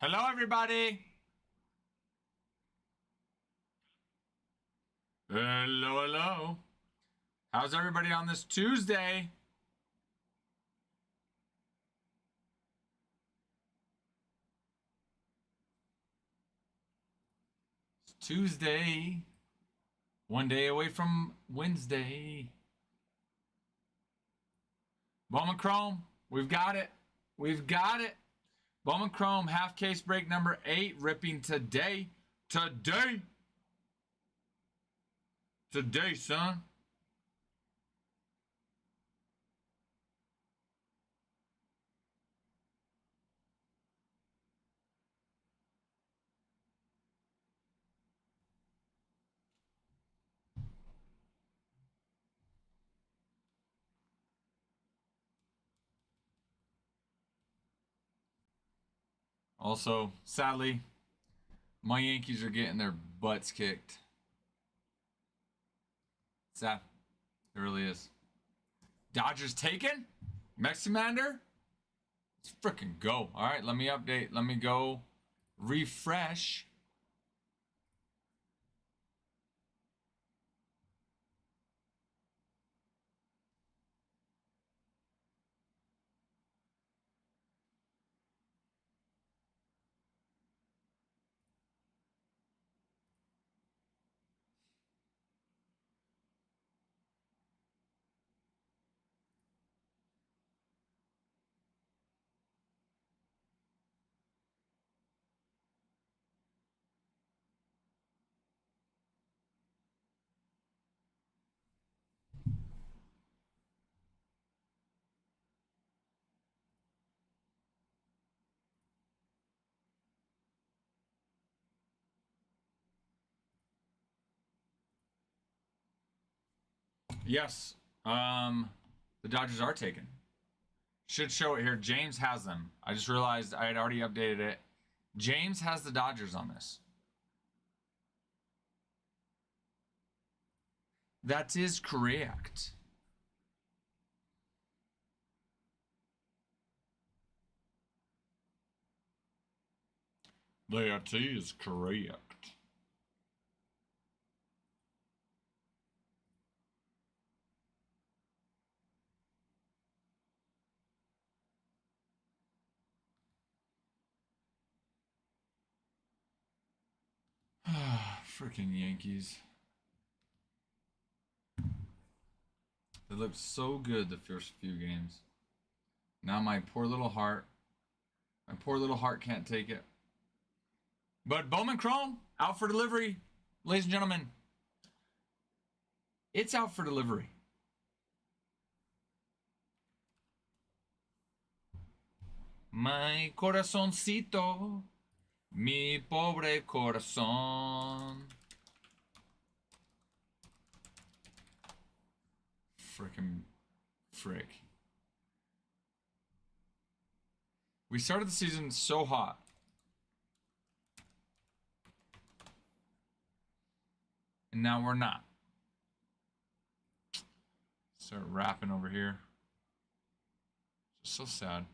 Hello, everybody. Hello, hello. How's everybody on this Tuesday? It's Tuesday. One day away from Wednesday. Bowman Chrome, we've got it. We've got it. Bowman Chrome, half case break number 8, ripping today. Today, son. Also, sadly, my Yankees are getting their butts kicked. Sad. It really is. Dodgers taken? Meximander? Let's freaking go. All right, let me update. Let me go refresh. Yes. The Dodgers are taken. Should show it here. James has them. I just realized I had already updated it. James has the Dodgers on this. That is correct. That is correct. Freaking Yankees. They looked so good the first few games. Now my poor little heart can't take it. But Bowman Chrome, out for delivery. Ladies and gentlemen, it's out for delivery. My corazoncito, mi pobre corazón. Frickin' frick. We started the season so hot. And now we're not. Start rapping over here. Just so sad.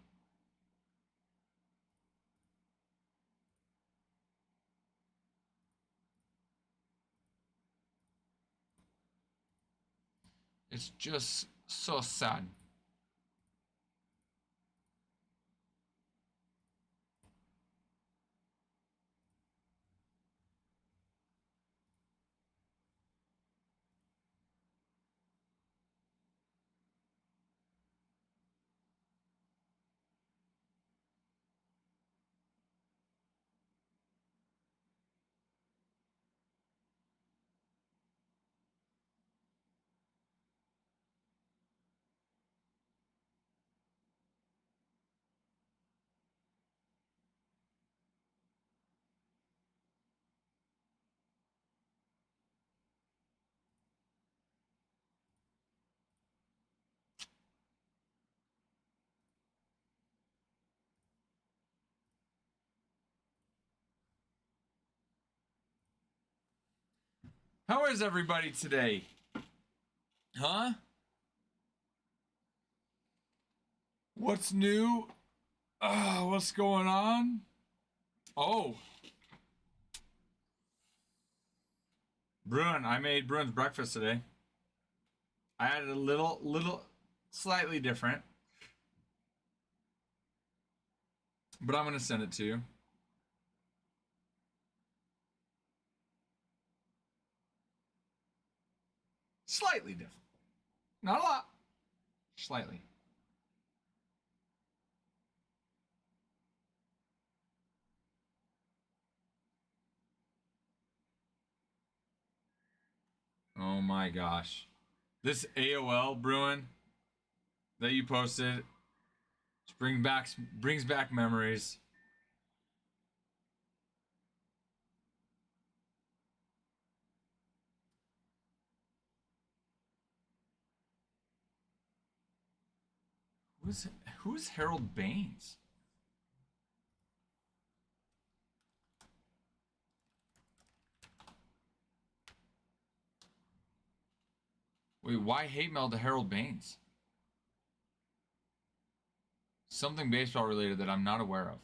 It's just so sad. How is everybody today? Huh? What's new? What's going on? Oh, Bruin. I made Bruin's breakfast today. I added a little, slightly different. But I'm going to send it to you. Slightly different. Not a lot. Slightly. Oh my gosh. This AOL Bruin that you posted brings back memories. Who's Harold Baines? Wait, why hate mail to Harold Baines? Something baseball related that I'm not aware of.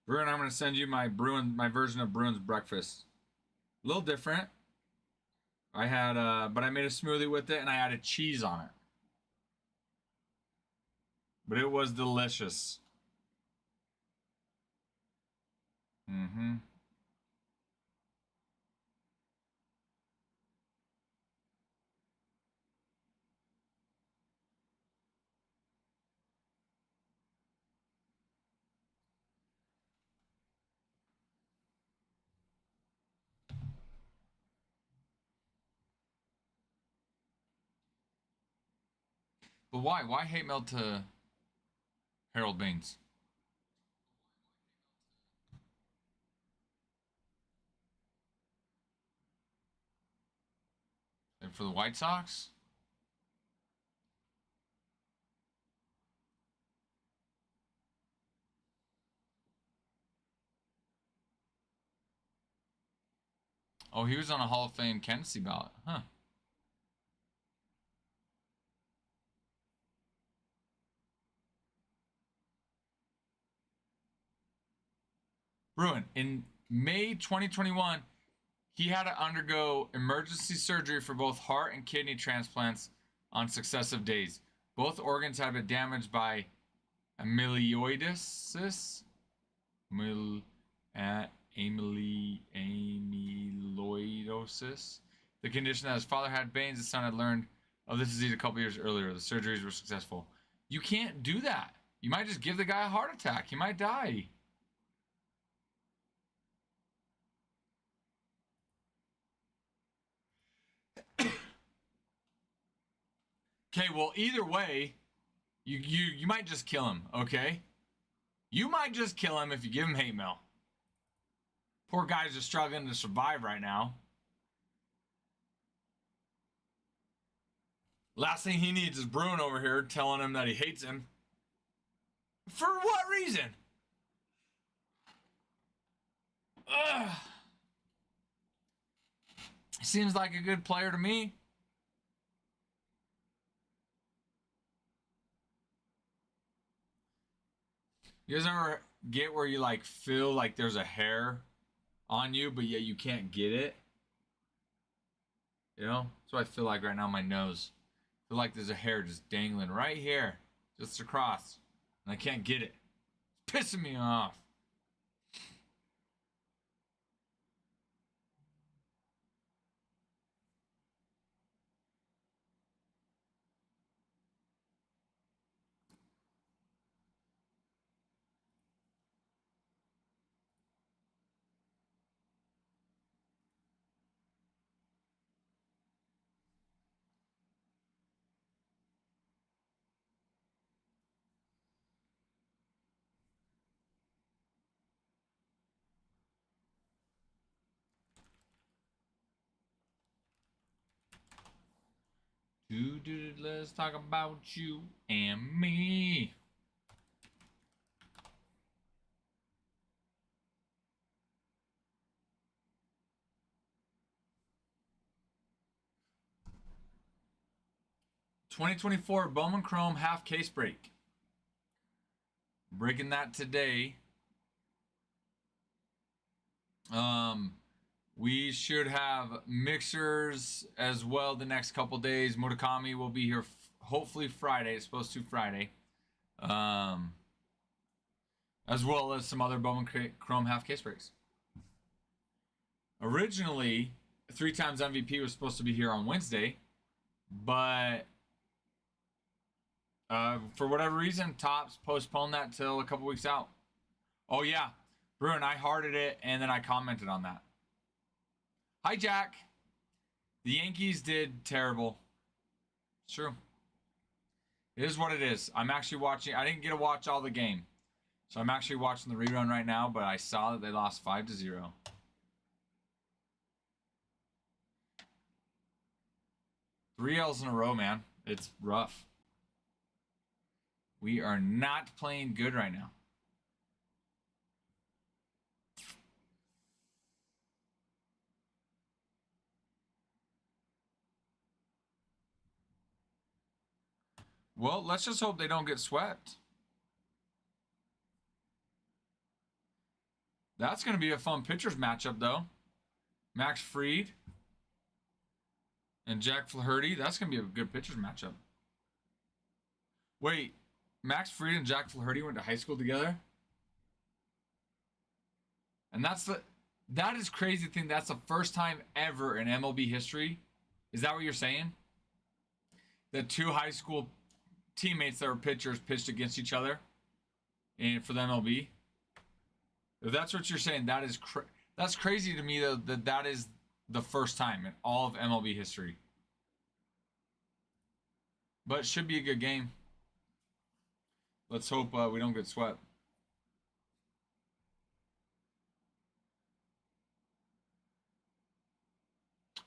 Bruin, I'm gonna send you my version of Bruin's breakfast. A little different. I had but I made a smoothie with it and I added cheese on it. But it was delicious. Mm-hmm. But why? Why hate mail to Harold Baines? And for the White Sox? Oh, he was on a Hall of Fame candidacy ballot. Huh. Bruin, in May 2021, he had to undergo emergency surgery for both heart and kidney transplants on successive days. Both organs had been damaged by amyloidosis. Amyl, amyloidosis. The condition that his father had Baines, his son had learned of this disease a couple years earlier. The surgeries were successful. You can't do that. You might just give the guy a heart attack. He might die. Okay, well, either way, you might just kill him, okay? You might just kill him if you give him hate mail. Poor guy's just struggling to survive right now. Last thing he needs is Bruin over here telling him that he hates him. For what reason? Ugh. Seems like a good player to me. You guys ever get where you like feel like there's a hair on you, but yet you can't get it? You know? That's what I feel like right now, my nose. I feel like there's a hair just dangling right here, just across. And I can't get it. It's pissing me off. Let's talk about you and me. $2024 Bowman Chrome half case break. Breaking that today. We should have mixers as well the next couple days. Murakami will be here hopefully Friday. It's supposed to Friday. As well as some other Bowman Chrome half case breaks. Originally, 3 times MVP was supposed to be here on Wednesday, but for whatever reason, Topps postponed that till a couple weeks out. Oh yeah, Bruin, I hearted it and then I commented on that. Hi Jack. The Yankees did terrible. It's true. It is what it is. I'm actually watching. I didn't get to watch all the game. So I'm actually watching the rerun right now, but I saw that they lost 5-0. Three L's in a row, man. It's rough. We are not playing good right now. Well, let's just hope they don't get swept. That's going to be a fun pitchers matchup, though. Max Fried and Jack Flaherty. That's going to be a good pitchers matchup. Wait, Max Fried and Jack Flaherty went to high school together? And that is crazy thing. That's the first time ever in MLB history. Is that what you're saying? That 2 high school teammates that were pitchers pitched against each other and for the MLB? If that's what you're saying, that's crazy to me though, that is the first time in all of MLB history. But it should be a good game. Let's hope we don't get swept.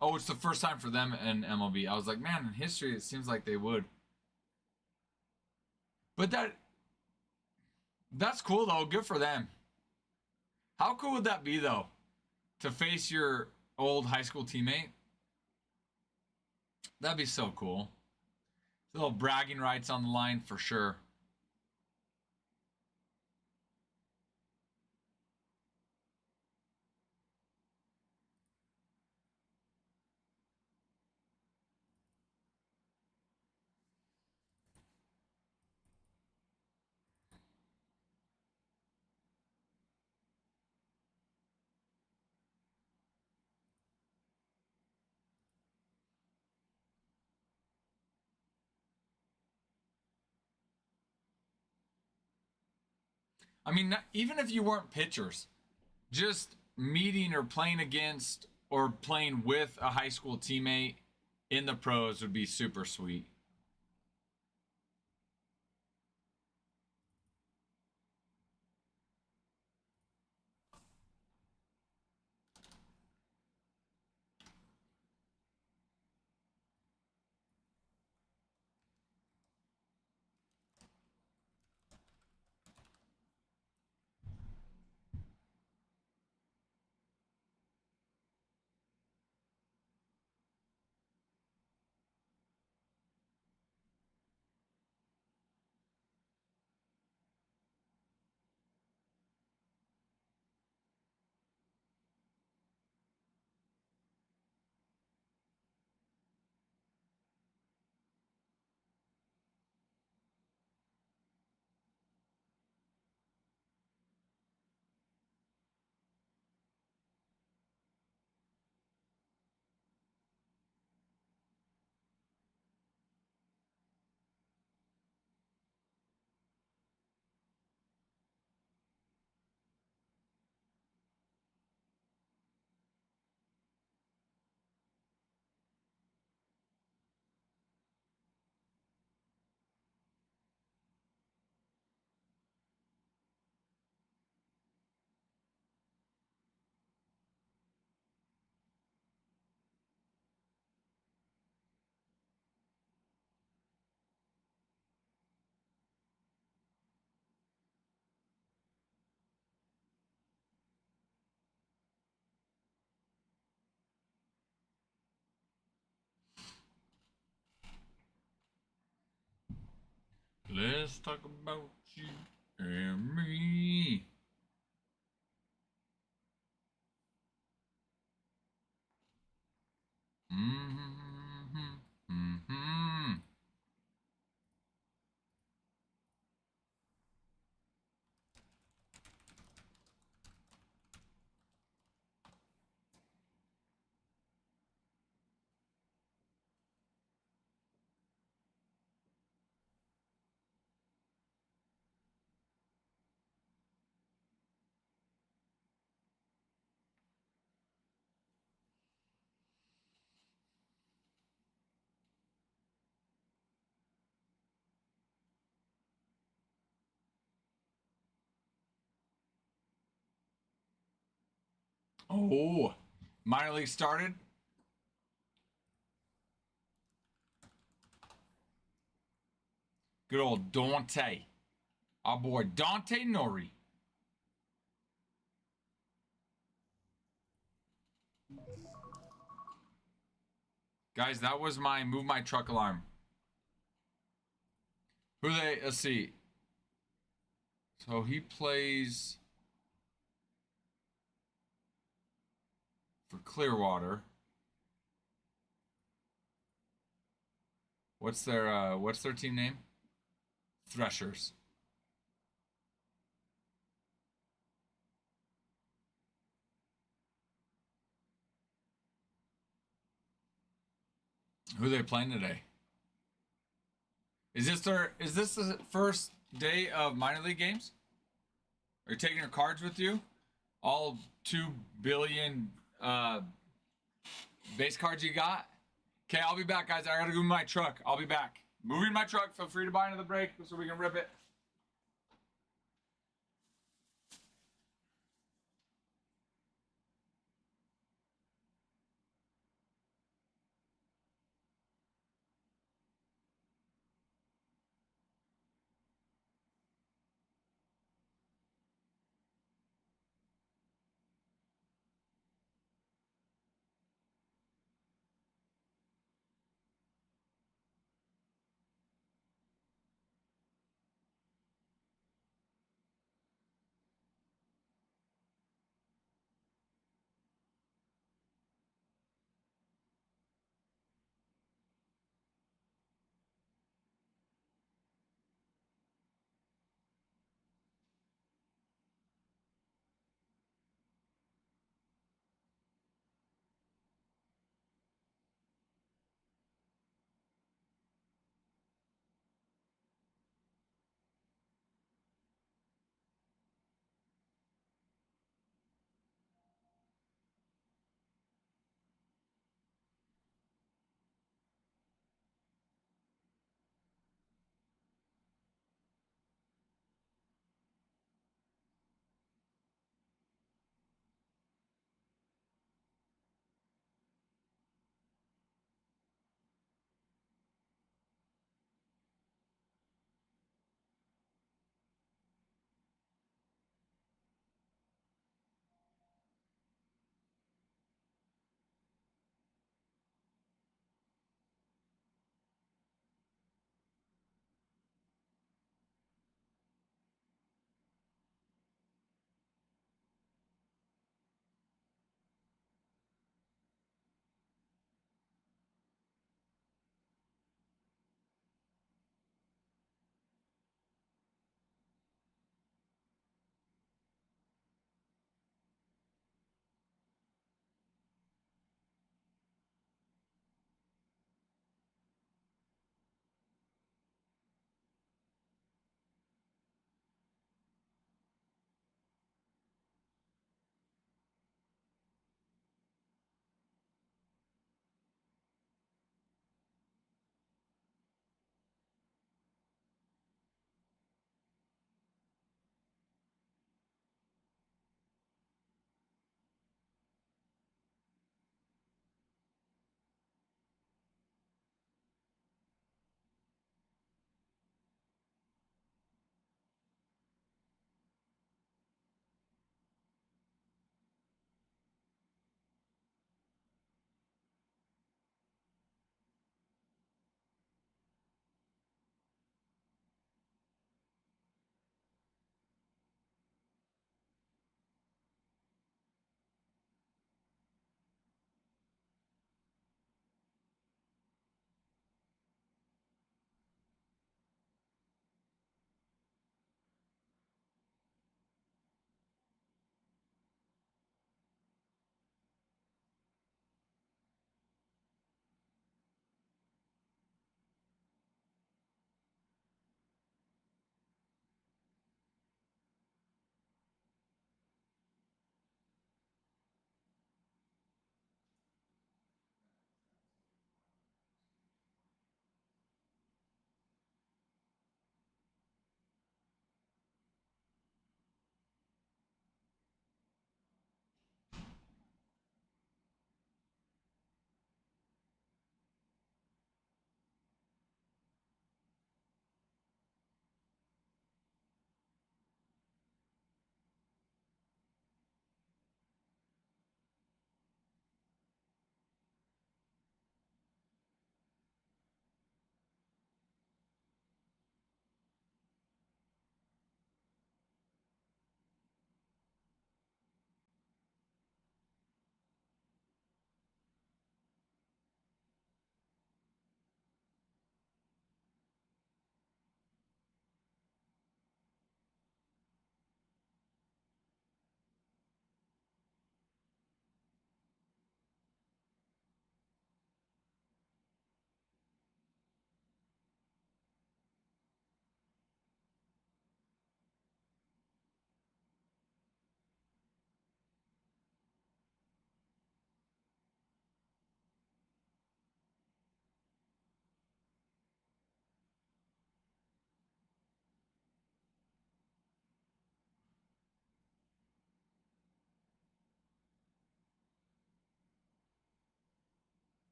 Oh, it's the first time for them in MLB. I was like, man, in history, it seems like they would. But that's cool, though. Good for them. How cool would that be, though? To face your old high school teammate? That'd be so cool. A little bragging rights on the line for sure. I mean, even if you weren't pitchers, just meeting or playing against or playing with a high school teammate in the pros would be super sweet. talk about you and me. Mm-hmm. Mm-hmm. Oh, minor league started. Good old Dante. Our boy Dante Nori. Guys, that was my move my truck alarm. Who they? Let's see. So he plays for Clearwater. What's their team name? Threshers. Who are they playing today? Is this the first day of minor league games? Are you taking your cards with you? All 2 billion base cards you got? Okay, I'll be back, guys. I gotta go move my truck. I'll be back. Moving my truck. Feel free to buy another break so we can rip it.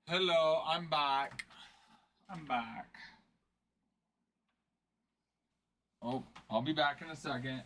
Hello, I'm back. I'm back. Oh, I'll be back in a second.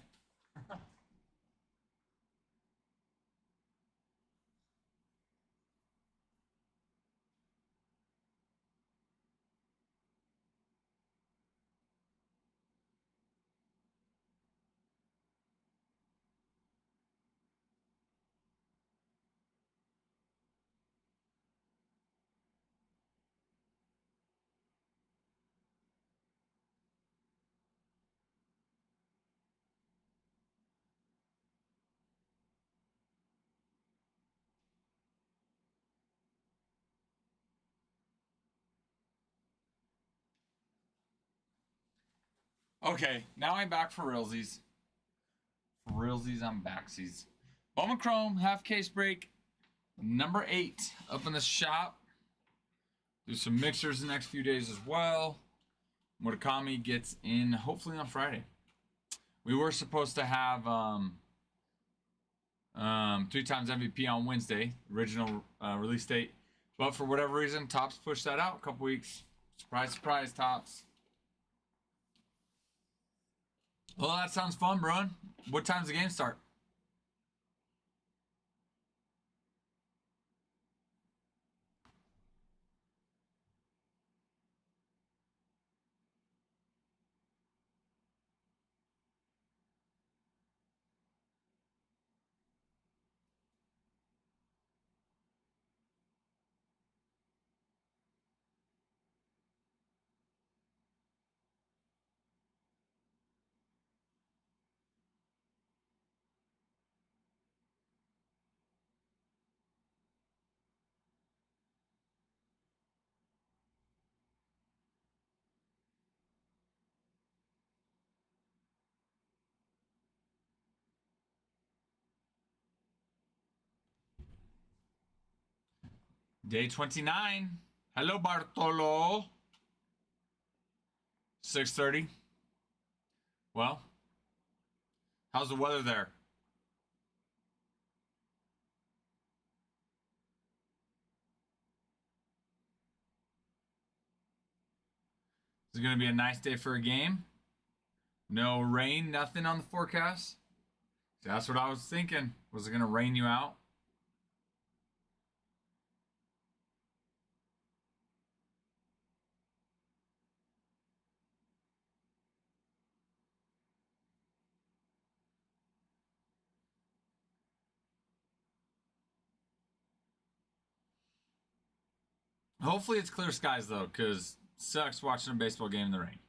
Okay, now I'm back for realsies. For realsies, I'm backsies. Bowman Chrome, half case break, number 8 up in the shop. Do some mixers the next few days as well. Murakami gets in hopefully on Friday. We were supposed to have 3 times MVP on Wednesday, original release date, but for whatever reason, Topps pushed that out a couple weeks. Surprise, surprise, Topps. Well, that sounds fun, Brun. What time's the game start? Day 29. Hello, Bartolo. 6:30. Well, how's the weather there? Is it going to be a nice day for a game? No rain, nothing on the forecast? That's what I was thinking. Was it going to rain you out? Hopefully it's clear skies though, because sucks watching a baseball game in the rain.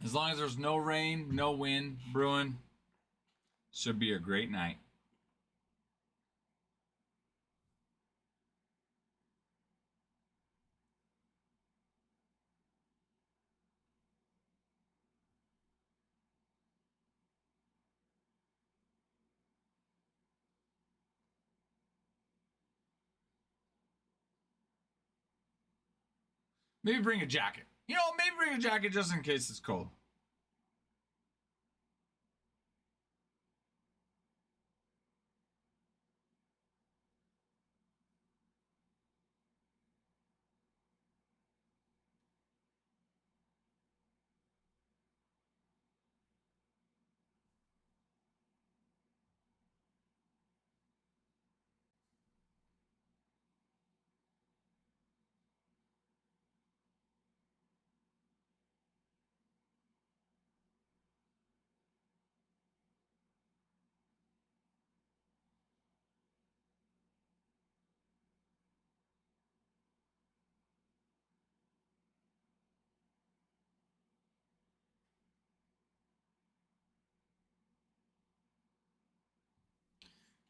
As long as there's no rain, no wind brewing, should be a great night. Maybe bring a jacket. You know, maybe bring a jacket just in case it's cold.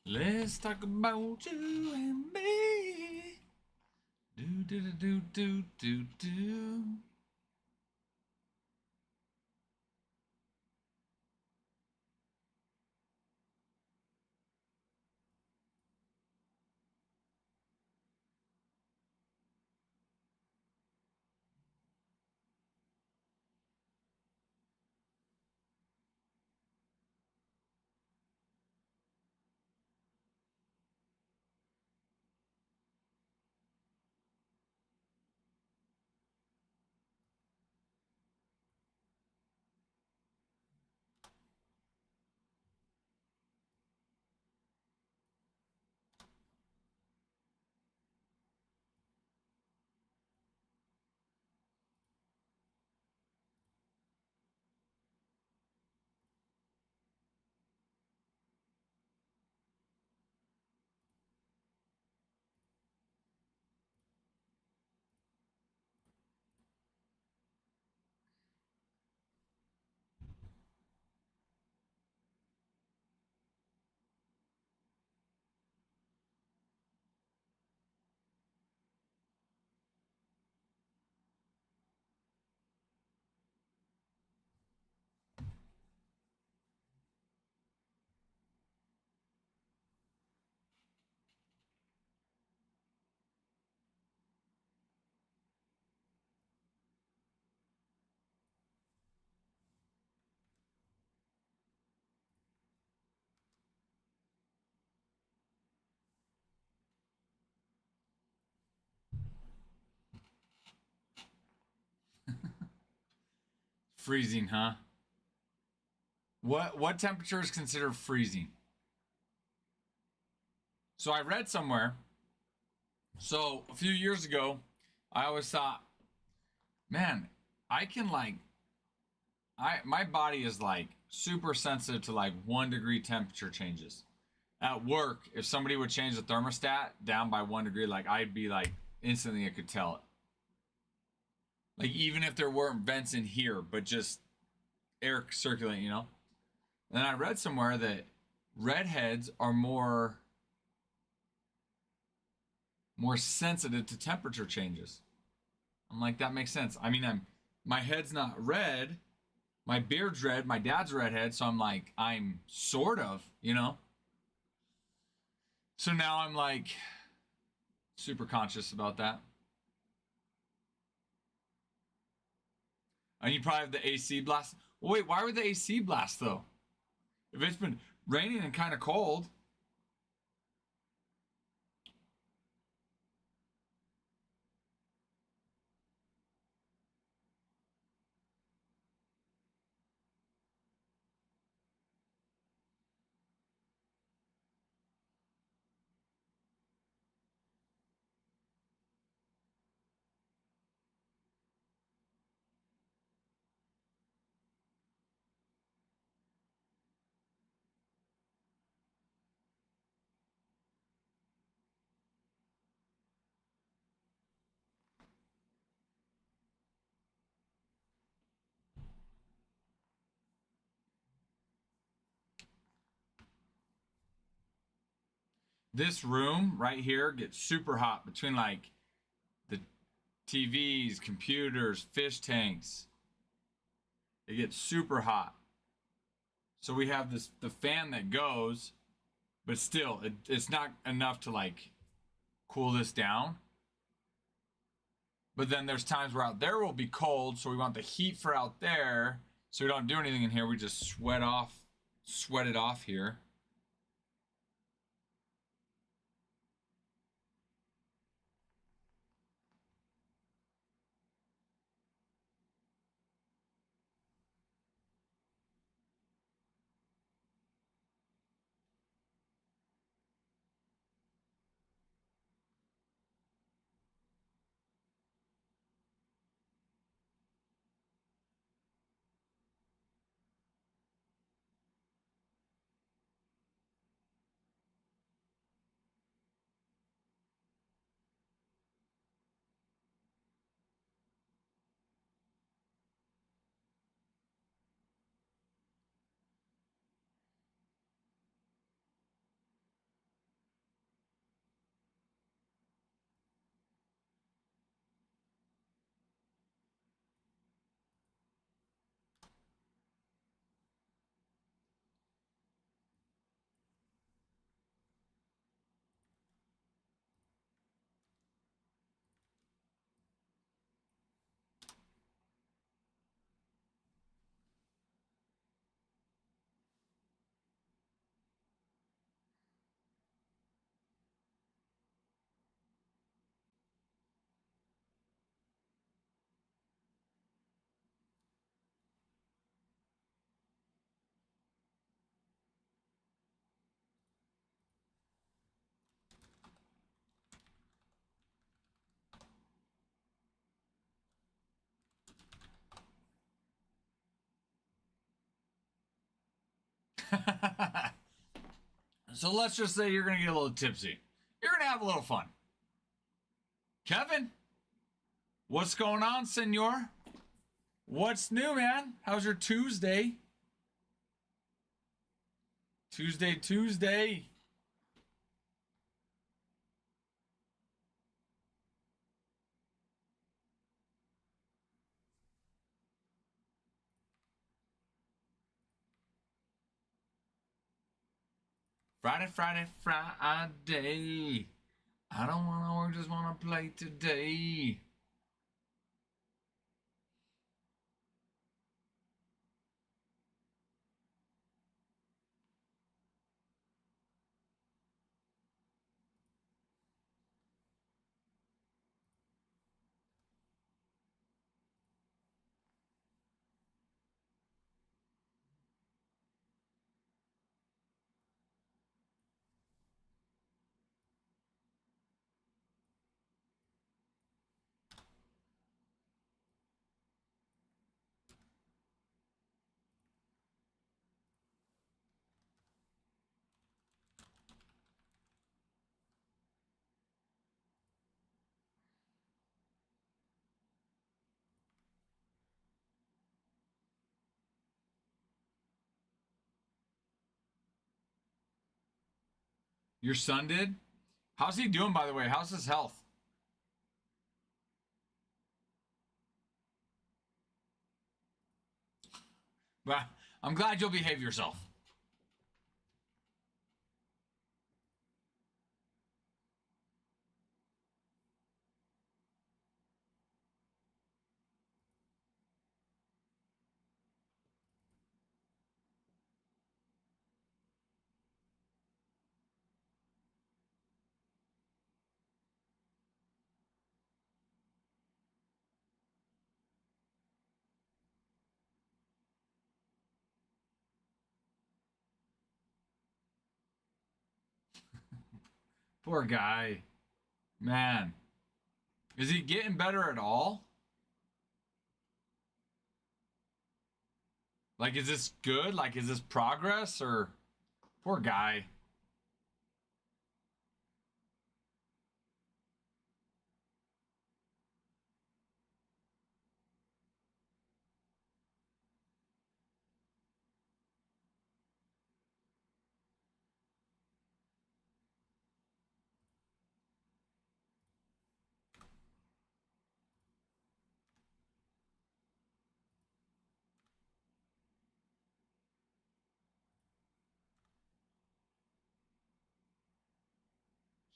Let's talk about you and me. Do do do do do do. Freezing, huh? What temperature is considered freezing? So I read somewhere. So a few years ago, I always thought, man, I can like I my body is like super sensitive to like 1 degree temperature changes. At work, if somebody would change the thermostat down by 1 degree, like I'd be like instantly I could tell it. Like even if there weren't vents in here, but just air circulating, you know? And I read somewhere that redheads are more sensitive to temperature changes. I'm like, that makes sense. I mean, my head's not red, my beard's red, my dad's redhead, so I'm like, I'm sort of, you know? So now I'm like super conscious about that. And you probably have the AC blast. Well, wait, why would the AC blast though? If it's been raining and kind of cold. this room right here gets super hot between like the TVs, computers, fish tanks. It gets super hot. So we have the fan that goes, but still it's not enough to like cool this down. But then there's times where out there will be cold, so we want the heat for out there, so we don't do anything in here. We just sweat it off here. So let's just say you're gonna get a little tipsy. You're gonna have a little fun. Kevin, what's going on, senor? What's new, man? How's your Tuesday? Tuesday. Friday. I don't wanna work, just wanna play today. Your son did? How's he doing, by the way? How's his health? Well, I'm glad you'll behave yourself. Poor guy. Man. Is he getting better at all? Like, is this good? Like, is this progress or poor guy?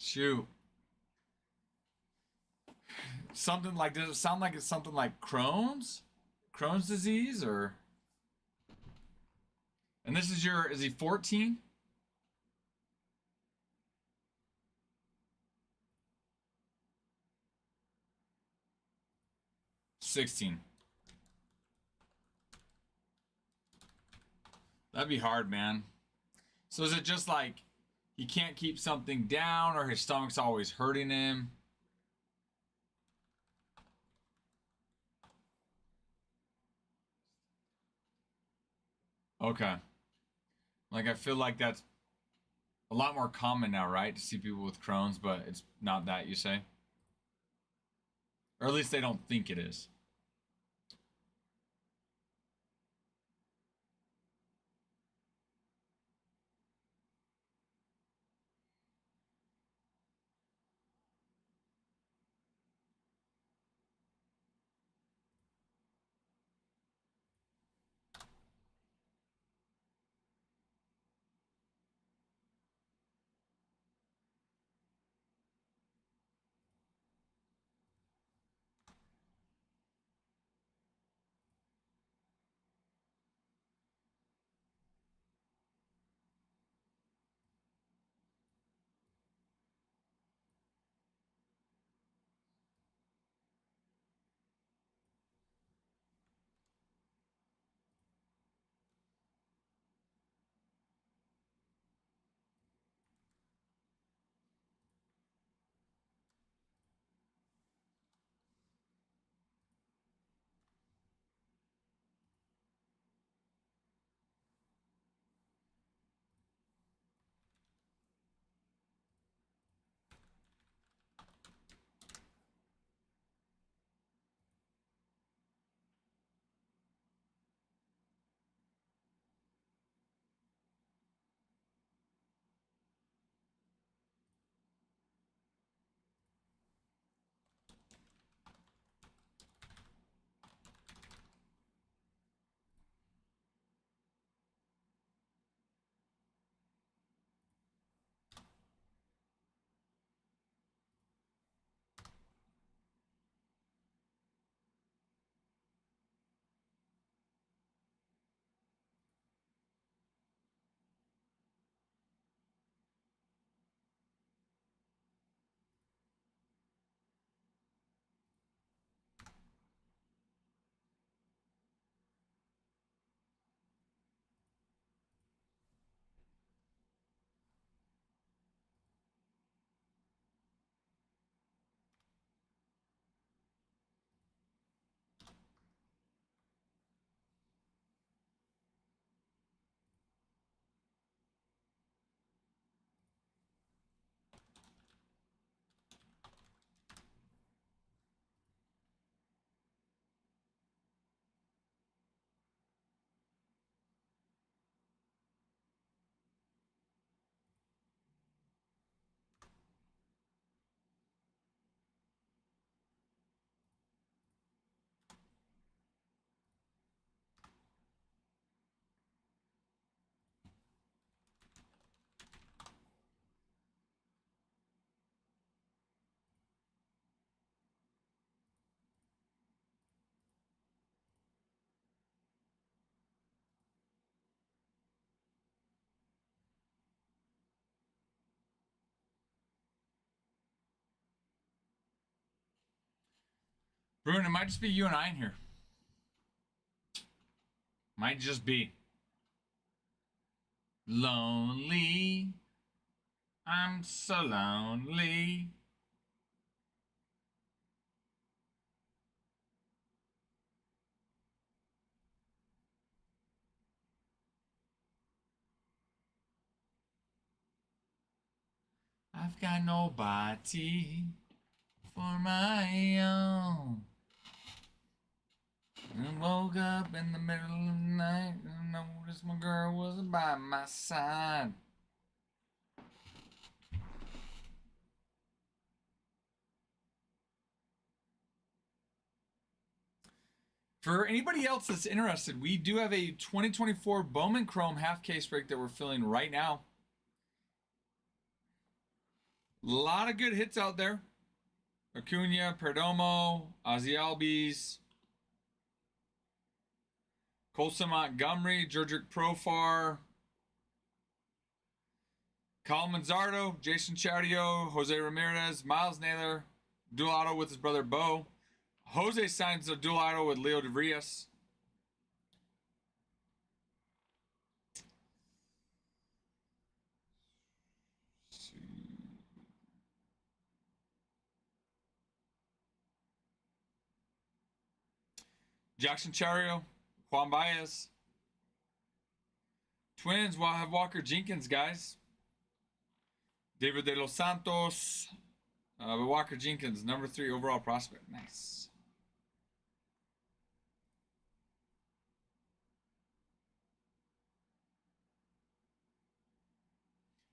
Shoot. Something like, does it sound like it's something like Crohn's? Crohn's disease or? And this is is he 14? 16. That'd be hard, man. So is it just like he can't keep something down or his stomach's always hurting him? Okay. Like I feel like that's a lot more common now, right? To see people with Crohn's, but it's not that, you say? Or at least they don't think it is. Bruin, it might just be you and I in here. Might just be. Lonely. I'm so lonely. I've got nobody for my own. I woke up in the middle of the night and noticed my girl wasn't by my side. For anybody else that's interested, we do have a 2024 Bowman Chrome half case break that we're filling right now. lot of good hits out there. Acuna, Perdomo, Ozzy Albies, Colson Montgomery, Jurgic Profar, Colin Manzardo, Jason Chaudio, Jose Ramirez, Miles Naylor, dual auto with his brother Bo. Jose signs a dual auto with Leo DeVrias. Jackson Chario, Juan Baez. Twins will have Walker Jenkins, guys. David De Los Santos. But Walker Jenkins, number 3 overall prospect. Nice.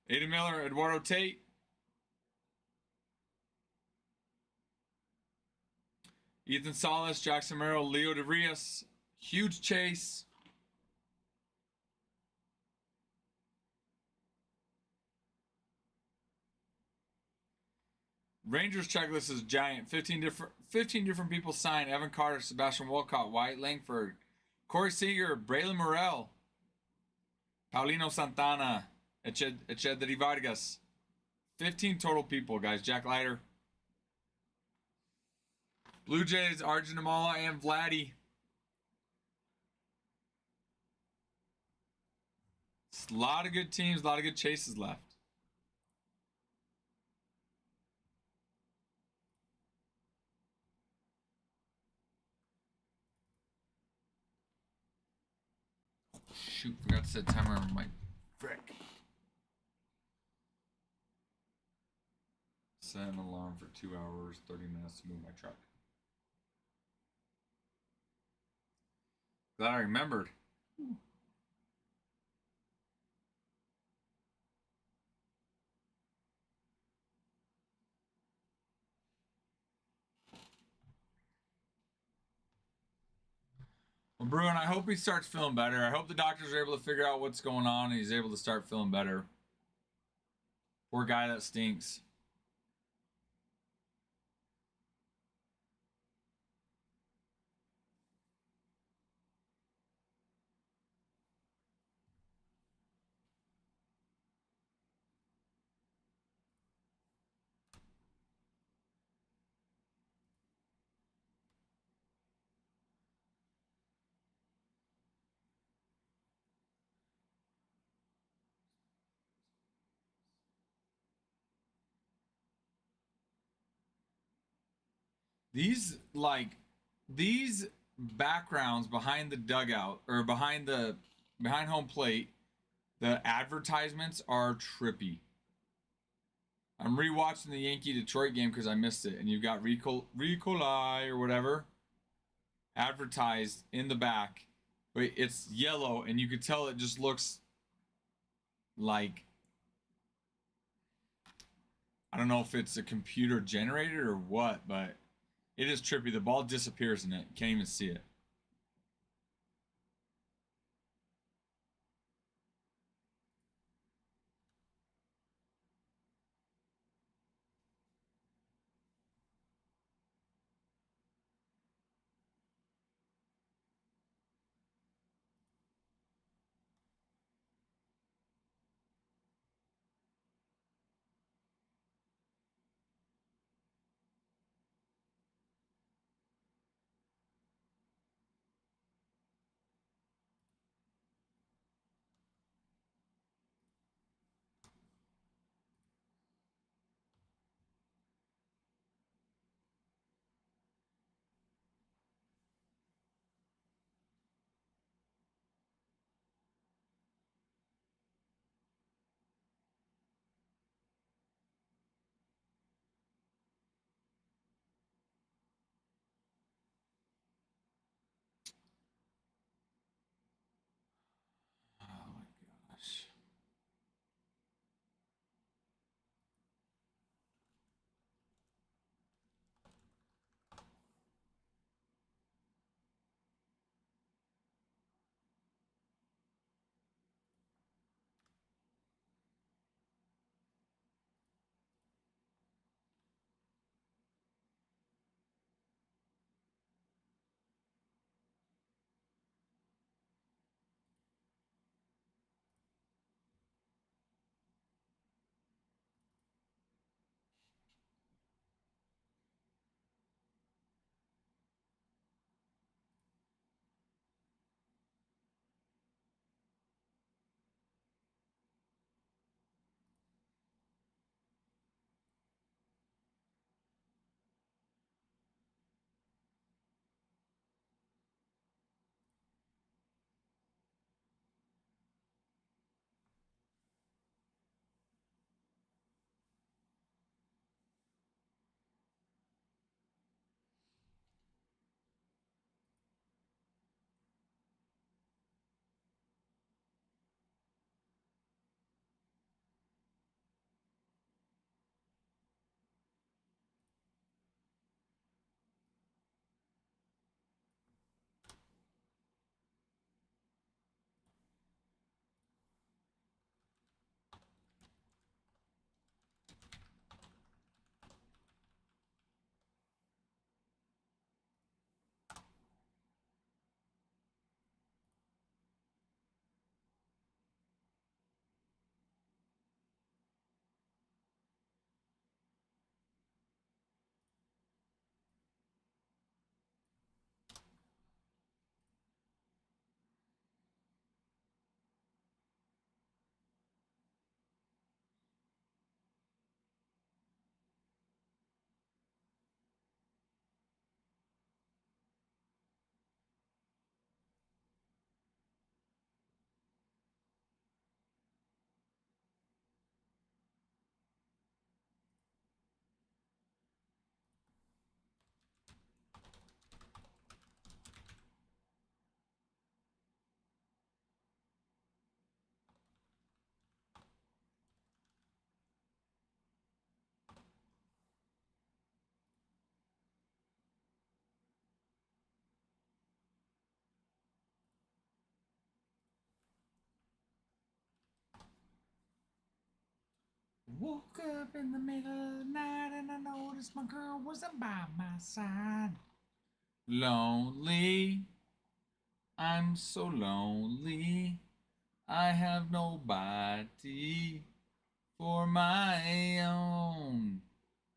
Ada Miller, Eduardo Tate. Ethan Salas, Jackson Merrill, Leo DeVrias. Huge chase. Rangers checklist is giant. 15 different people signed. Evan Carter, Sebastian Walcott, Wyatt Langford, Corey Seager, Braylon Morrell, Paulino Santana, Echedri Vargas. 15 total people, guys. Jack Leiter. Blue Jays, Arjun Amala, and Vladdy. A lot of good teams, a lot of good chases left. Shoot, forgot to set timer on my frick. Set an alarm for 2 hours, 30 minutes to move my truck. Glad I remembered. Well, Bruin, I hope he starts feeling better. I hope the doctors are able to figure out what's going on and he's able to start feeling better. Poor guy, that stinks. These backgrounds behind the dugout or behind home plate, the advertisements are trippy. I'm rewatching the Yankee Detroit game because I missed it, and you've got Ricolai or whatever advertised in the back, but it's yellow, and you could tell it just looks like, I don't know if it's a computer generated or what, but it is trippy. The ball disappears in it. You can't even see it. Woke up in the middle of the night and I noticed my girl wasn't by my side. Lonely. I'm so lonely. I have nobody for my own.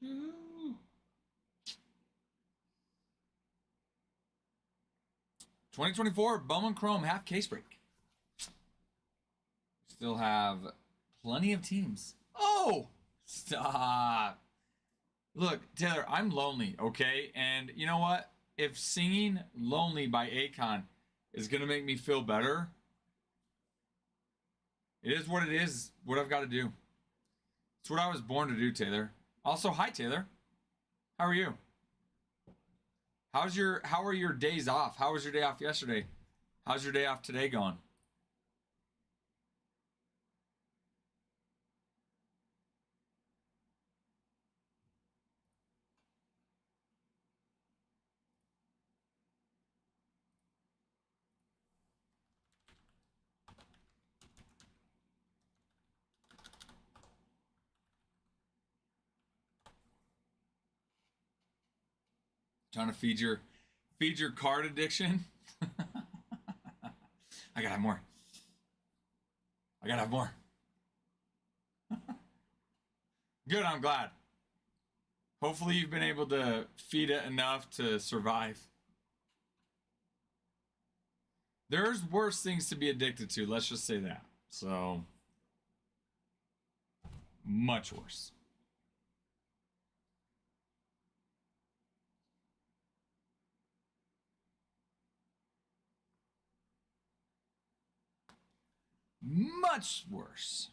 Ooh. 2024 Bowman Chrome half case break. Still have plenty of teams. Oh, stop. Look, Taylor, I'm lonely, okay? And you know what? If singing Lonely by Akon is going to make me feel better, it is what it is, what I've got to do. It's what I was born to do, Taylor. Also, hi, Taylor. How are you? How are your days off? How was your day off yesterday? How's your day off today going? Trying to feed your card addiction? I gotta have more. I gotta have more. Good, I'm glad. Hopefully you've been able to feed it enough to survive. There's worse things to be addicted to, let's just say that. So, much worse. Much worse.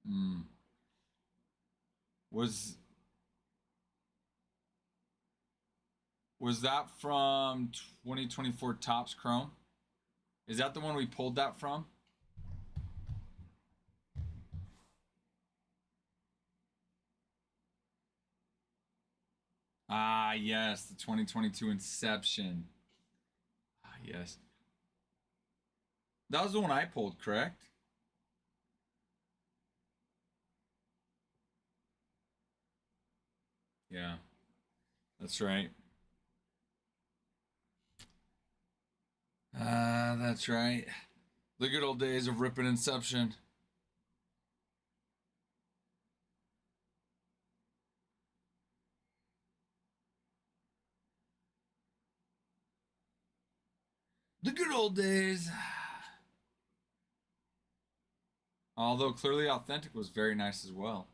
Mm. Was was that from 2024 Topps Chrome? Is that the one we pulled that from? Ah, yes, the 2022 Inception. Ah, yes. That was the one I pulled, correct? Yeah, that's right. Ah, that's right. The good old days of ripping Inception. The good old days. Although clearly authentic was very nice as well.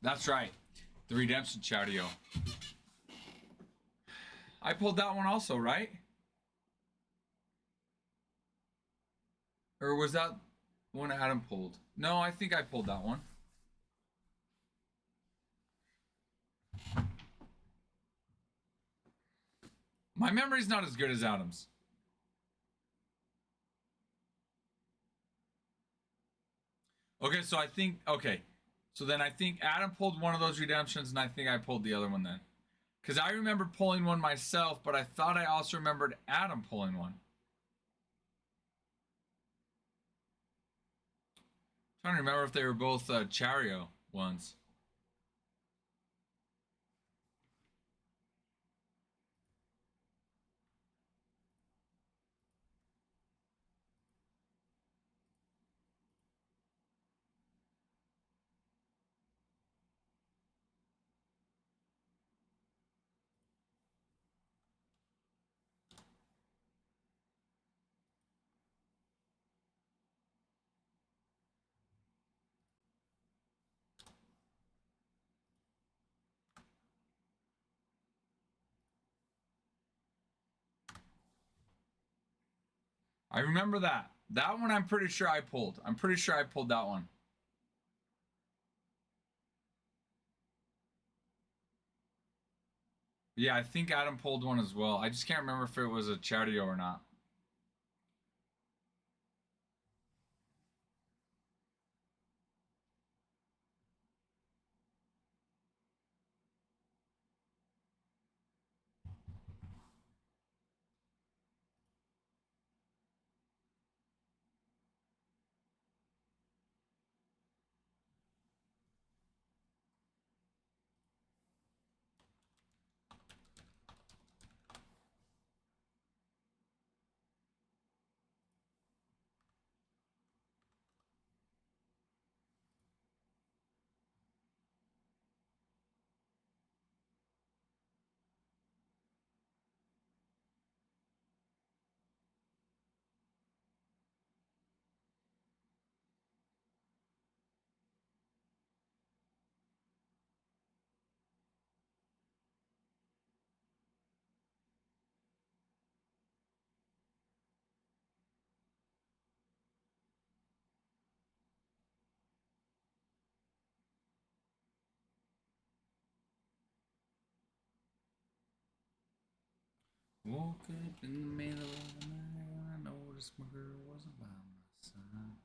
That's right. The Redemption Chowdio. I pulled that one also, right? Or was that one Adam pulled? No, I think I pulled that one. My memory's not as good as Adam's. Okay, so I think okay. So then I think Adam pulled one of those redemptions, and I think I pulled the other one then. Because I remember pulling one myself, but I thought I also remembered Adam pulling one. I'm trying to remember if they were both Chario ones. I remember that. That one I'm pretty sure I pulled. I'm pretty sure I pulled that one. Yeah, I think Adam pulled one as well. I just can't remember if it was a Chario or not. Woke up in the middle of the night and I noticed my girl wasn't by my side.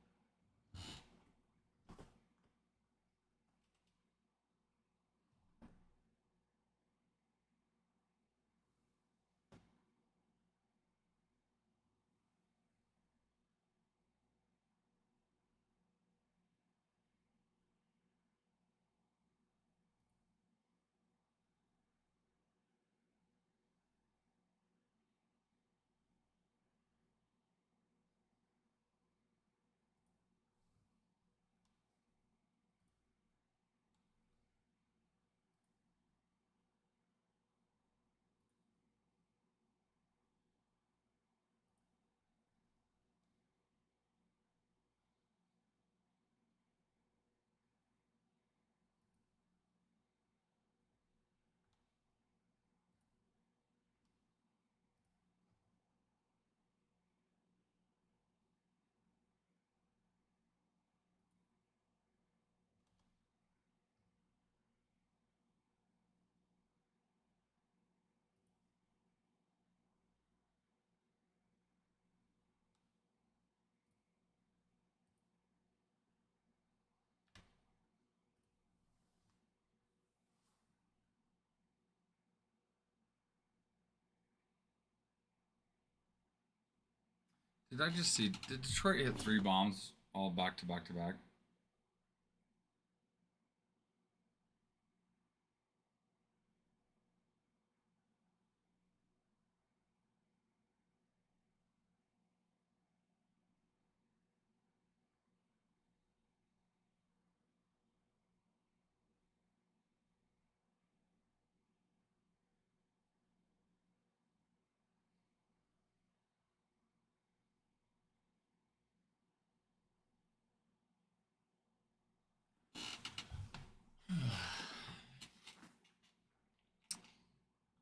Did I just see? Did Detroit hit 3 bombs all back to back to back?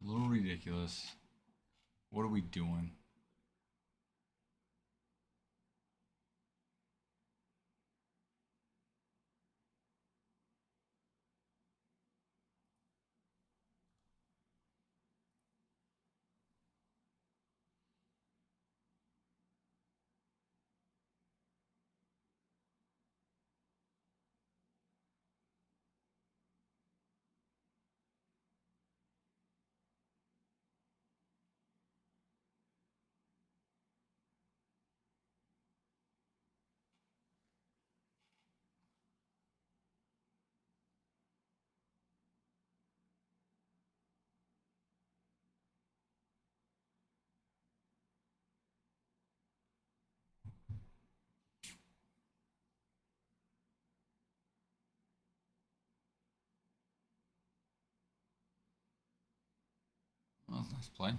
A little ridiculous. What are we doing? Oh, that's a nice play.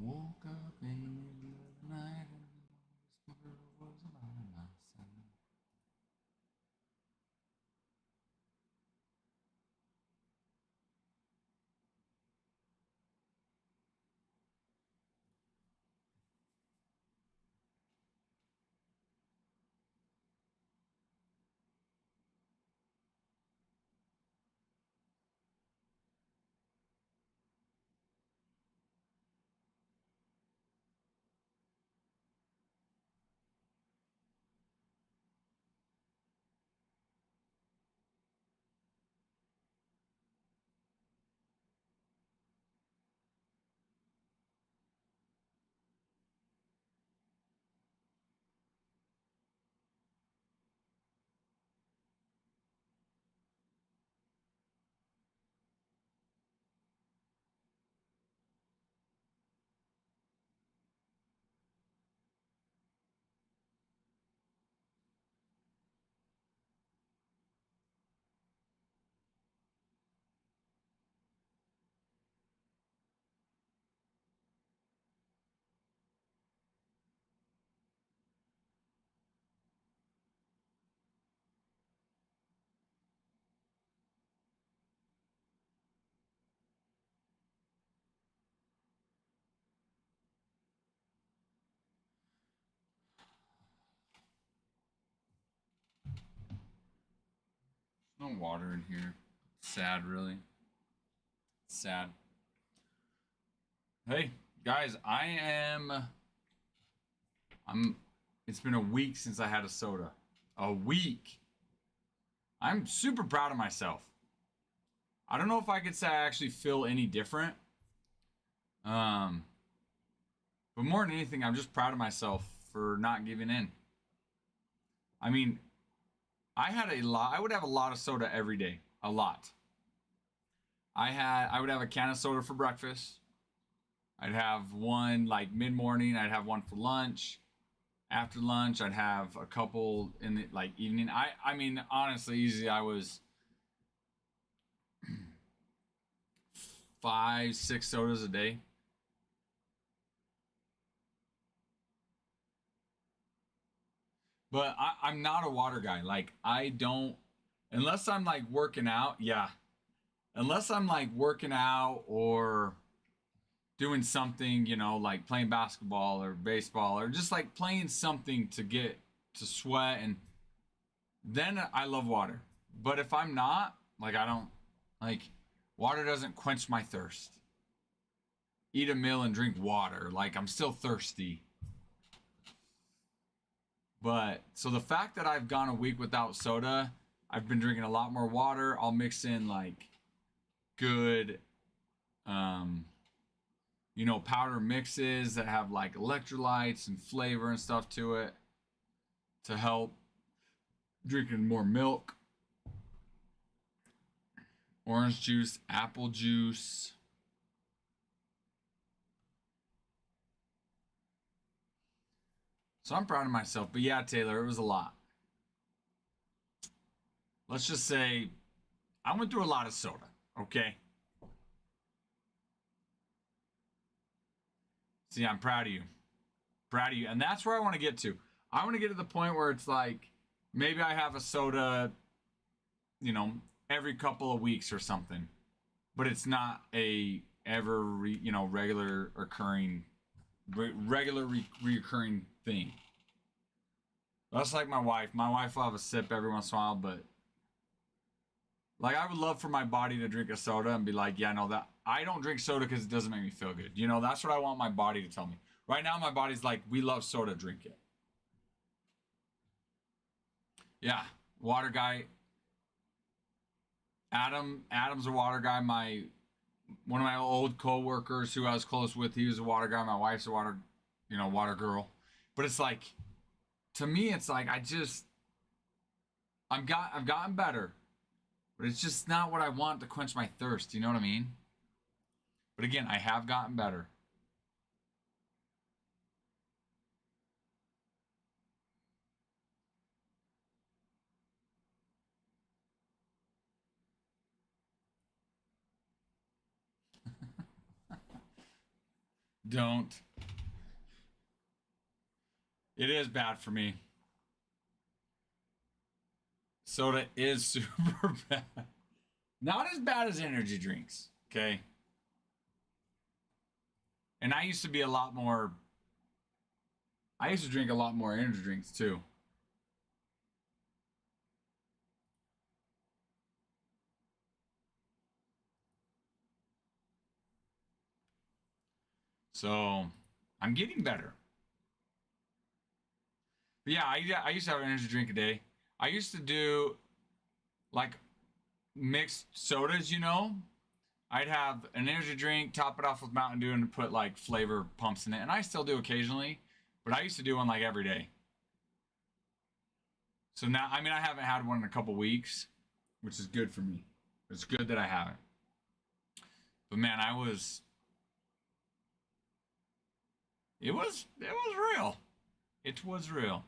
Woke up in the middle of the night and the whisper was by my side. No water in here. Sad, really. Sad. Hey, guys, I'm. It's been a week since I had a soda. A week. I'm super proud of myself. I don't know if I could say I actually feel any different. Um, but more than anything, I'm just proud of myself for not giving in. I mean, I had a lot. I would have a lot of soda every day. A lot. I would have a can of soda for breakfast. I'd have one like mid morning. I'd have one for lunch. After lunch, I'd have a couple in the like evening. I mean, honestly, easy. I was 5, 6 sodas a day. But I'm not a water guy. Like I don't unless I'm like working out. Yeah, unless I'm like working out or doing something, like playing basketball or baseball or just like playing something to get to sweat and then I love water. But if I'm not, like I don't like water doesn't quench my thirst. Eat a meal and drink water, like I'm still thirsty. But so the fact that I've gone a week without soda, I've been drinking a lot more water. I'll mix in like good um powder mixes that have like electrolytes and flavor and stuff to it to help drinking more milk, orange juice, apple juice. So I'm proud of myself. But yeah, Taylor, it was a lot. Let's just say I went through a lot of soda, okay? See, I'm proud of you. Proud of you. And that's where I want to get to. I want to get to the point where it's like maybe I have a soda, you know, every couple of weeks or something. But it's not a regular occurring reoccurring thing. That's like my wife. My wife will have a sip every once in a while, but like I would love for my body to drink a soda and be like, yeah, no, that I don't drink soda because it doesn't make me feel good. That's what I want my body to tell me. Right now, my body's like, we love soda, drink it. Yeah, water guy. Adam's a water guy. My one of my old coworkers who I was close with, he was a water guy. My wife's a water girl. But it's like, to me, it's like I've gotten better, but it's just not what I want to quench my thirst. You know what I mean? But again, I have gotten better. Don't. It is bad for me. Soda is super bad. Not as bad as energy drinks, okay? And I used to be a lot more. I used to drink a lot more energy drinks too. So I'm getting better. But yeah, I used to have an energy drink a day. I used to do like mixed sodas, you know? I'd have an energy drink, top it off with Mountain Dew, and put like flavor pumps in it. And I still do occasionally, but I used to do one like every day. So now, I mean, I haven't had one in a couple weeks, which is good for me. It's good that I haven't. But man, it was real. It was real.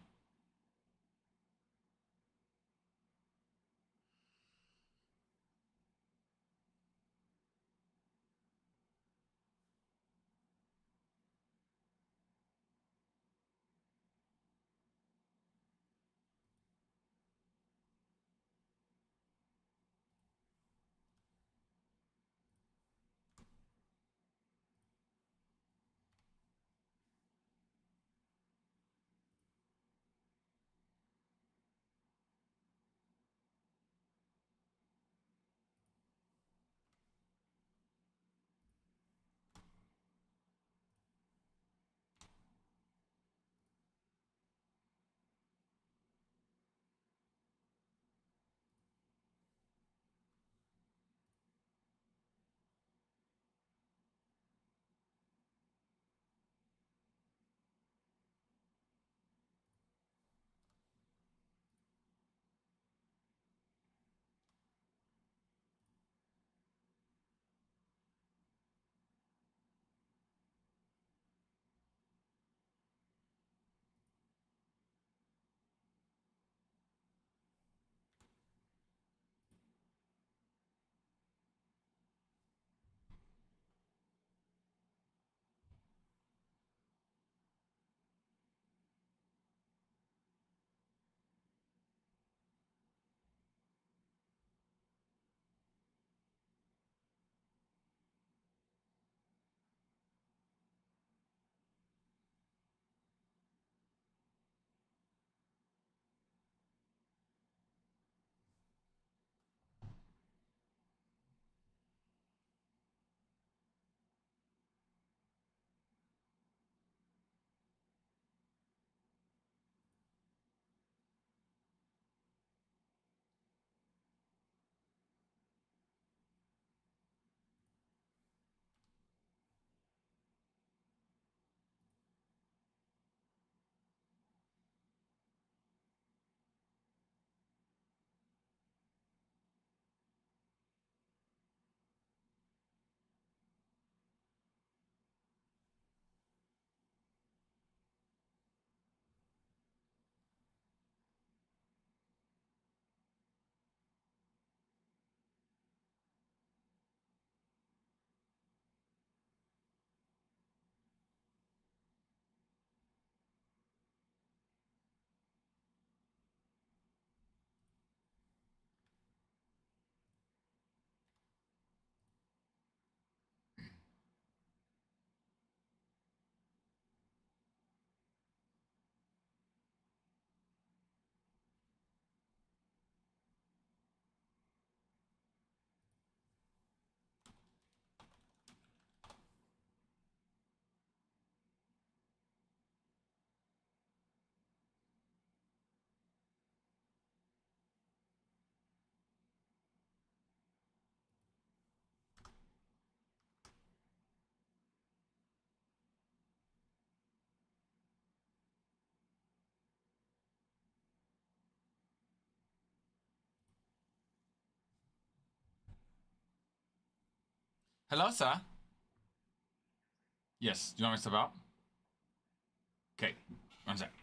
Hello, sir. Yes. Do you want me to step out? Okay. One sec.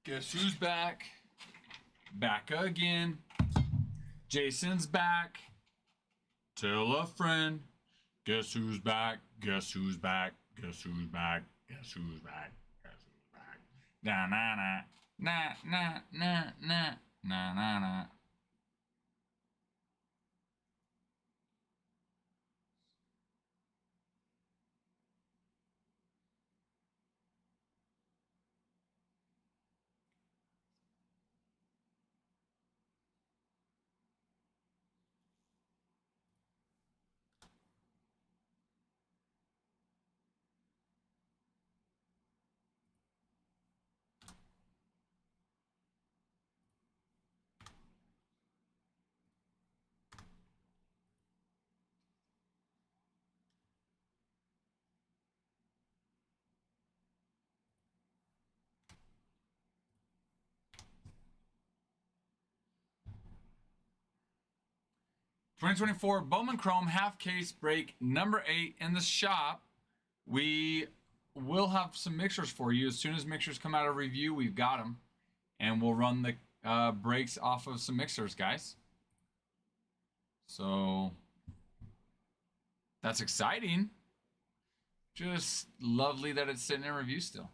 Guess who's back? Back again. Jason's back. Tell a friend. Guess who's back? Guess who's back? Guess who's back? Guess who's back? Guess who's back? Na na na na na na na na na na. (2024) Bowman Chrome half case break number 8 in the shop. We will have some mixers for you. As soon as mixers come out of review, we've got them. And we'll run the breaks off of some mixers, guys. So that's exciting. Just lovely that it's sitting in review still.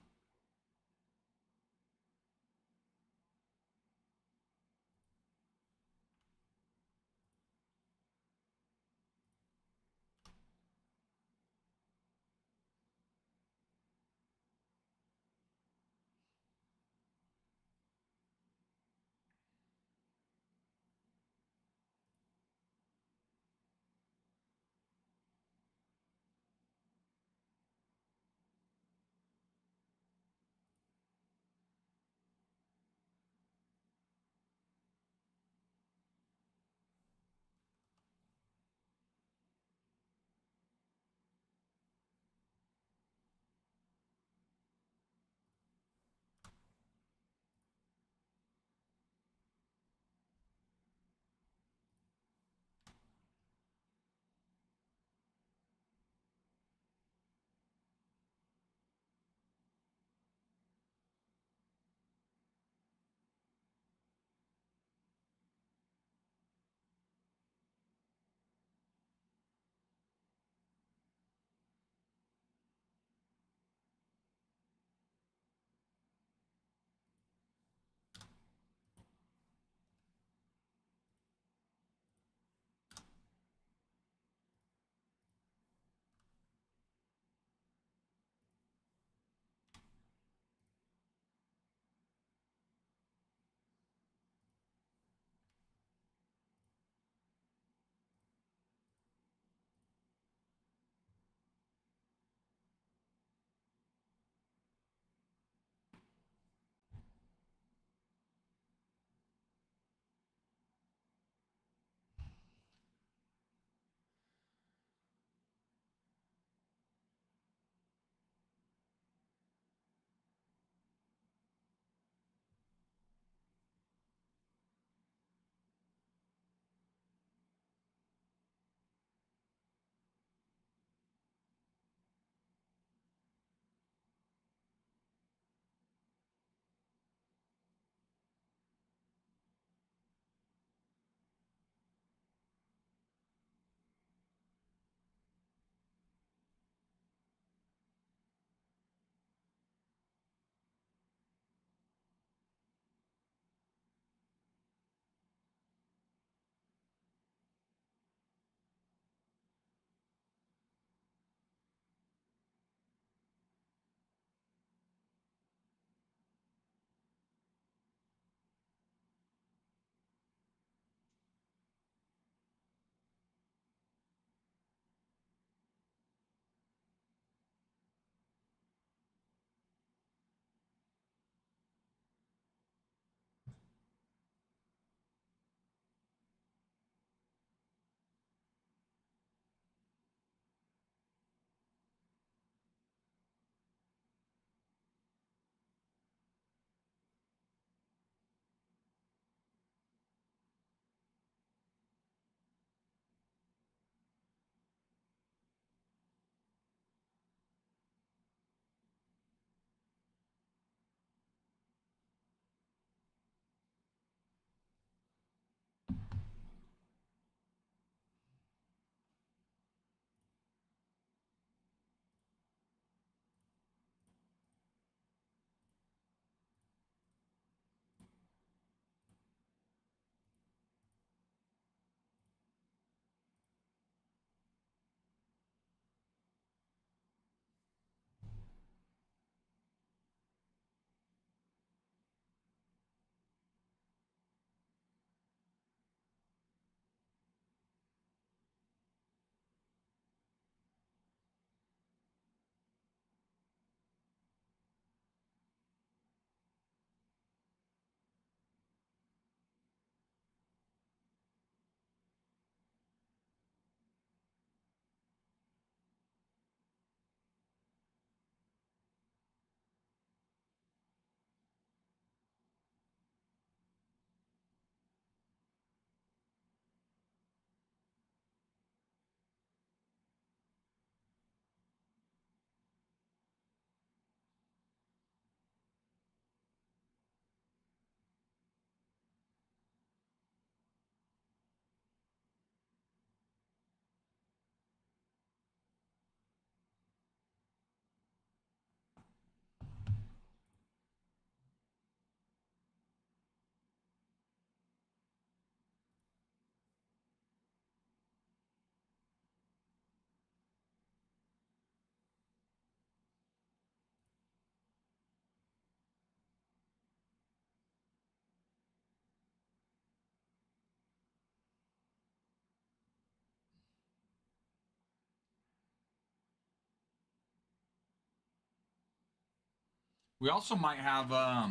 We also might have a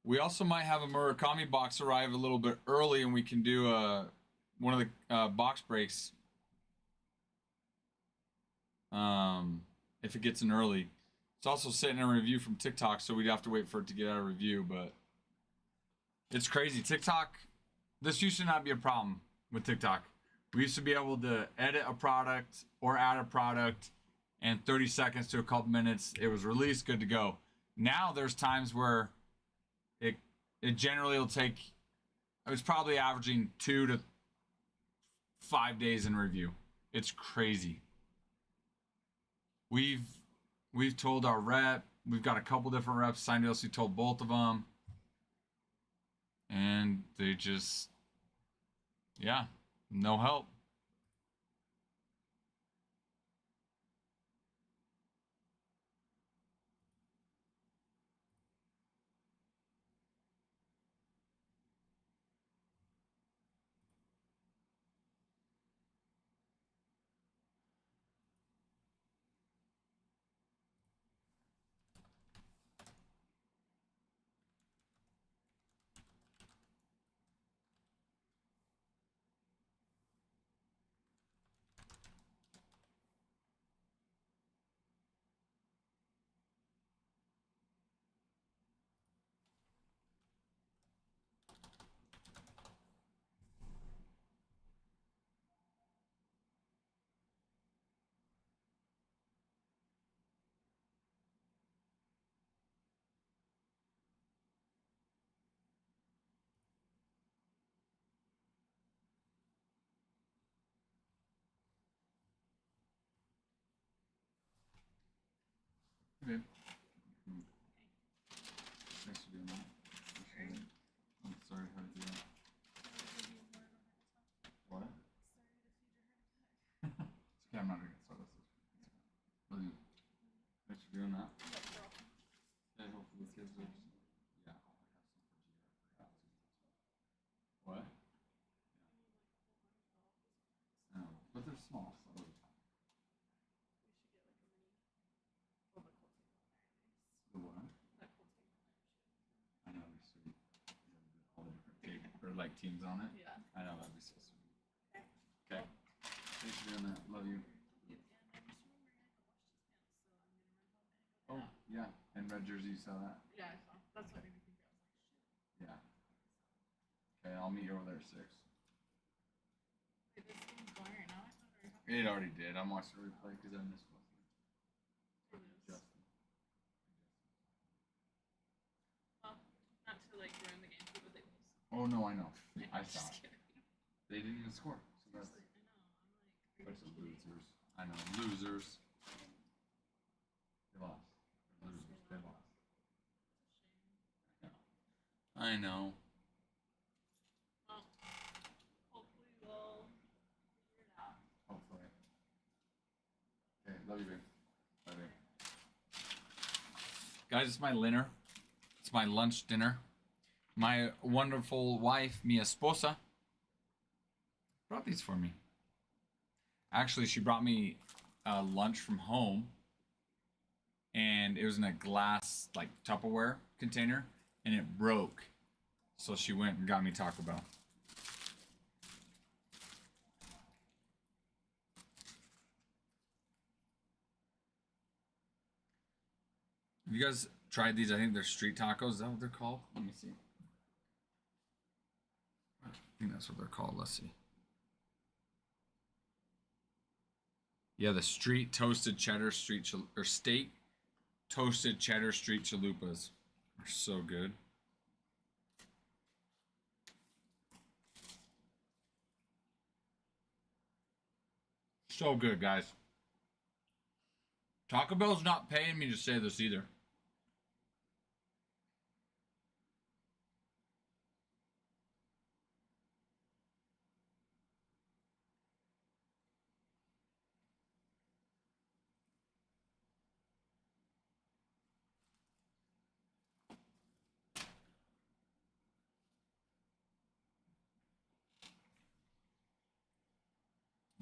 Murakami box arrive a little bit early, and we can do one of the box breaks. If it gets in early, it's also sitting in a review from TikTok, so we'd have to wait for it to get out of review. But it's crazy. TikTok. This used to not be a problem with TikTok. We used to be able to edit a product or add a product in 30 seconds to a couple minutes. It was released, good to go. Now there's times where it generally will take. I was probably averaging 2 to 5 days in review. It's crazy. We've told our rep. We've got a couple different reps signed to us who told both of them, and they just, yeah, no help. Okay. Thanks for doing that. Appreciate it. I'm sorry how to do that. What? It's okay, I'm not gonna start this. Love you. Thanks for doing that. Yeah, hopefully the kids are. Yeah, I'll have some for GR. What? No, but they're small, so it'll be fine. The what? I know, it'd be sweet. All the different tape or like teams on it. Yeah. I know, that'd be so sweet. Okay. Thanks for doing that. Love you. Oh, yeah. And red jersey, you saw that? Yeah, I saw. That's what made me think. I was like, shit. Yeah. Okay, I'll meet you over there at 6. Wait, this game's going right now? I thought it already happened. It already did. I'm watching the replay because I missed one. Who lose? Justin. Well, not to like ruin the game, but they lose. Oh, no, I know. I I'm saw just it. kidding. They didn't even score. So that's Seriously, I know. I'm like, bunch of losers. I know. Losers. They lost. Losers. They lost. I know. Well, hopefully we'll figure it out. Hopefully. Okay, love you, babe. Love you. Guys, it's my dinner. It's my lunch dinner. My wonderful wife, mi esposa, brought these for me. Actually, she brought me lunch from home, and it was in a glass, like, Tupperware container, and it broke. So she went and got me Taco Bell. Have you guys tried these? I think they're street tacos. Is that what they're called? Let me see. I think that's what they're called. Let's see. Yeah, the street toasted cheddar or steak toasted cheddar street chalupas are so good. So good, guys. Taco Bell's not paying me to say this either.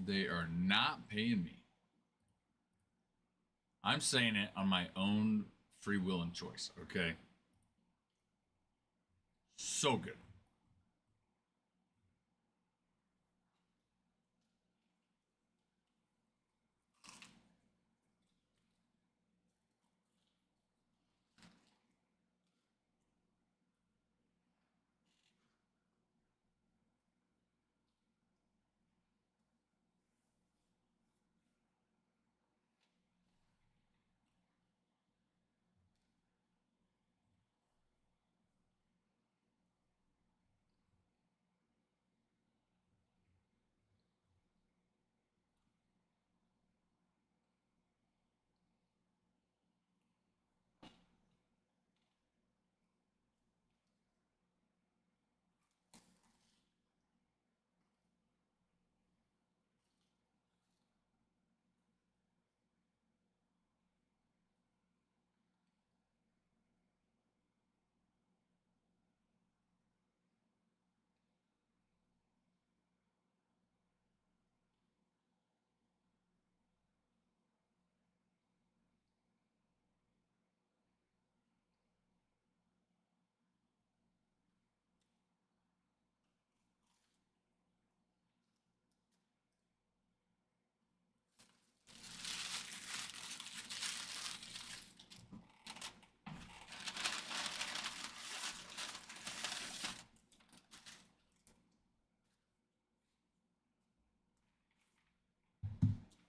They are not paying me. I'm saying it on my own free will and choice, okay? So good.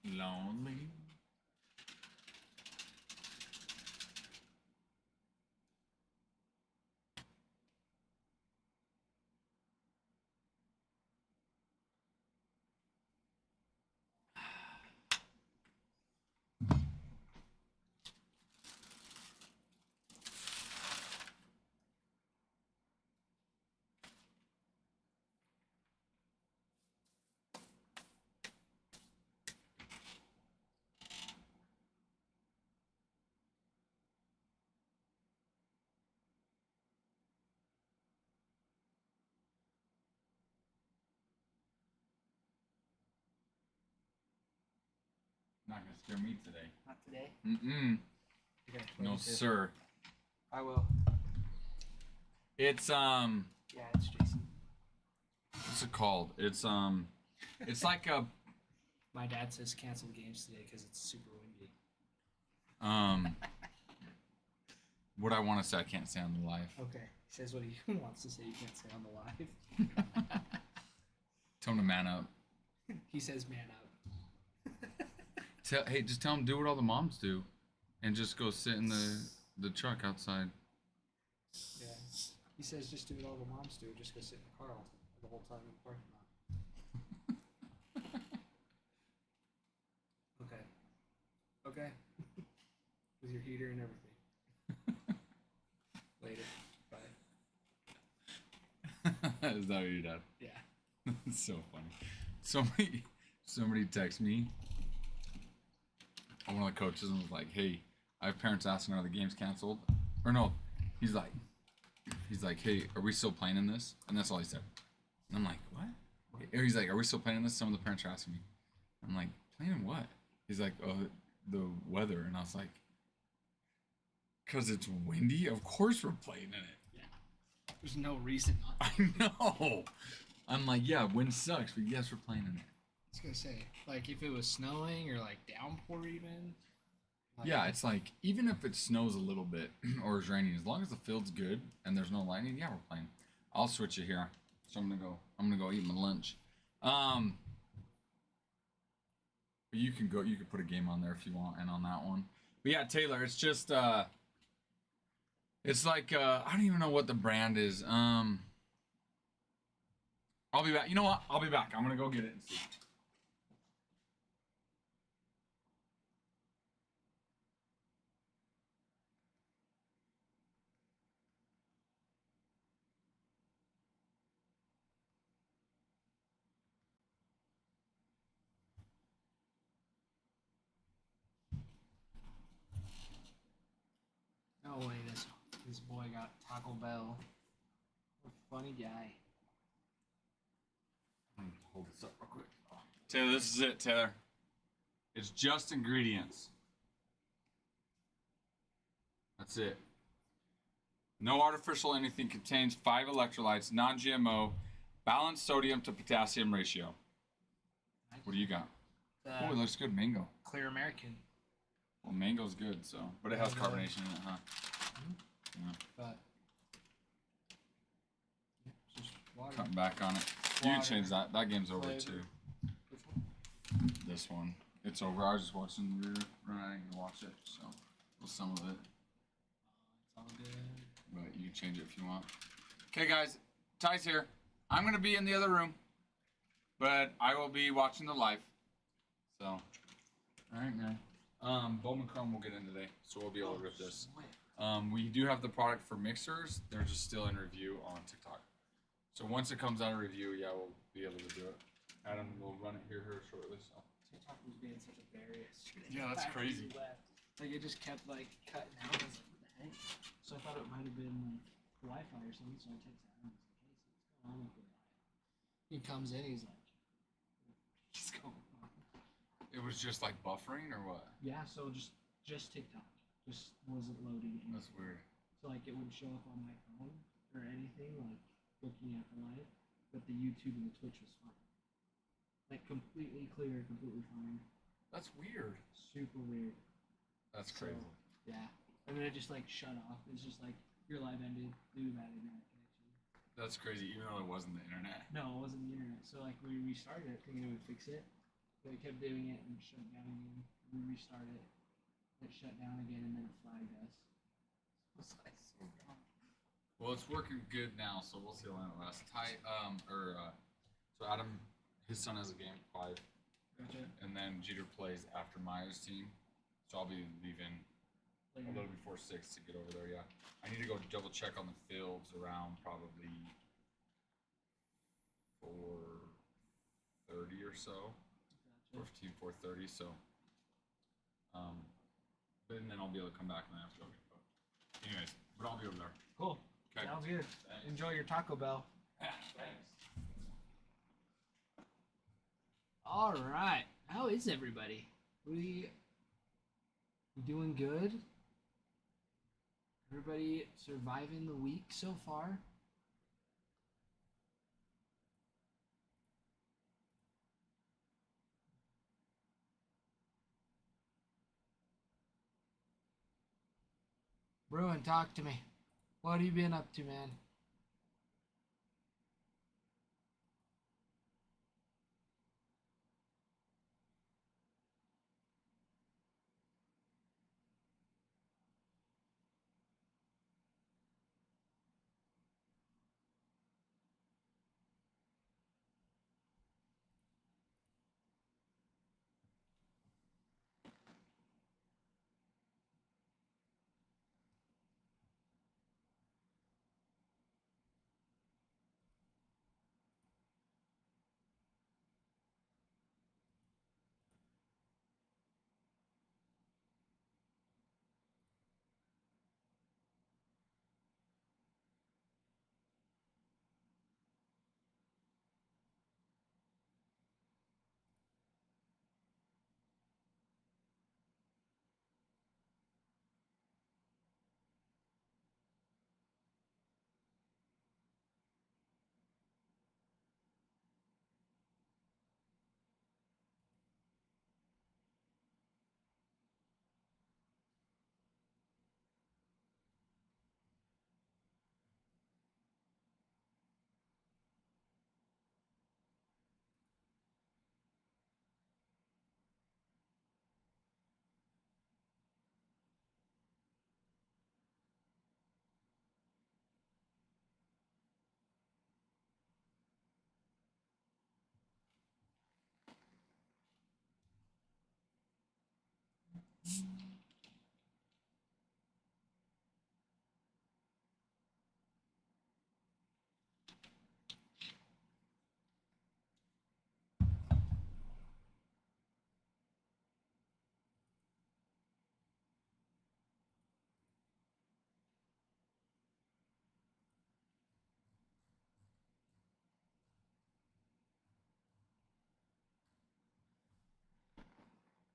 Lonely. Not gonna scare me today. Not today. Mm-mm. Okay, No, sir. I will. It's Yeah, it's Jason. what's it called? It's like a My dad says cancel games today because it's super windy. what I want to say I can't say on the live. Okay. He says what he wants to say. You can't say on the live. Tell him to man up. He says man up. Hey, just tell him do what all the moms do, and just go sit in the truck outside. Yeah. He says just do what all the moms do. Just go sit in the car the whole time in the parking lot. Okay. Okay. With your heater and everything. Later. Bye. Is that what your dad? Yeah. It's so funny. Somebody texted me. One of the coaches and was like, "Hey, I have parents asking are the games canceled?" Or no, he's like, "Hey, are we still playing in this?" And that's all he said. And I'm like, "What?" Or he's like, "Are we still playing in this?" Some of the parents are asking me. I'm like, "Playing in what?" He's like, "Oh, the weather," and I was like, "Cause it's windy. Of course we're playing in it." Yeah. There's no reason not I know. I'm like, "Yeah, wind sucks, but yes, we're playing in it." I was gonna say, like, if it was snowing or like downpour, even. Like, Yeah, it's like even if it snows a little bit or is raining, as long as the field's good and there's no lightning, yeah, we're playing. I'll switch it here. So I'm gonna go eat my lunch. You can go. You can put a game on there if you want, and on that one. But yeah, Taylor, it's just it's like I don't even know what the brand is. I'll be back. You know what? I'll be back. I'm gonna go get it and see. no way, this boy got Taco Bell. What a funny guy. I'm gonna hold this up real quick. Taylor, this is it, Taylor. It's just ingredients. That's it. No artificial anything, contains 5 electrolytes, non-GMO, balanced sodium to potassium ratio. What do you got? Oh, it looks good. Mango. Clear American. Well, mango's good, so. But it has carbonation in it, huh? Mm-hmm. Yeah. But yeah, just water. Cutting back on it. You can change that. That game's over Flavor. too. Which one? This one. It's over. I was just watching the rear. I ain't gonna watch it, so. Well, some of it. It's all good. But you can change it if you want. Okay, guys. Ty's here. I'm gonna be in the other room. But I will be watching the live. So. Alright, man. Bowman Chrome will get in today, so we'll be able to rip this. We do have the product for mixers. They're just still in review on TikTok. So once it comes out of review, yeah, we'll be able to do it. Adam will run it here shortly. So. TikTok was being such a barrier yesterday. Yeah, that's Back crazy. when we left. Like it just kept like cutting out. I was like, what the heck? So I thought it might have been like Wi-Fi or something. So I texted Adam. I was like, hey, so what's going on with your live? He comes in. He's like, what's going on? It was just like buffering or what? Yeah. So just TikTok just wasn't loading. That's weird. So like it would show up on my phone or anything like looking at the live, but the YouTube and the Twitch was fine. Like completely clear, completely fine. That's weird. Super weird. That's So, crazy. yeah. And then it just like shut off. It's just like your live ended due to bad internet connection. That's crazy, even though it wasn't the internet. No, it wasn't the internet. So like we restarted it thinking it would fix it. But it kept doing it and it shut down again. We restarted it. It shut down again and then it flagged us. It was like so wrong. Well, it's working good now, so we'll see how long it lasts. So Adam, his son has a game 5, Gotcha. and then Jeter plays after Maya's team, so I'll be leaving a Later. little before 6 to get over there. Yeah, I need to go double check on the fields around probably 4:30 or so, Gotcha. 4:30. So, but then I'll be able to come back and then I have to go. But anyways, but I'll be over there. Cool. Okay. Sounds good. Thanks. Enjoy your Taco Bell. Thanks. All right. How is everybody? We doing good? Everybody surviving the week so far? Bruin, talk to me. What have you been up to, man?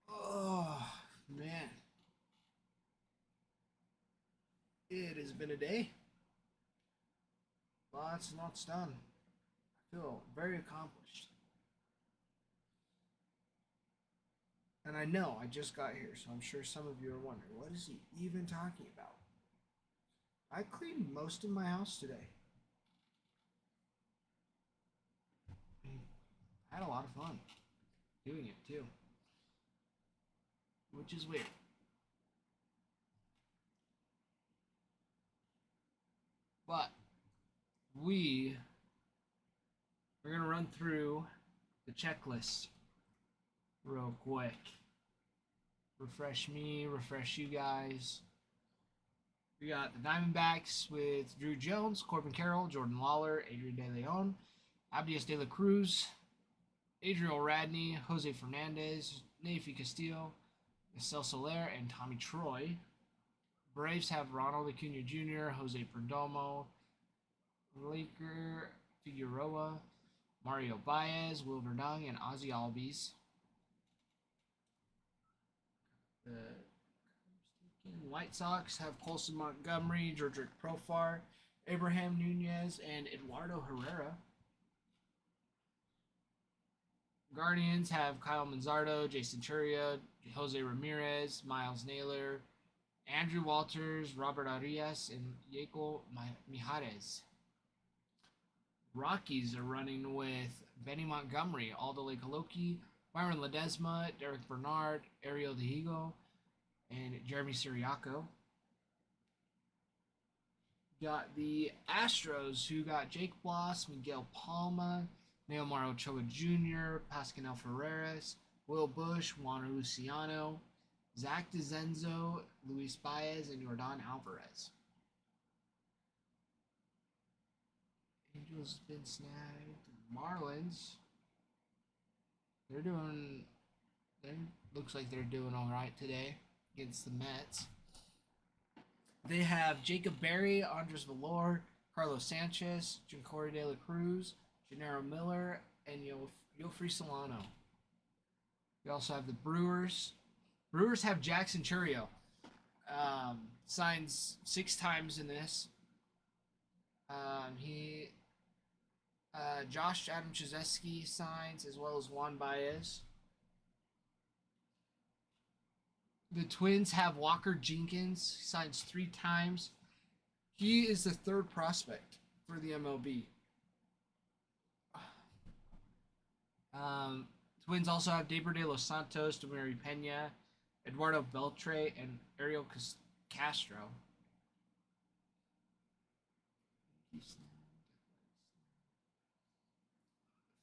Oh, man. It has been a day. Lots and lots done. I feel very accomplished. And I know I just got here, so I'm sure some of you are wondering, what is he even talking about? I cleaned most of my house today. I had a lot of fun doing it too, which is weird. But we're going to run through the checklist real quick. Refresh me, refresh you guys. We got the Diamondbacks with Drew Jones, Corbin Carroll, Jordan Lawler, Adrian De Leon, Abdias De La Cruz, Adriel Radney, Jose Fernandez, Nafi Castillo, Marcel Soler, and Tommy Troy. Braves have Ronald Acuna Jr., Jose Perdomo, Laker Figueroa, Mario Baez, Will Verdung, and Ozzy Albies. The White Sox have Colson Montgomery, George Profar, Abraham Nunez, and Eduardo Herrera. Guardians have Kyle Manzardo, Jason Churia, Jose Ramirez, Miles Naylor, Andrew Walters, Robert Arias, and Yeko Mijares. Rockies are running with Benny Montgomery, Aldo Lecaloki, Byron Ledesma, Derek Bernard, Ariel DeHigo, and Jeremy Siriaco. Got the Astros, who got Jake Bloss, Miguel Palma, Neomar Ochoa Jr., Pascal Ferreras, Will Bush, Juan Luciano, Zach DeZenzo, Luis Baez, and Yordan Alvarez. Angels been snagged. Marlins. Looks like they're doing all right today against the Mets. They have Jacob Berry, Andres Valor, Carlos Sanchez, Giancarlo De La Cruz, Gennaro Miller, and Yofri Solano. We also have the Brewers. Brewers have Jackson Churio. Signs 6 times in this. Josh Adam Chizesky signs, as well as Juan Baez. The Twins have Walker Jenkins, signs 3 times. He is the 3rd prospect for the MLB. Twins also have Deiber De Los Santos, Demary Pena, Eduardo Beltre, and Ariel Castro.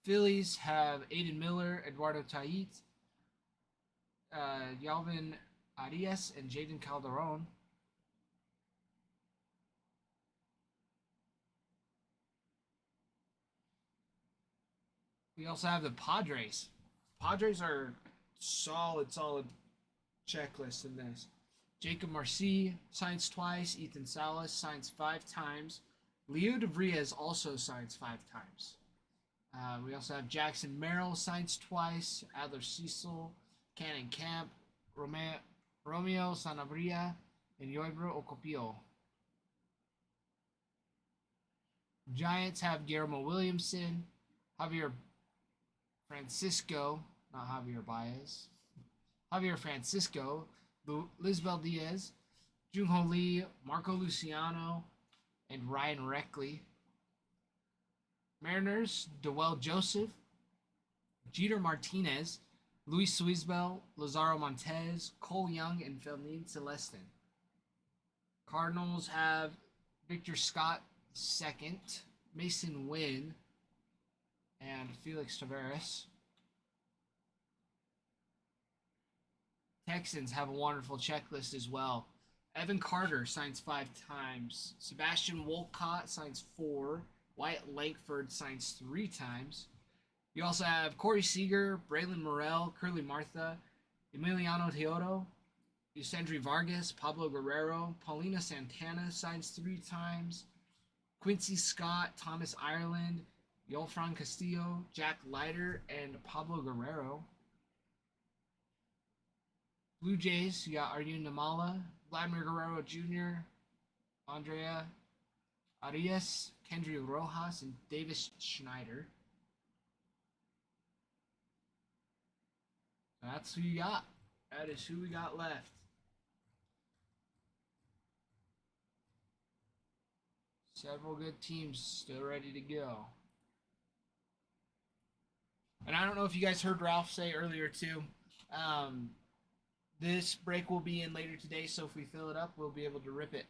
Phillies have Aiden Miller, Eduardo Tait, Yalvin Arias, and Jaden Calderon. We also have the Padres. Padres are solid checklist in this. Jacob Marcy signs twice. Ethan Salas signs 5 times. Leo DeVries also signs 5 times. We also have Jackson Merrill signs twice. Adler Cecil, Cannon Camp, Romeo Sanabria, and Yoibro Ocopio. Giants have Guillermo Williamson, Javier Francisco, not Javier Baez, Javier Francisco, Lisbel Diaz, Junho Lee, Marco Luciano, and Ryan Reckley. Mariners, Dewell Joseph, Jeter Martinez, Luis Suizbel, Lazaro Montez, Cole Young, and Felnin Celestin. Cardinals have Victor Scott II, Mason Wynn, and Felix Taveras. Texans have a wonderful checklist as well. Evan Carter signs 5 times. Sebastian Wolcott signs 4. Wyatt Langford signs 3 times. You also have Corey Seager, Braylon Morrell, Curly Martha, Emiliano Teodo, Yusendry Vargas, Pablo Guerrero, Paulina Santana signs 3 times. Quincy Scott, Thomas Ireland, Yolfran Castillo, Jack Leiter, and Pablo Guerrero. Blue Jays, you got Arjun Namala, Vladimir Guerrero Jr., Andrea Arias, Kendry Rojas, and Davis Schneider. That's who you got. That is who we got left. Several good teams still ready to go. And I don't know if you guys heard Ralph say earlier too. Um, this break will be in later today, so if we fill it up, we'll be able to rip it.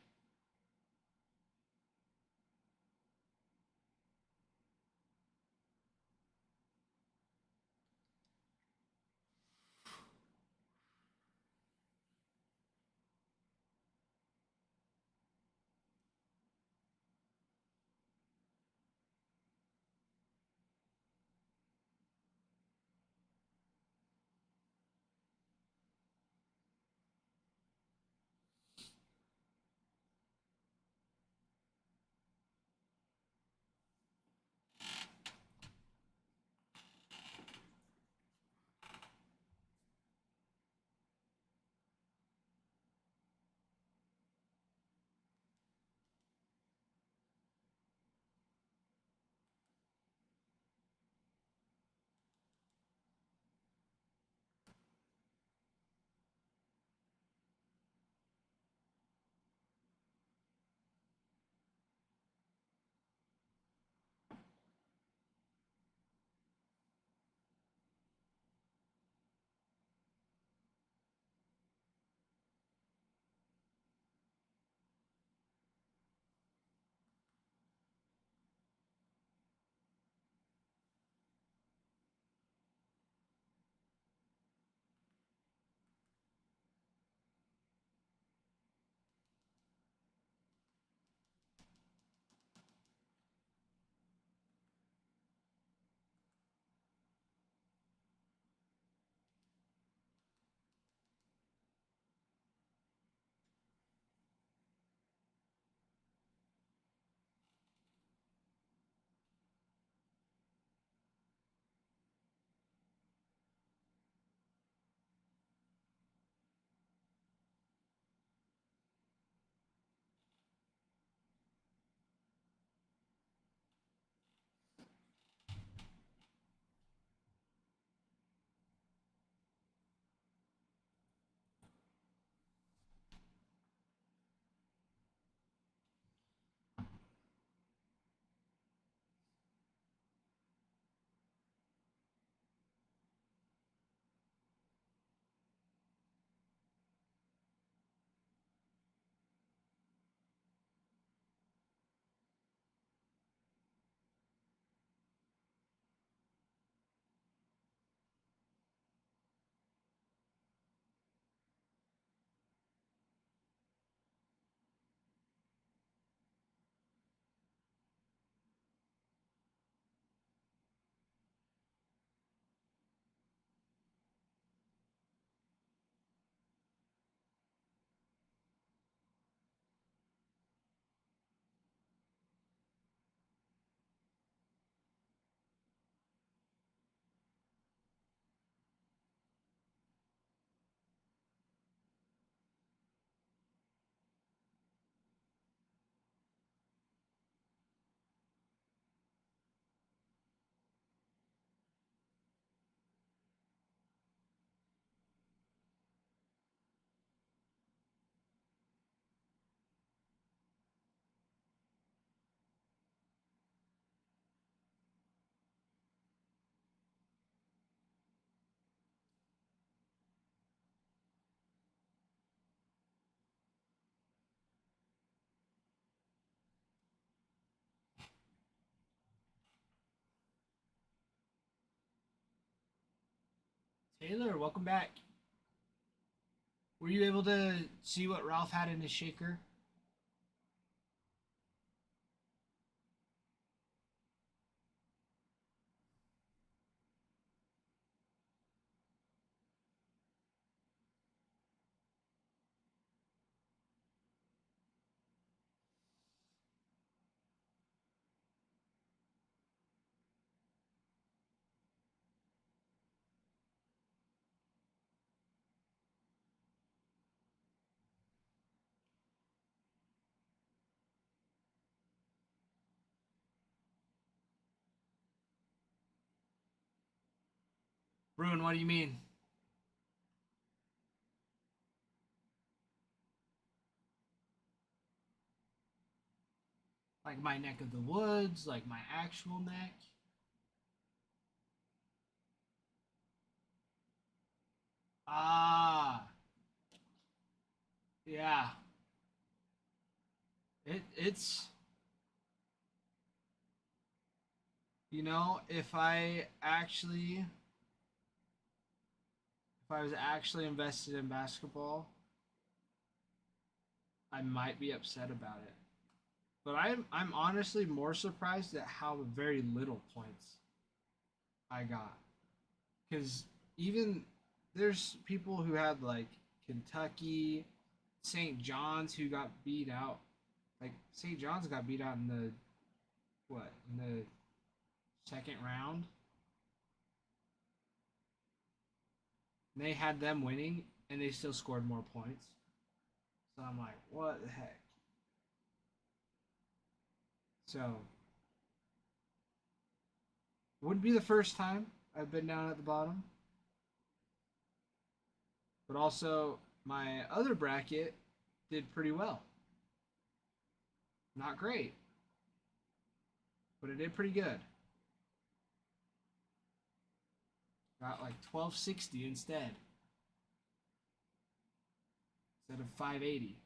Taylor, welcome back. Were you able to see what Ralph had in his shaker? Bruin, what do you mean? Like my neck of the woods, like my actual neck. Ah, yeah. It's if I was actually invested in basketball, I might be upset about it. But I'm honestly more surprised at how very little points I got. Because even there's people who had like Kentucky, St. John's who got beat out. Like St. John's got beat out in the what in the second round. And they had them winning, and they still scored more points. So I'm like, what the heck? So wouldn't be the first time I've been down at the bottom, but also my other bracket did pretty well. Not great, but it did pretty good. Got like 1260 instead of 580.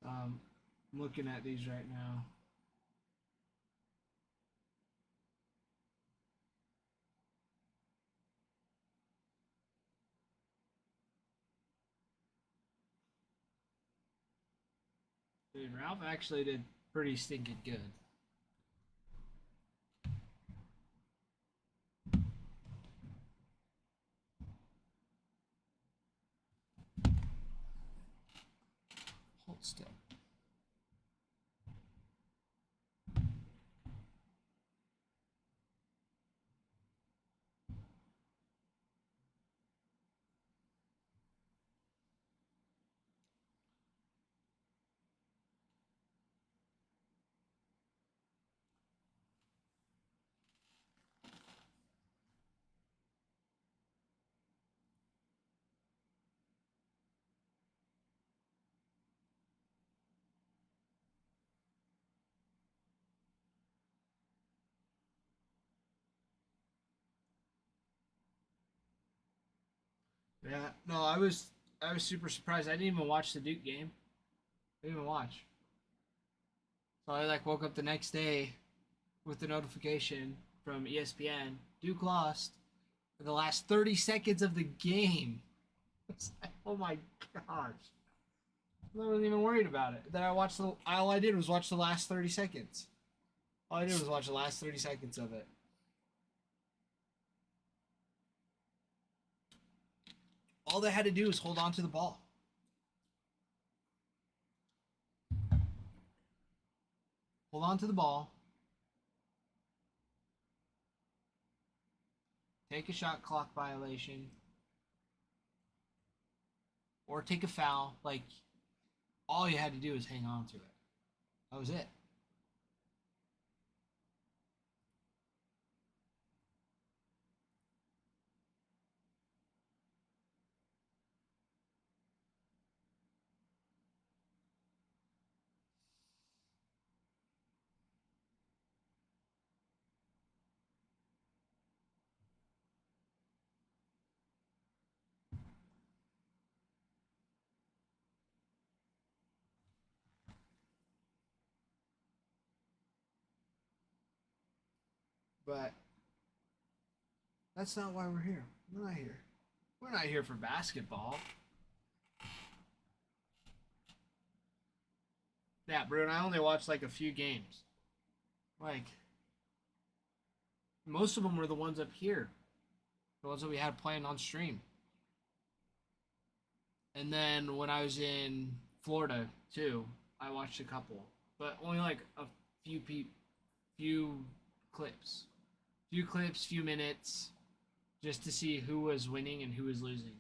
I'm looking at these right now. Dude, Ralph actually did pretty stinking good. Hold still. Yeah, no, I was super surprised. I didn't even watch the Duke game. I didn't even watch. So I like woke up the next day with the notification from ESPN. Duke lost in the last 30 seconds of the game. It's like, oh my gosh. I wasn't even worried about it. Then all I did was watch the last 30 seconds. All I did was watch the last 30 seconds of it. All they had to do was hold on to the ball. Hold on to the ball. Take a shot clock violation. Or take a foul. Like, all you had to do was hang on to it. That was it. But that's not why we're here. We're not here. We're not here for basketball. Yeah, Bruno, I only watched like a few games. Like, most of them were the ones up here, the ones that we had playing on stream. And then when I was in Florida too. I watched a couple, but only like a few clips, few minutes, just to see who was winning and who was losing.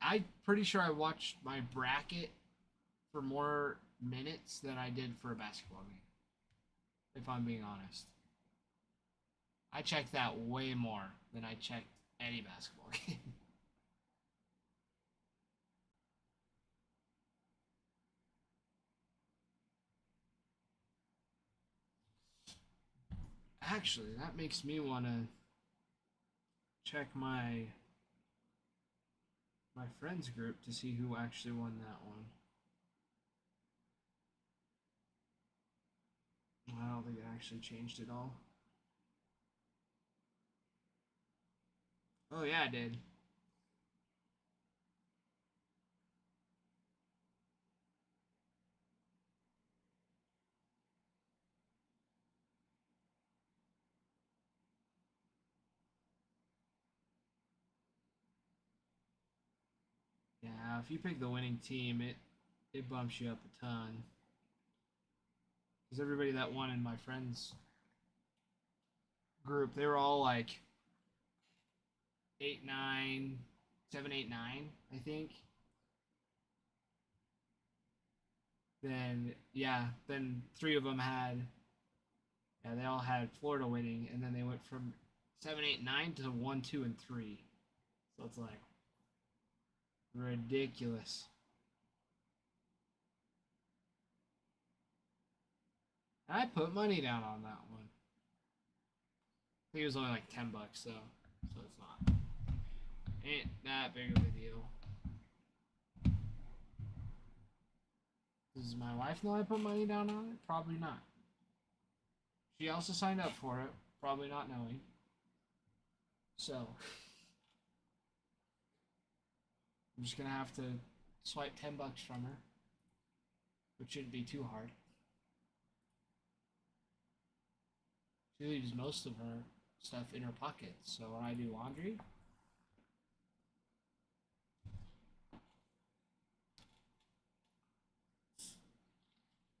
I'm pretty sure I watched my bracket for more minutes than I did for a basketball game. If I'm being honest, I checked that way more than I checked any basketball game. Actually, that makes me want to check my friends group to see who actually won that one. I don't think it actually changed at all. Oh yeah, it did. Yeah, if you pick the winning team, it bumps you up a ton. Because everybody that won in my friends group, they were all like 8, 9, 7, 8, 9, I think. Then three of them had, yeah, they all had Florida winning, and then they went from 7, 8, 9 to 1, 2, and 3. So it's like ridiculous. I put money down on that one. I think it was only like $10, so it's not ain't that big of a deal. Does my wife know I put money down on it? Probably not. She also signed up for it, probably not knowing. So I'm just gonna have to swipe $10 from her, which shouldn't be too hard. She leaves most of her stuff in her pocket, so when I do laundry,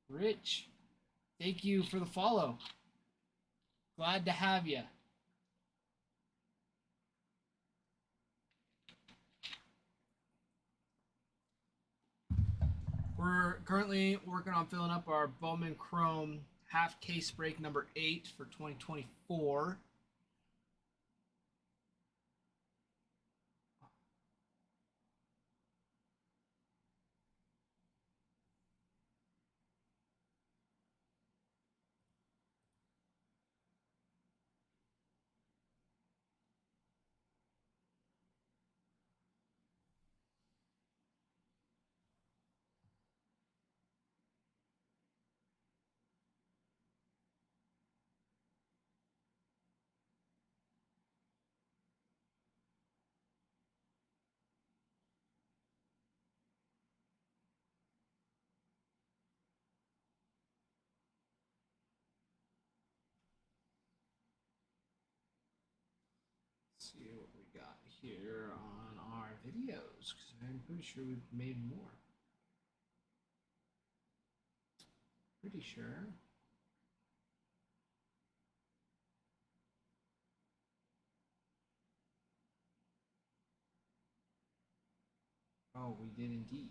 Rich, thank you for the follow. Glad to have you. We're currently working on filling up our Bowman Chrome half case break number 8 for 2024. Let's see what we got here on our videos, because I'm pretty sure we've made more. Pretty sure. Oh, we did indeed.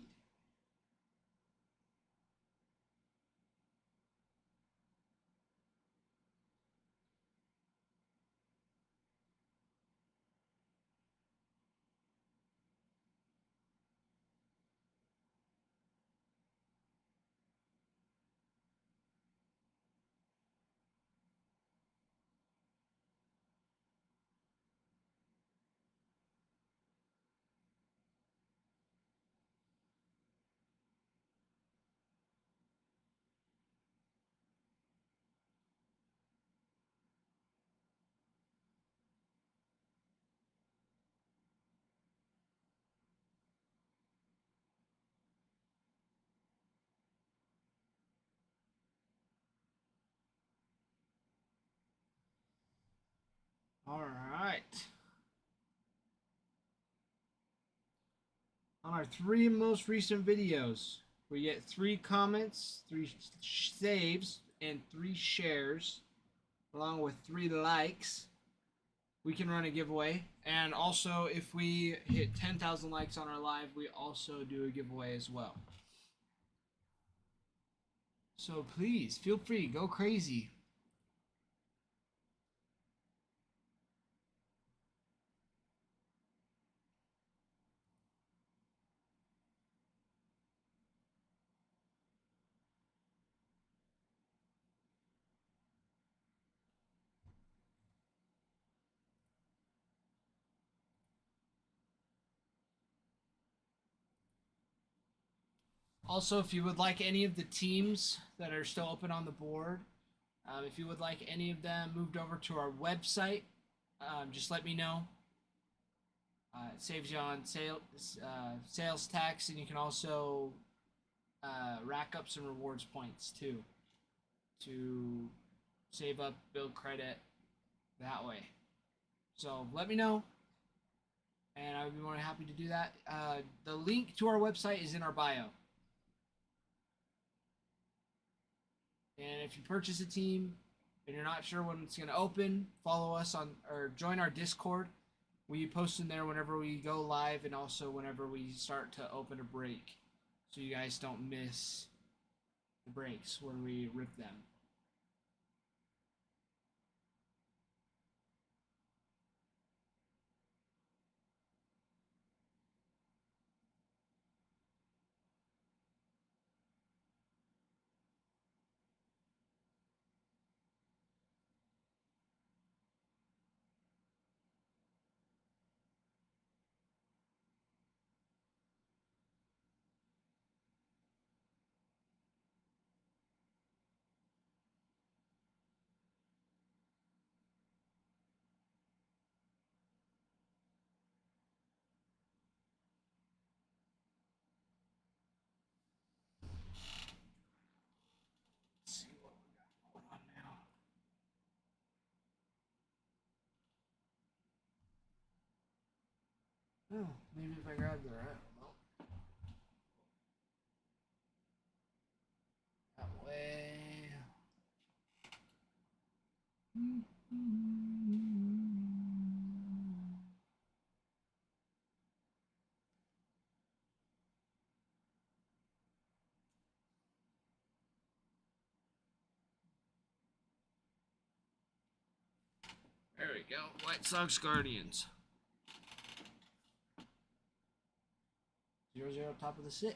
All right. on our 3 most recent videos, we get 3 comments, 3 saves, and 3 shares, along with 3 likes, we can run a giveaway. And also, if we hit 10,000 likes on our live, we also do a giveaway as well. So please, feel free, go crazy. Also, if you would like any of the teams that are still open on the board, if you would like any of them moved over to our website, just let me know. It saves you on sales tax, and you can also rack up some rewards points too to save up, build credit that way. So let me know, and I would be more than happy to do that. The link to our website is in our bio. And if you purchase a team and you're not sure when it's going to open, follow us on or join our Discord. We post in there whenever we go live and also whenever we start to open a break, so you guys don't miss the breaks when we rip them. Let's see what we got going on now. Oh, maybe if I grab the right remote. That way. There we go. White Sox Guardians. 0-0 top of the 6th.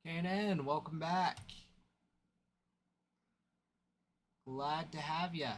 Kanan, welcome back. Glad to have ya.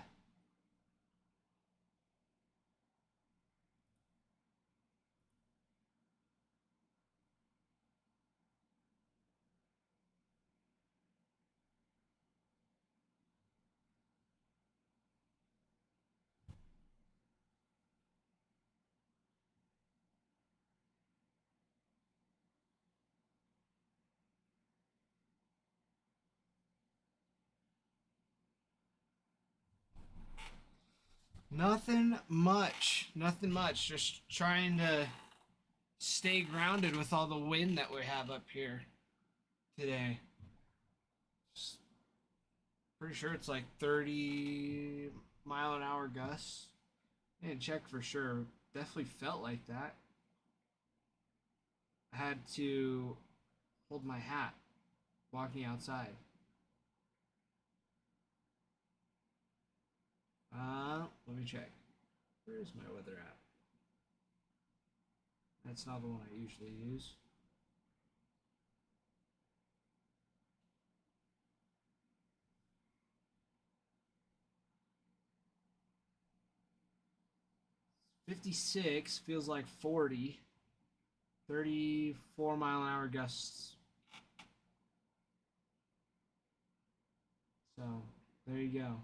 Nothing much. Nothing much. Just trying to stay grounded with all the wind that we have up here today. Just pretty sure it's like 30-mile-an-hour gusts. I didn't check for sure. Definitely felt like that. I had to hold my hat walking outside. Let me check. Where is my weather app? That's not the one I usually use. $56 feels like 40. 34-mile-an-hour gusts. So there you go.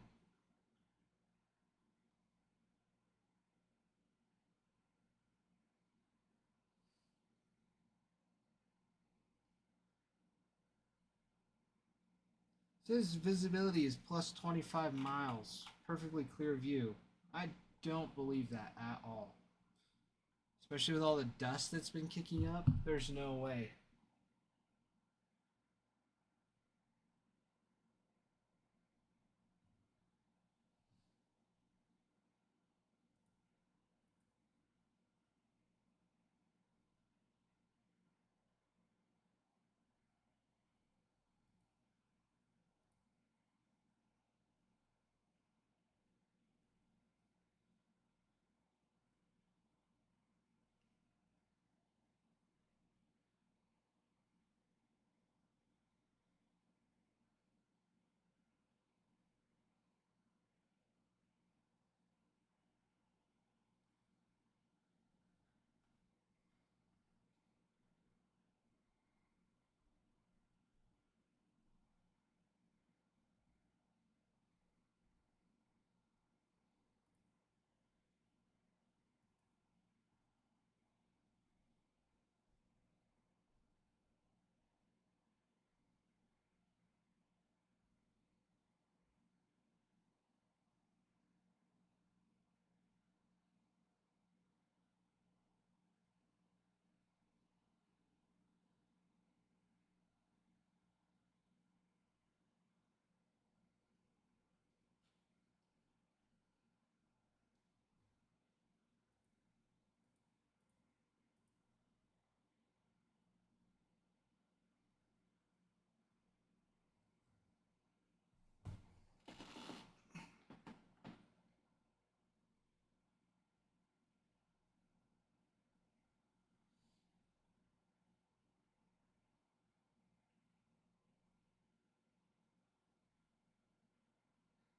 It says visibility is plus 25 miles. Perfectly clear view. I don't believe that at all. Especially with all the dust that's been kicking up. There's no way.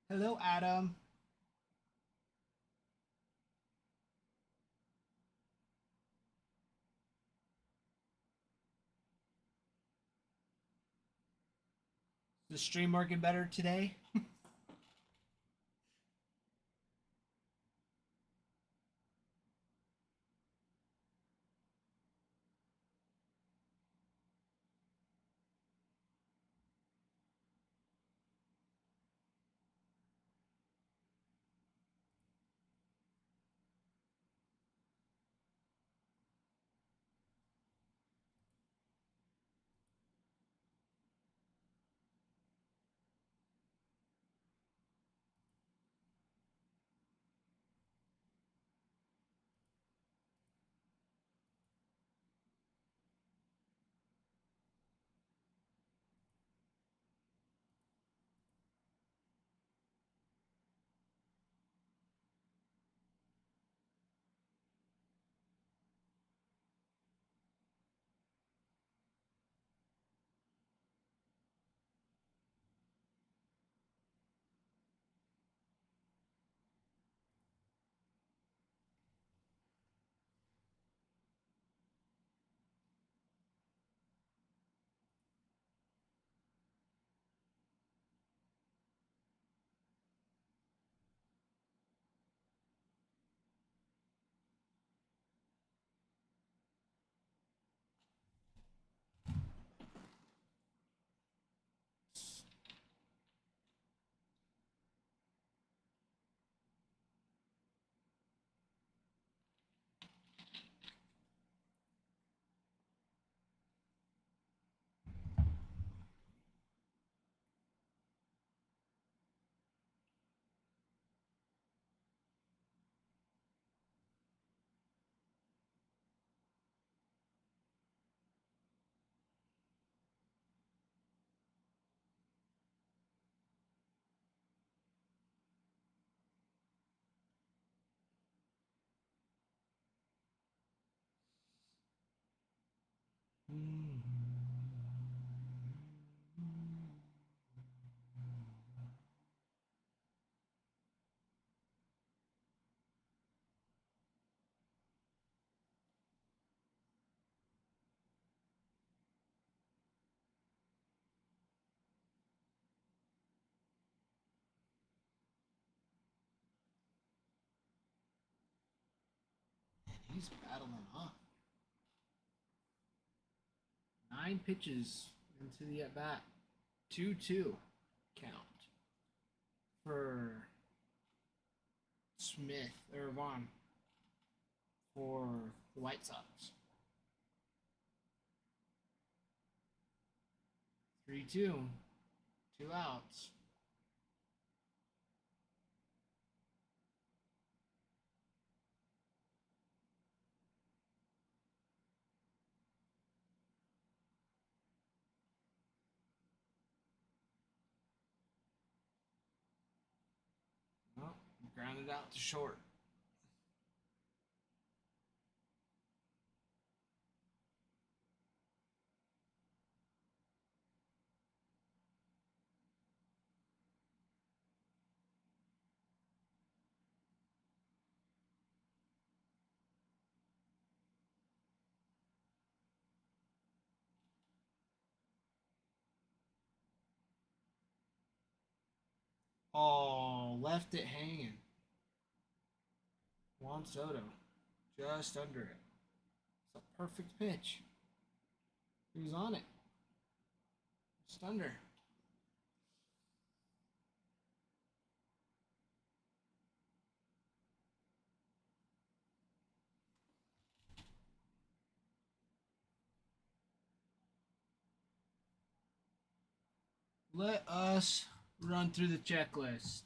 Hello, Adam. Is the stream working better today? he's battling off. 9 pitches into the at bat. 2-2 count for Smith or Vaughn for the White Sox. 3-2. 2 outs. Well, grounded out to short. Oh, left it hanging. Juan Soto, just under it. It's a perfect pitch. He was on it. Just under. Let us run through the checklist.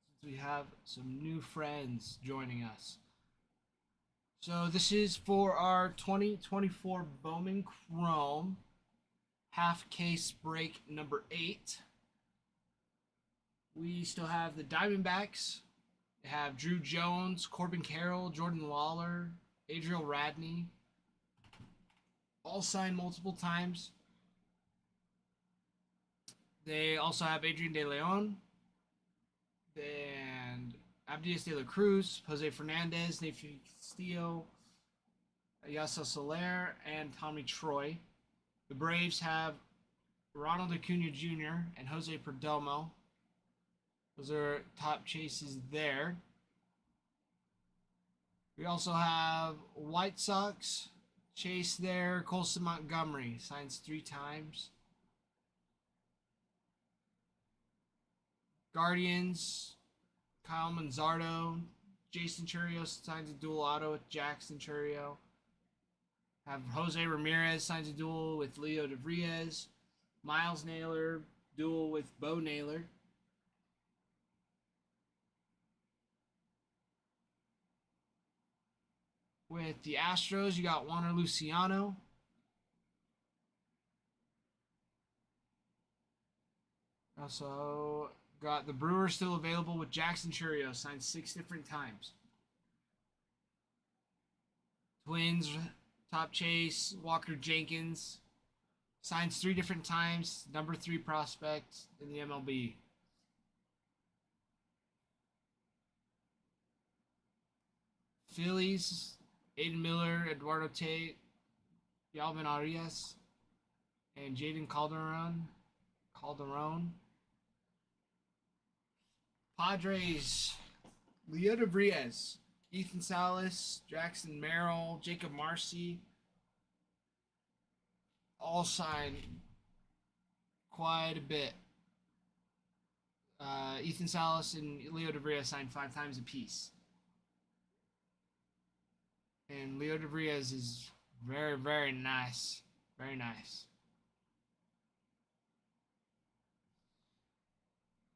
Since we have some new friends joining us. So this is for our 2024 Bowman Chrome half case break number 8. We still have the Diamondbacks. They have Drew Jones, Corbin Carroll, Jordan Lawler, Adriel Radney. All signed multiple times. They also have Adrian De Leon and Abdias de la Cruz, Jose Fernandez, Nathan Castillo, Yasser Soler, and Tommy Troy. The Braves have Ronald Acuna Jr. and Jose Perdomo. Those are top chases there. We also have White Sox chase there. Colson Montgomery signs 3 times. Guardians, Kyle Manzardo, Jason Churios signs a dual auto with Jackson Churio. Have Jose Ramirez signs a duel with Leo DeVriez. Miles Naylor duel with Bo Naylor. With the Astros, you got Juaner Luciano. Also got the Brewers still available with Jackson Churio, signed 6 different times. Twins, top chase, Walker Jenkins, signs 3 different times, number 3 prospect in the MLB. Phillies, Aiden Miller, Eduardo Tate, Yalvin Arias, and Jaden Calderon. Padres, Leo DeVriez, Ethan Salas, Jackson Merrill, Jacob Marcy, all signed quite a bit. Ethan Salas and Leo DeVriez signed 5 times apiece. And Leo DeVriez is very, very nice. Very nice.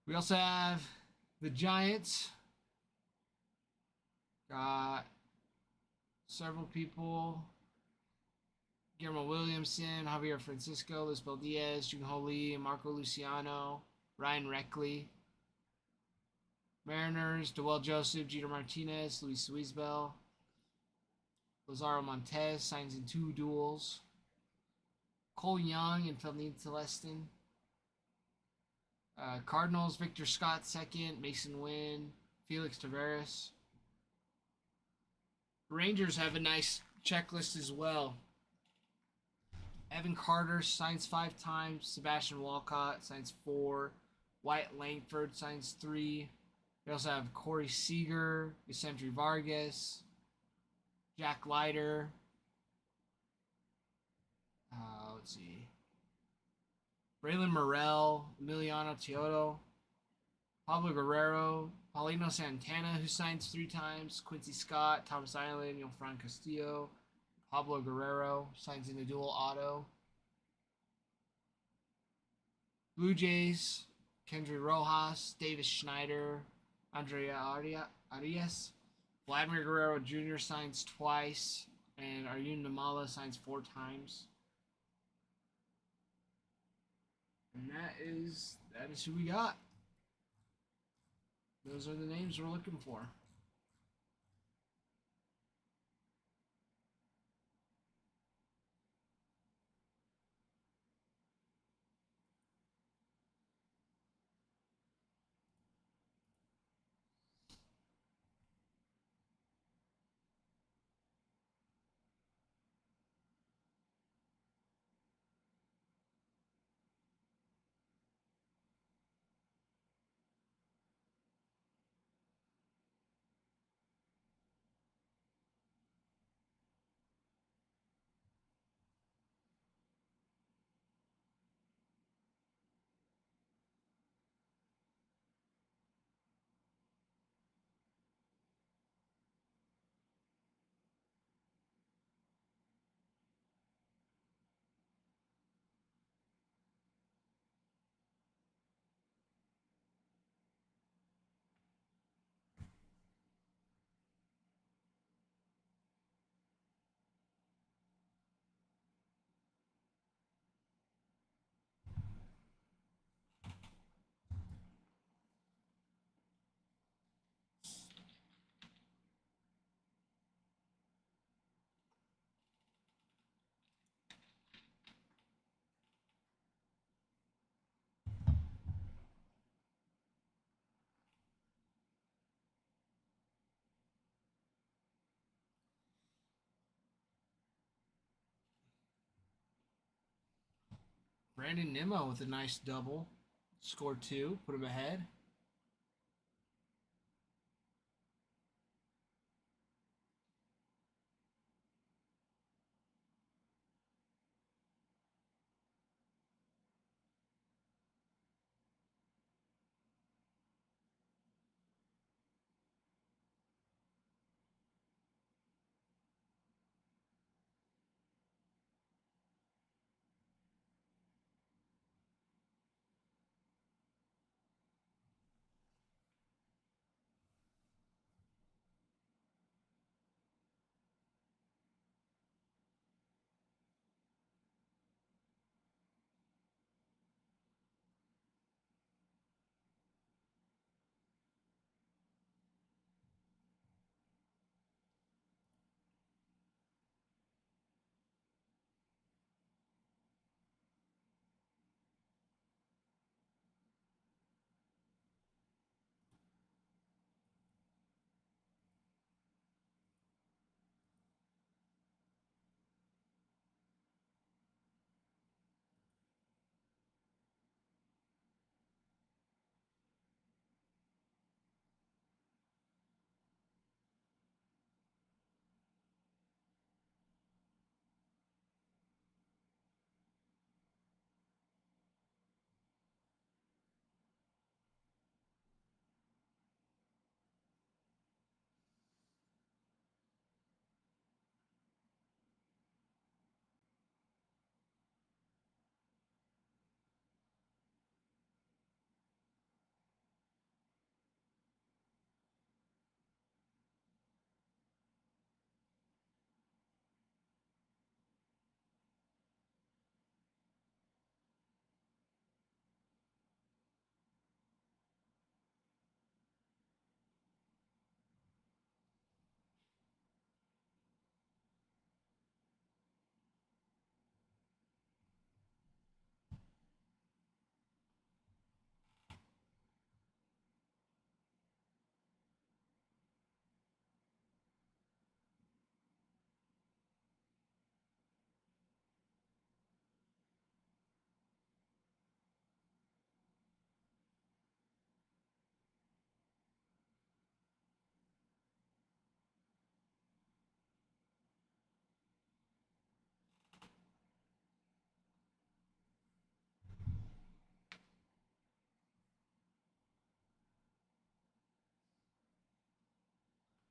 We also have the Giants. Got several people. Guillermo Williamson, Javier Francisco, Lisbel Diaz, Junho Lee, Marco Luciano, Ryan Reckley. Mariners, Dewell Joseph, Jeter Martinez, Luis Suizbel. Lazaro Montez signs in 2 duels. Cole Young and Felin Celestin. Cardinals, Victor Scott second, Mason Wynn, Felix Tavares. Rangers have a nice checklist as well. Evan Carter signs 5 times. Sebastian Walcott signs 4. Wyatt Langford signs 3. We also have Corey Seager, Vicente Vargas, Jack Leiter. Let's see. Braylon Morrell, Emiliano Teodo, Pablo Guerrero, Paulino Santana, who signs 3 times, Quincy Scott, Thomas Island, Fran Castillo, Pablo Guerrero signs in a dual auto. Blue Jays, Kendry Rojas, Davis Schneider, Andrea Arias, Vladimir Guerrero Jr. signs twice, and Arjun Namala signs 4 times. And that is who we got. Those are the names we're looking for. Brandon Nimmo with a nice double. Scored 2, put him ahead.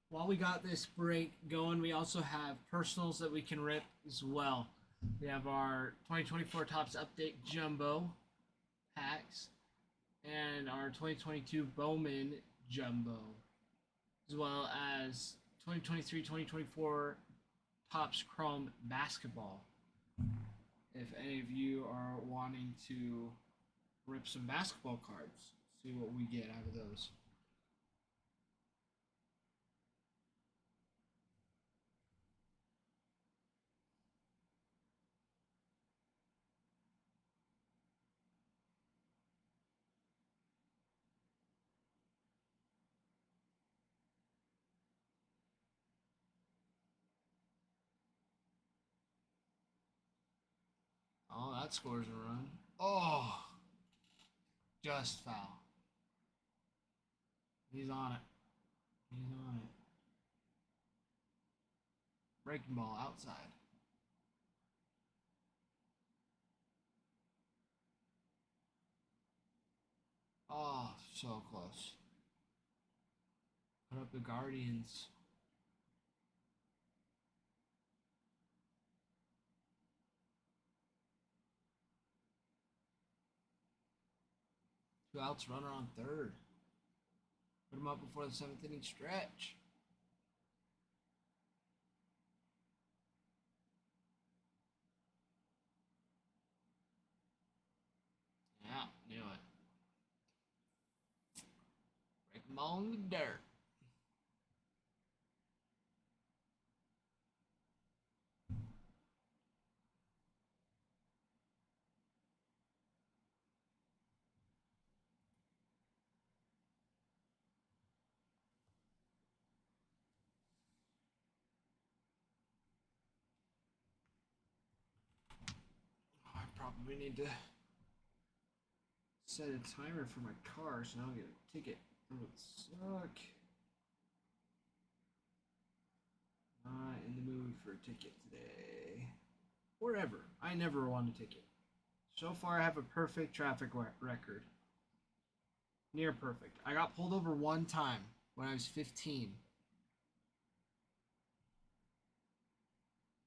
while we got this break going, we also have personals that we can rip as well. We have our 2024 Topps Update Jumbo packs and our 2022 Bowman Jumbo, as well as 2023-2024 Topps Chrome Basketball. If any of you are wanting to rip some basketball cards, see what we get out of those. Oh, that scores a run. Oh, just foul. He's on it. He's on it. Breaking ball outside. Oh, so close. Put up the Guardians. Two outs, runner on third. Put him up before the seventh inning stretch. Yeah, knew it. Breaking ball in the dirt. I probably need to set a timer for my car so I don't get a ticket. That would suck. Not in the mood for a ticket today. Or ever. I never want a ticket. So far, I have a perfect traffic record. Near perfect. I got pulled over one time when I was 15.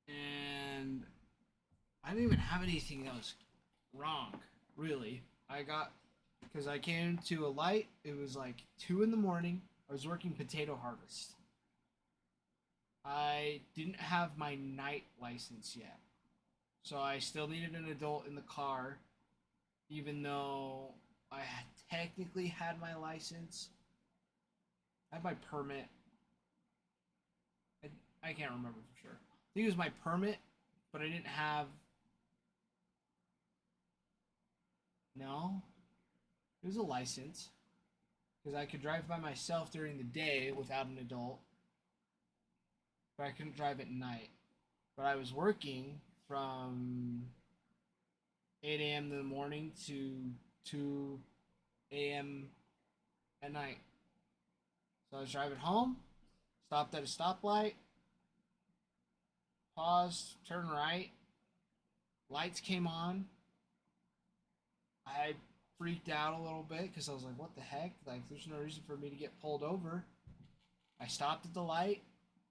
And I didn't even have anything that was wrong, really. Because I came to a light, it was like 2 in the morning. I was working potato harvest. I didn't have my night license yet. So I still needed an adult in the car, even though I technically had my license. I had my permit. I can't remember for sure. I think it was my permit, but I didn't have. No, it was a license because I could drive by myself during the day without an adult, but I couldn't drive at night. But I was working from 8 a.m. in the morning to 2 a.m. at night. So I was driving home, stopped at a stoplight, paused, turned right, lights came on. I freaked out a little bit because I was like, what the heck? Like, there's no reason for me to get pulled over. I stopped at the light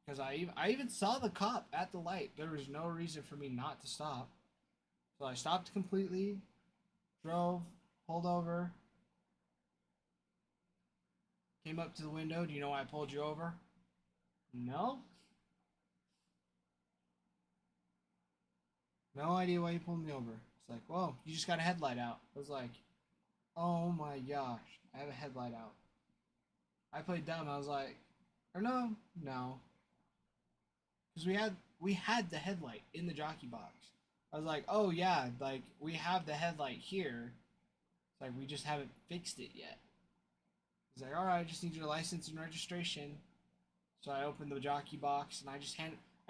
because I even saw the cop at the light. There was no reason for me not to stop. So I stopped completely, drove, pulled over, came up to the window. Do you know why I pulled you over? No. No idea why you pulled me over. It's like, whoa, you just got a headlight out. I was like, oh my gosh, I have a headlight out. I played dumb. I was like, or no. Because we had the headlight in the jockey box. I was like, oh yeah, like we have the headlight here. It's like we just haven't fixed it yet. He's like, all right, I just need your license and registration. So I opened the jockey box and I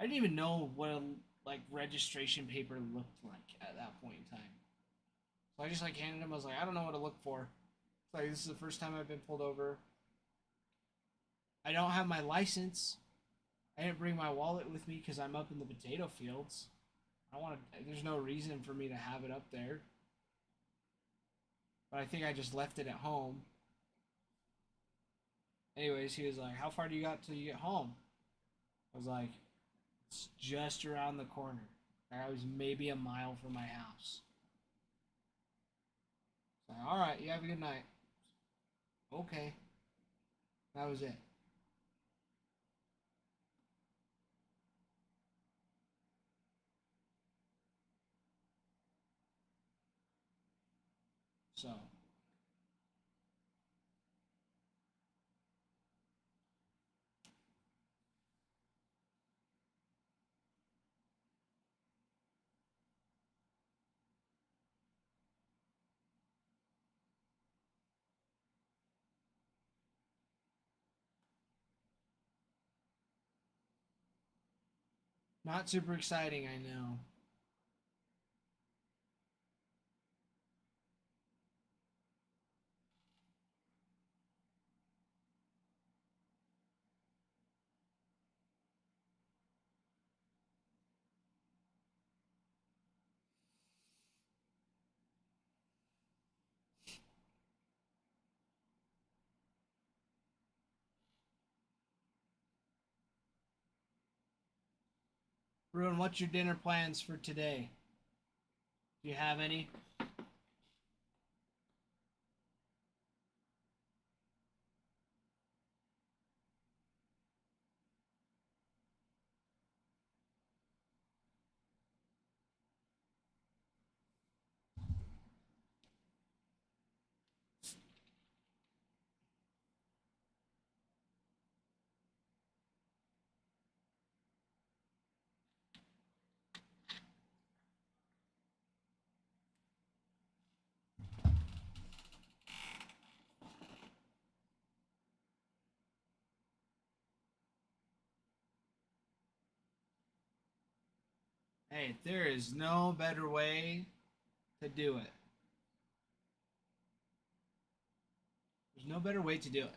didn't even know what a registration paper looked like at that point in time. So I just handed him. I was like, I don't know what to look for. It's like, this is the first time I've been pulled over. I don't have my license. I didn't bring my wallet with me because I'm up in the potato fields. There's no reason for me to have it up there. But I think I just left it at home. Anyways, he was like, "How far do you got till you get home?" I was like, "It's just around the corner." I was maybe a mile from my house. So, all right, you have a good night. Okay, that was it. So, not super exciting, I know. Ruin, what's your dinner plans for today? Do you have any? Hey, there is no better way to do it. There's no better way to do it.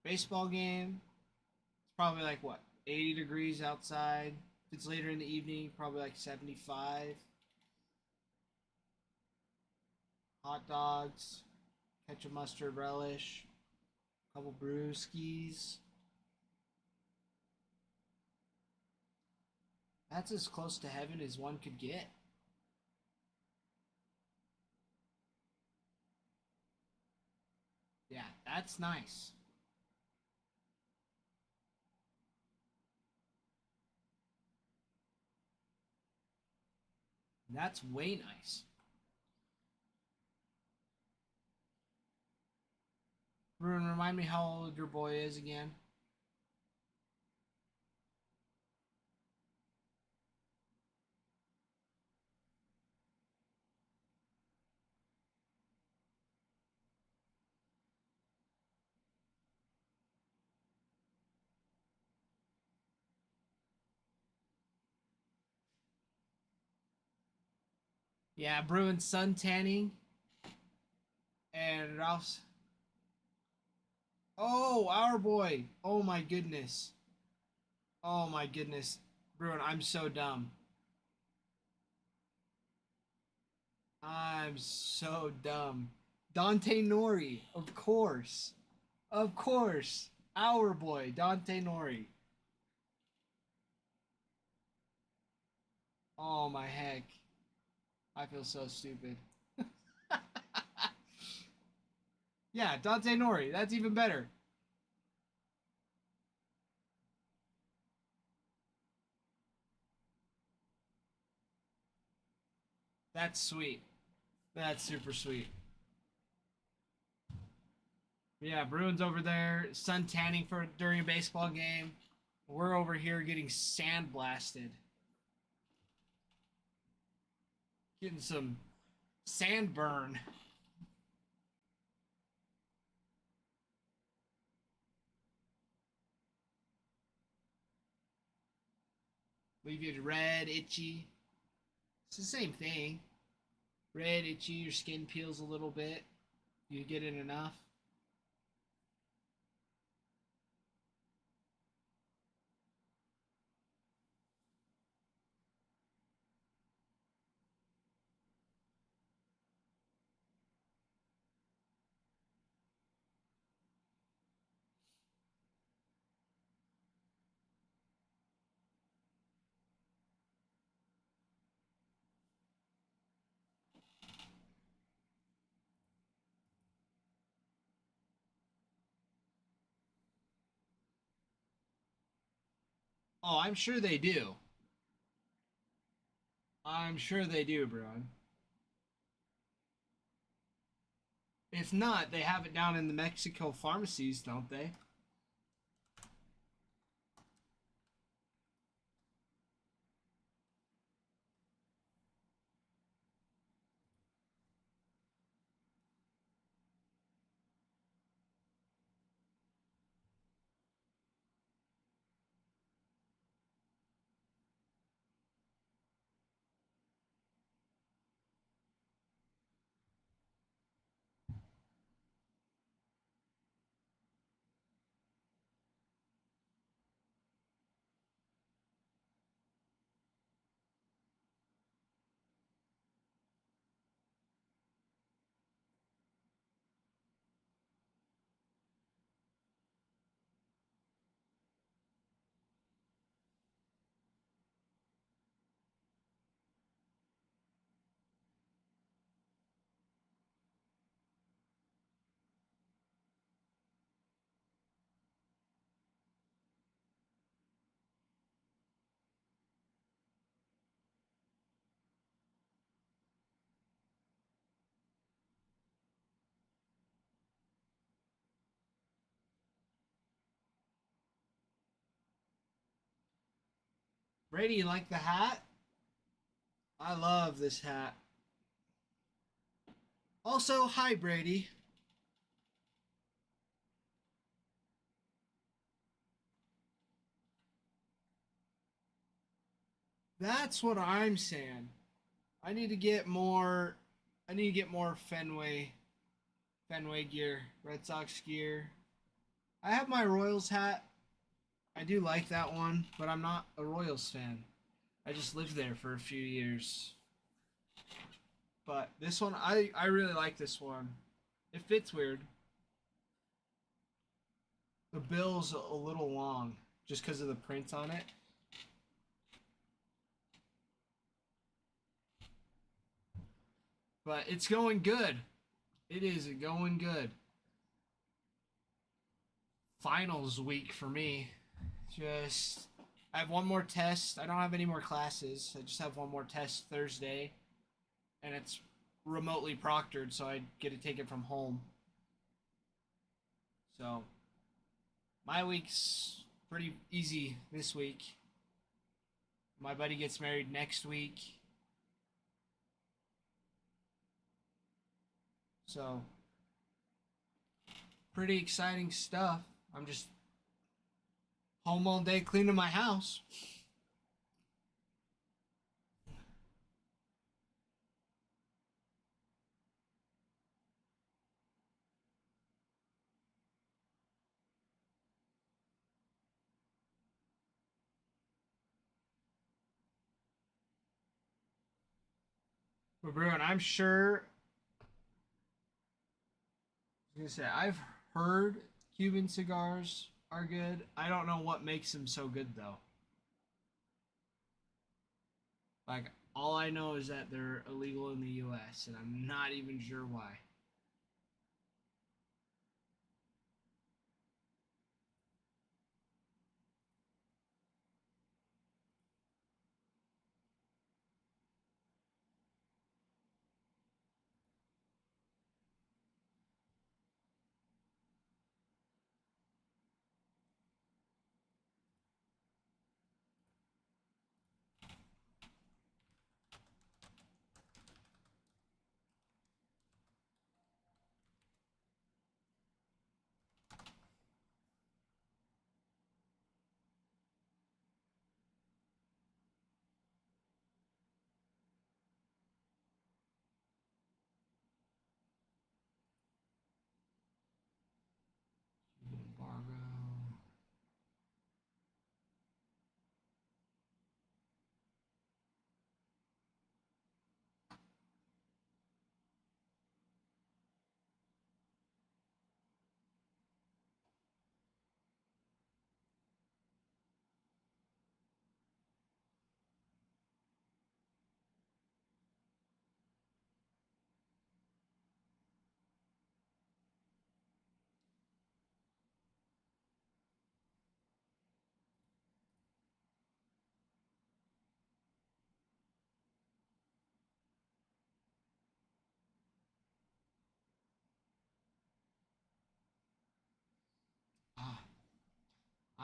Baseball game, it's probably like what, 80 degrees outside. If it's later in the evening, probably like 75. Hot dogs, ketchup, mustard, relish, a couple brewskis. That's as close to heaven as one could get. Yeah, that's nice. That's way nice. Ruin, remind me how old your boy is again. Yeah, Bruin sun tanning. And Ralph's. Oh, our boy. Oh my goodness. Oh my goodness. Bruin, I'm so dumb. I'm so dumb. Dante Nori, of course. Of course. Our boy, Dante Nori. Oh my heck. I feel so stupid. Yeah, Dante Nori. That's even better. That's sweet. That's super sweet. Yeah, Bruins over there sun tanning for during a baseball game. We're over here getting sandblasted. Getting some sand burn. Leave you red, itchy. It's the same thing. Red, itchy, your skin peels a little bit. You get it enough. Oh, I'm sure they do. I'm sure they do, Bruin. If not, they have it down in the Mexico pharmacies, don't they? Brady, you like the hat? I love this hat. Also, hi, Brady. That's what I'm saying. I need to get more. I need to get more Fenway gear, Red Sox gear. I have my Royals hat. I do like that one, but I'm not a Royals fan. I just lived there for a few years. But this one, I really like this one. It fits weird. The bill's a little long just because of the print on it. But it's going good. It is going good. Finals week for me. Just I have one more test. I don't have any more classes. I just have one more test Thursday, and it's remotely proctored, so I get to take it from home. So my week's pretty easy this week. My buddy gets married next week. So pretty exciting stuff. I'm just home all day cleaning my house. But Bruin, I'm sure I was gonna say I've heard Cuban cigars are good. I don't know what makes them so good though. Like all I know is that they're illegal in the U.S. and I'm not even sure why.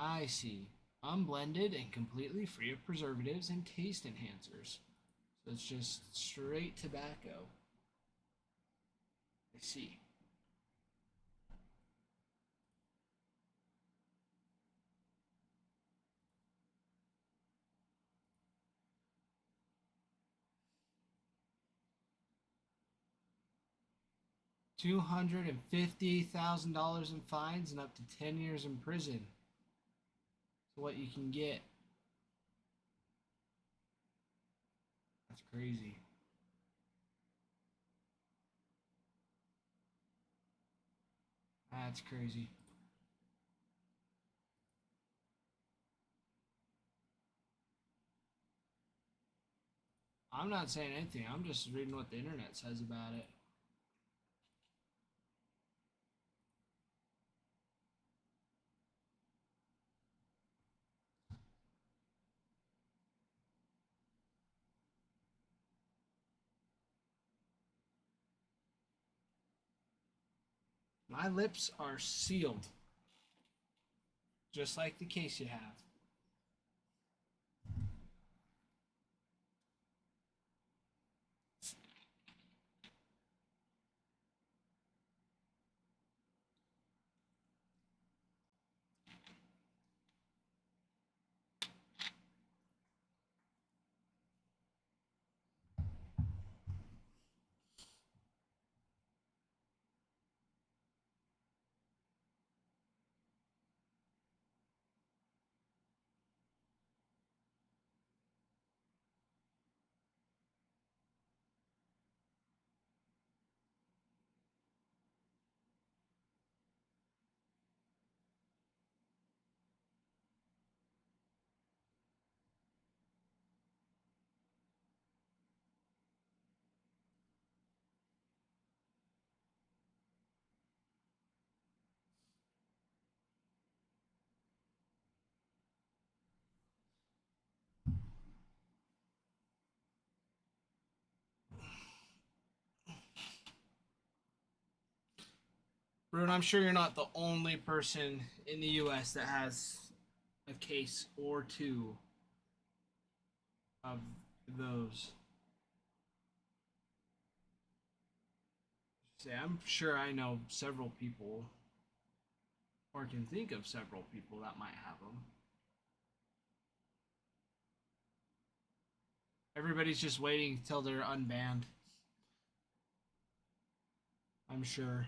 I see. Unblended and completely free of preservatives and taste enhancers. So it's just straight tobacco. I see. $250,000 in fines and up to 10 years in prison. So what you can get. That's crazy. That's crazy. I'm not saying anything. I'm just reading what the internet says about it. My lips are sealed. Just like the case you have. Bruno, I'm sure you're not the only person in the US that has a case or two of those. Say, I'm sure I know several people, or can think of several people that might have them. Everybody's just waiting till they're unbanned. I'm sure.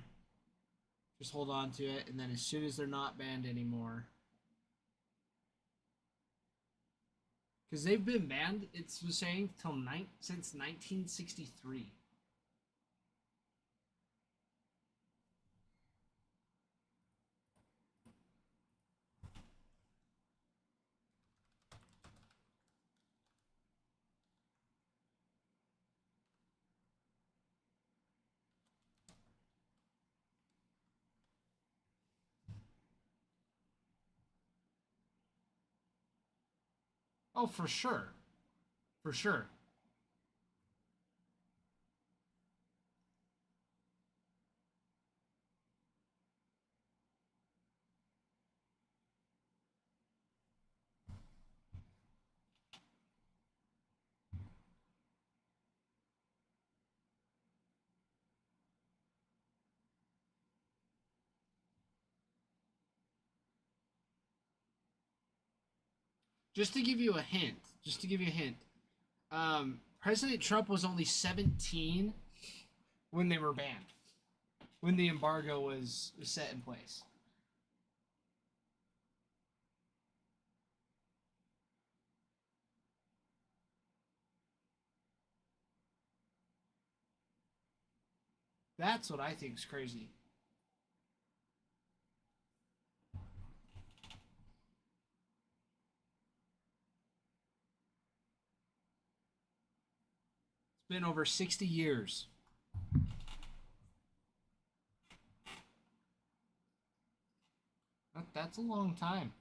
Just hold on to it, and then as soon as they're not banned anymore. Because they've been banned, it's saying, since 1963. Oh, for sure. For sure. Just to give you a hint, President Trump was only 17 when they were banned, when the embargo was set in place. That's what I think is crazy. It's been over 60 years. That's a long time.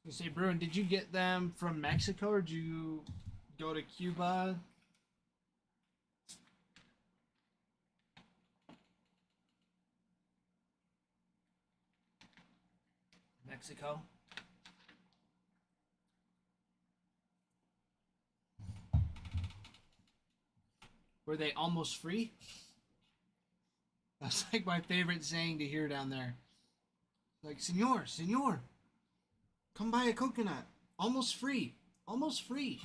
You say, Bruin, did you get them from Mexico or did you go to Cuba? Mexico? Were they almost free? That's like my favorite saying to hear down there. Like, Senor, Senor, come buy a coconut. Almost free. Almost free.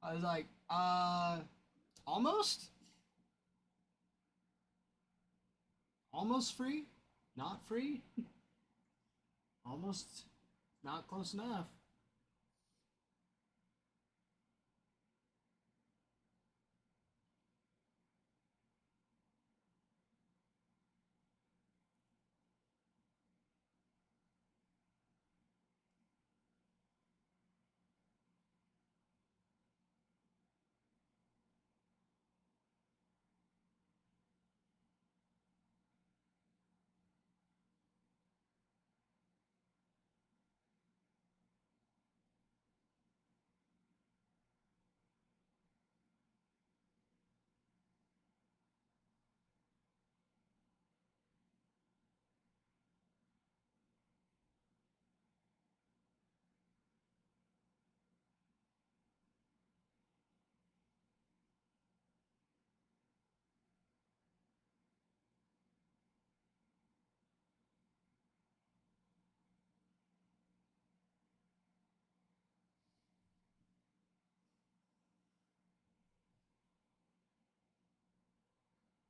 I was like, almost? Almost free? Not free? Almost not close enough.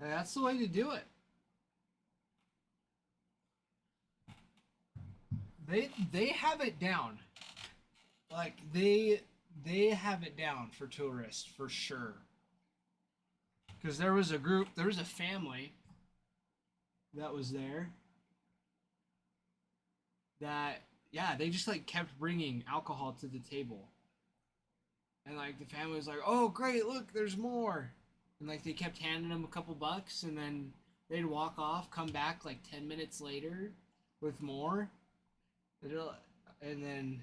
And that's the way to do it. They have it down. Like they have it down for tourists for sure. Because there was a group, there was a family that was there that, yeah, they just like kept bringing alcohol to the table. And like the family was like, "Oh, great, look, there's more." And like they kept handing them a couple bucks and then they'd walk off, come back like 10 minutes later with more. And then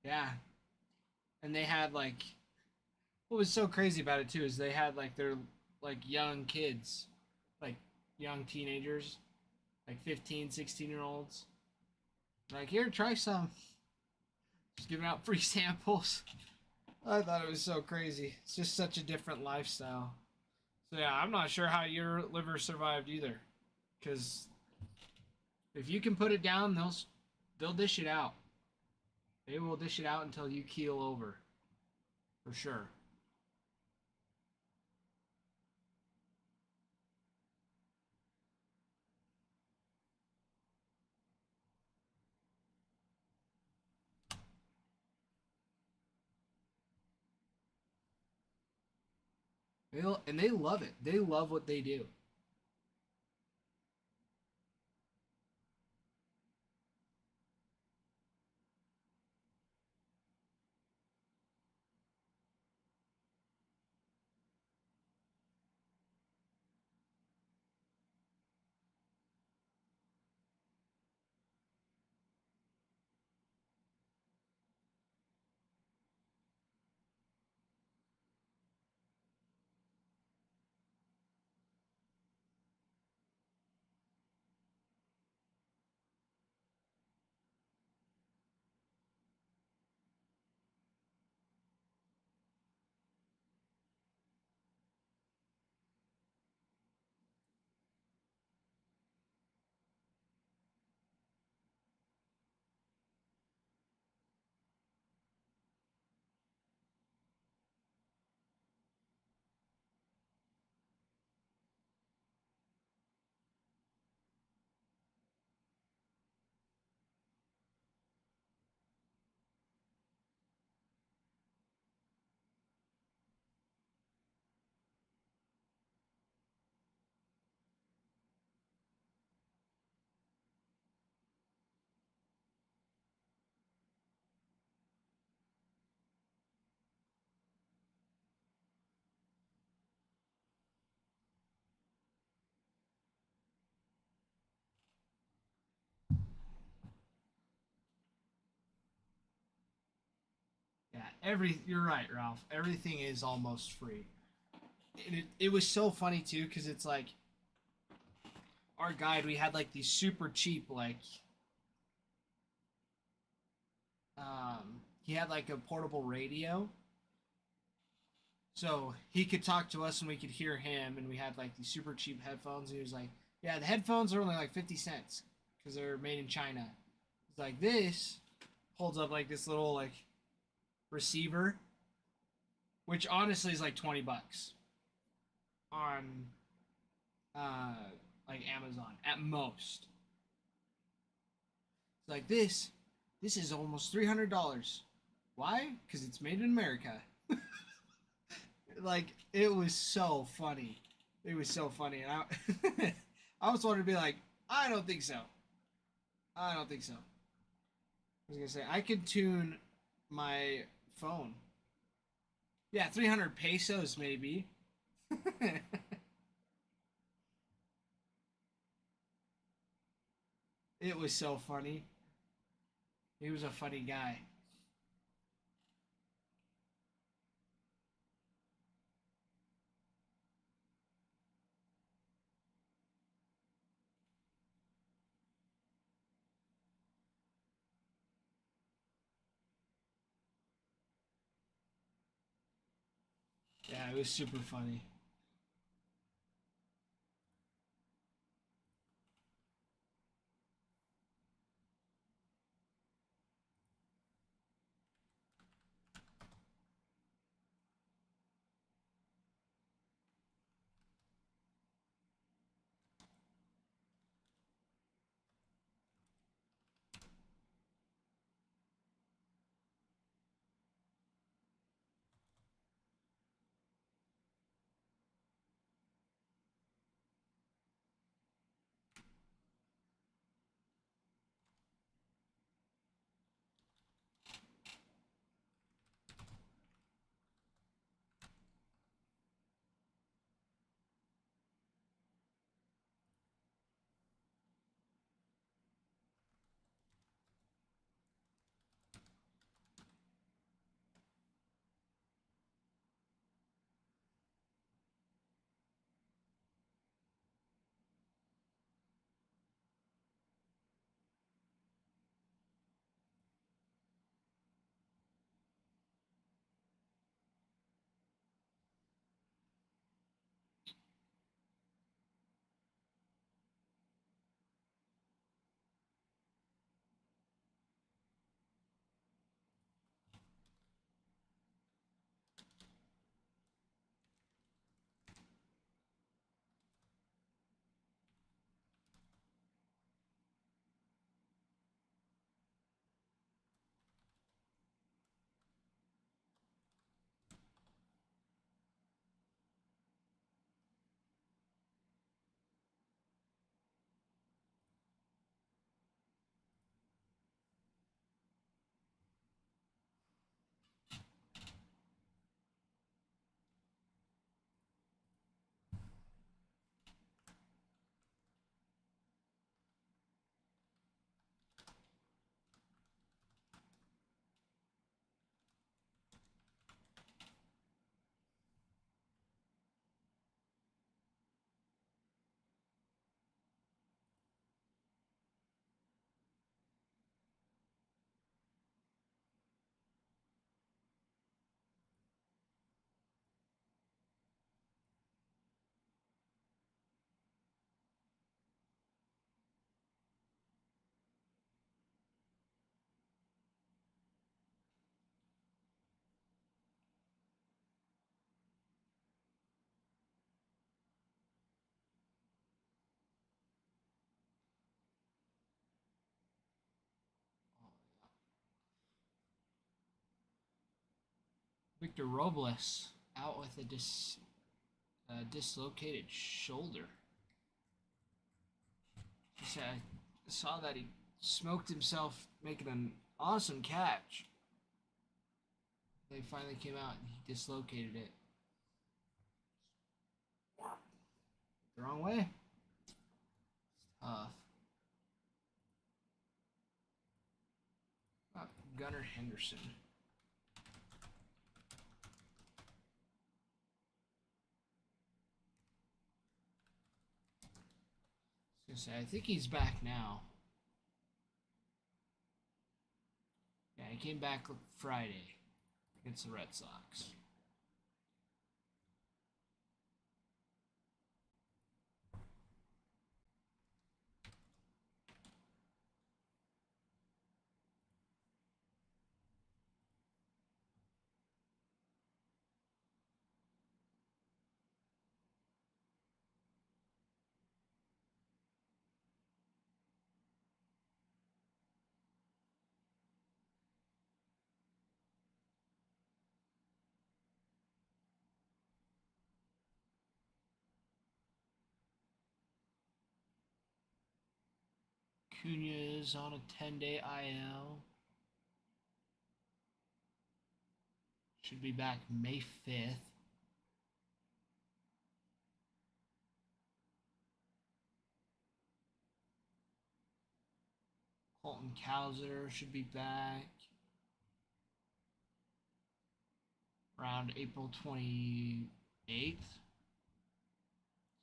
yeah. And they had like what was so crazy about it too is they had like their like young kids, like young teenagers, like 15, 16-year olds. Like, here, try some. Just giving out free samples. I thought it was so crazy. It's just such a different lifestyle. So yeah, I'm not sure how your liver survived either, because if you can put it down, they'll dish it out. They will dish it out until you keel over, for sure. And they love it. They love what they do. Yeah, you're right, Ralph. Everything is almost free. And it was so funny too because it's like our guide. We had like these super cheap he had like a portable radio, so he could talk to us and we could hear him. And we had like these super cheap headphones. And he was like, "Yeah, the headphones are only like 50 cents because they're made in China." It's like this holds up like this little like receiver, which honestly is like $20 on uh like Amazon at most. It's like this is almost $300. Why? Because it's made in America. Like it was so funny. It was so funny, and I I was wanted to be like, I don't think so. I don't think so. I was gonna say I could tune my phone. Yeah, 300 pesos maybe. It was so funny. He was a funny guy. Yeah, it was super funny. Victor Robles out with a dislocated shoulder. I saw that he smoked himself making an awesome catch. They finally came out and he dislocated it. The wrong way. It's tough. Gunnar Henderson. I was gonna say, I think he's back now. Yeah, he came back Friday against the Red Sox. Cunha is on a 10-day IL. Should be back May 5th. Colton Cowser should be back around April 28th. That's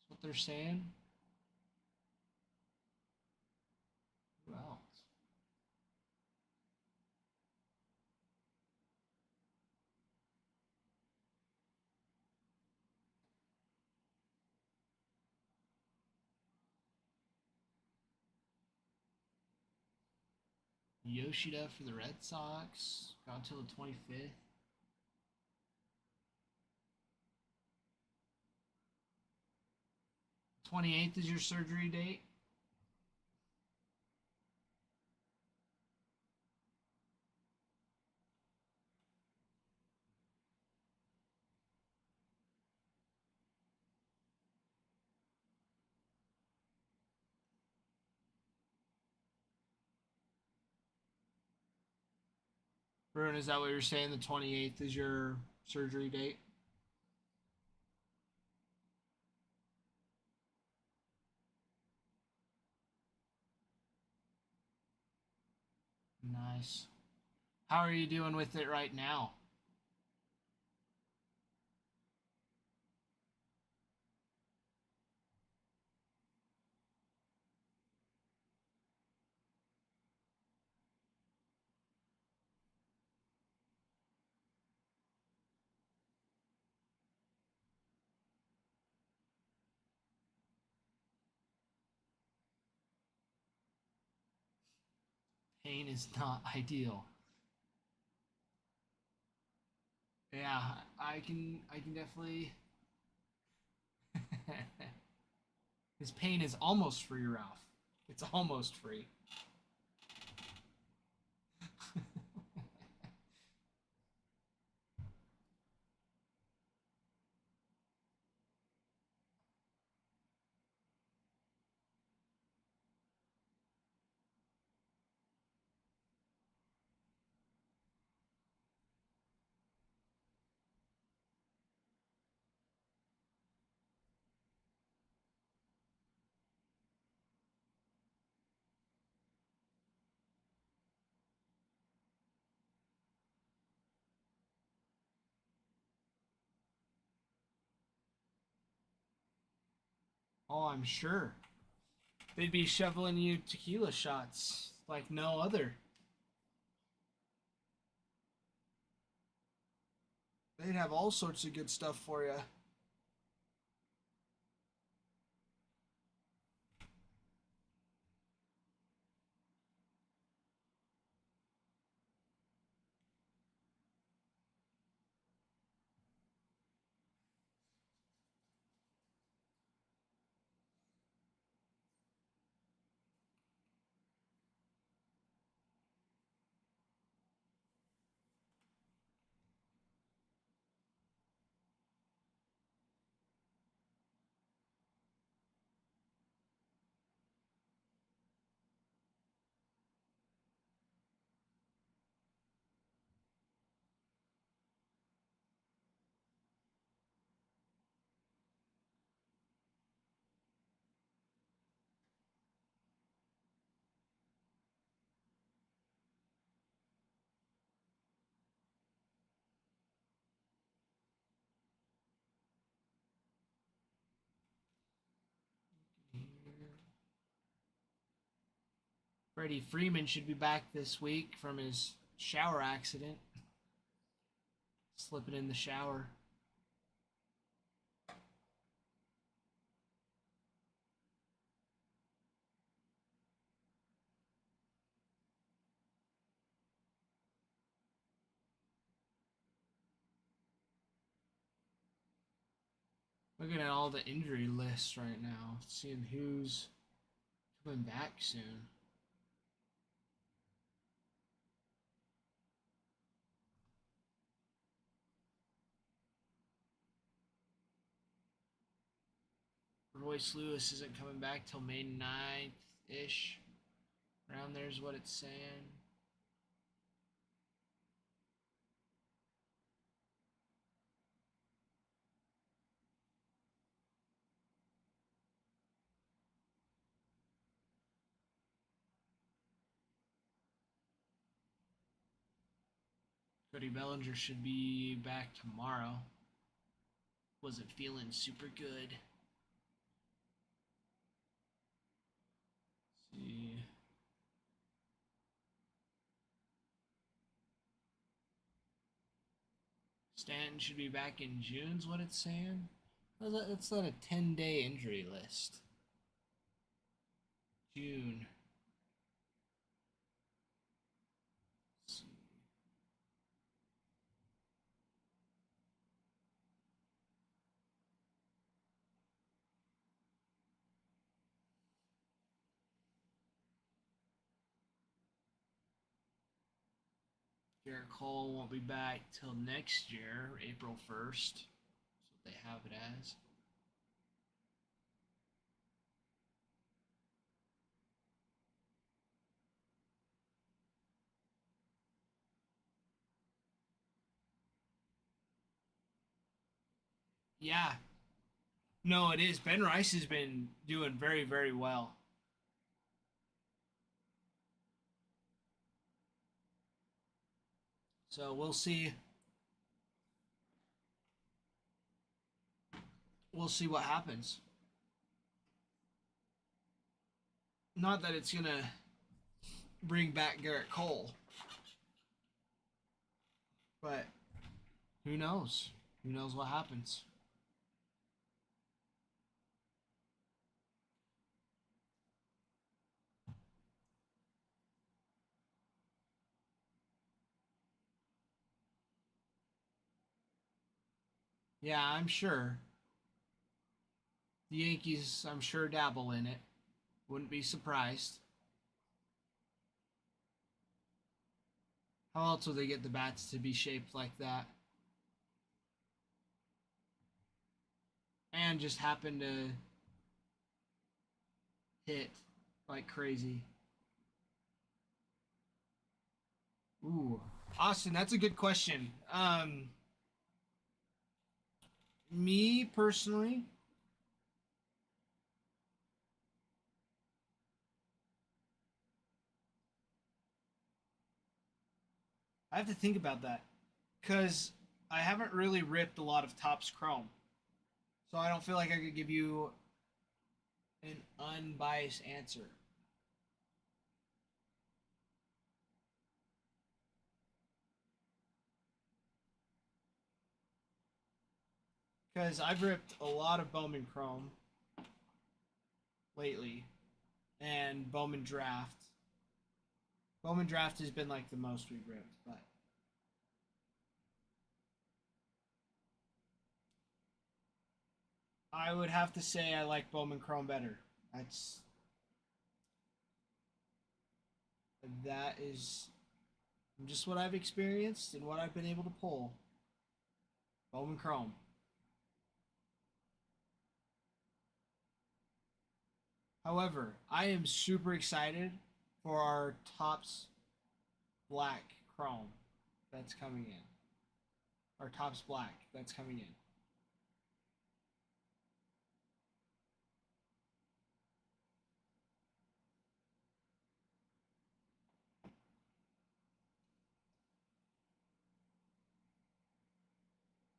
what they're saying. Who else? Yoshida for the Red Sox. Got until the 25th. '28th is your surgery date. Bruin, is that what you're saying? The 28th is your surgery date? Nice. How are you doing with it right now? Pain is not ideal. Yeah, I can definitely. His pain is almost free, Ralph. It's almost free. Oh, I'm sure. They'd be shoveling you tequila shots like no other. They'd have all sorts of good stuff for you. Freddie Freeman should be back this week from his shower accident. Slipping in the shower. Looking at all the injury lists right now, seeing who's coming back soon. Royce Lewis isn't coming back till May 9th-ish. Around there's what it's saying. Cody Bellinger should be back tomorrow. Wasn't feeling super good. Let's see. Stanton should be back in June's what it's saying. It's not a 10-day injury list. June. Let's see. Garrett Cole won't be back till next year, April 1st. That's what they have it as. Yeah. No, it is. Ben Rice has been doing very, very well. So we'll see. We'll see what happens. Not that it's going to bring back Garrett Cole. But who knows? Who knows what happens? Yeah, I'm sure. The Yankees, I'm sure, dabble in it. Wouldn't be surprised. How else will they get the bats to be shaped like that? And just happen to hit like crazy. Ooh, Austin, that's a good question. Me personally, I have to think about that because I haven't really ripped a lot of Topps Chrome, so I don't feel like I could give you an unbiased answer. Because I've ripped a lot of Bowman Chrome lately, and Bowman Draft. Bowman Draft has been like the most we've ripped, but I would have to say I like Bowman Chrome better. That is just what I've experienced and what I've been able to pull. Bowman Chrome. However, I am super excited for our Topps Black Chrome that's coming in. Our Topps Black that's coming in.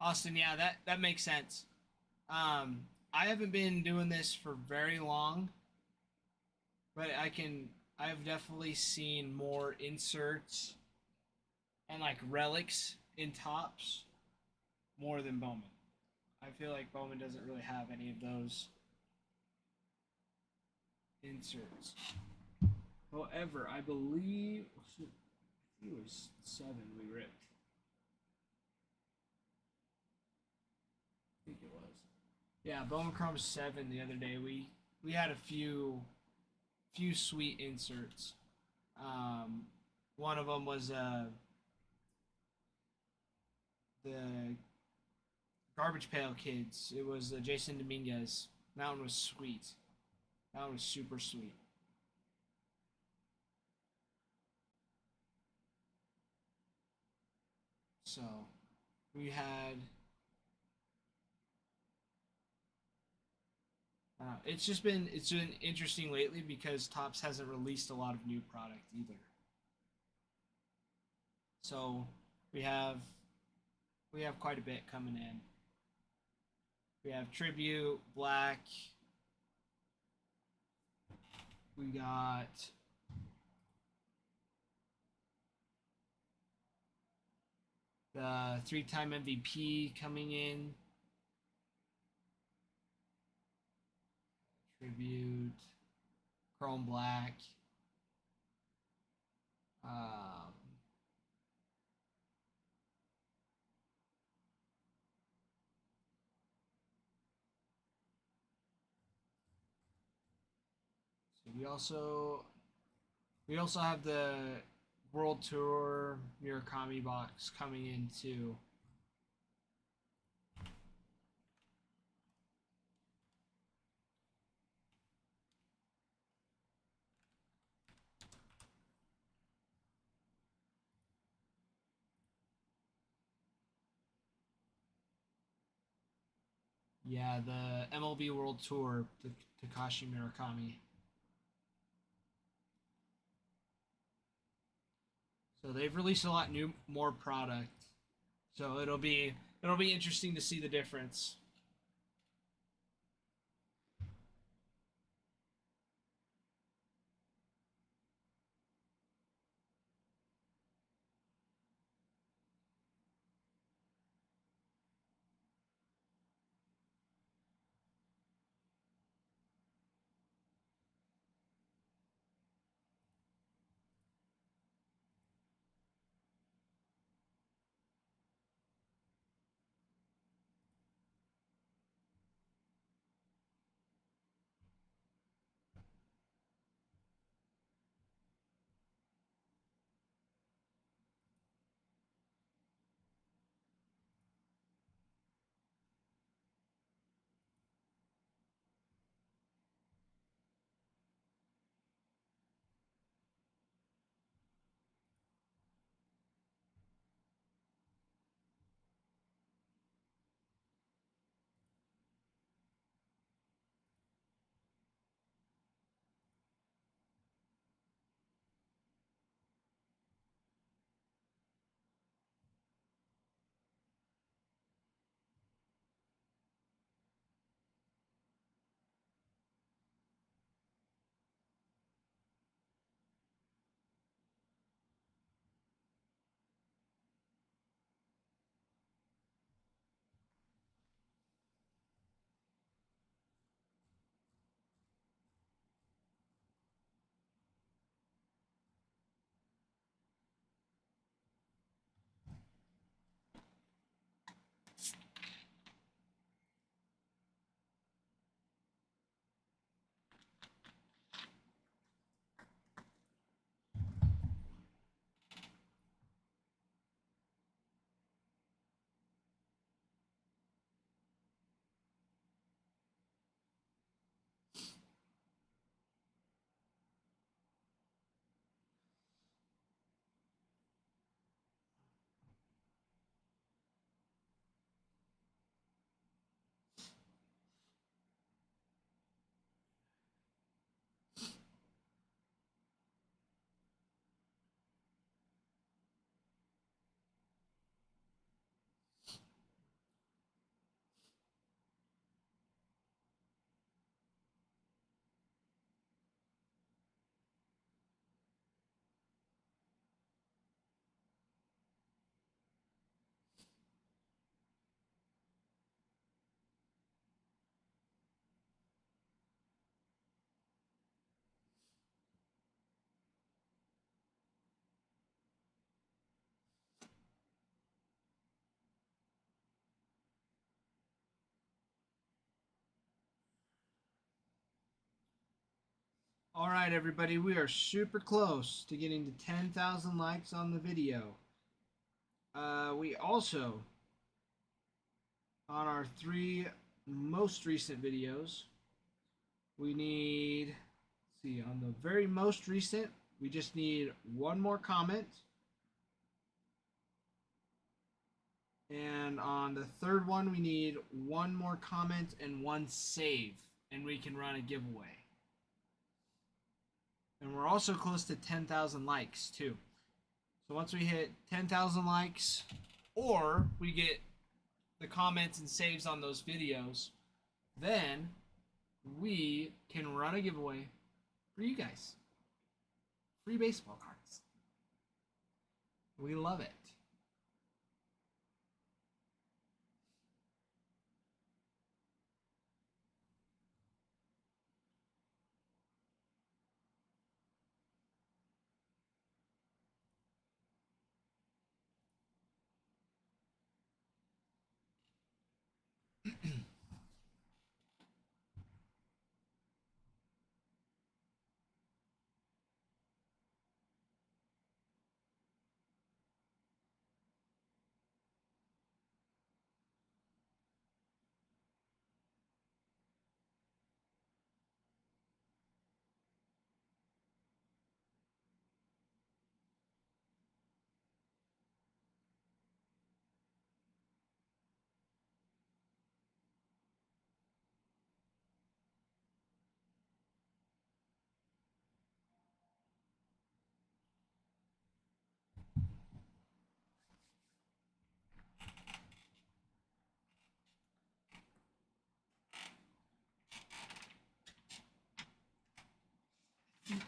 Austin, yeah, that makes sense. I haven't been doing this for very long, but I can I've definitely seen more inserts and like relics in tops more than Bowman. I feel like Bowman doesn't really have any of those inserts. However, I believe I think it was 7 we ripped. I think it was. Yeah, Bowman Chrome 7 the other day. We had a few sweet inserts. Um, one of them was the Garbage Pail Kids. It was Jason Dominguez. That one was sweet. That one was super sweet. So we had. It's been interesting lately because Tops hasn't released a lot of new product either. So we have we have quite a bit coming in. We have Tribute, Black. We got the 3-time MVP coming in. Tribute, Chrome Black. Um, so we also have the World Tour Murakami box coming in too. Yeah, the MLB World Tour, the Takashi Murakami. So they've released a lot more product. So it'll be interesting to see the difference. All right, everybody, we are super close to getting to 10,000 likes on the video. We also, on our 3 most recent videos, we need, let's see, on the very most recent, we just need 1 more comment. And on the 3rd one, we need 1 more comment and 1 save, and we can run a giveaway. And we're also close to 10,000 likes, too. So once we hit 10,000 likes, or we get the comments and saves on those videos, then we can run a giveaway for you guys. Free baseball cards. We love it.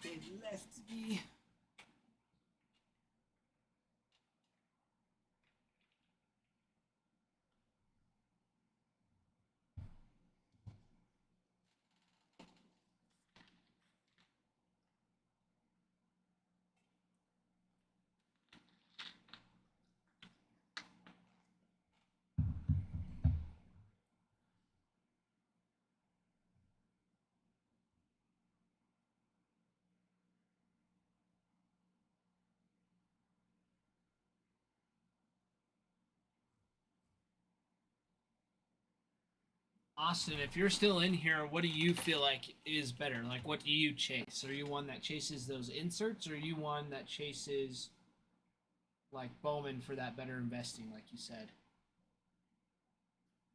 They left me. Austin, if you're still in here, what do you feel like is better? Like, what do you chase? Are you one that chases those inserts, or are you one that chases, like, Bowman for that better investing, like you said?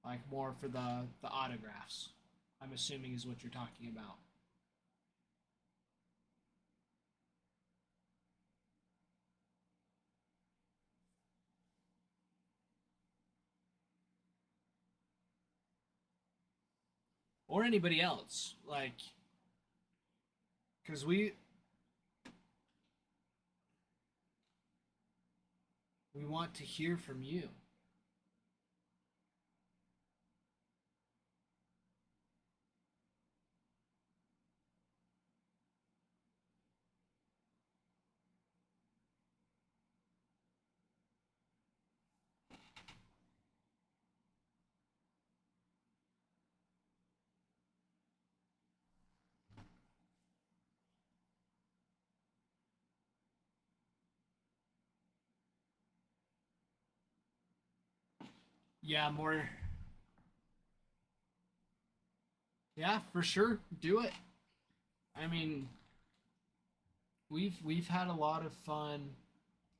Like, more for the autographs, I'm assuming is what you're talking about. Or anybody else, like, because we want to hear from you. Yeah, more. Yeah, for sure. Do it. I mean, we've had a lot of fun.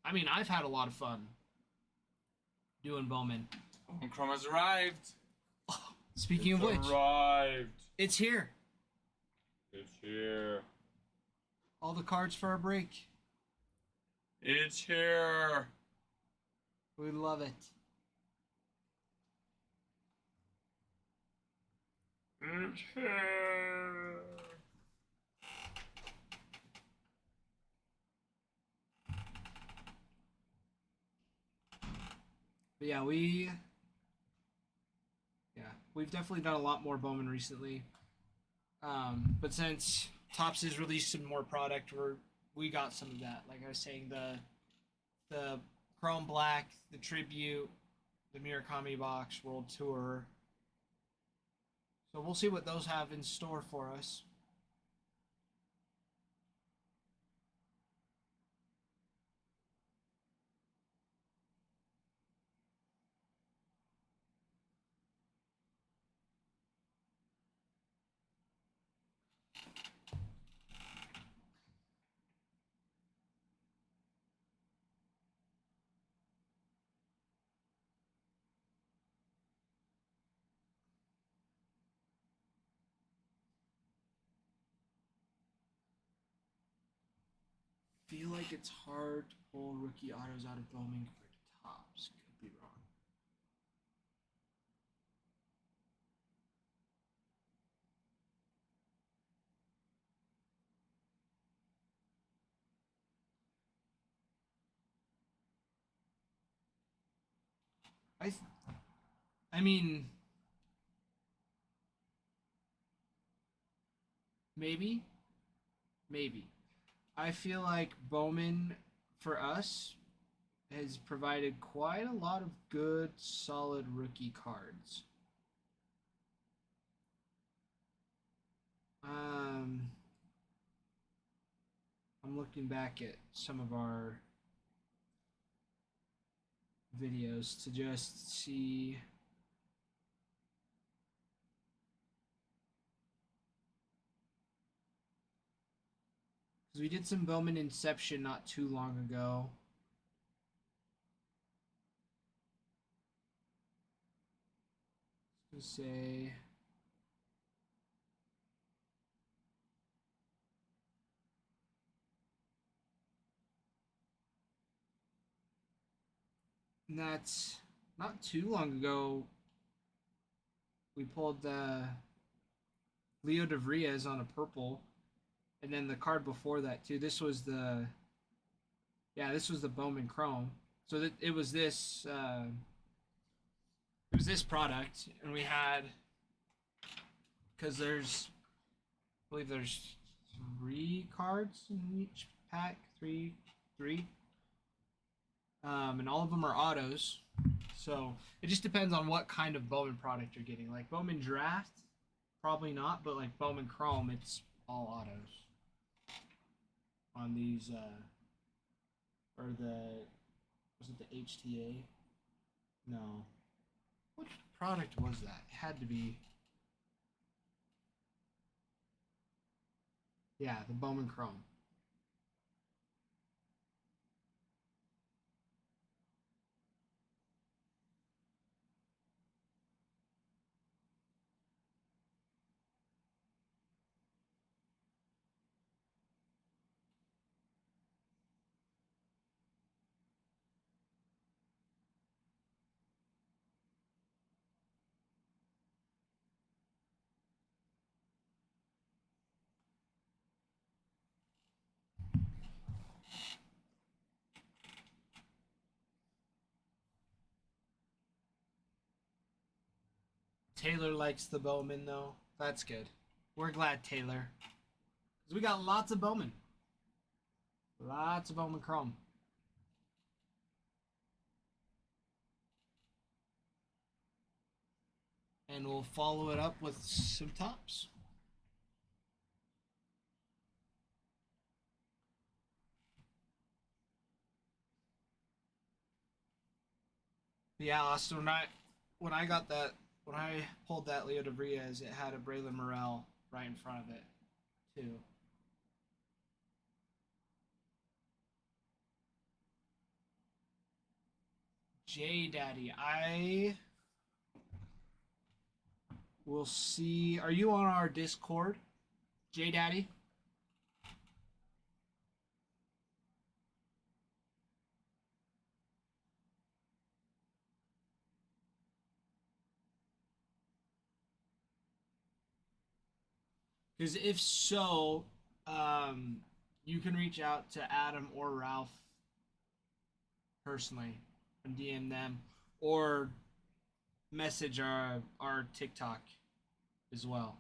I mean, I've had a lot of fun doing Bowman. Bowman Chrome has arrived. Speaking of which, Arrived. it's here. It's here. All the cards for our break. It's here. We love it. It's here. But yeah, we've definitely done a lot more Bowman recently. But since Topps has released some more product, we got some of that. Like I was saying, the Chrome Black, the Tribute, the Murakami Box, World Tour. So we'll see what those have in store for us. feel like it's hard to pull rookie autos out of Bowman compared to tops. Could be wrong. I mean, maybe, maybe. I feel like Bowman, for us, has provided quite a lot of good, solid rookie cards. Um, I'm looking back at some of our videos to just see. Because we did some Bowman Inception not too long ago. Let's say. And that's not too long ago. We pulled the Leo DeVries on a purple, and then the card before that too. This was the Bowman Chrome. So that it was this product, and we had, because I believe there's 3 cards in each pack, three, and all of them are autos. So it just depends on what kind of Bowman product you're getting. Like Bowman Draft, probably not, but like Bowman Chrome, it's all autos on these. Or was it the HTA? No. What product was that? It had to be. Yeah, the Bowman Chrome. Taylor likes the Bowman though. That's good. We're glad, Taylor. Because we got lots of Bowman. Lots of Bowman Chrome. And we'll follow it up with some tops. Yeah, Austin, when I got that, when I pulled that Leo DeVries, it had a Braylon Morrell right in front of it, too. J Daddy, I will see. Are you on our Discord, J Daddy? Because if so, you can reach out to Adam or Ralph personally and DM them, or message our TikTok as well.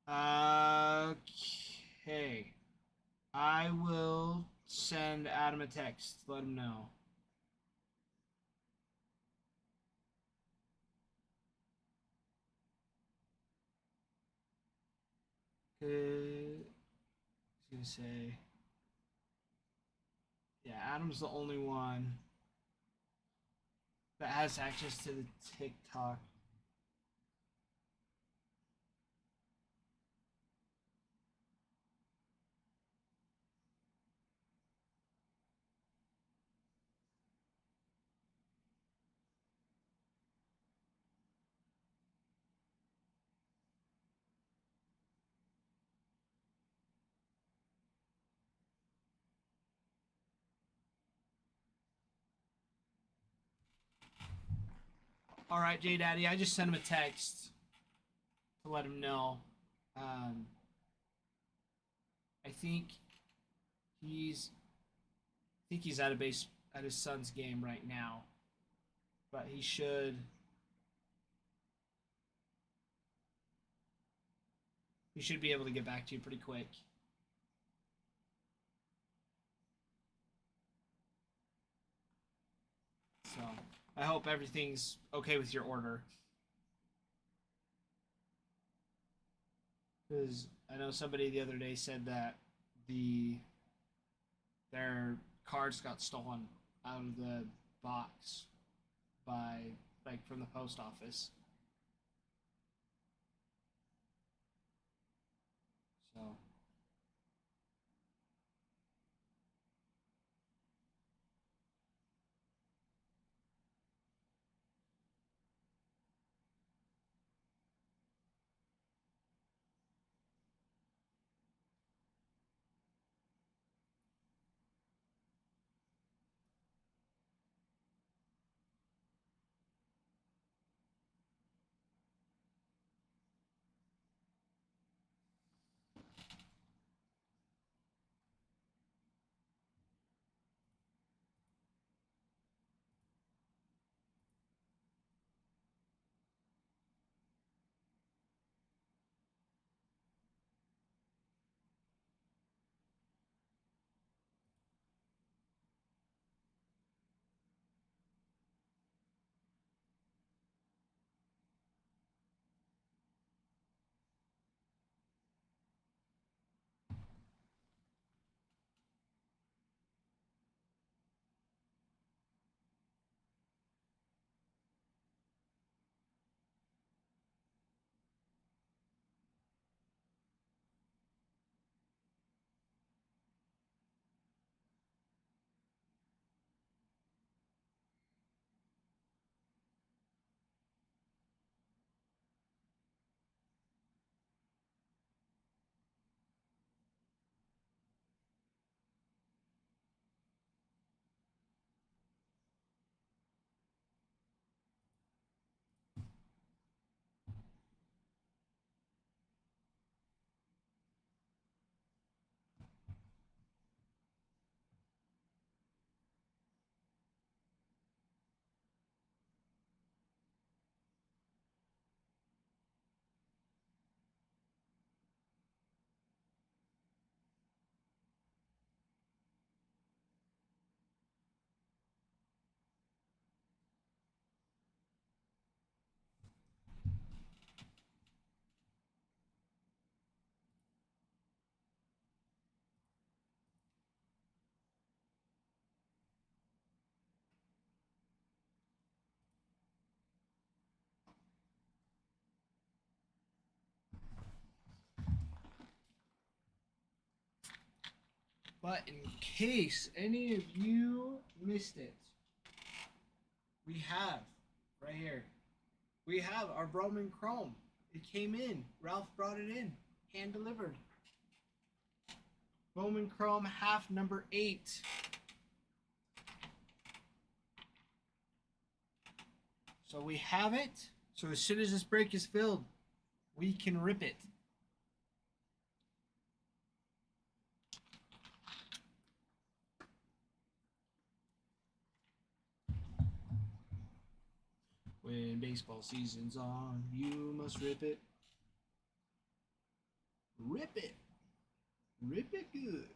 Okay. I will send Adam a text. Let him know. I was gonna say, yeah, Adam's the only one that has access to the TikTok. All right, J Daddy. I just sent him a text to let him know. Um, I think he's at a base at his son's game right now, but he should be able to get back to you pretty quick. So I hope everything's okay with your order. Because I know somebody the other day said that their cards got stolen out of the box by like from the post office. So but in case any of you missed it, we have right here. We have our Bowman Chrome. It came in. Ralph brought it in. Hand delivered. Bowman Chrome half number 8. So we have it. So as soon as this break is filled, we can rip it. When baseball season's on, you must rip it. Rip it. Rip it good.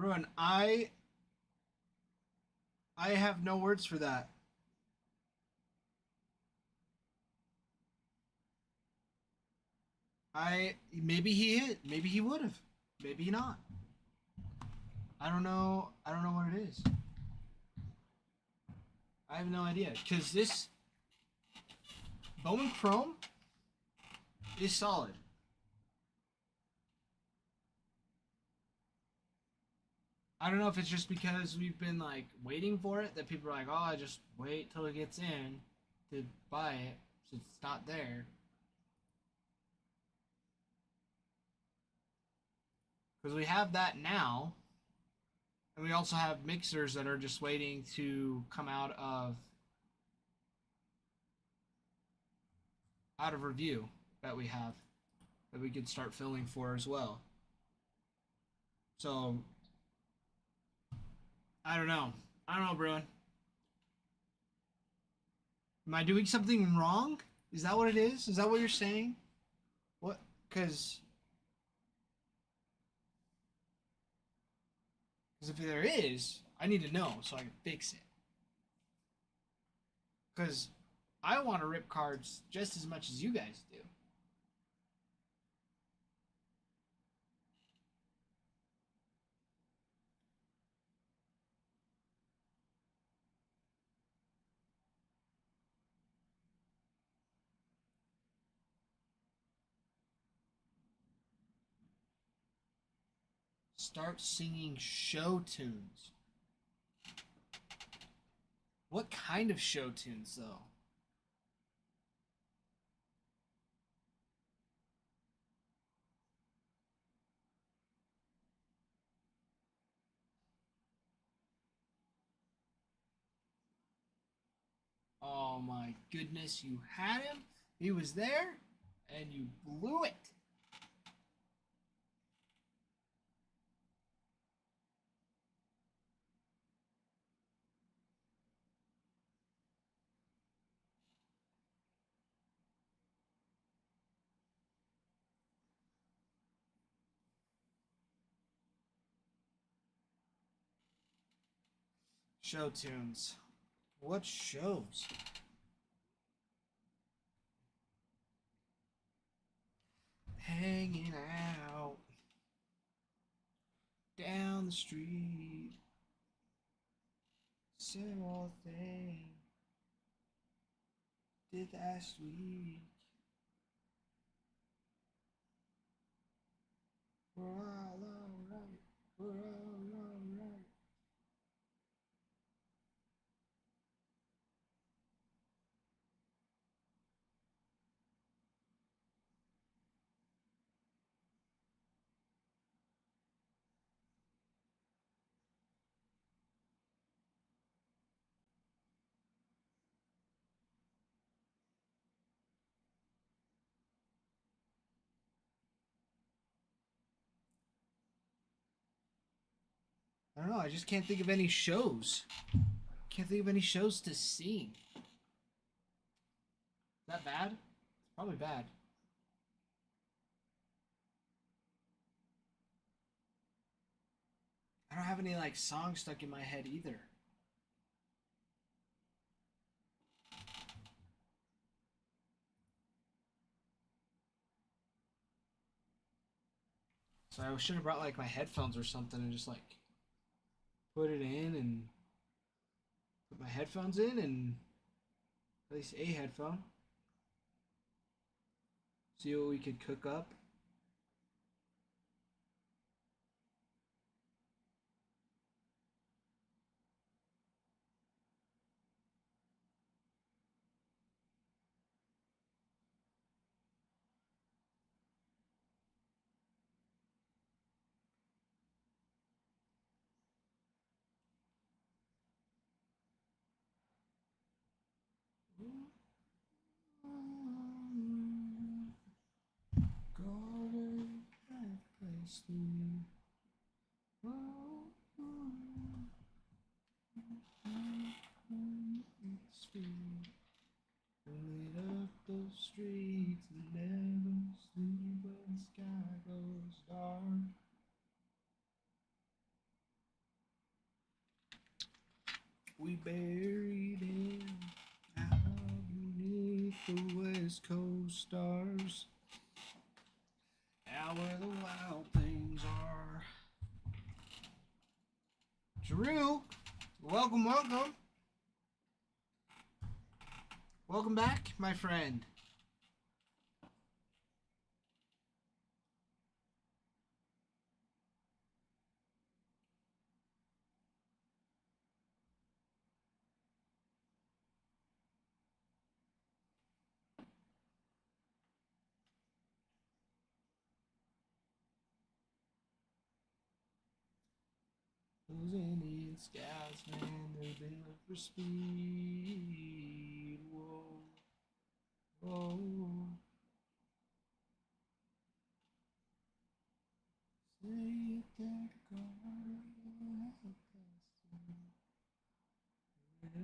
Ruin, I have no words for that. Maybe he hit, maybe he would have, maybe not. I don't know. I don't know what it is. I have no idea because this Bowman Chrome is solid. I don't know if it's just because we've been like waiting for it that people are like, oh, I just wait till it gets in to buy it, so it's not there. Because we have that now, and we also have mixers that are just waiting to come out of review that we have that we could start filling for as well. So I don't know. I don't know, Bruin. Am I doing something wrong? Is that what it is? Is that what you're saying? What? Because if there is, I need to know so I can fix it. Because I want to rip cards just as much as you guys do. Start singing show tunes. What kind of show tunes, though? Oh my goodness, you had him. He was there, and you blew it. Show tunes. What shows? Hanging out down the street. Same old thing. Did last week. We're all alright. We're all alright. I don't know. I just can't think of any shows. Can't think of any shows to sing. Is that bad? It's probably bad. I don't have any like songs stuck in my head either. So I should have brought like my headphones or something and just like put it in and put my headphones in and at least a headphone. See what we could cook up. Lit up those streets and never sleep when the sky goes dark. We buried him out beneath the West Coast stars, out where the wild things are. Drew, welcome, welcome. Welcome back, my friend. Those Indian scouts, man, they're built for speed. Whoa, whoa. Say that God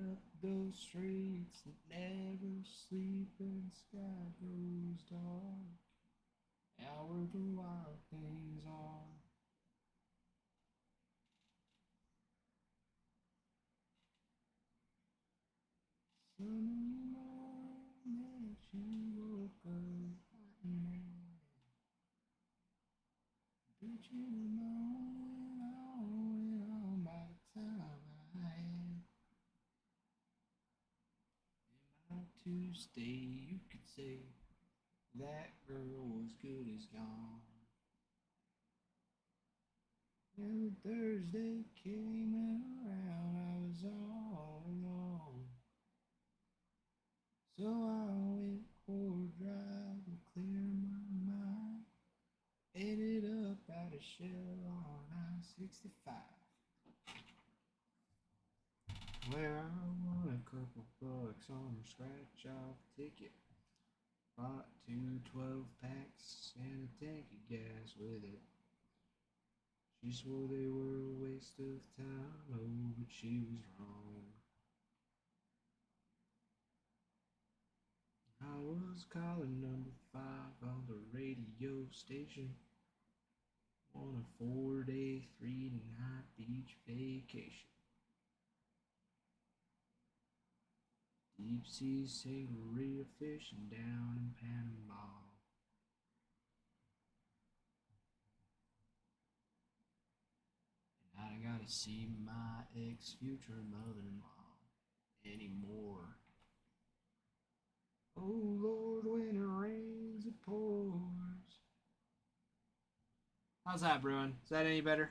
up those streets that never sleep and sky goes dark. Out where the wild things are. Sunny morning that you woke up hot and mad. But you know it all by the time I had. And by Tuesday you could say that girl was good as gone. And when Thursday came around, I was all alone. So I went for a drive to clear my mind. Ended up at a shell on I-65, where I won a couple bucks on a scratch-off ticket. Bought 2 12-packs and a tank of gas with it. She swore they were a waste of time, oh, but she was wrong. I was calling number 5 on the radio station on a 4-day, 3-night beach vacation. Deep sea sangria fishing down in Panama. And I gotta see my ex-future mother-in-law anymore. Oh Lord, when it rains, it pours. How's that, Bruin? Is that any better?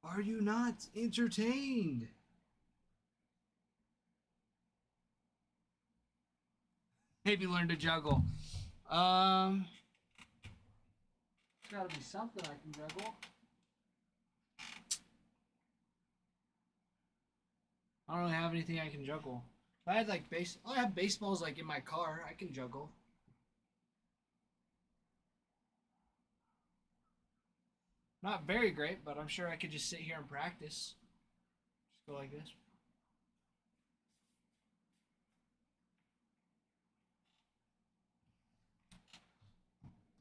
Are you not entertained? Maybe learn to juggle. There's gotta be something I can juggle. I don't really have anything I can juggle. If I had like I have baseballs like in my car. I can juggle. Not very great, but I'm sure I could just sit here and practice. Just go like this.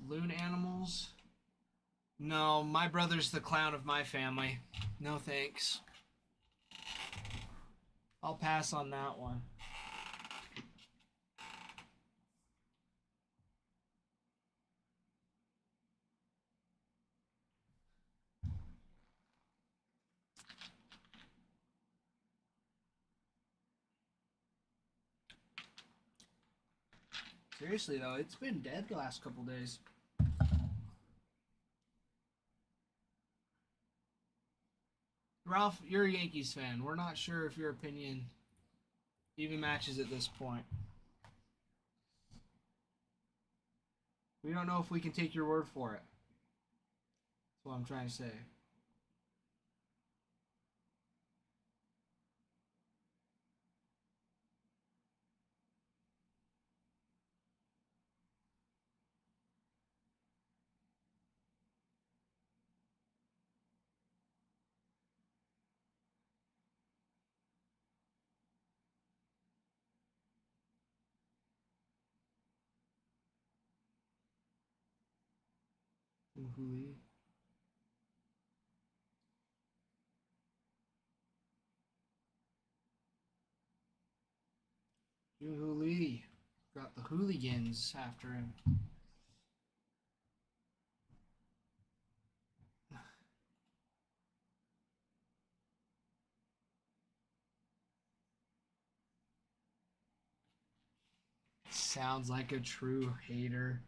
Balloon animals. No, my brother's the clown of my family. No thanks. I'll pass on that one. Seriously though, it's been dead the last couple days. Ralph, you're a Yankees fan. We're not sure if your opinion even matches at this point. We don't know if we can take your word for it. That's what I'm trying to say. Hooey. Lee got the hooligans after him. Sounds like a true hater.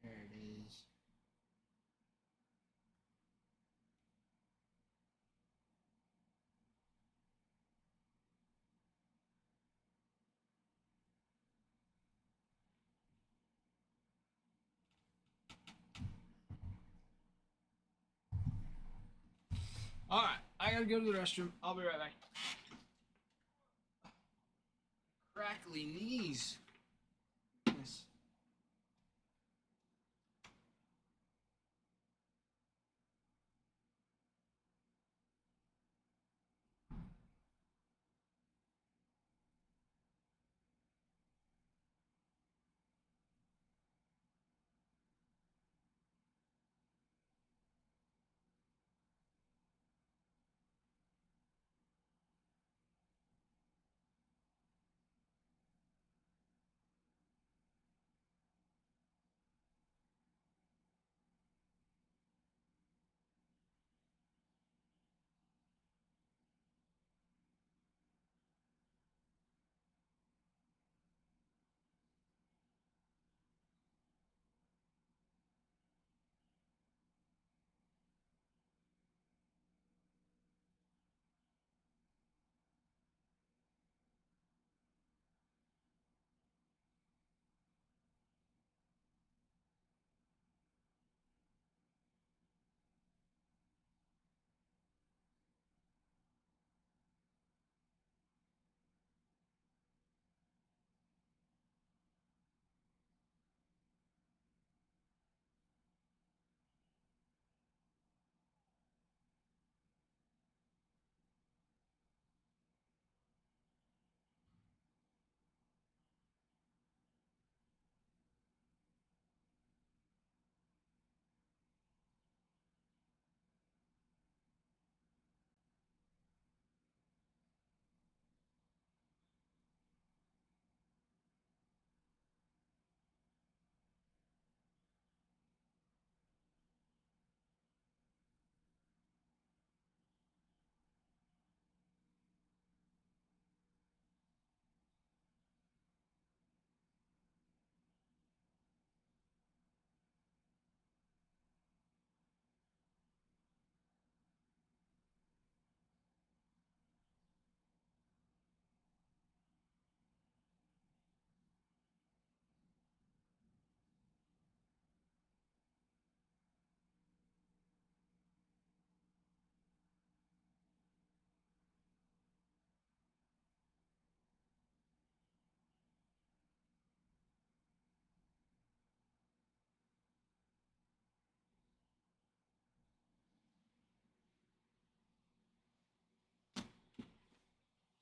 There it is. All right, I gotta go to the restroom. I'll be right back. Crackly knees. Yes.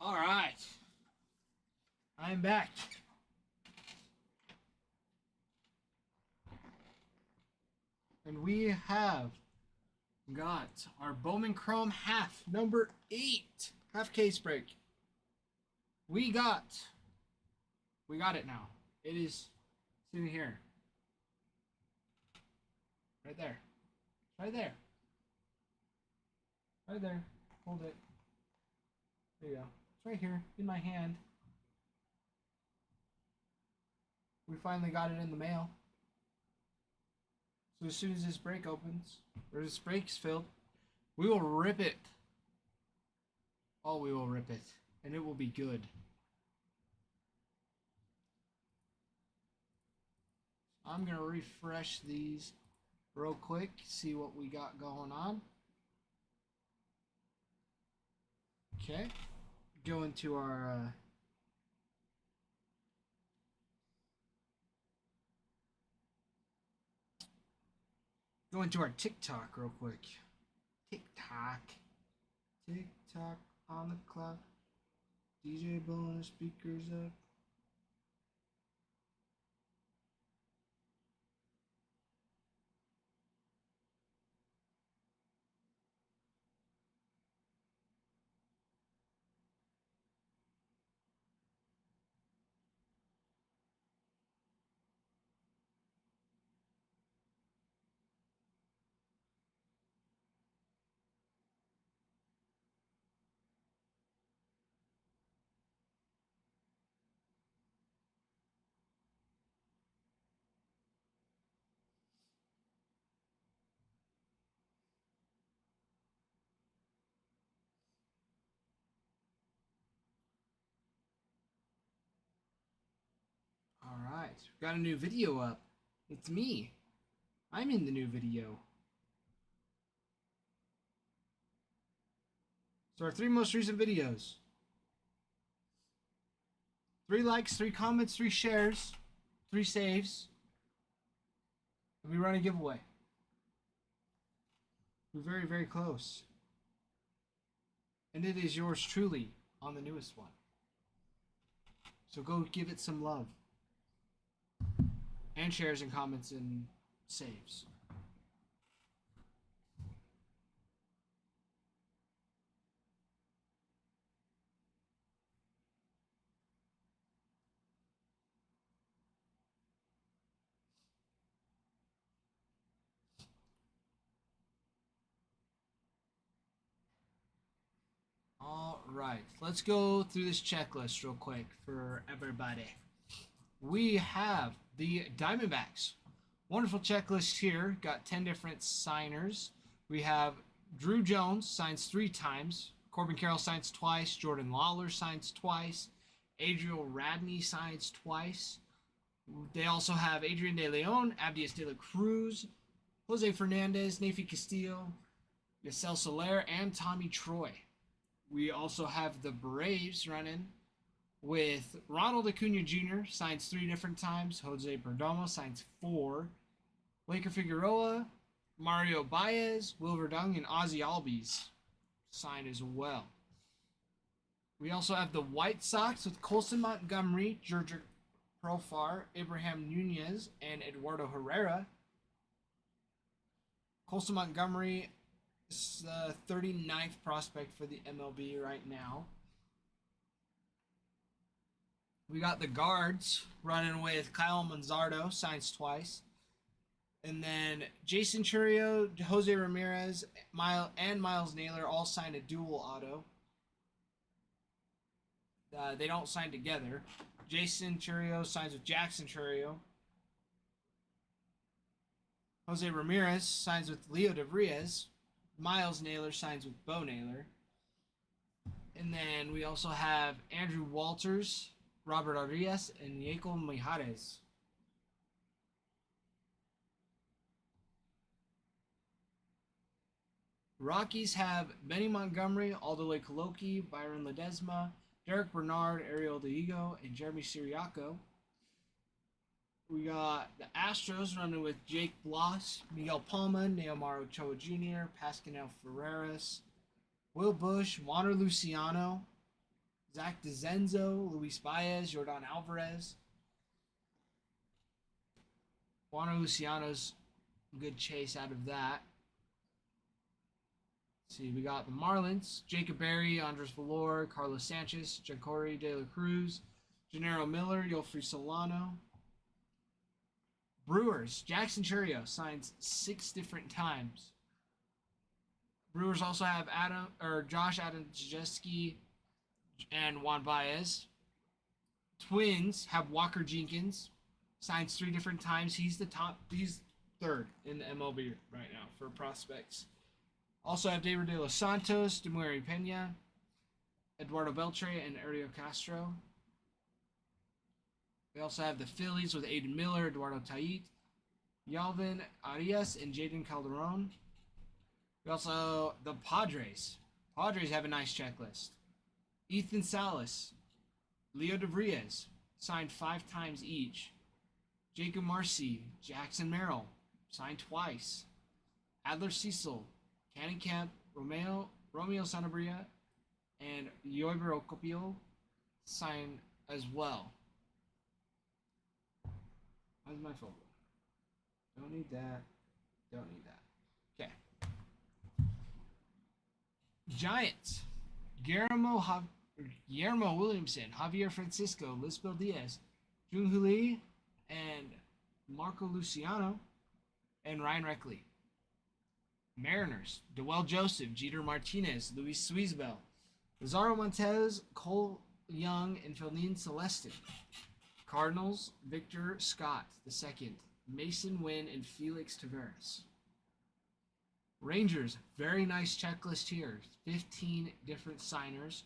All right. I'm back. And we have Got our Bowman Chrome half, number 8. Half case break. We got it now. It is sitting here. Right there. Right there. Right there. Hold it. There you go. It's right here in my hand. We finally got it in the mail. So as soon as this break opens, or this break's filled, we will rip it. Oh, we will rip it. And it will be good. I'm going to refresh these real quick, see what we got going on. Okay. Go into our TikTok real quick. TikTok on the clock. DJ blowing the speakers up. Alright, got a new video up. It's me. I'm in the new video. So our 3 most recent videos. 3 likes, 3 comments, 3 shares, 3 saves. And we run a giveaway. We're very, very close. And it is yours truly on the newest one. So go give it some love. And shares and comments and saves. All right, let's go through this checklist real quick for everybody. We have the Diamondbacks. Wonderful checklist here. Got 10 different signers. We have Drew Jones signs 3 times. Corbin Carroll signs twice. Jordan Lawler signs twice. Adriel Radney signs twice. They also have Adrian De Leon, Abdias De La Cruz, Jose Fernandez, Nafi Castillo, Yasel Soler, and Tommy Troy. We also have the Braves running with Ronald Acuna Jr. signs 3 different times. Jose Perdomo signs 4. Laker Figueroa, Mario Baez, Wilver Dung, and Ozzy Albies signed as well. We also have the White Sox with Colson Montgomery, George Profar, Abraham Nunez, and Eduardo Herrera. Colson Montgomery is the 39th prospect for the MLB right now. We got the guards running with Kyle Manzardo, signs twice. And then Jason Churio, Jose Ramirez, and Miles Naylor all signed a dual auto. They don't sign together. Jason Churio signs with Jackson Churio. Jose Ramirez signs with Leo DeVries. Miles Naylor signs with Bo Naylor. And then we also have Andrew Walters, Robert Arias, and Yekel Mijares. Rockies have Benny Montgomery, Aldo Coloki, Byron Ledesma, Derek Bernard, Ariel DeHigo, and Jeremy Siriaco. We got the Astros running with Jake Bloss, Miguel Palma, Neomar Ochoa Jr., Pascal Ferreras, Will Bush, Wander Luciano, Zach DeZenzo, Luis Baez, Jordan Alvarez. Wander Luciano's a good chase out of that. See, we got the Marlins, Jacob Berry, Andres Valor, Carlos Sanchez, Jacori De La Cruz, Gennaro Miller, Yolfri Solano. Brewers, Jackson Churio signs 6 different times. Brewers also have Josh Adamczyski and Juan Baez. Twins have Walker Jenkins, signs 3 different times. He's third in the MLB right now for prospects. Also have David De Los Santos, Demueri Pena, Eduardo Beltre, and Ariel Castro. We also have the Phillies with Aiden Miller, Eduardo Tait, Yalvin Arias, and Jaden Calderon. We also the Padres. Padres have a nice checklist. Ethan Salas, Leo DeVries, signed 5 times each. Jacob Marcy, Jackson Merrill, signed twice. Adler Cecil, Canny Kemp, Romeo Sanabria, and Yoiber Okopio signed as well. How's my phone? Don't need that. Don't need that. Okay. Giants. Guillermo Williamson, Javier Francisco, Lisbel Diaz, Jung Hoo Lee, and Marco Luciano, and Ryan Reckley. Mariners. Dewell Joseph, Jeter Martinez, Luis Suizbel, Lazaro Montez, Cole Young, and Felnin Celestin. Cardinals. Victor Scott II, Mason Wynn, and Felix Taveras. Rangers, very nice checklist here. 15 different signers.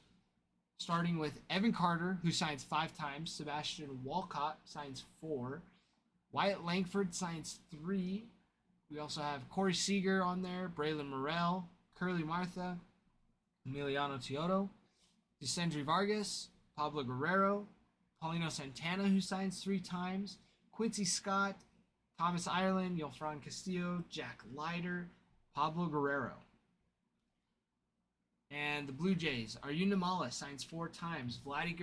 Starting with Evan Carter, who signs 5 times. Sebastian Walcott signs 4. Wyatt Langford signs 3. We also have Corey Seager on there. Braylon Morrell, Curly Martha, Emiliano Teodo, Descendry Vargas, Pablo Guerrero, Paulino Santana, who signs 3 times. Quincy Scott, Thomas Ireland, Yolfran Castillo, Jack Leiter, Pablo Guerrero. And the Blue Jays, Arjun Namala signs 4 times. Vladdy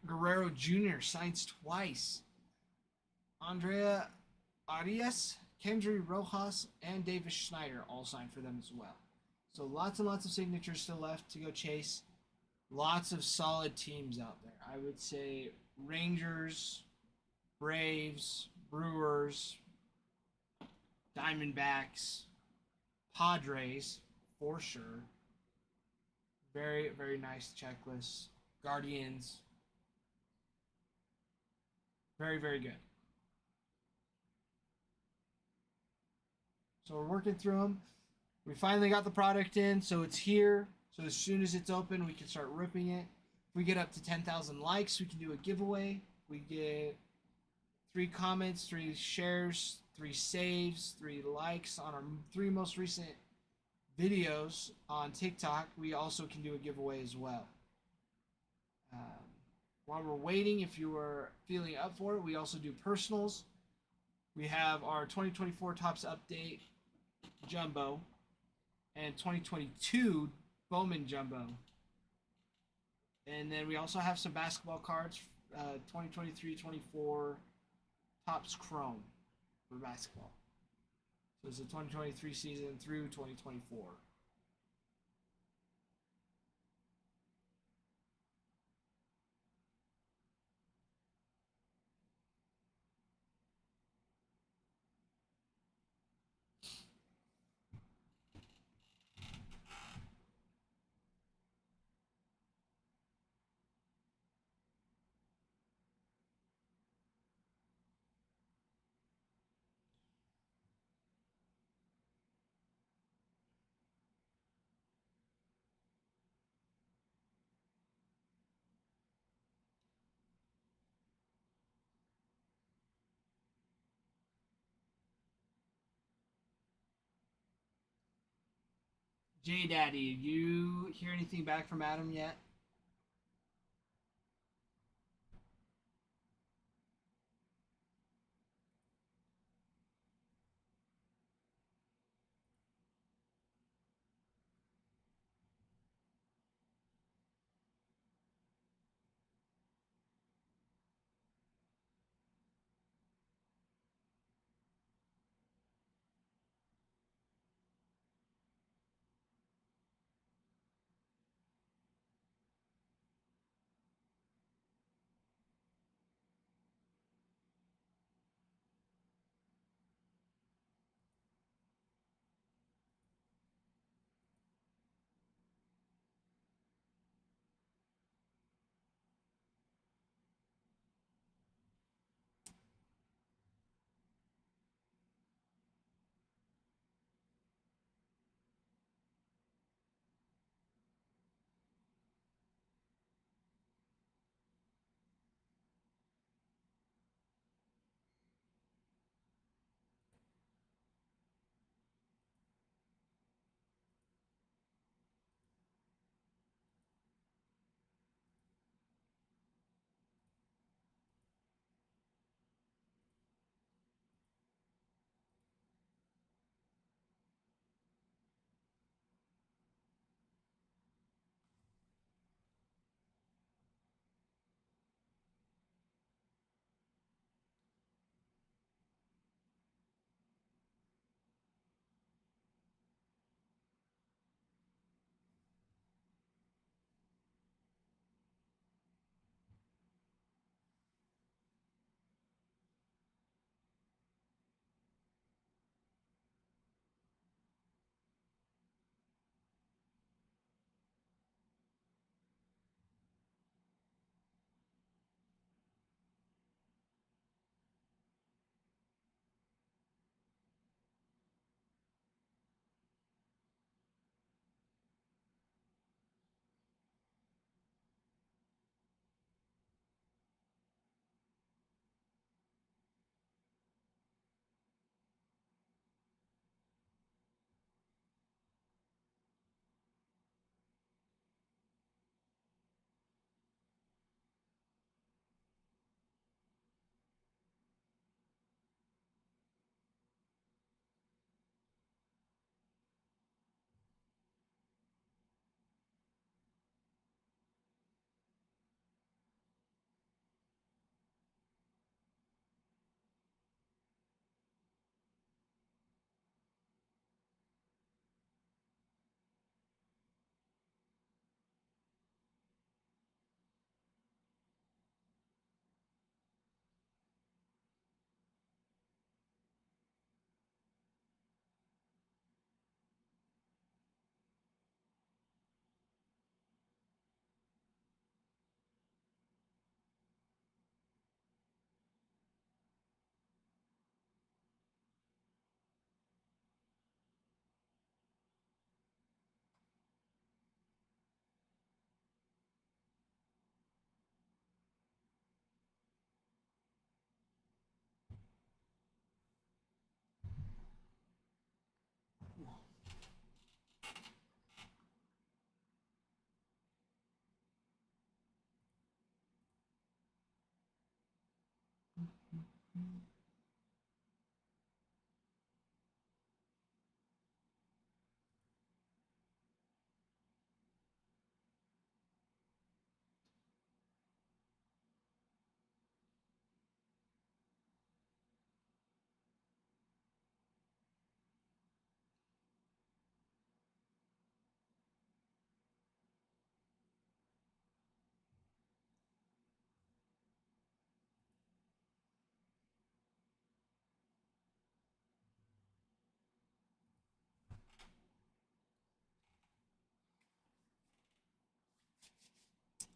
Guerrero Jr. signs twice. Andrea Arias, Kendry Rojas, and Davis Schneider all signed for them as well. So lots and lots of signatures still left to go chase. Lots of solid teams out there. I would say Rangers, Braves, Brewers, Diamondbacks, Padres, for sure. Very, very nice checklist. Guardians. Very, very good. So we're working through them. We finally got the product in, so it's here. So as soon as it's open, we can start ripping it. If we get up to 10,000 likes, we can do a giveaway. We get 3 comments, 3 shares, 3 saves, 3 likes on our 3 most recent videos on TikTok. We also can do a giveaway as well. While we're waiting, if you are feeling up for it, we also do personals. We have our 2024 Topps Update Jumbo and 2022 Bowman Jumbo. And then we also have some basketball cards, 2023-24 Topps Chrome for basketball. So it's the 2023 season through 2024. J Daddy, you hear anything back from Adam yet?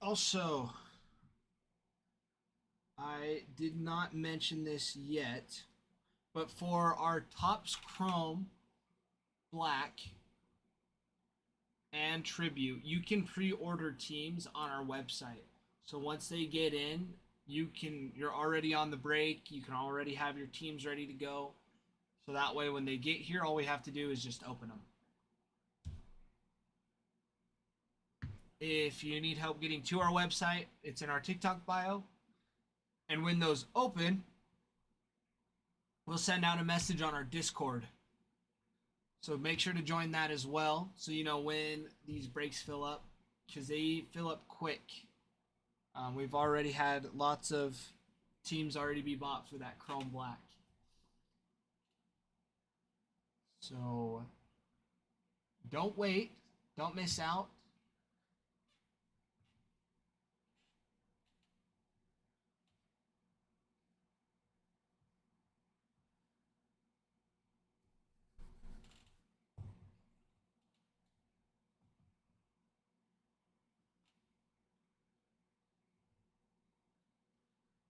Also, I did not mention this yet, but for our Topps Chrome Black and Tribute, you can pre-order teams on our website. So once they get in, you're already on the break. You can already have your teams ready to go. So that way, when they get here, all we have to do is just open them. If you need help getting to our website, it's in our TikTok bio. And when those open, we'll send out a message on our Discord. So make sure to join that as well, so you know when these breaks fill up, because they fill up quick. We've already had lots of teams already be bought for that Chrome Black. So don't wait. Don't miss out.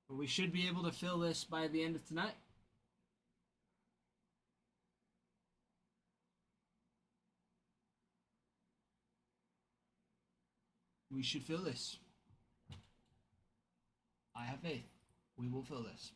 But we should be able to fill this by the end of tonight. We should fill this. I have faith. We will fill this.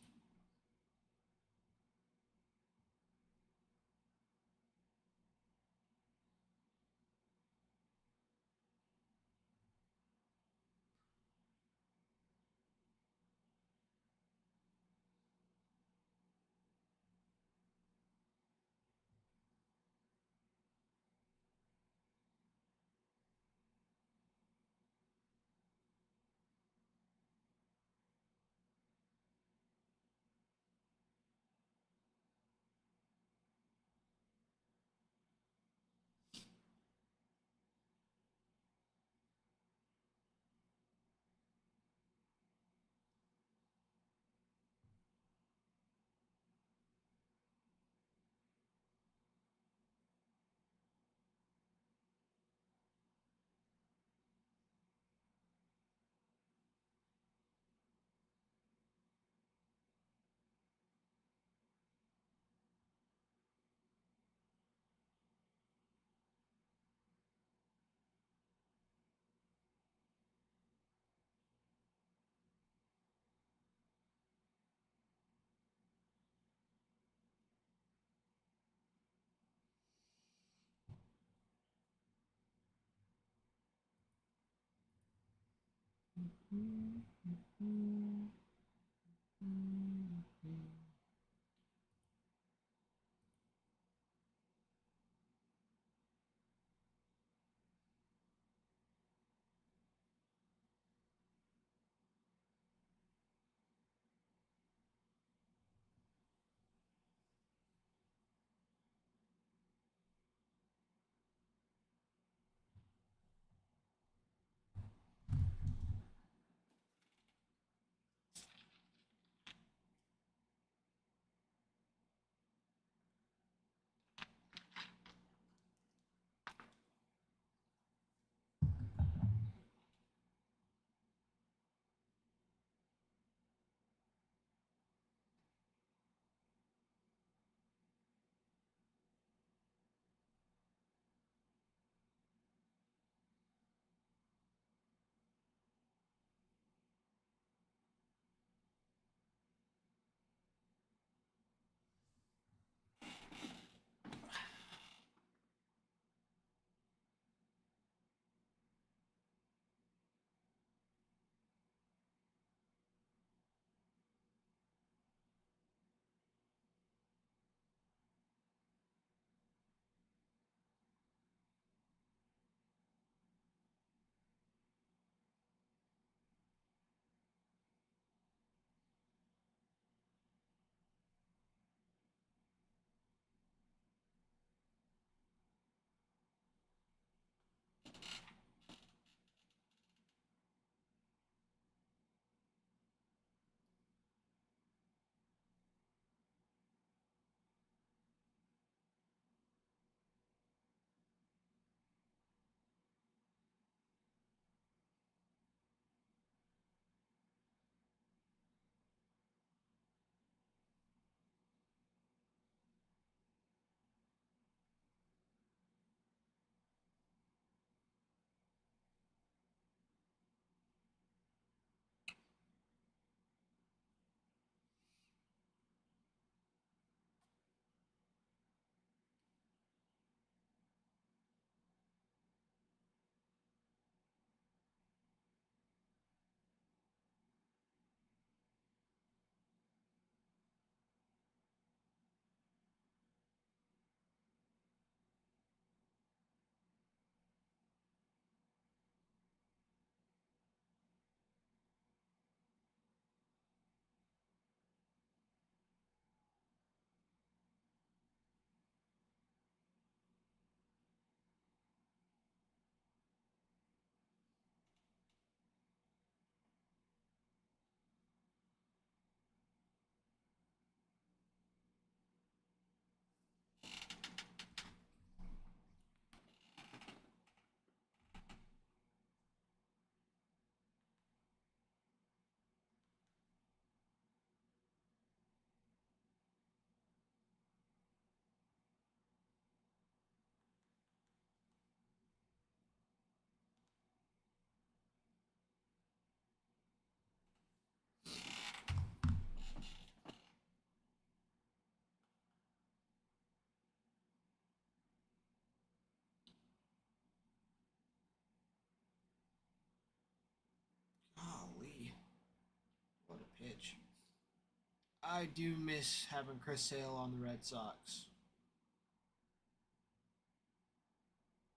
I do miss having Chris Sale on the Red Sox.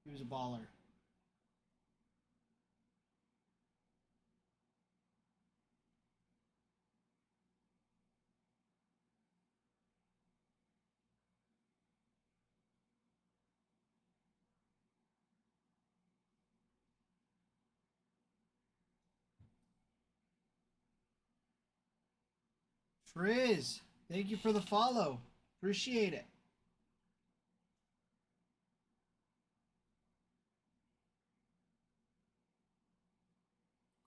He was a baller. Triz, thank you for the follow. Appreciate it.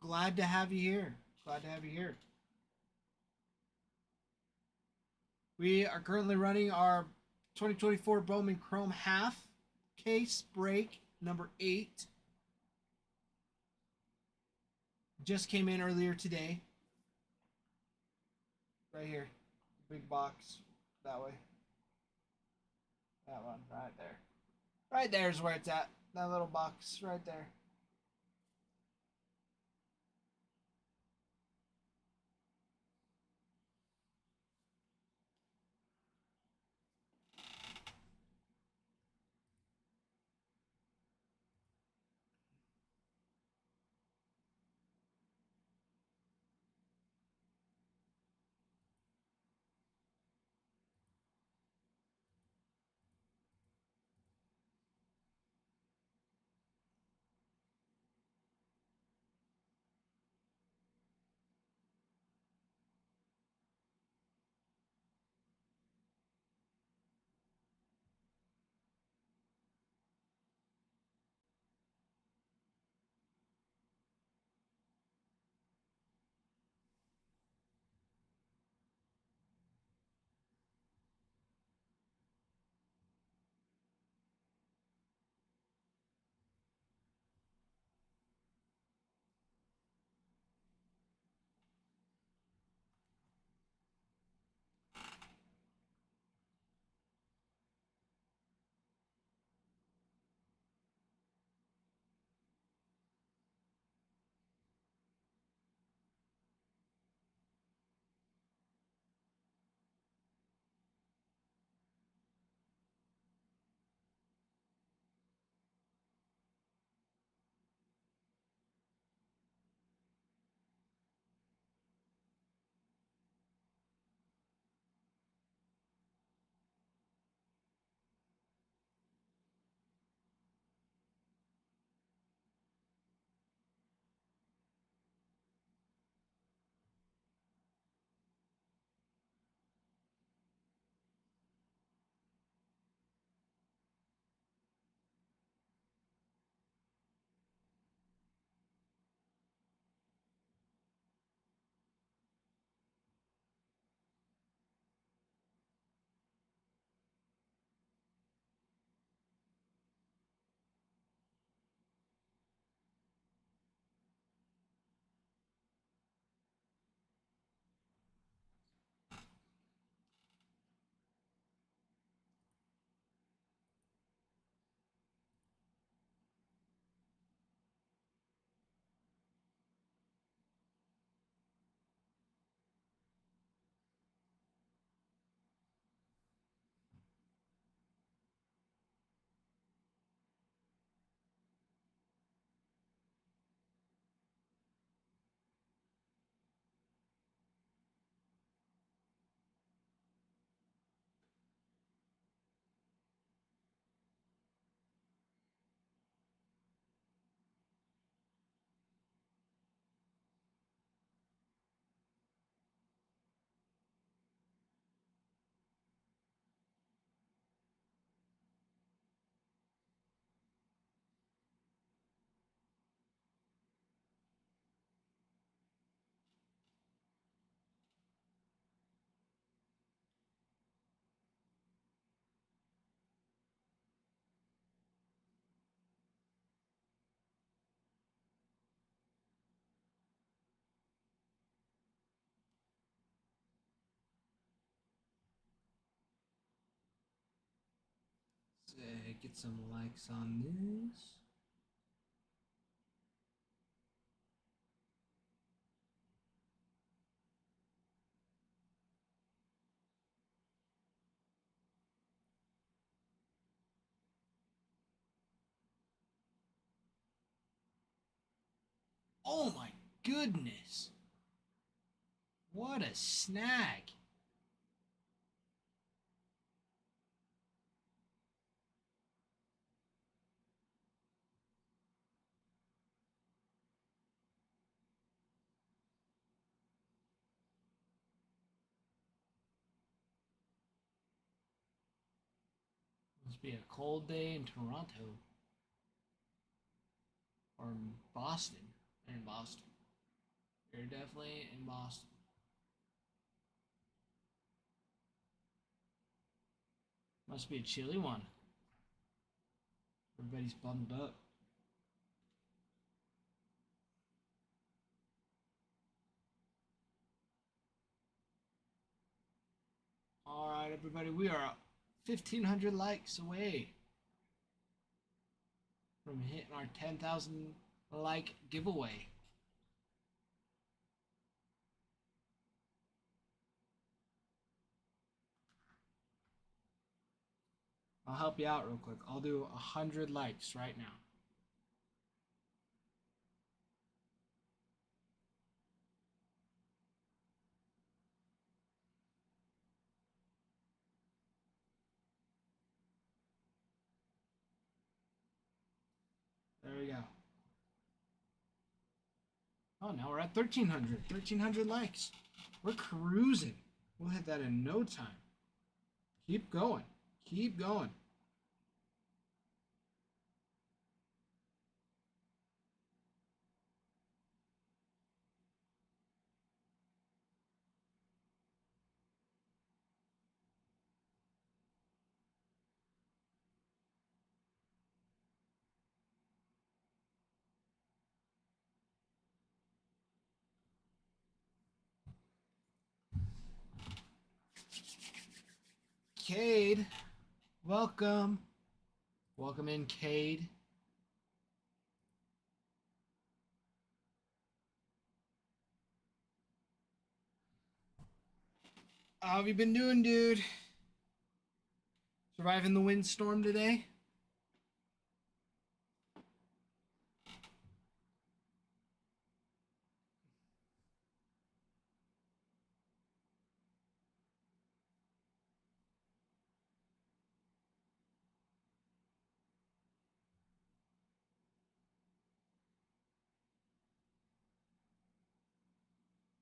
Glad to have you here. Glad to have you here. We are currently running our 2024 Bowman Chrome half case break number 8. Just came in earlier today. Right here. Big box. That way. That one. Right there. Right there is where it's at. That little box right there. Get some likes on this. Oh my goodness. What a snag. Must be a cold day in Toronto. Or in Boston. They're in Boston. They're definitely in Boston. Must be a chilly one. Everybody's bundled up. All right, everybody, we are 1,500 likes away from hitting our 10,000 like giveaway. I'll help you out real quick. I'll do 100 likes right now. There we go. Oh, now we're at 1,300. 1,300 likes. We're cruising. We'll hit that in no time. Keep going. Keep going. Cade, welcome. Welcome in, Cade. How have you been doing, dude? Surviving the windstorm today?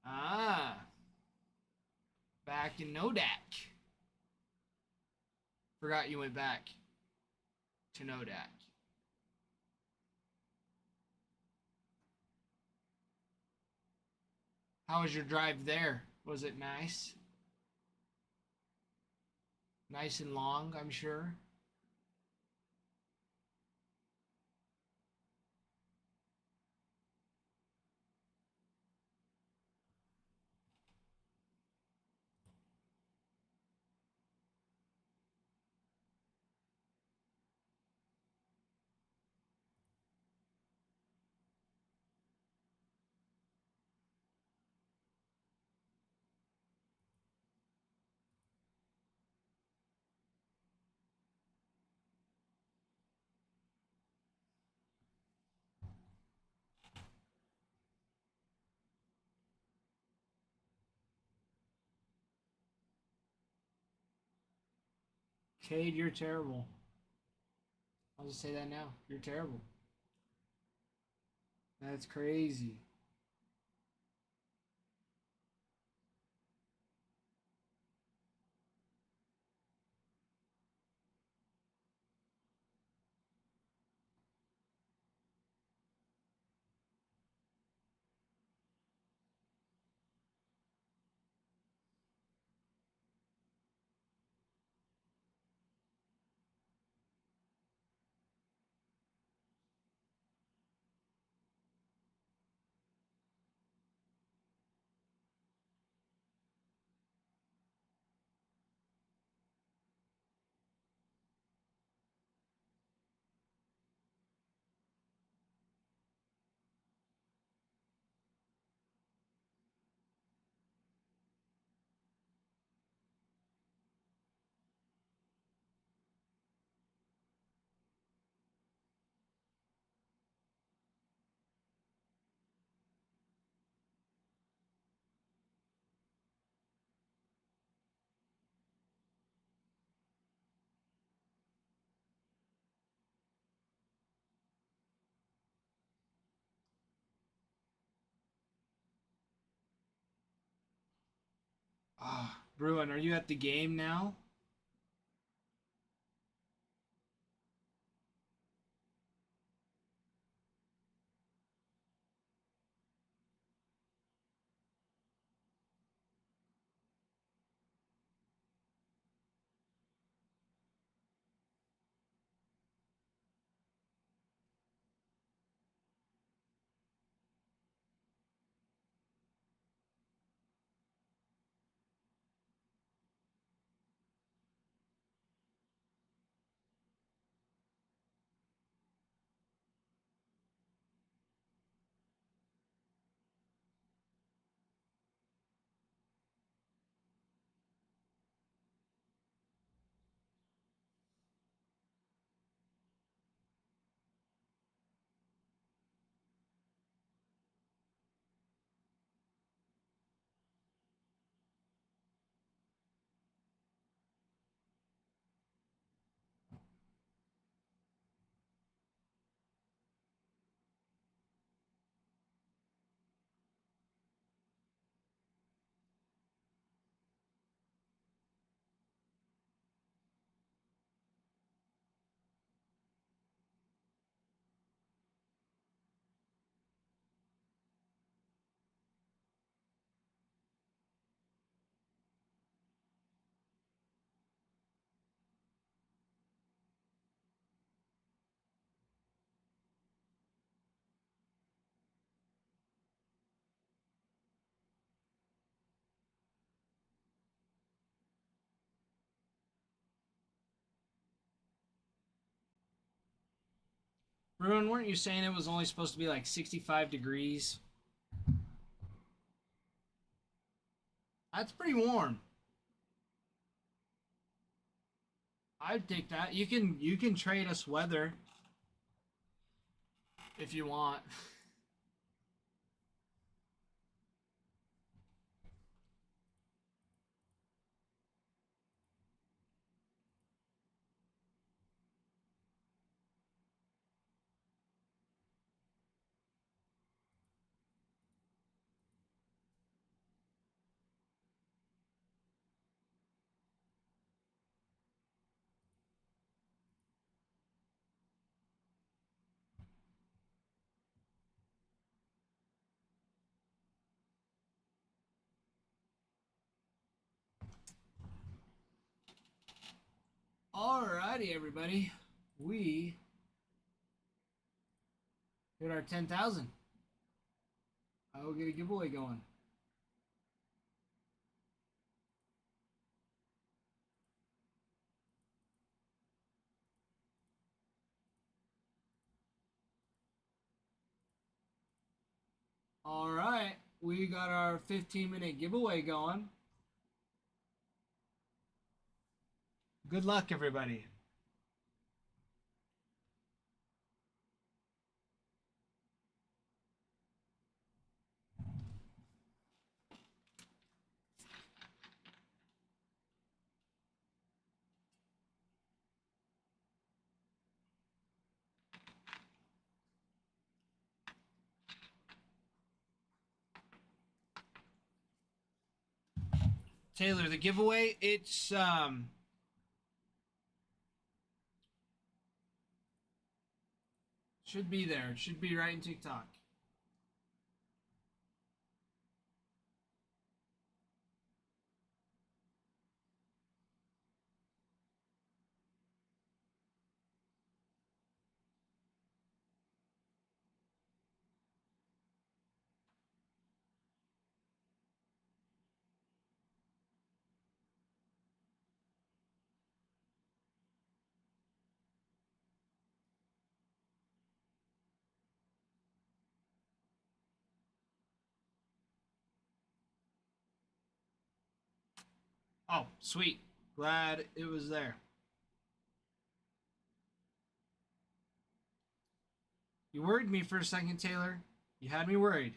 Ah, back in Nodak. Forgot you went back to Nodak. How was your drive there? Was it nice? Nice and long, I'm sure. Cade, you're terrible. I'll just say that now. You're terrible. That's crazy. Bruin, are you at the game now? Bruin, weren't you saying it was only supposed to be like 65 degrees? That's pretty warm. I'd take that. You can trade us weather if you want. Alrighty, everybody. We hit our 10,000. I will get a giveaway going. Alright, we got our 15-minute giveaway going. Good luck, everybody. Taylor, the giveaway, it's should be there. It should be right in TikTok. Oh, sweet. Glad it was there. You worried me for a second, Taylor. You had me worried.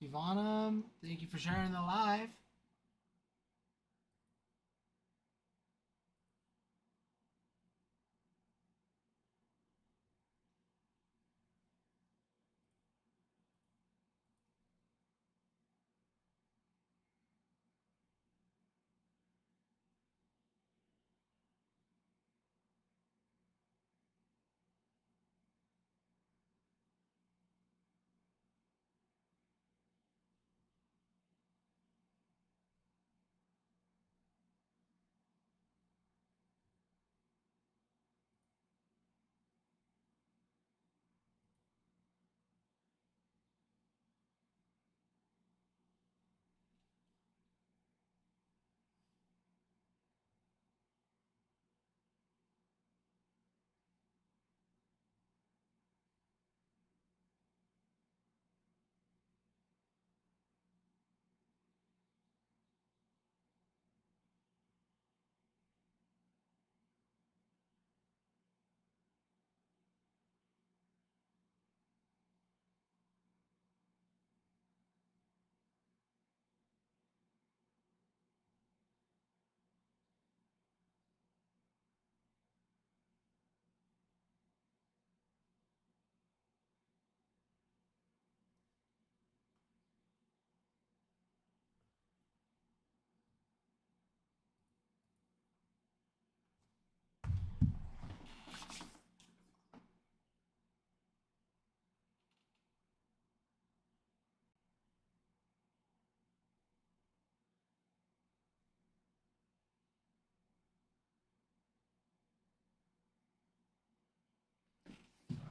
Ivana, thank you for sharing the live.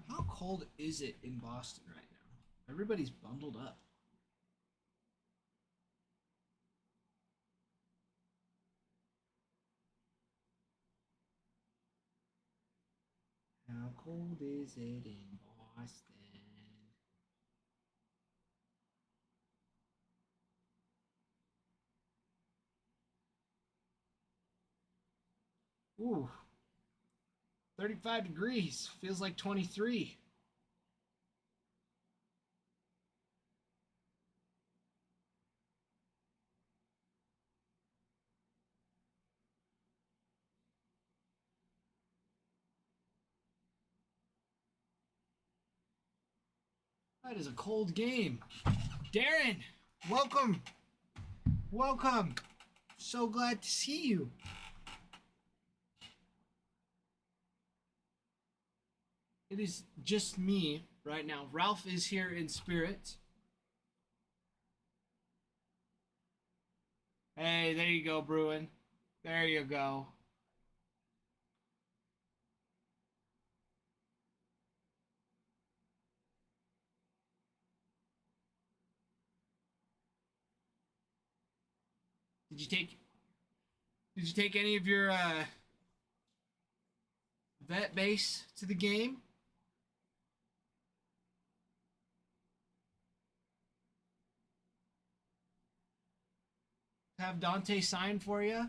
How cold is it in Boston right now? Everybody's bundled up. How cold is it in Boston? Ooh, 35 degrees. Feels like 23. That is a cold game. Darren, welcome. Welcome. So glad to see you. It is just me right now. Ralph is here in spirit. Hey, there you go, Bruin. There you go. Did you take any of your vet base to the game? Have Dante sign for you?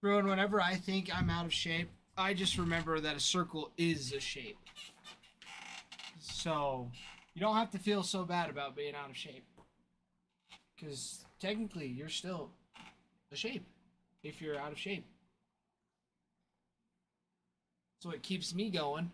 Bruin, whenever I think I'm out of shape, I just remember that a circle is a shape. So you don't have to feel so bad about being out of shape. Because technically, you're still a shape if you're out of shape. So it keeps me going.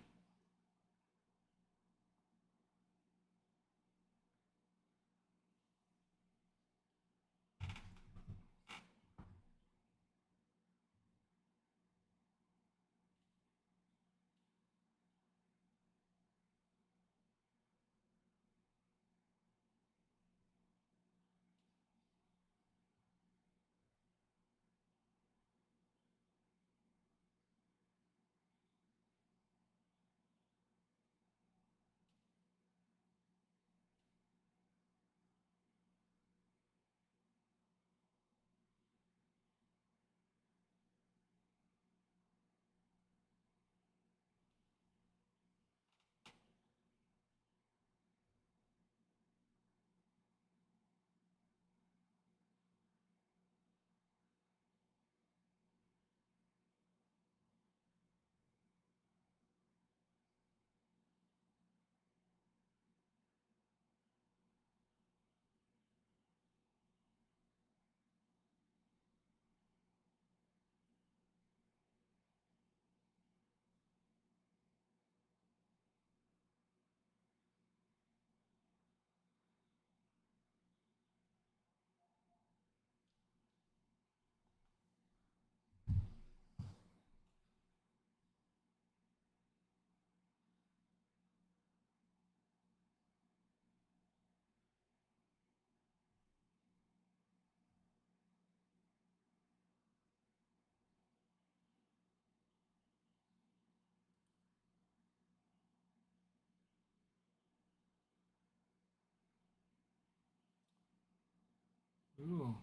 Ooh.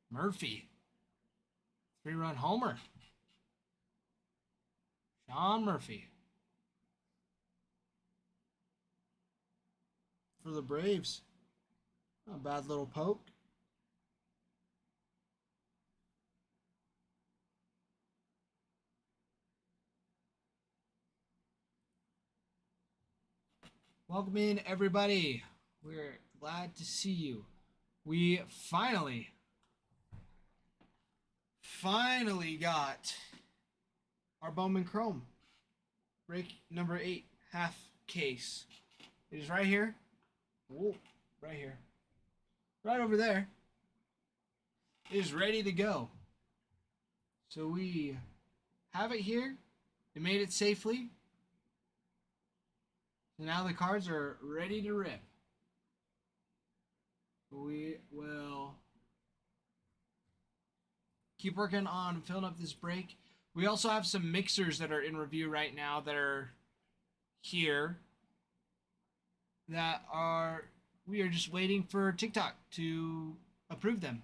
Murphy. 3-run homer. Sean Murphy. For the Braves. Not a bad little poke. Welcome in, everybody. We're glad to see you. We finally got our Bowman Chrome. Break number 8, half case. It is right here. Whoa, right here. Right over there. It is ready to go. So we have it here. It made it safely. So now the cards are ready to rip. We will keep working on filling up this break. We also have some mixers that are in review right now that are here we are just waiting for TikTok to approve them.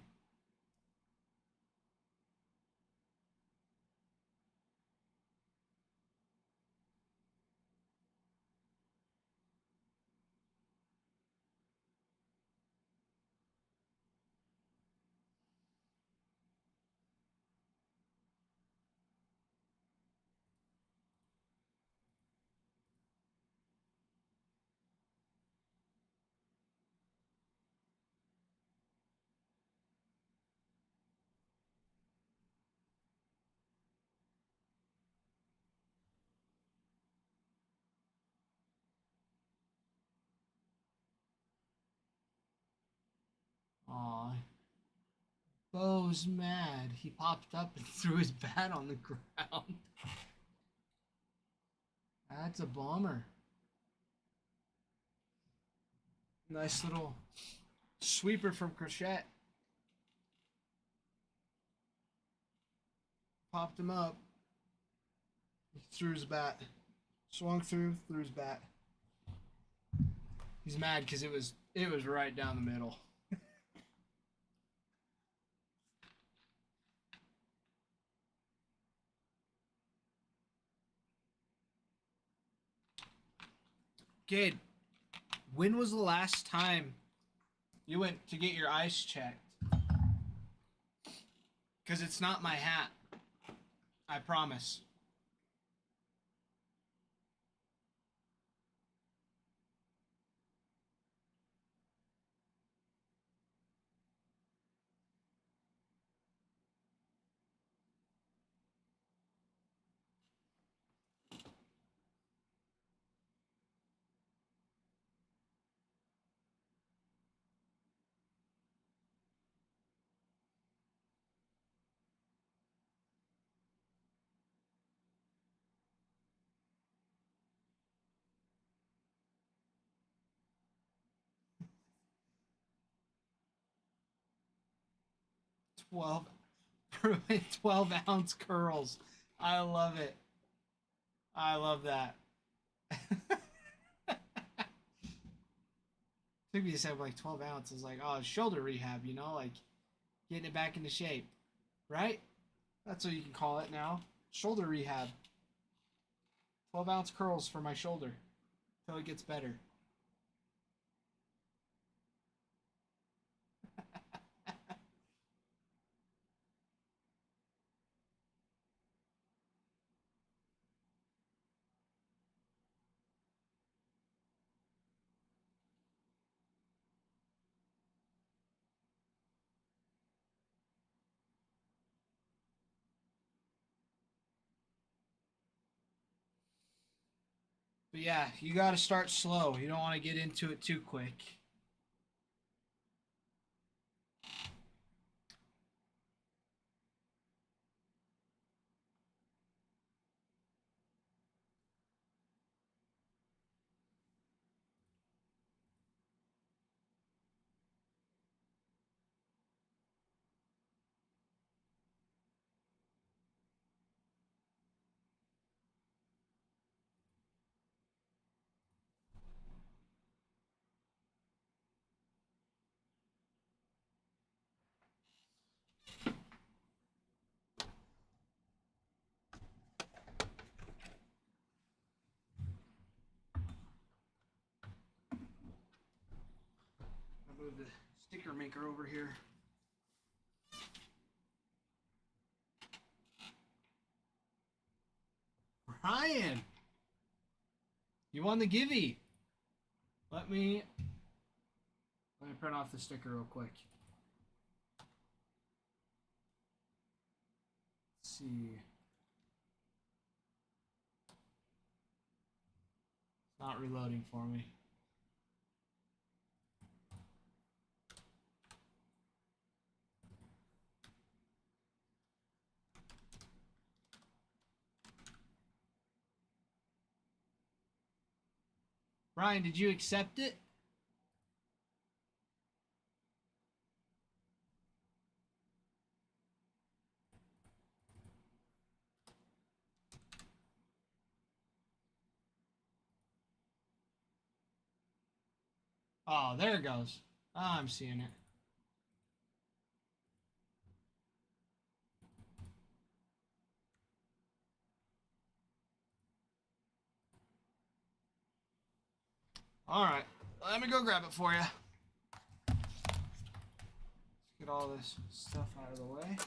Aw. Bo's mad. He popped up and threw his bat on the ground. That's a bomber. Nice little sweeper from Crochet. Popped him up. He threw his bat. Swung through, threw his bat. He's mad because it was right down the middle. Kid, when was the last time you went to get your eyes checked? Because it's not my hat. I promise. Twelve 12-ounce curls. I love it. I love that. Took me a second, like 12 ounces. Like, oh, shoulder rehab, like getting it back into shape. Right? That's what you can call it now. Shoulder rehab. 12-ounce curls for my shoulder until it gets better. But yeah, you got to start slow. You don't want to get into it too quick. Move the sticker maker over here. Ryan, you won the Givey. Let me print off the sticker real quick. Let's see. It's not reloading for me. Ryan, did you accept it? Oh, there it goes. Oh, I'm seeing it. All right, let me go grab it for you. Let's get all this stuff out of the way.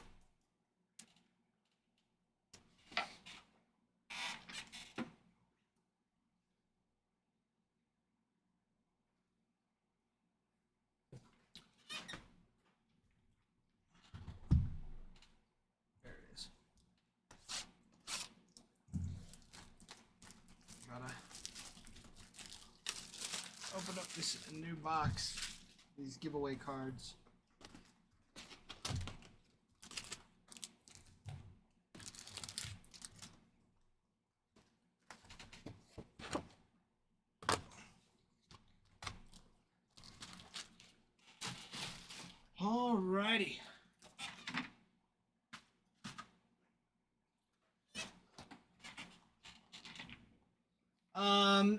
There it is. Gotta open up this new box. These giveaway cards. Alrighty.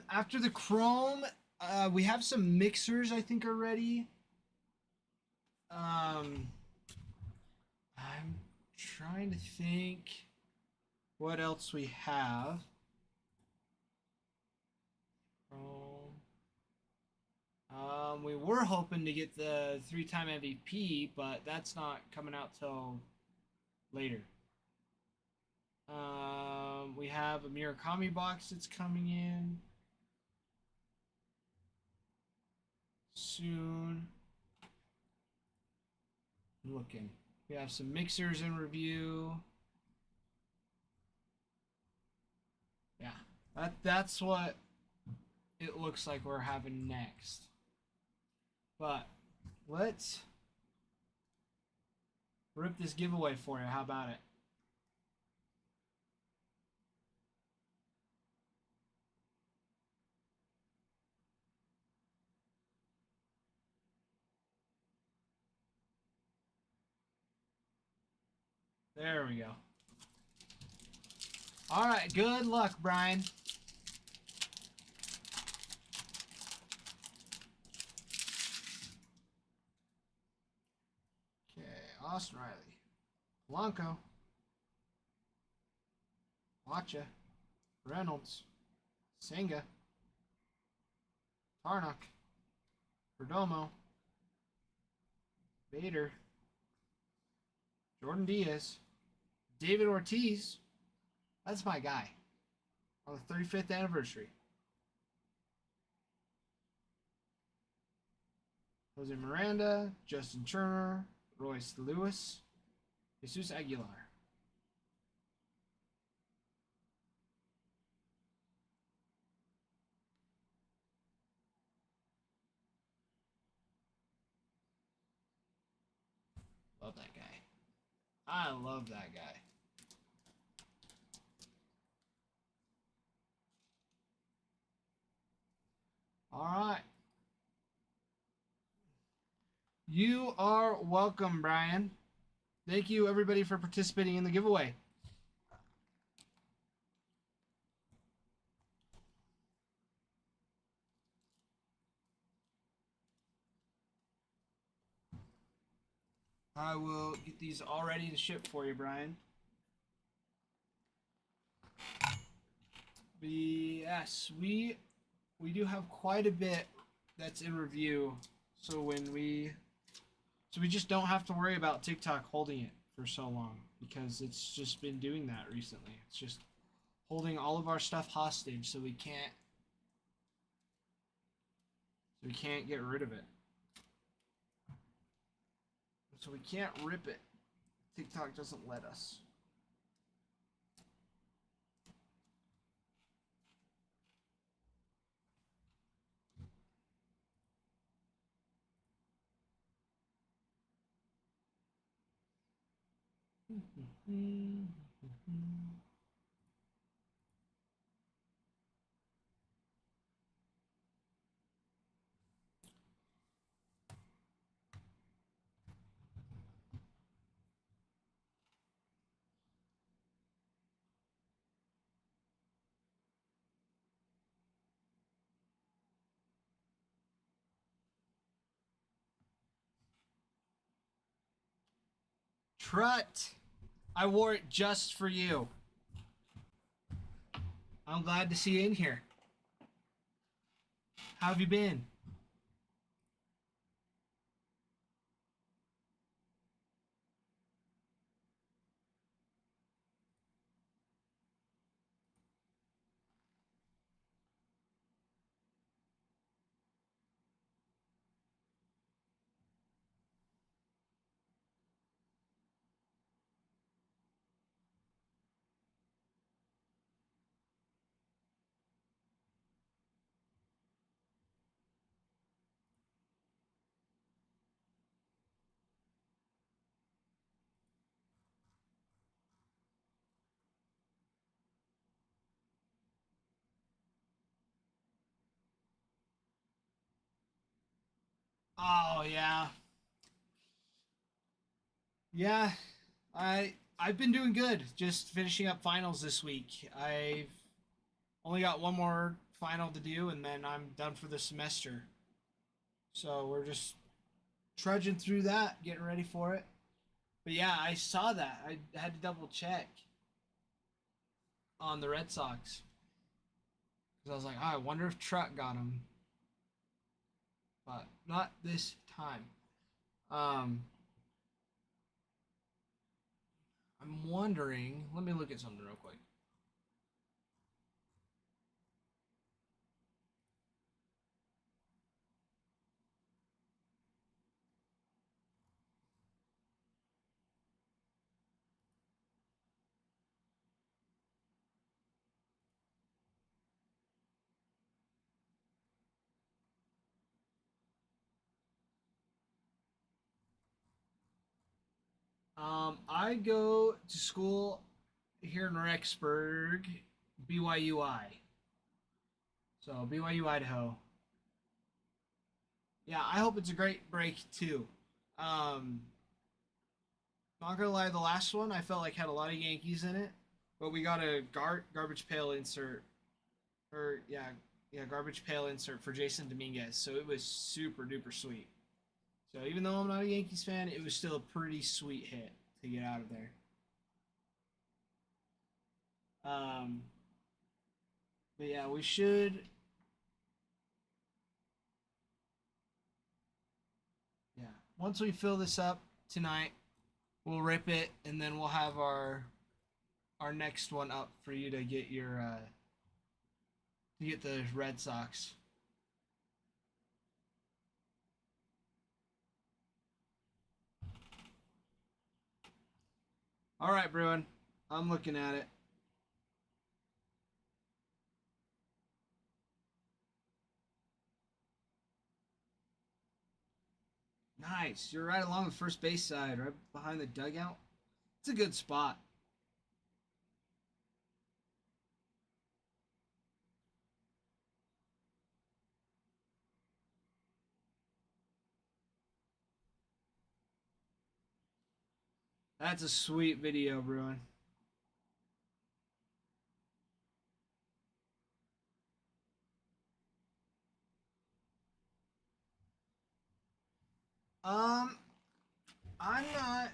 After the Chrome, we have some mixers I think are ready. I'm trying to think what else we have. We were hoping to get the 3-time MVP, but that's not coming out till later. We have a Murakami box that's coming in soon. I'm looking. We have some mixers in review. Yeah, that's what it looks like we're having next. But let's rip this giveaway for you. How about it? There we go. All right, good luck, Brian. Okay, Austin Riley, Blanco, Wacha, Reynolds, Senga, Tarnock, Perdomo, Bader, Jordan Diaz, David Ortiz. That's my guy on the 35th anniversary. Jose Miranda, Justin Turner, Royce Lewis, Jesus Aguilar. Love that guy. I love that guy. All right. You are welcome, Brian. Thank you, everybody, for participating in the giveaway. I will get these all ready to ship for you, Brian. Yes, we do have quite a bit that's in review, So we just don't have to worry about TikTok holding it for so long because it's just been doing that recently. It's just holding all of our stuff hostage so we can't get rid of it. So we can't rip it. TikTok doesn't let us. Trut! I wore it just for you. I'm glad to see you in here. How have you been? Oh yeah. Yeah. I've been doing good. Just finishing up finals this week. I've only got one more final to do and then I'm done for the semester. So we're just trudging through that, getting ready for it. But yeah, I saw that. I had to double check on the Red Sox. Because I was like, oh, I wonder if Truck got him. But not this time. I'm wondering. Let me look at something real quick. I go to school here in Rexburg, BYUI. So BYU Idaho. Yeah, I hope it's a great break too. Um, Not gonna lie, the last one I felt like had a lot of Yankees in it, but we got a garbage pail insert, or yeah, garbage pail insert for Jason Dominguez. So it was super duper sweet. So even though I'm not a Yankees fan, it was still a pretty sweet hit to get out of there. Um, but yeah, we should. Yeah, once we fill this up tonight, we'll rip it, and then we'll have our next one up for you to get your to get the Red Sox. All right, Bruin. I'm looking at it. Nice. You're right along the first base side, right behind the dugout. It's a good spot. That's a sweet video, Bruin. Um, I'm not.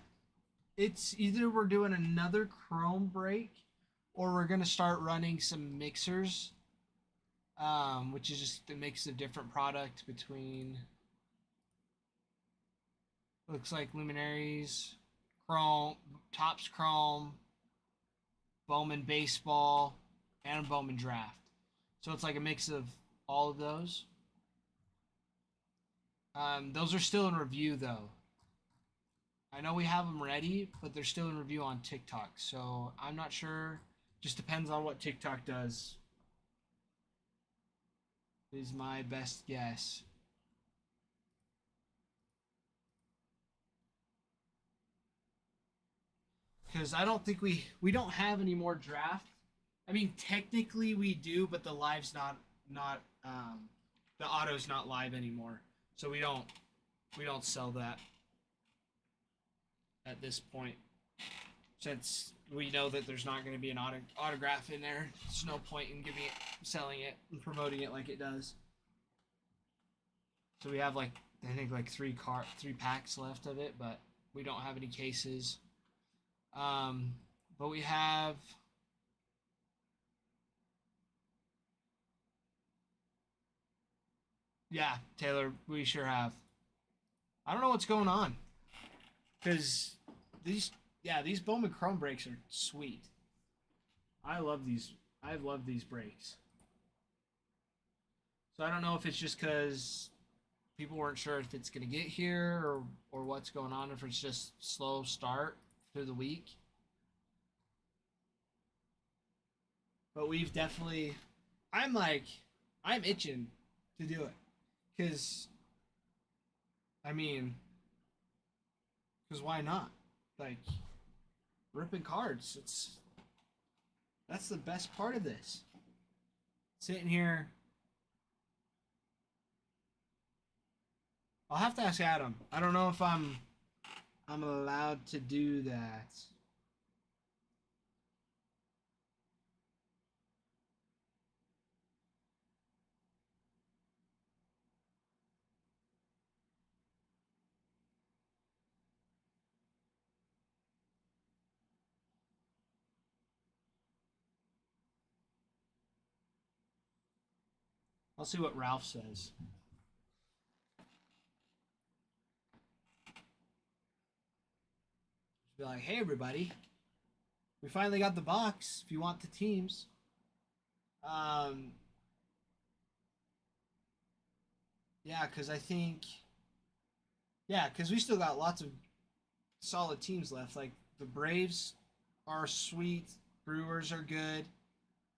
It's either we're doing another Chrome break, or we're gonna start running some mixers, which is just a mix of different product between Looks like Luminaries, Chrome, Tops Chrome, Bowman Baseball, and Bowman Draft. So it's like a mix of all of those. Those are still in review though. I know we have them ready, but they're still in review on TikTok. So I'm not sure. Just depends on what TikTok does. Is my best guess. Because I don't think we don't have any more draft. I mean, technically we do, but the live's not the auto's not live anymore, so we don't sell that at this point. Since we know that there's not going to be an autograph in there, there's no point in selling it and promoting it like it does. So we have like I think like three packs left of it, but we don't have any cases. But we have yeah, Taylor, we sure have. I don't know what's going on. Cause these Bowman Chrome breaks are sweet. I love these. I love these breaks. So I don't know if it's just because people weren't sure if it's gonna get here or what's going on. If it's just slow start through the week. But we've definitely. I'm itching to do it, cause I mean, cause why not? Like ripping cards. That's the best part of this. Sitting here. I'll have to ask Adam. I don't know if I'm allowed to do that. I'll see what Ralph says. Be like, hey everybody, we finally got the box. If you want the teams, yeah, because I think, yeah, because we still got lots of solid teams left. Like the Braves are sweet, Brewers are good,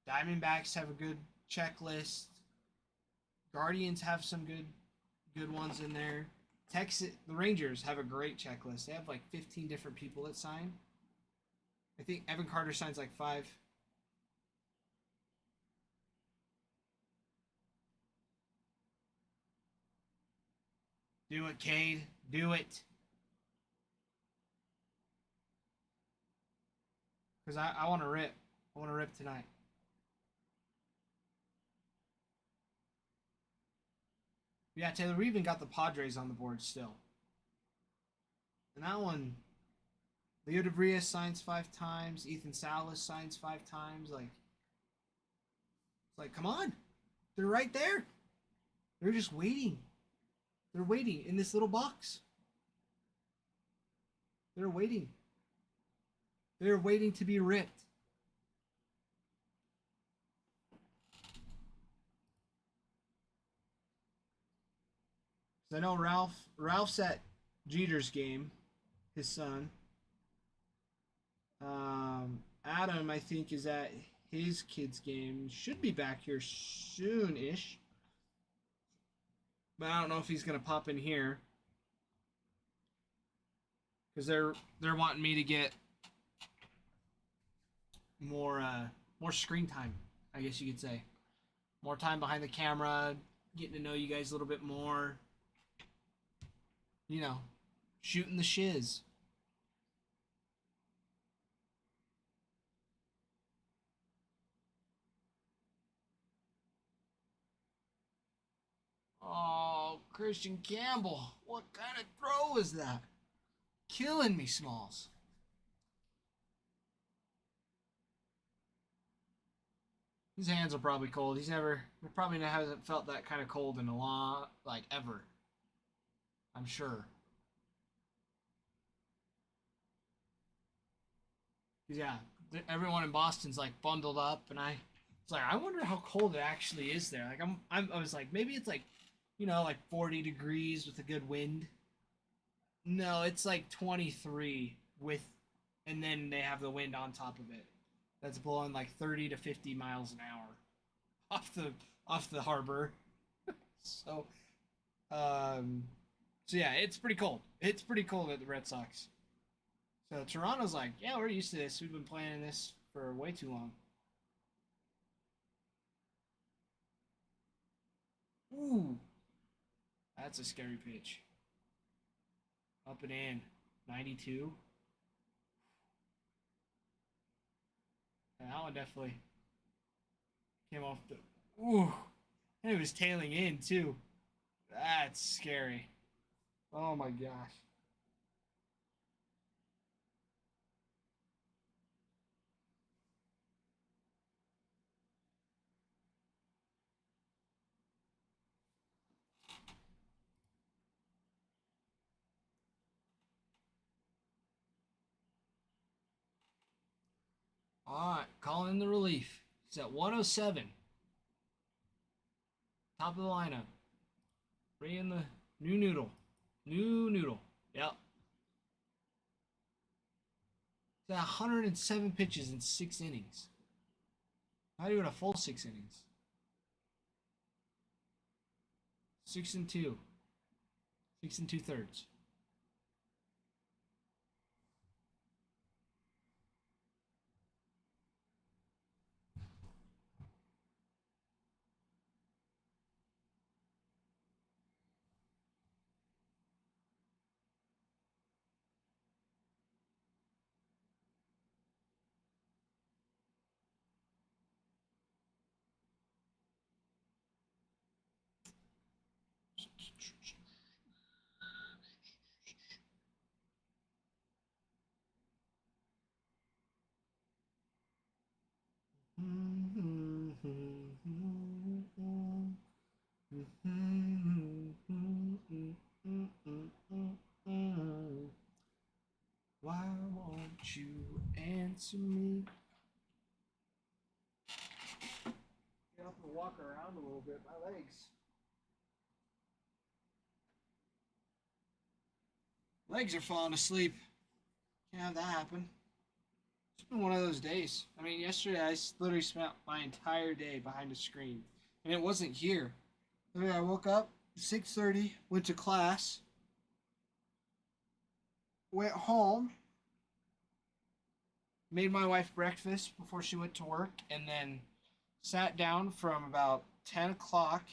Diamondbacks have a good checklist, Guardians have some good ones in there. Texas, the Rangers have a great checklist. They have like 15 different people that sign. I think Evan Carter signs like 5. Do it, Cade. Do it. Because I want to rip. I want to rip tonight. Yeah, Taylor, we even got the Padres on the board still. And that one, Leo DeVrias signs 5 times. Ethan Salas signs 5 times. Like, it's like, come on. They're right there. They're just waiting. They're waiting in this little box. They're waiting. They're waiting to be ripped. I know Ralph's at Jeter's game, his son. Adam, I think, is at his kid's game. Should be back here soon-ish. But I don't know if he's gonna pop in here. Because they're wanting me to get more screen time, I guess you could say. More time behind the camera, getting to know you guys a little bit more. You know, shooting the shiz. Oh, Christian Campbell. What kind of throw was that? Killing me, Smalls. His hands are probably cold. He probably hasn't felt that kind of cold in a long, like ever. I'm sure. 'Cause, yeah, everyone in Boston's like bundled up, and I was like, I wonder how cold it actually is there. Like I was like, maybe it's like, like 40 degrees with a good wind. No, it's like 23 with, and then they have the wind on top of it. That's blowing like 30 to 50 miles an hour off the harbor. So, um, so yeah, it's pretty cold. It's pretty cold at the Red Sox. So Toronto's like, yeah, we're used to this. We've been playing this for way too long. Ooh, that's a scary pitch. Up and in, 92. And that one definitely came off the. Ooh, and it was tailing in too. That's scary. Oh my gosh. All right, calling in the relief. He's at 107. Top of the lineup. Bring in the new noodle. New noodle. Yep. He's at 107 pitches in 6 innings. Not even a full 6 innings. 6 and 2. 6 and 2/3. Why won't you answer me? Get up and walk around a little bit. My legs are falling asleep. Can't have that happen. It's been one of those days. I mean, yesterday I literally spent my entire day behind a screen, and it wasn't here. Literally, I woke up 6:30, went to class, went home, made my wife breakfast before she went to work, and then sat down from about 10 o'clock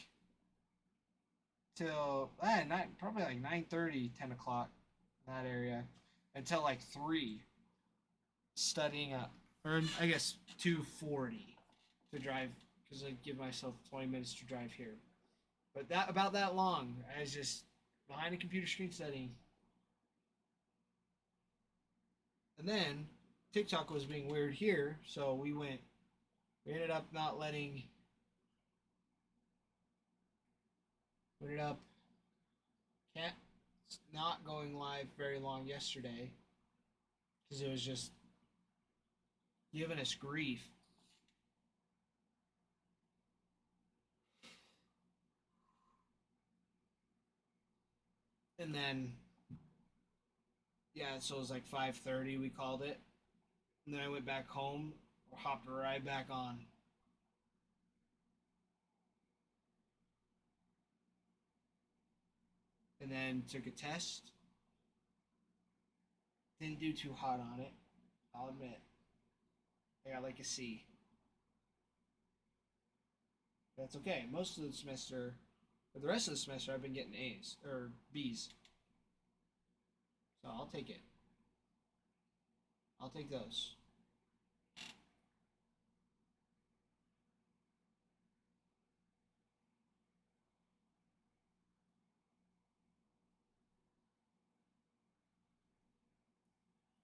till probably like 9:30, 10 o'clock, that area, until like 3, studying up, or I guess 2:40 to drive, because I give myself 20 minutes to drive here. But that about that long, I was just behind a computer screen studying. And then TikTok was being weird here, so we ended up not letting. We ended up can't not going live very long yesterday because it was just giving us grief. And then, yeah, so it was like 5:30. We called it, and then I went back home, or hopped right back on. And then took a test. Didn't do too hot on it, I'll admit. I got like a C. That's okay. Most of the semester, or the rest of the semester, I've been getting A's or B's. So I'll take it. I'll take those.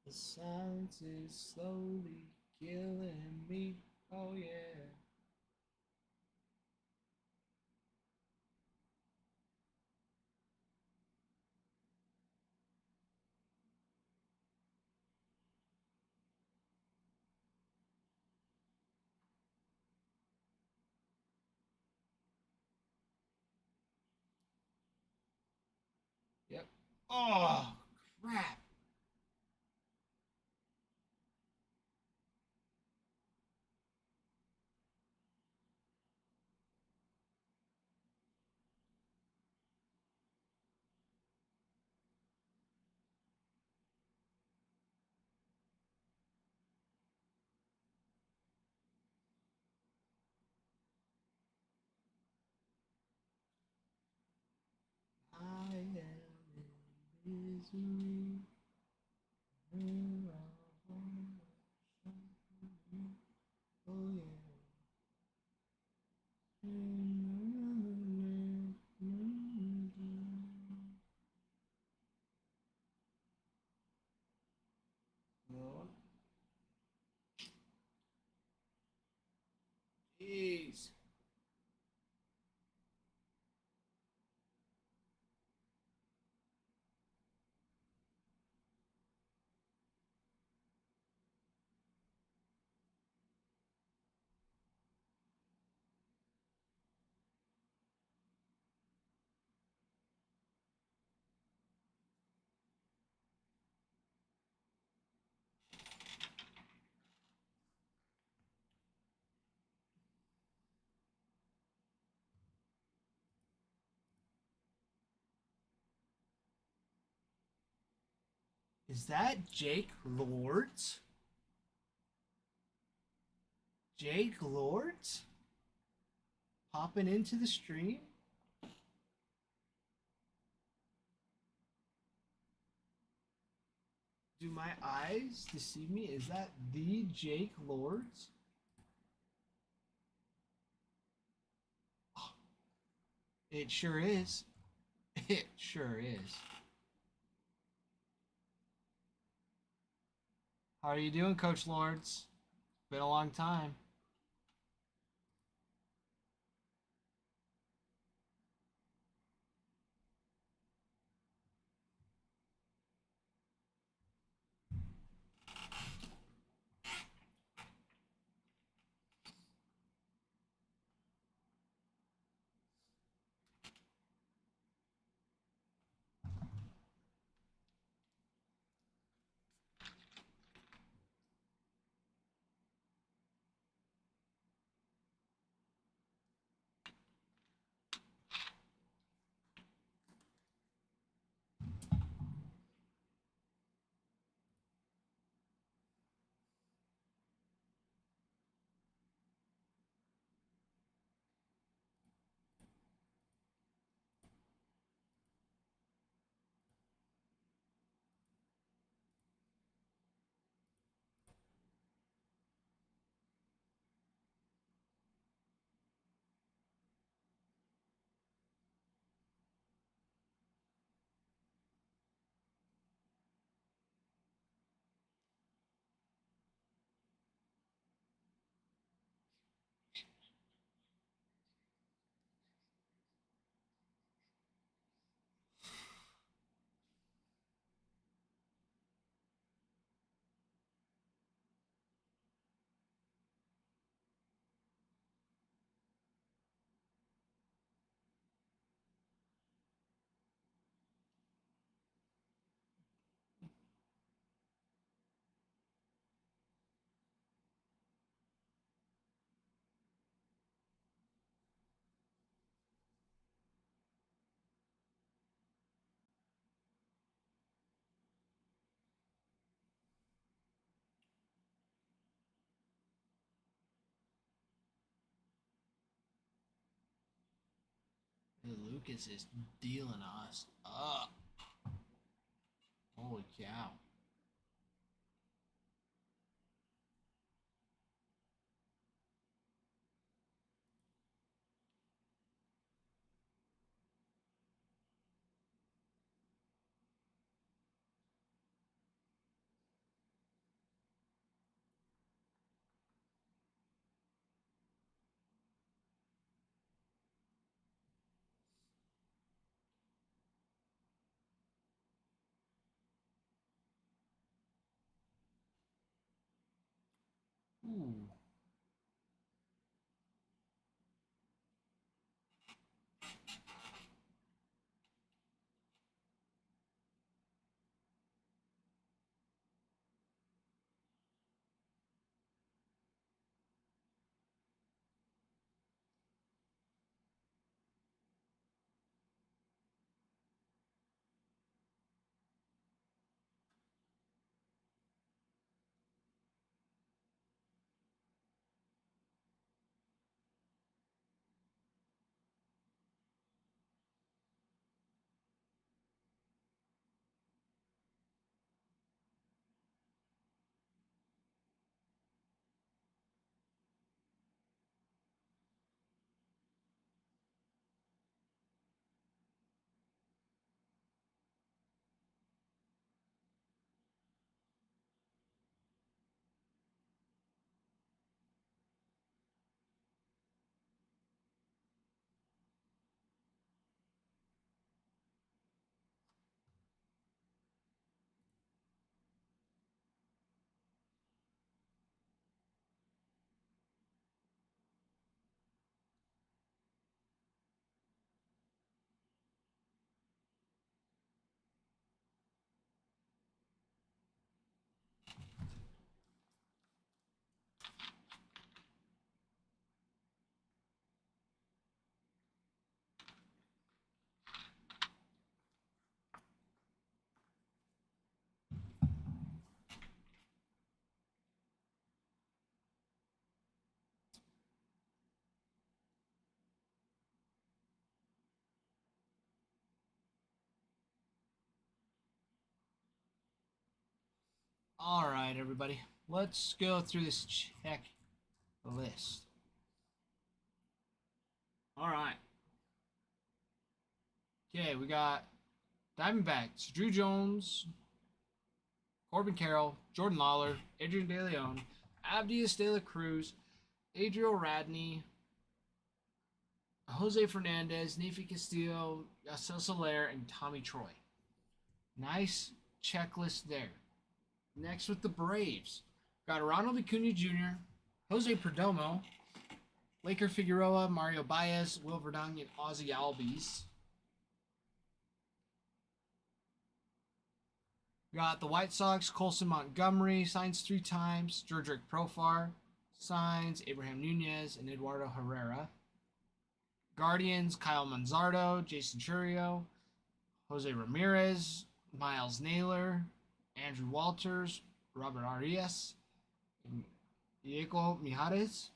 The silence is slowly killing me. Oh yeah. Oh, crap. I am in misery. Oh, yeah. No. Jeez. Is that Jake Lords? Jake Lords? Popping into the stream? Do my eyes deceive me? Is that the Jake Lords? It sure is. It sure is. How are you doing, Coach Lords? Been a long time. Lucas is dealing us up. Holy cow. Ooh. All right, everybody. Let's go through this checklist. All right. Okay, we got Diamondbacks, Drew Jones, Corbin Carroll, Jordan Lawler, Adrian De Leon, Abdias De La Cruz, Adriel Radney, Jose Fernandez, Nefi Castillo, Yasiel Soler, and Tommy Troy. Nice checklist there. Next with the Braves. Got Ronald Acuna Jr., Jose Perdomo, Laker Figueroa, Mario Baez, Will Verdon, and Ozzy Albies. Got the White Sox, Colson Montgomery, signs 3 times. George Profar, signs Abraham Nunez and Eduardo Herrera. Guardians, Kyle Manzardo, Jason Churio, Jose Ramirez, Miles Naylor, Andrew Walters, Robert Arias, and Diego Mijares.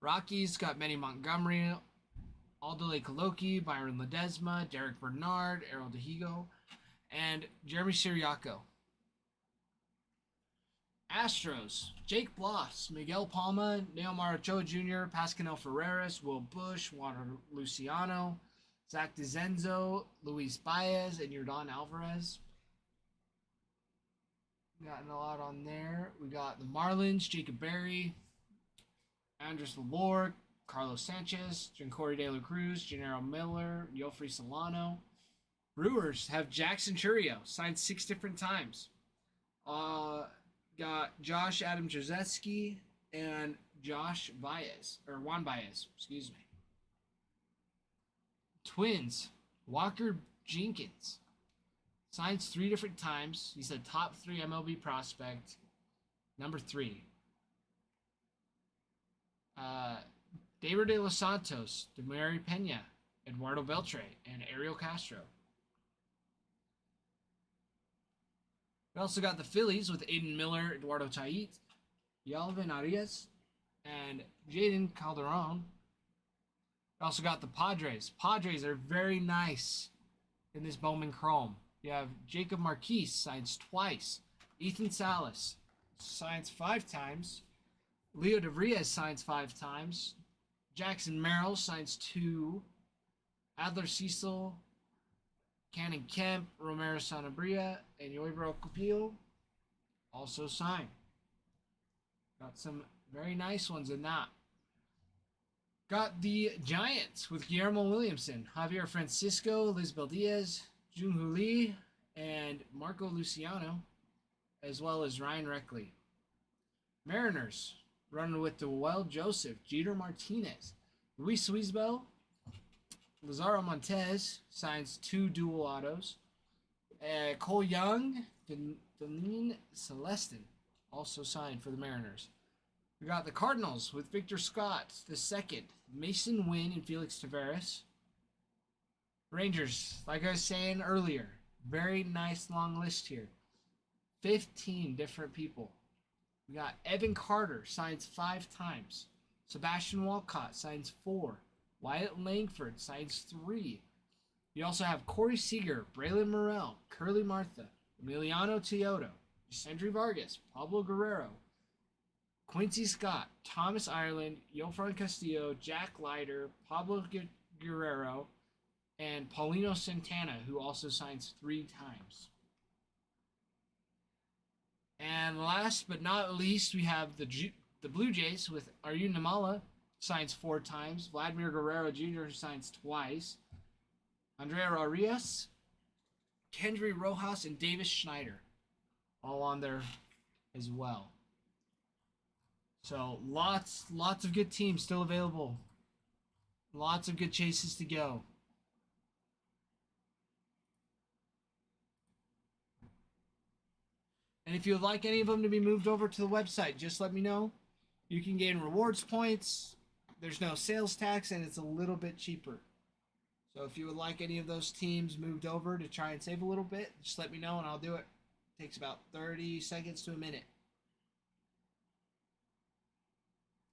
Rockies got Manny Montgomery, Aldole Coloki, Byron Ledesma, Derek Bernard, Errol DeHigo, and Jeremy Siriaco. Astros, Jake Bloss, Miguel Palma, Neomar Ochoa Jr., Pascal Ferreras, Will Bush, Juan Luciano, Zach DeZenzo, Luis Baez, and Yordan Alvarez. Gotten a lot on there. We got the Marlins, Jacob Berry, Andres Valor, Carlos Sanchez, Giancarlo De La Cruz, Gennaro Miller, Yofri Solano. Brewers have Jackson Churio, signed 6 different times. Got Josh Adam Jazeski and Juan Baez, excuse me. Twins, Walker Jenkins, signs 3 different times. He's a top 3 MLB prospect, number 3. David De Los Santos, Demary Pena, Eduardo Beltre, and Ariel Castro. We also got the Phillies with Aiden Miller, Eduardo Tait, Yalvin Arias, and Jaden Calderon. We also got the Padres. Padres are very nice in this Bowman Chrome. You have Jacob Marquise, signs twice. Ethan Salas, signs 5 times. Leo DeVriez signs 5 times. Jackson Merrill signs 2. Adler Cecil, Cannon Kemp, Romero Sanabria, and Yoibro Cupillo also signed. Got some very nice ones in that. Got the Giants with Guillermo Williamson, Javier Francisco, Lisbel Diaz, Junhoo Lee, and Marco Luciano, as well as Ryan Reckley. Mariners running with Dewell Joseph, Jeter Martinez, Luis Suizbel, Lazaro Montez signs 2 dual autos. Cole Young, Feline Celestin also signed for the Mariners. We got the Cardinals with Victor Scott II, Mason Wynn, and Felix Tavares. Rangers, like I was saying earlier, very nice long list here. 15 different people. We got Evan Carter, signs 5 times. Sebastian Walcott signs 4. Wyatt Langford signs 3. You also have Corey Seager, Braylon Morrell, Curly Martha, Emiliano Teodo, Sandry Vargas, Pablo Guerrero, Quincy Scott, Thomas Ireland, Yofran Castillo, Jack Leiter, Pablo Guerrero, and Paulino Santana, who also signs 3 times. And last but not least, we have the Blue Jays with Arjun Namala, signs 4 times. Vladimir Guerrero Jr., who signs twice. Andrea Arias, Kendry Rojas, and Davis Schneider, all on there as well. So lots of good teams still available. Lots of good chases to go. And if you would like any of them to be moved over to the website, just let me know. You can gain rewards points. There's no sales tax, and it's a little bit cheaper. So if you would like any of those teams moved over to try and save a little bit, just let me know and I'll do it. It takes about 30 seconds to a minute.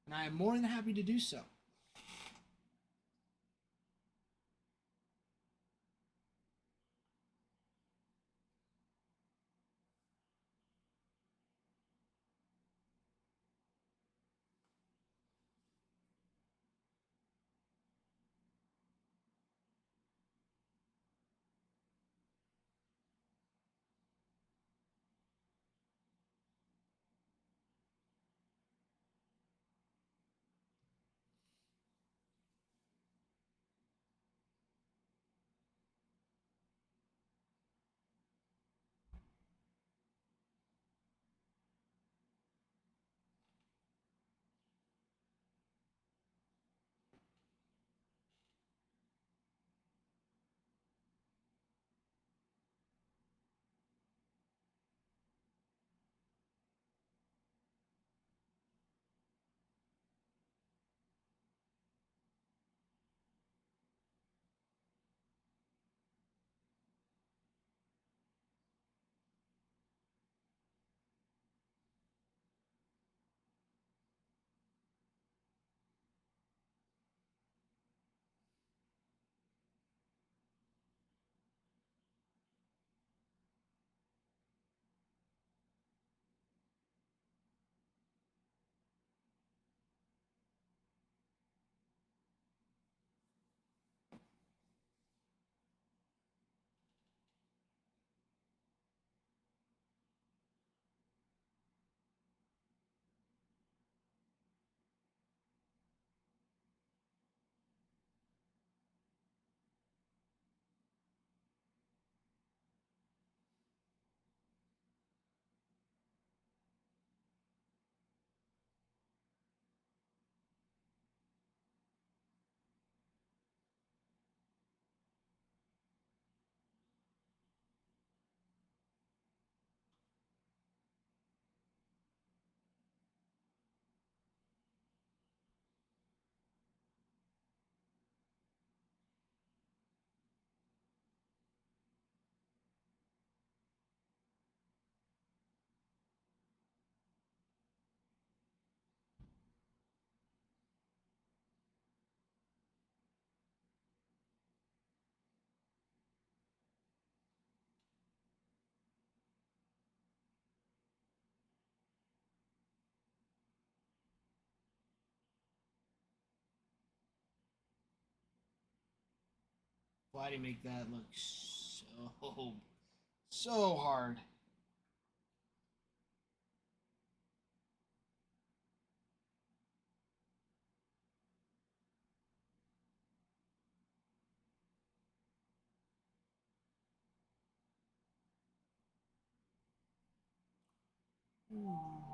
And I am more than happy to do so. Why do you make that look so hard? Ooh.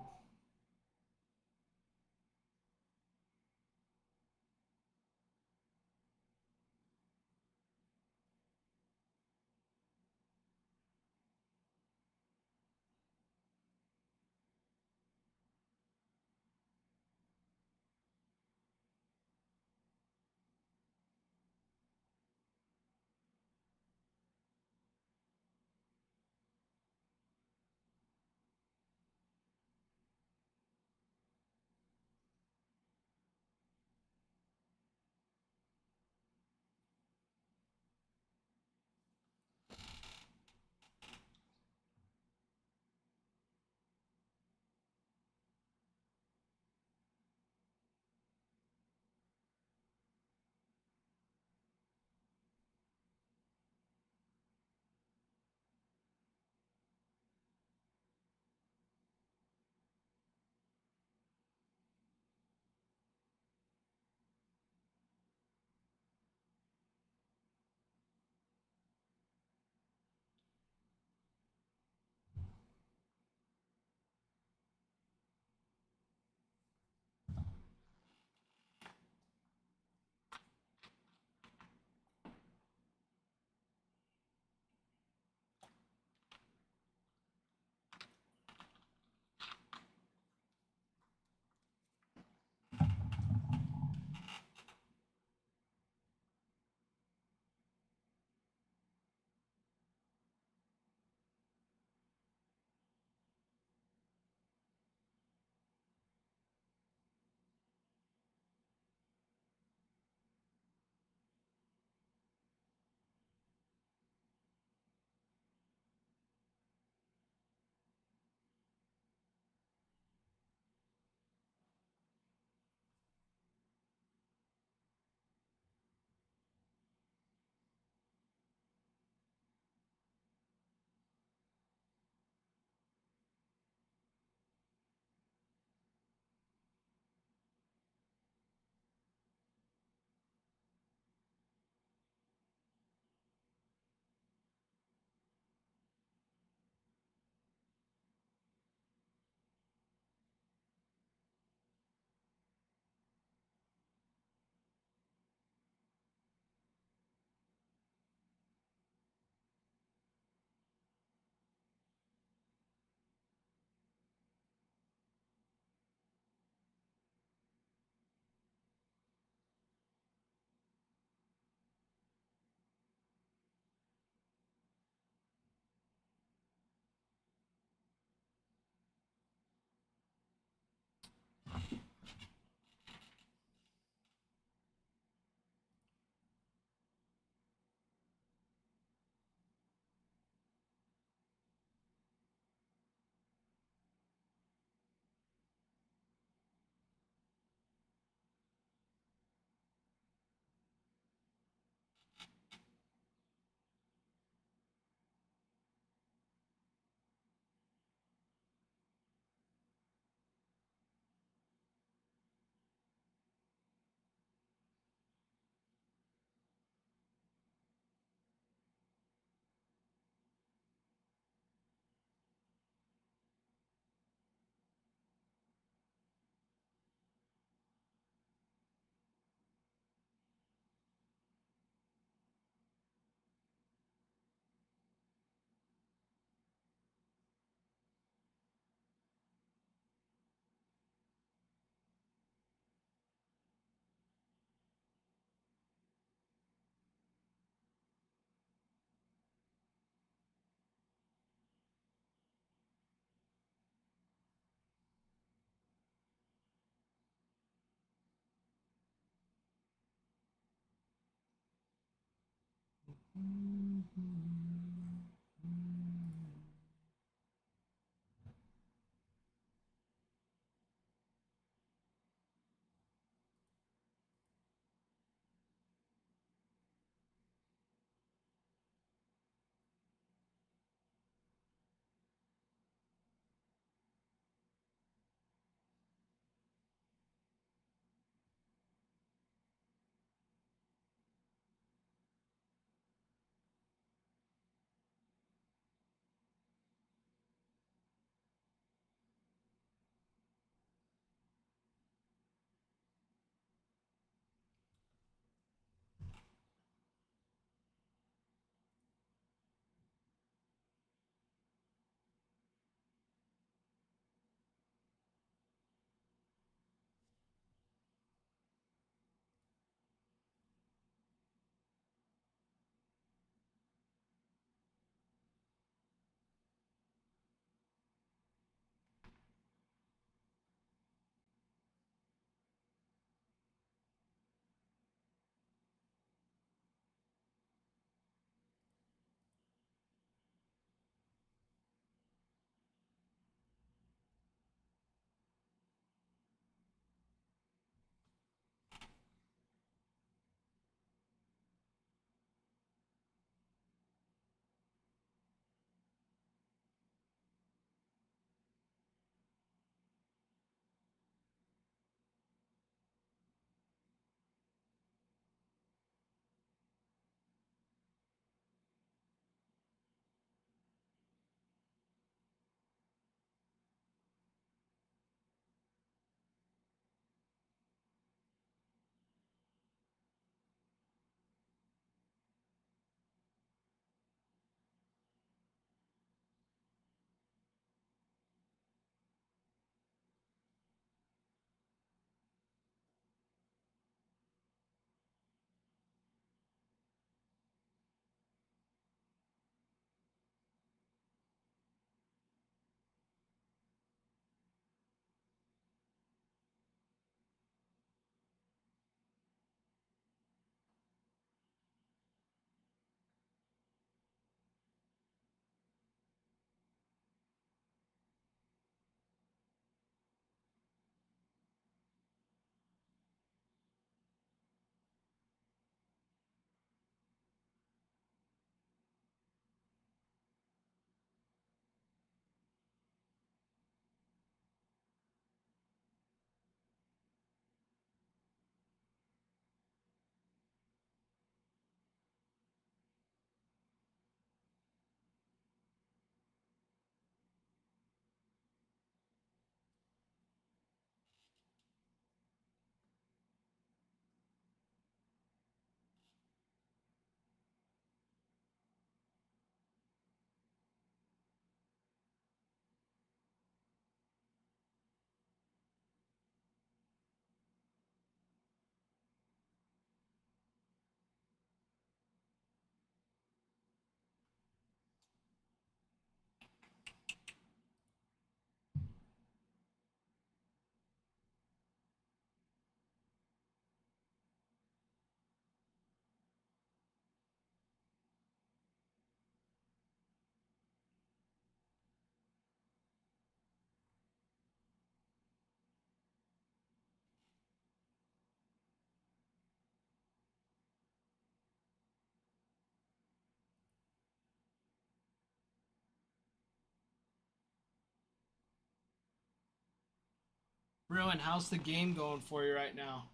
Ruin, how's the game going for you right now?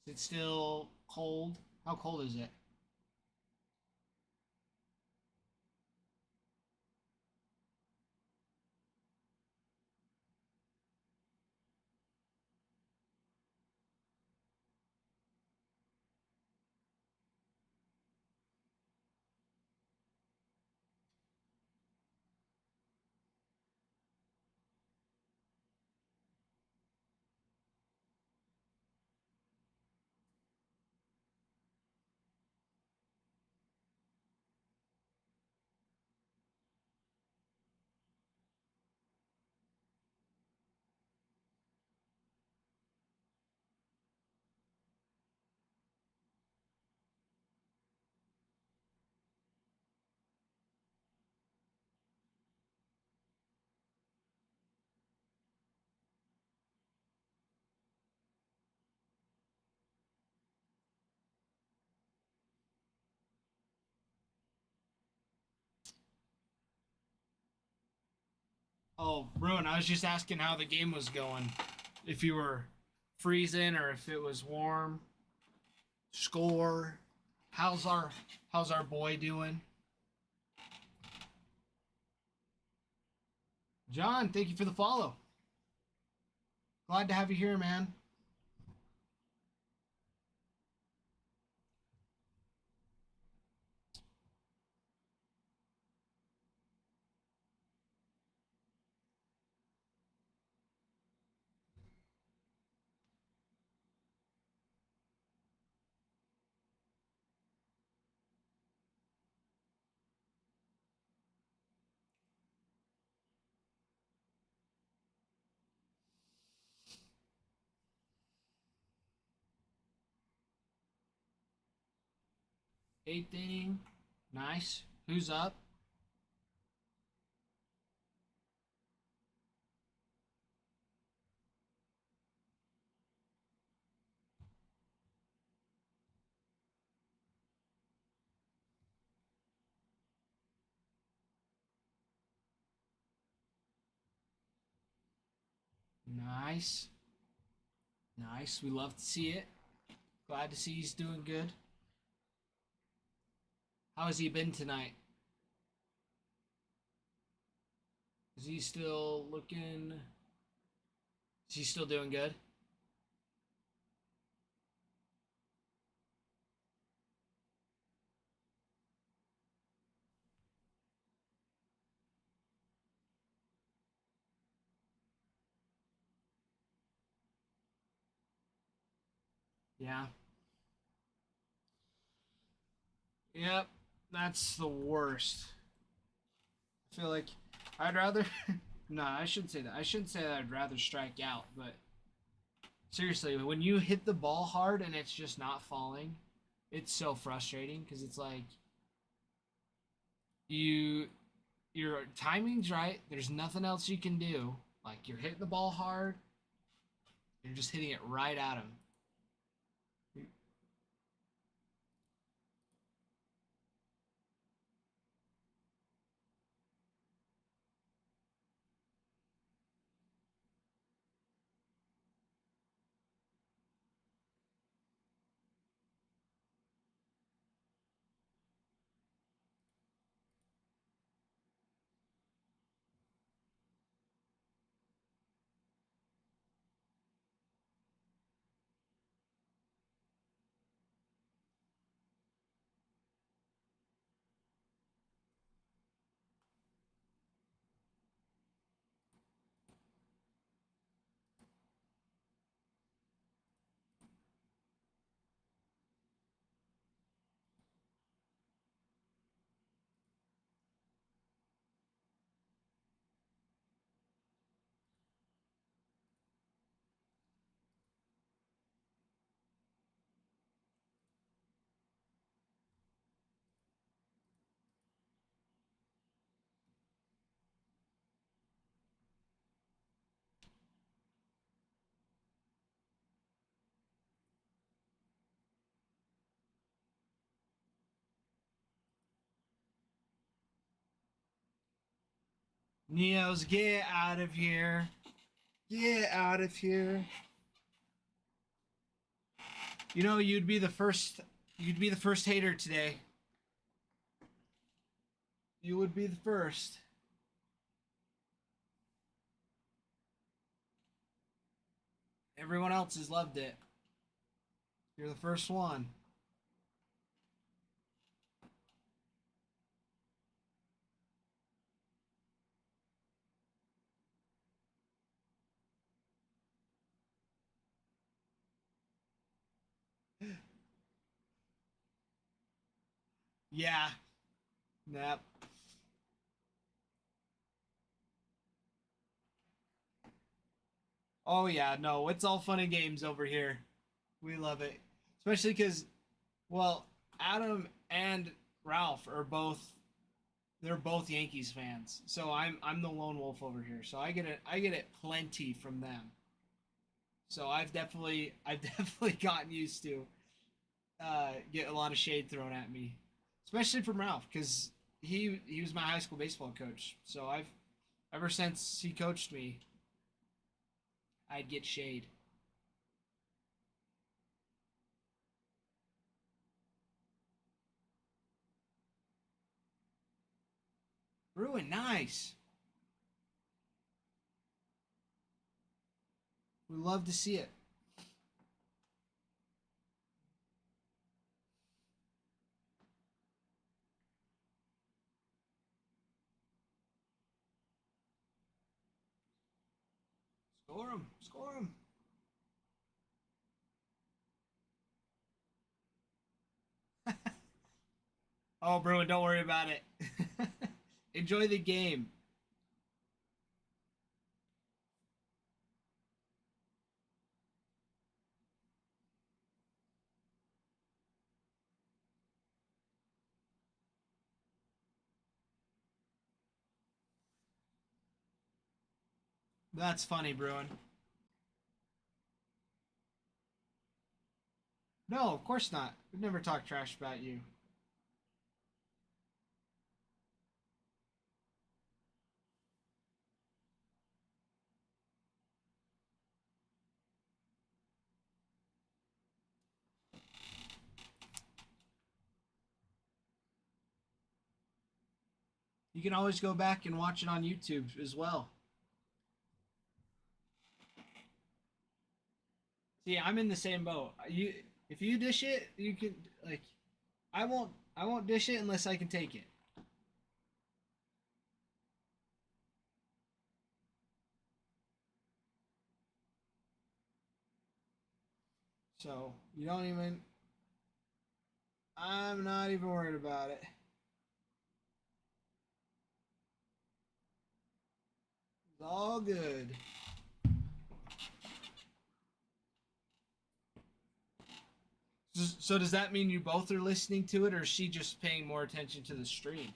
Is it still cold? How cold is it? Oh, Ruin, I was just asking how the game was going. If you were freezing or if it was warm. Score. How's our boy doing? John, thank you for the follow. Glad to have you here, man. Eighth inning. Nice. Who's up? Nice. Nice. We love to see it. Glad to see he's doing good. How has he been tonight? Is he still looking? Is he still doing good? Yeah. Yep. That's the worst. I feel like I'd rather. No, I shouldn't say that. I shouldn't say that I'd rather strike out, but seriously, when you hit the ball hard and it's just not falling, it's so frustrating because it's like you your timing's right. There's nothing else you can do. Like you're hitting the ball hard, you're just hitting it right at him. Neos, get out of here. Get out of here. You know, you'd be the first hater today. You would be the first. Everyone else has loved it. You're the first one. Yeah. Yep. Oh yeah, no, it's all fun and games over here. We love it. Especially because, well, Adam and Ralph are both they're both Yankees fans. So I'm the lone wolf over here. So I get it plenty from them. So I've definitely gotten used to get a lot of shade thrown at me, especially from Ralph because he was my high school baseball coach. So I've ever since he coached me, I'd get shade. Bruin, nice. We love to see it. Score him, score him. Oh, Bruin, don't worry about it. Enjoy the game. That's funny, Bruin. No, of course not. We've never talked trash about you. You can always go back and watch it on YouTube as well. See, I'm in the same boat. If you dish it, you can like I won't dish it unless I can take it. So, you don't even I'm not even worried about it. It's all good. So does that mean you both are listening to it, or is she just paying more attention to the stream?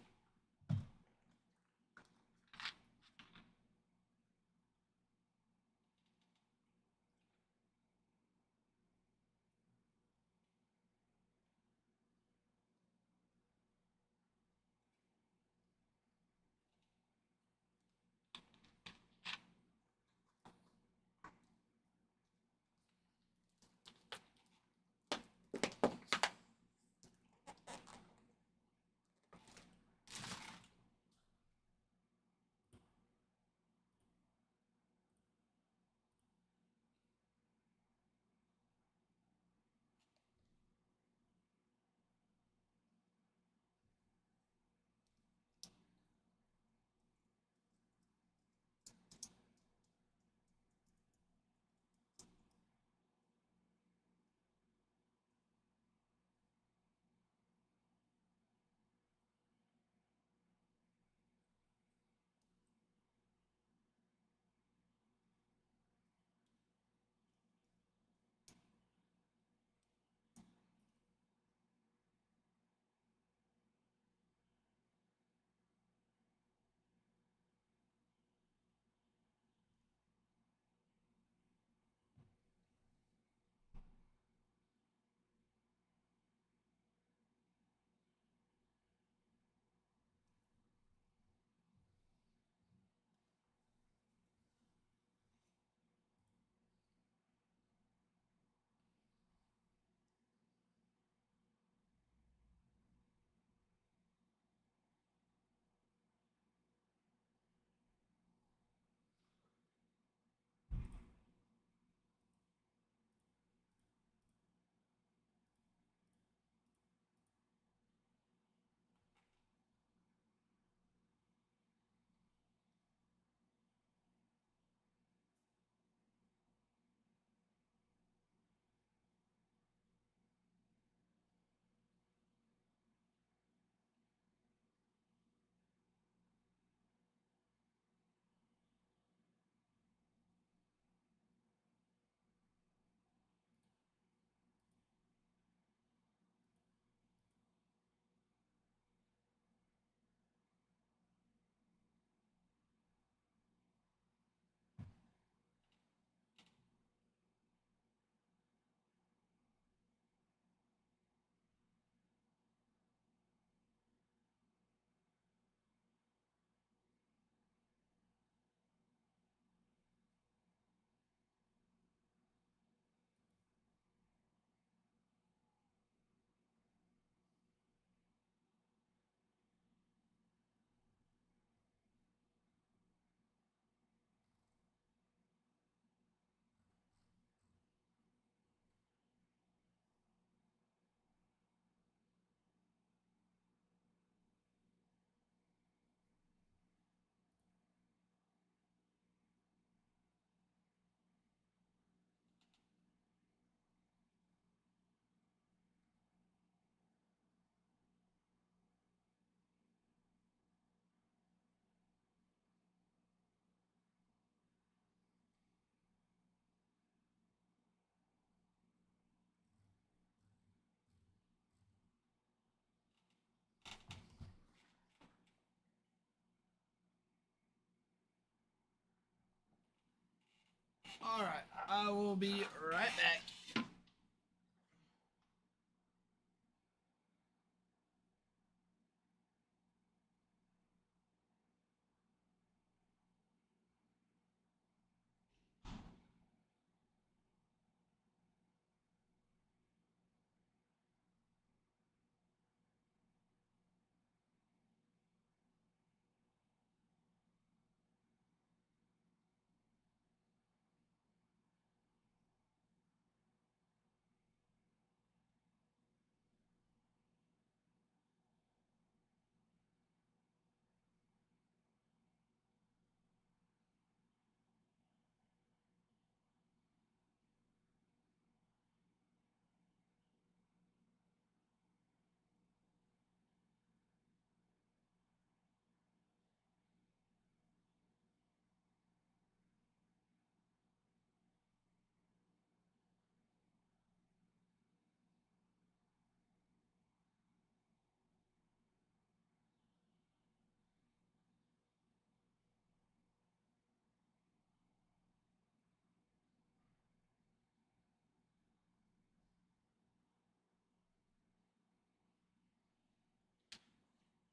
All right, I will be right back.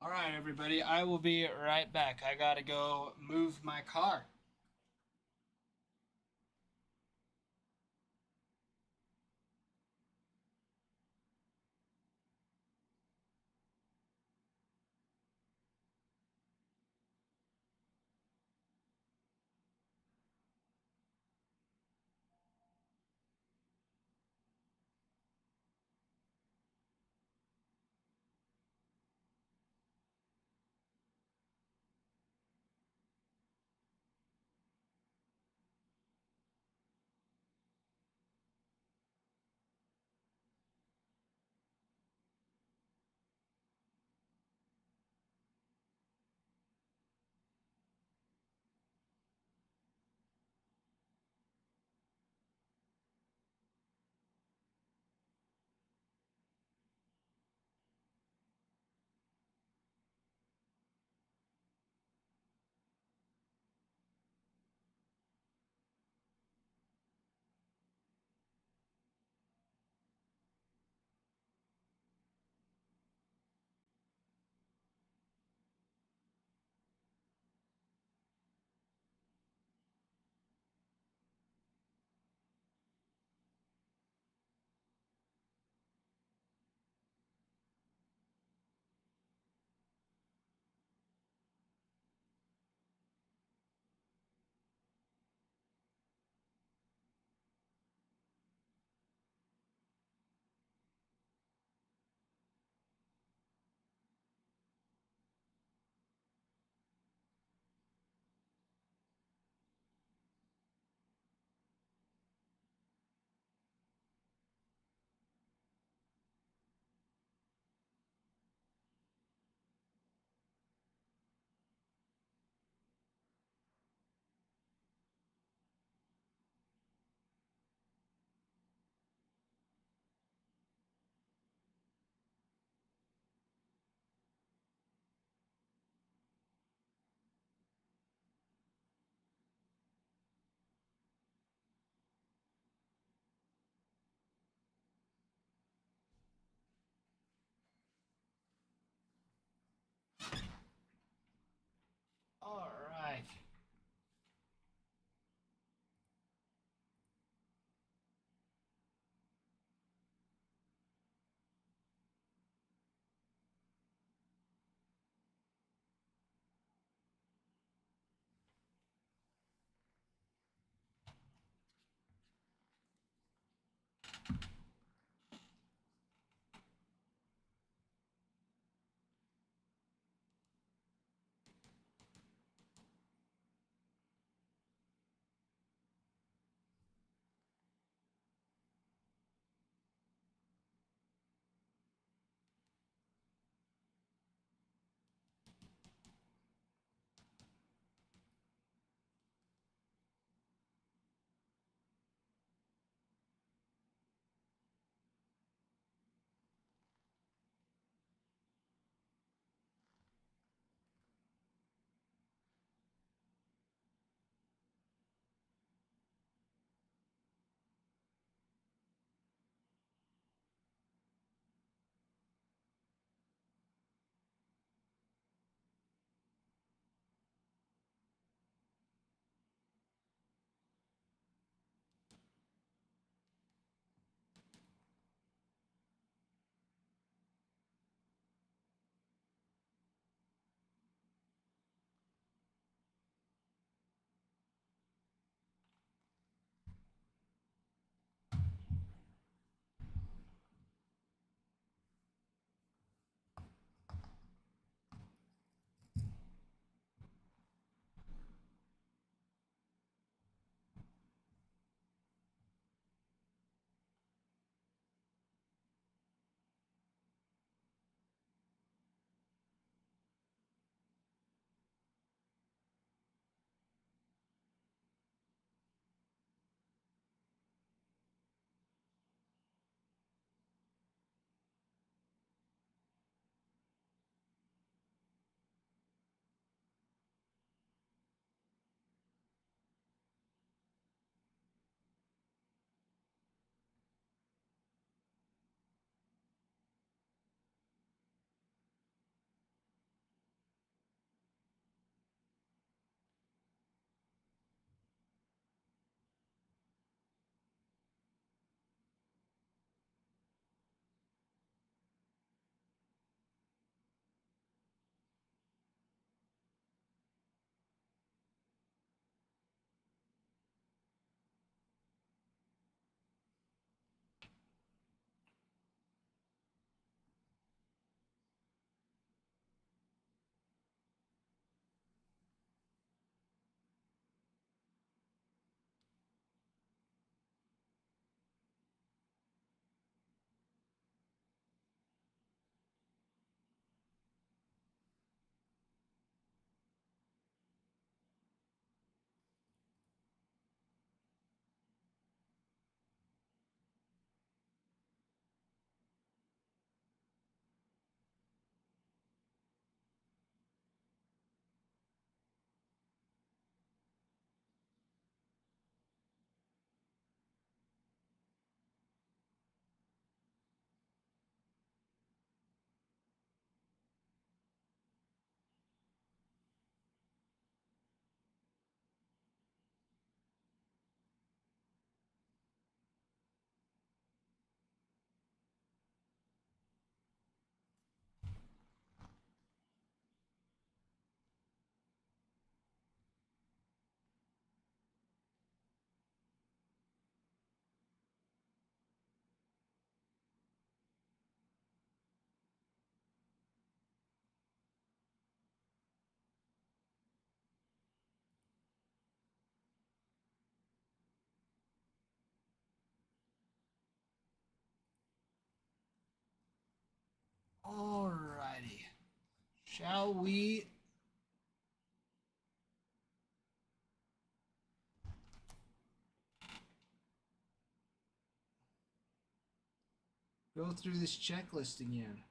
All right, everybody, I will be right back. I gotta go move my car. All right. Shall we go through this checklist again?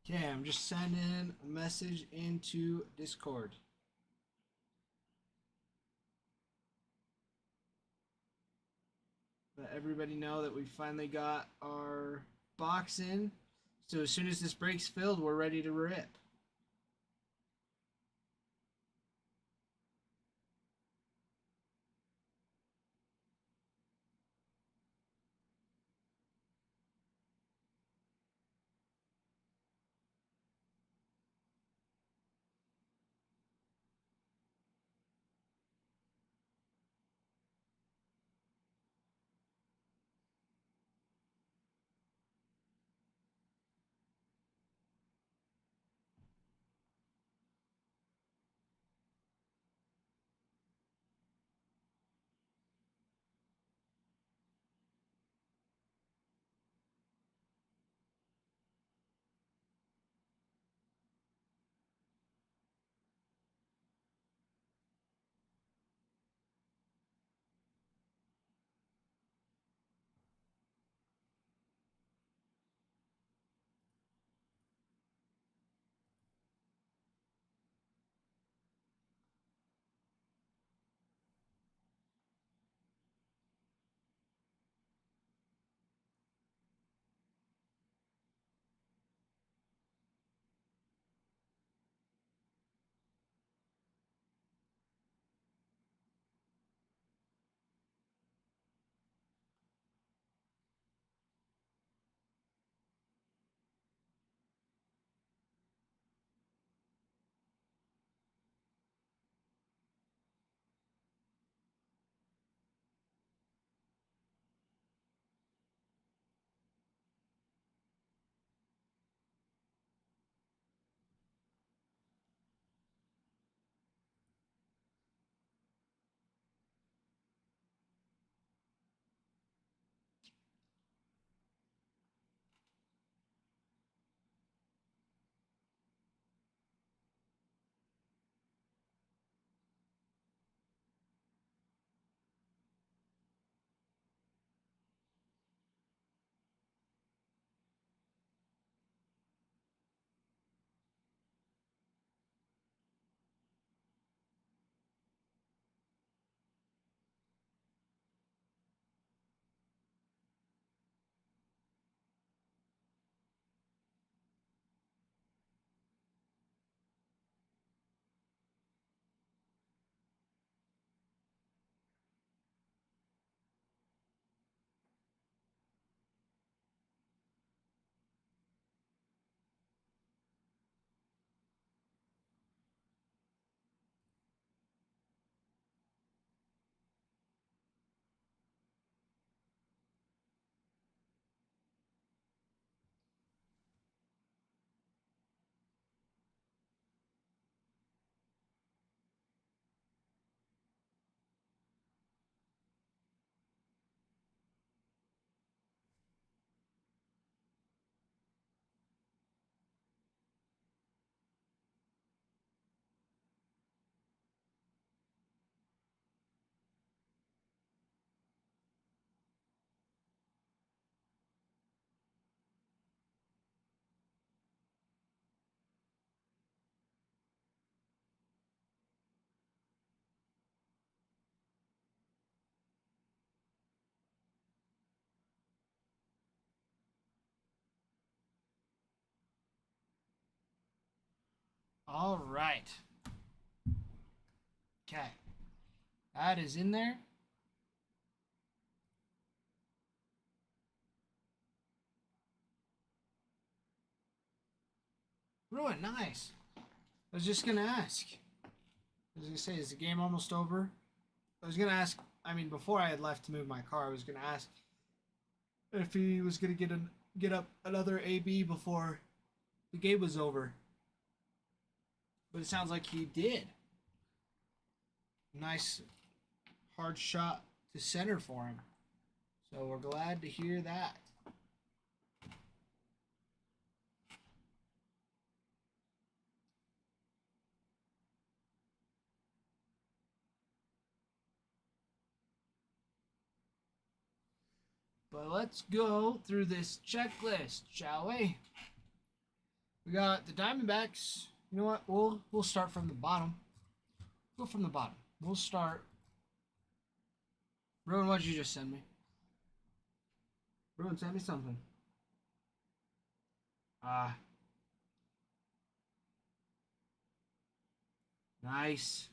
Okay, I'm just sending a message into Discord. Let everybody know that we finally got our box in. So as soon as this break's filled, we're ready to rip. All right. Okay. That is in there. Ruin, nice. I was just going to ask. I was going to say, is the game almost over? I was going to ask, I mean, before I had left to move my car, I was going to ask if he was going to get up another AB before the game was over. But it sounds like he did. Nice hard shot to center for him. So we're glad to hear that. But let's go through this checklist, shall we? We got the Diamondbacks. You know what? We'll start from the bottom. Go from the bottom. We'll start. Rowan, what did you just send me? Rowan, send me something. Nice.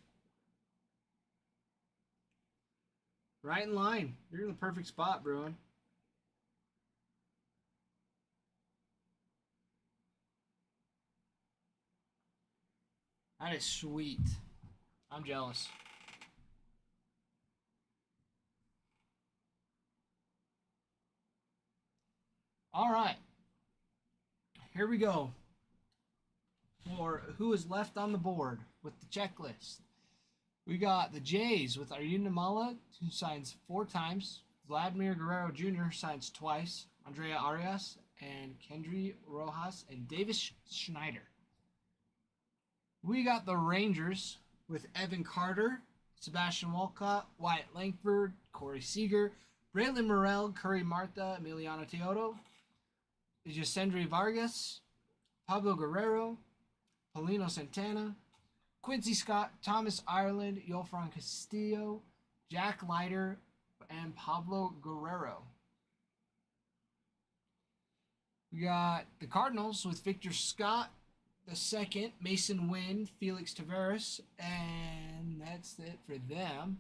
Right in line. You're in the perfect spot, Bruin. That is sweet. I'm jealous. All right. Here we go. For who is left on the board with the checklist. We got the Jays with Arjun Namala, who signs 4 times. Vladimir Guerrero Jr. signs twice. Andrea Arias and Kendry Rojas and Davis Schneider. We got the Rangers with Evan Carter, Sebastian Walcott, Wyatt Langford, Corey Seager, Braylon Morrell, Curry Martha, Emiliano Teodo, Yasendry Vargas, Pablo Guerrero, Paulino Santana, Quincy Scott, Thomas Ireland, Yolfran Castillo, Jack Leiter, and Pablo Guerrero. We got the Cardinals with Victor Scott, the second, Mason Wynn, Felix Tavares, and that's it for them.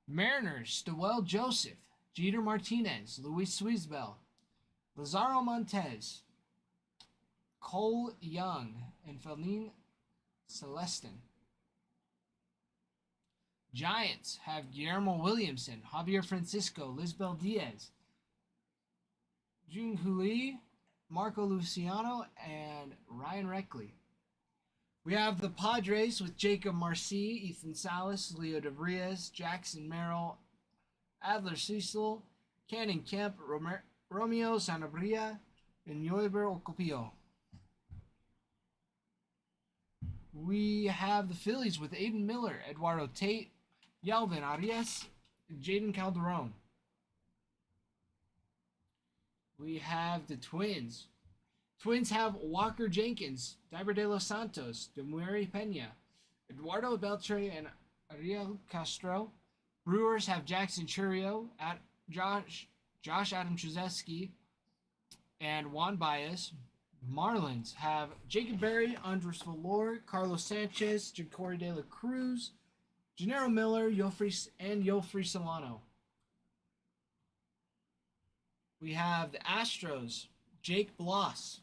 Mariners, Stewell Joseph, Jeter Martinez, Luis Suizbel, Lazaro Montez, Cole Young, and Feline Celestin. Giants have Guillermo Williamson, Javier Francisco, Lisbel Diaz, Jung Lee, Marco Luciano, and Ryan Reckley. We have the Padres with Jacob Marcy, Ethan Salas, Leo DeVries, Jackson Merrill, Adler Cecil, Cannon Kemp, Romeo Sanabria, and Yoiber Ocopio. We have the Phillies with Aiden Miller, Eduardo Tate, Yalvin Arias, and Jaden Calderon. We have the Twins. Twins have Walker Jenkins, Diver de los Santos, Demueri Pena, Eduardo Beltre, and Ariel Castro. Brewers have Jackson Churio, Josh Adam Trzaski, and Juan Baez. Marlins have Jacob Berry, Andres Valor, Carlos Sanchez, Jacori De La Cruz, Gennaro Miller, Yofri Solano. We have the Astros, Jake Bloss,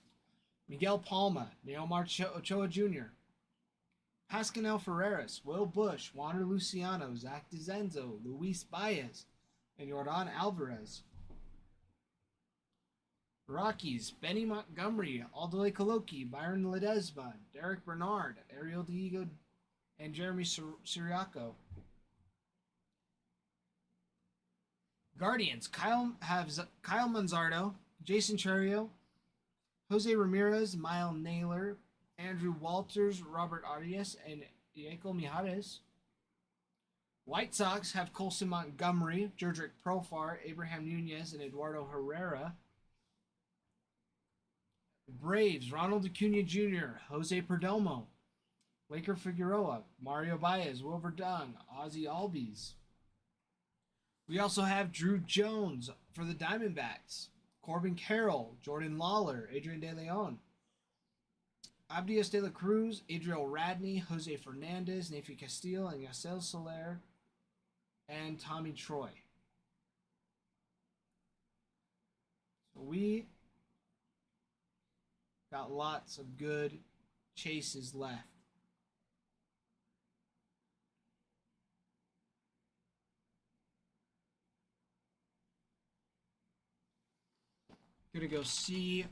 Miguel Palma, Neomar Ochoa Jr., Pascanel Ferreras, Will Bush, Wander Luciano, Zach DeZenzo, Luis Baez, and Jordan Alvarez. Rockies, Benny Montgomery, Aldole Coloki, Byron Ledesma, Derek Bernard, Ariel Diego, and Jeremy Siriaco. Guardians, Kyle Manzardo, Jason Churio, Jose Ramirez, Mile Naylor, Andrew Walters, Robert Arias, and Diego Mijares. White Sox have Colson Montgomery, Jerdrick Profar, Abraham Nunez, and Eduardo Herrera. Braves, Ronald Acuna Jr., Jose Perdomo, Laker Figueroa, Mario Baez, Wilbur Dung, Ozzy Albies. We also have Drew Jones for the Diamondbacks, Corbin Carroll, Jordan Lawler, Adrian De Leon. Abdias de la Cruz, Adriel Radney, Jose Fernandez, Nafi Castillo, and Yacel Soler, and Tommy Troy. So we got lots of good chases left. Gonna go see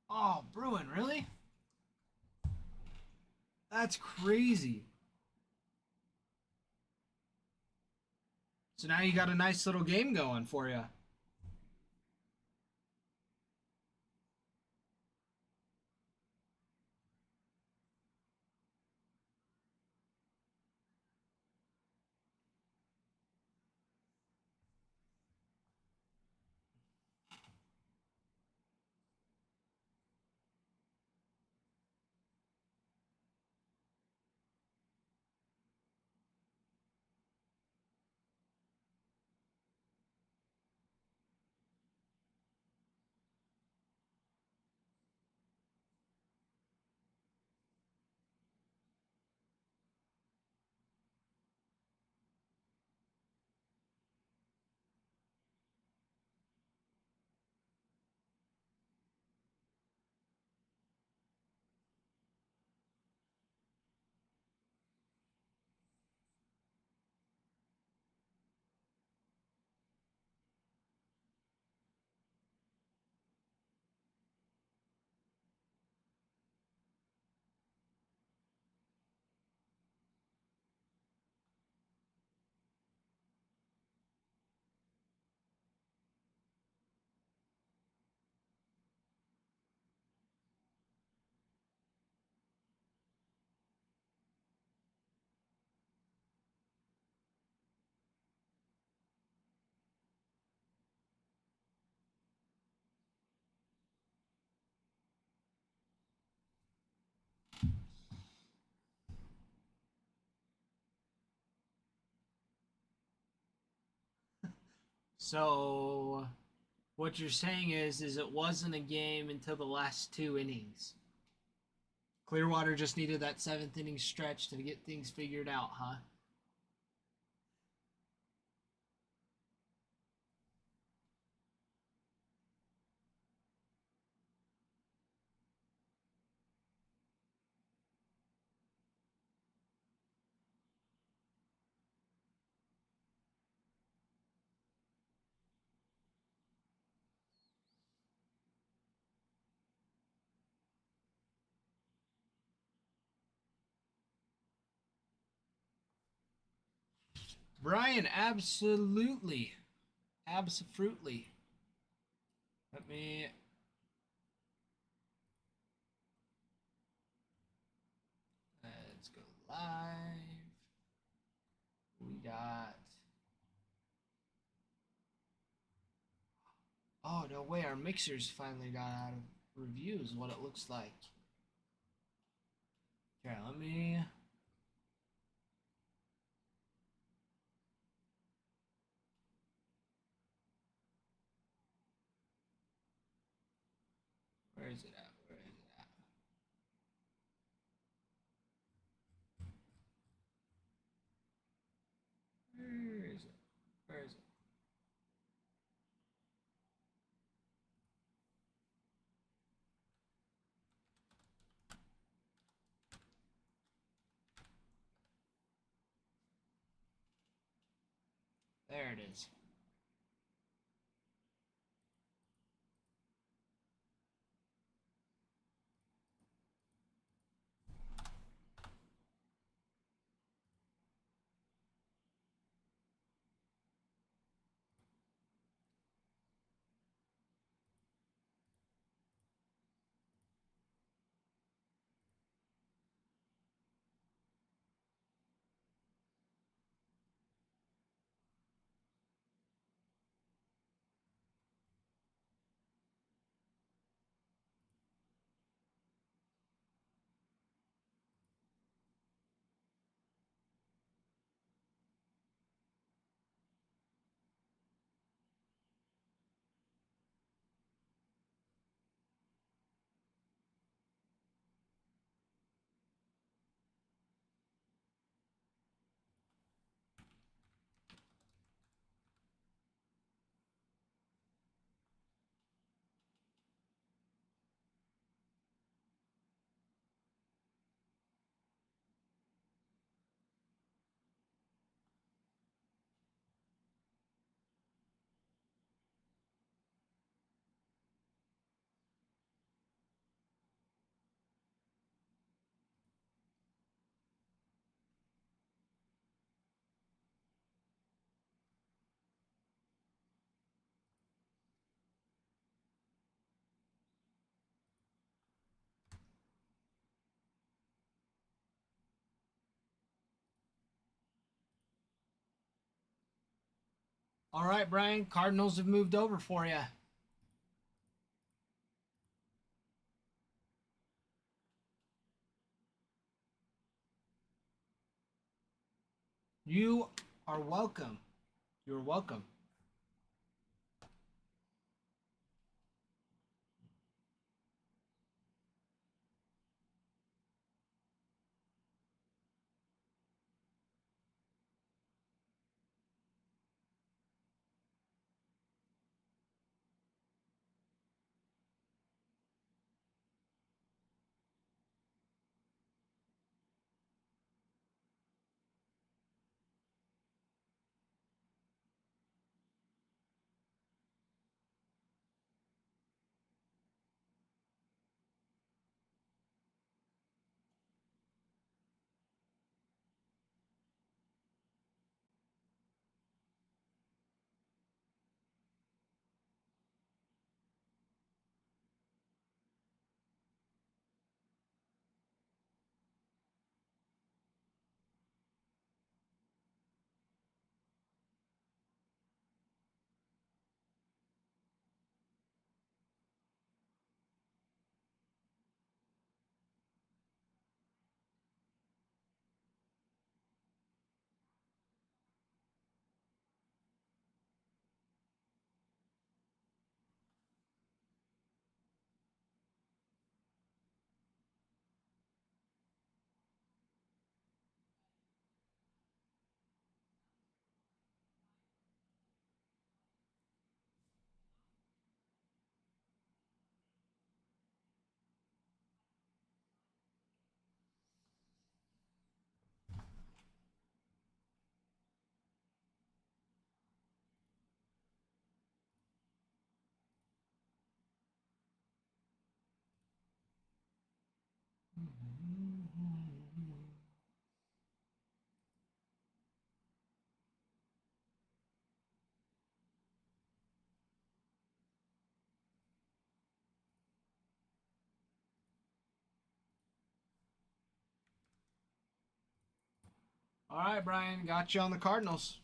Oh, Bruin, really? That's crazy. So now you got a nice little game going for you. So what you're saying is it wasn't a game until the last 2 innings. Clearwater just needed that 7th inning stretch to get things figured out, huh? Brian, absolutely. Absolutely. Let me. Let's go live. We got. Oh, no way. Our mixers finally got out of reviews, what it looks like. Here, let me. Where is it at? Where is it at? Where is it? Where is it? There it is. All right, Brian. Cardinals have moved over for you. You are welcome. You're welcome. All right, Brian, got you on the Cardinals.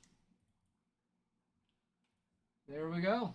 There we go.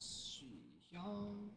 See y'all.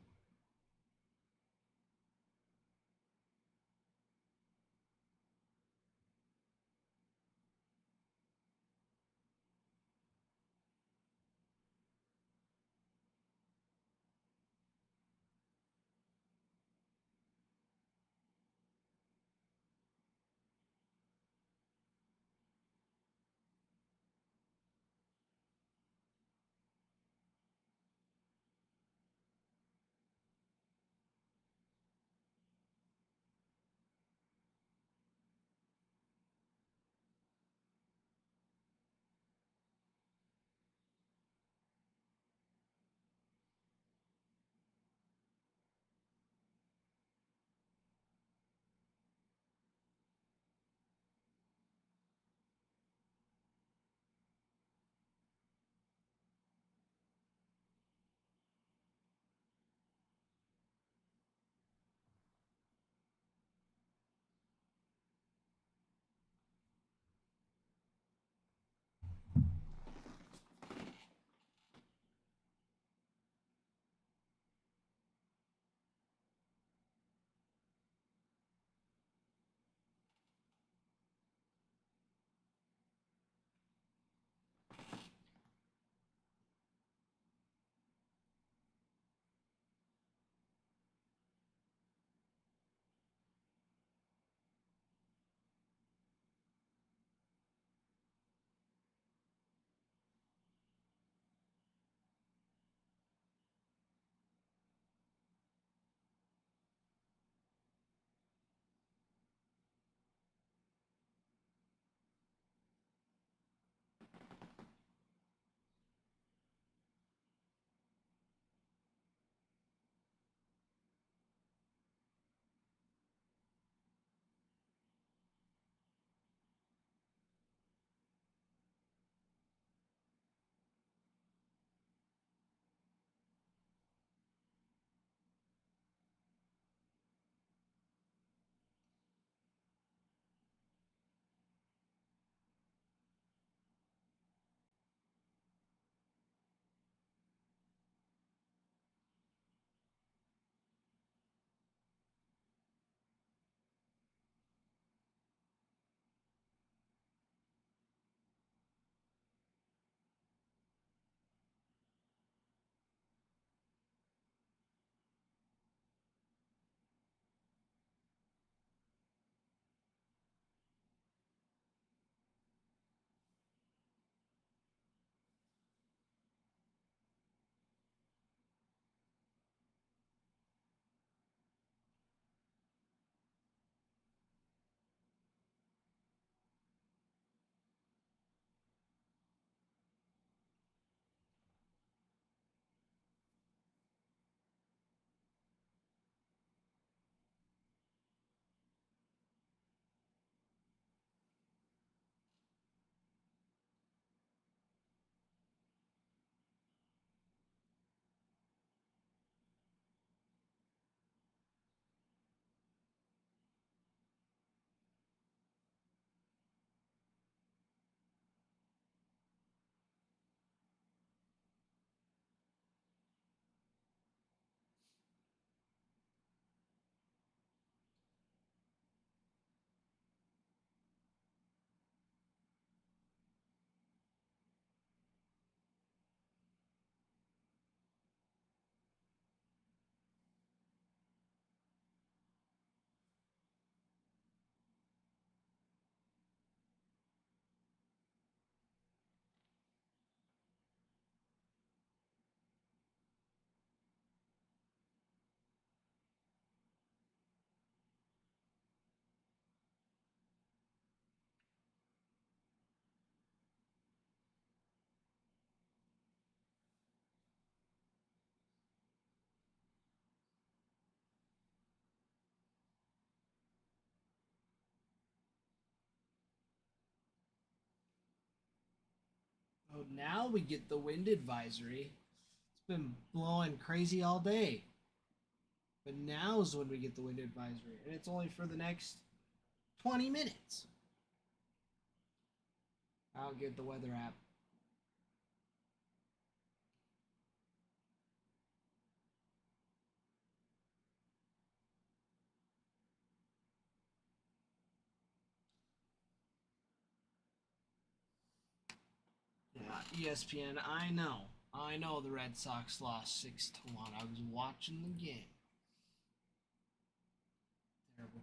now we get the wind advisory. It's been blowing crazy all day. But now is when we get the wind advisory. And it's only for the next 20 minutes. I'll get the weather app. Yeah, ESPN, I know. I know the Red Sox lost 6-1. I was watching the game. Terrible.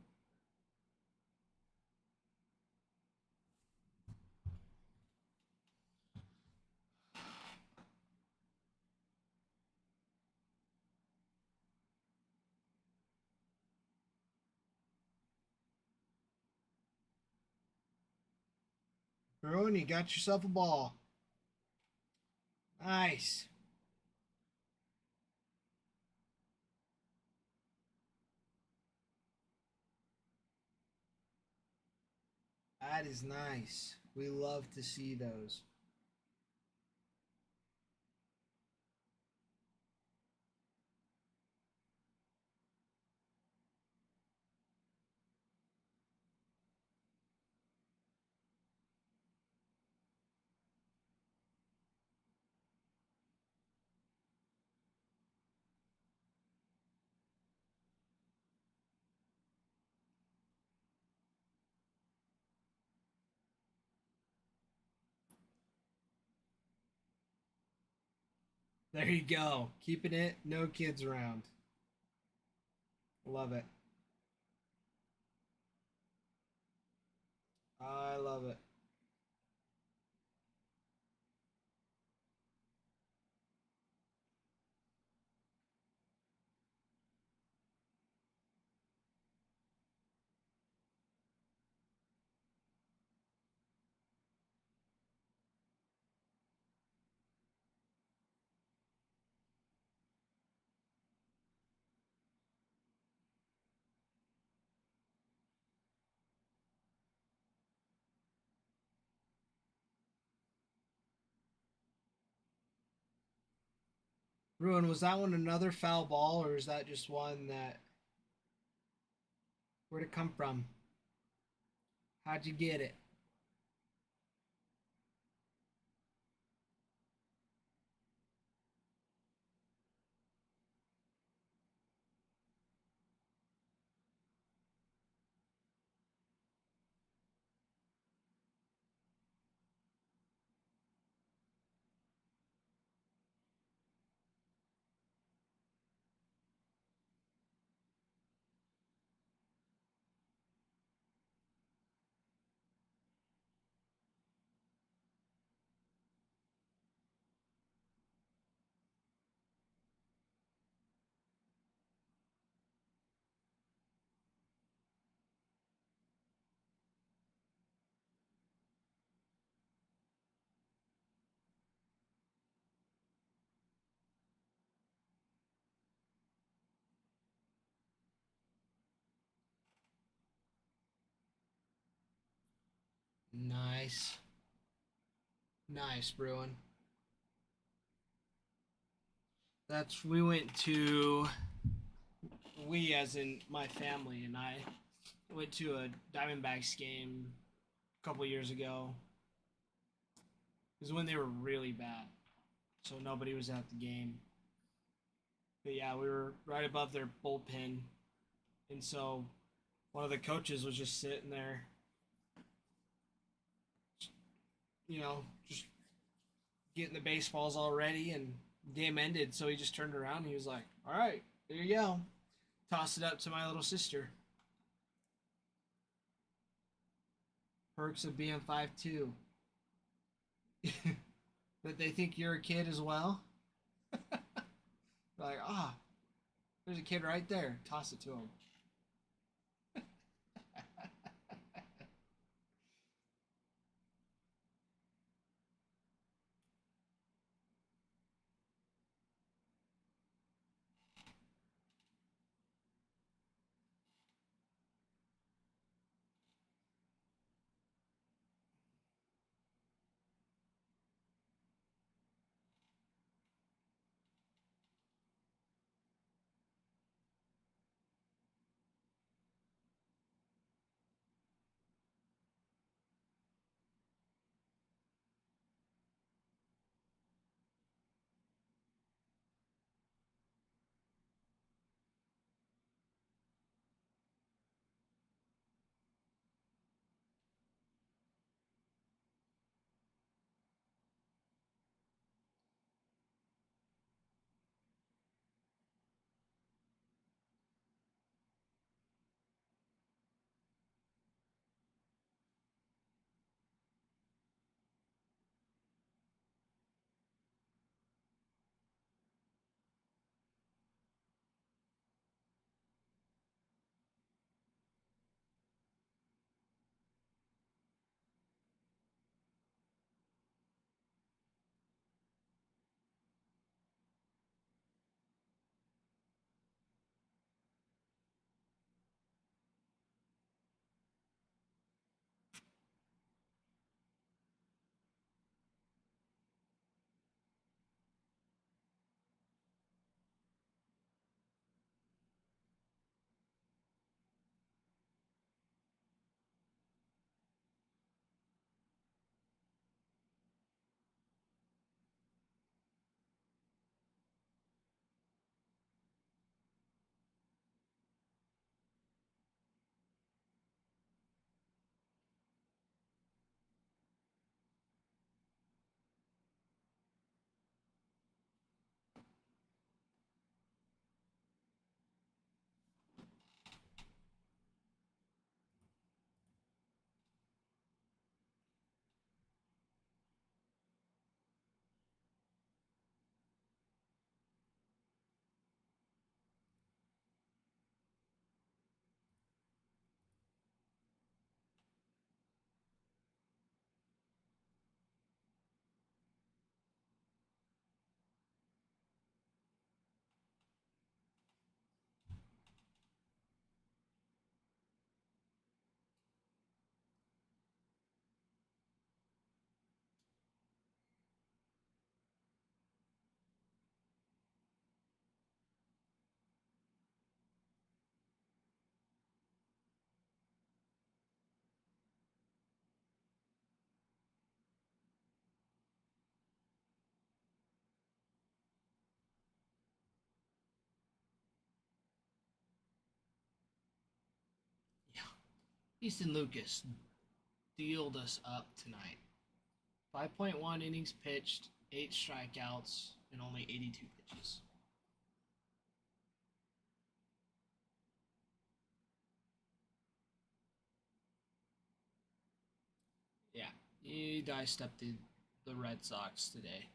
Bruin, you got yourself a ball. Nice. That is nice. We love to see those. There you go. Keeping it, no kids around. Love it. I love it. Ruin, was that one another foul ball, or is that just one that. Where'd it come from? How'd you get it? Nice. Nice, Bruin. We went to, we as in my family and I went to a Diamondbacks game a couple years ago. It was when they were really bad. So nobody was at the game. But yeah, we were right above their bullpen. And so one of the coaches was just sitting there, just getting the baseballs all ready, and game ended. So he just turned around and he was like, all right, there you go. Toss it up to my little sister. Perks of being 5'2". That they think you're a kid as well. Like, there's a kid right there. Toss it to him. Easton Lucas dealed us up tonight. 5.1 innings pitched, 8 strikeouts, and only 82 pitches. Yeah, he diced up the Red Sox today.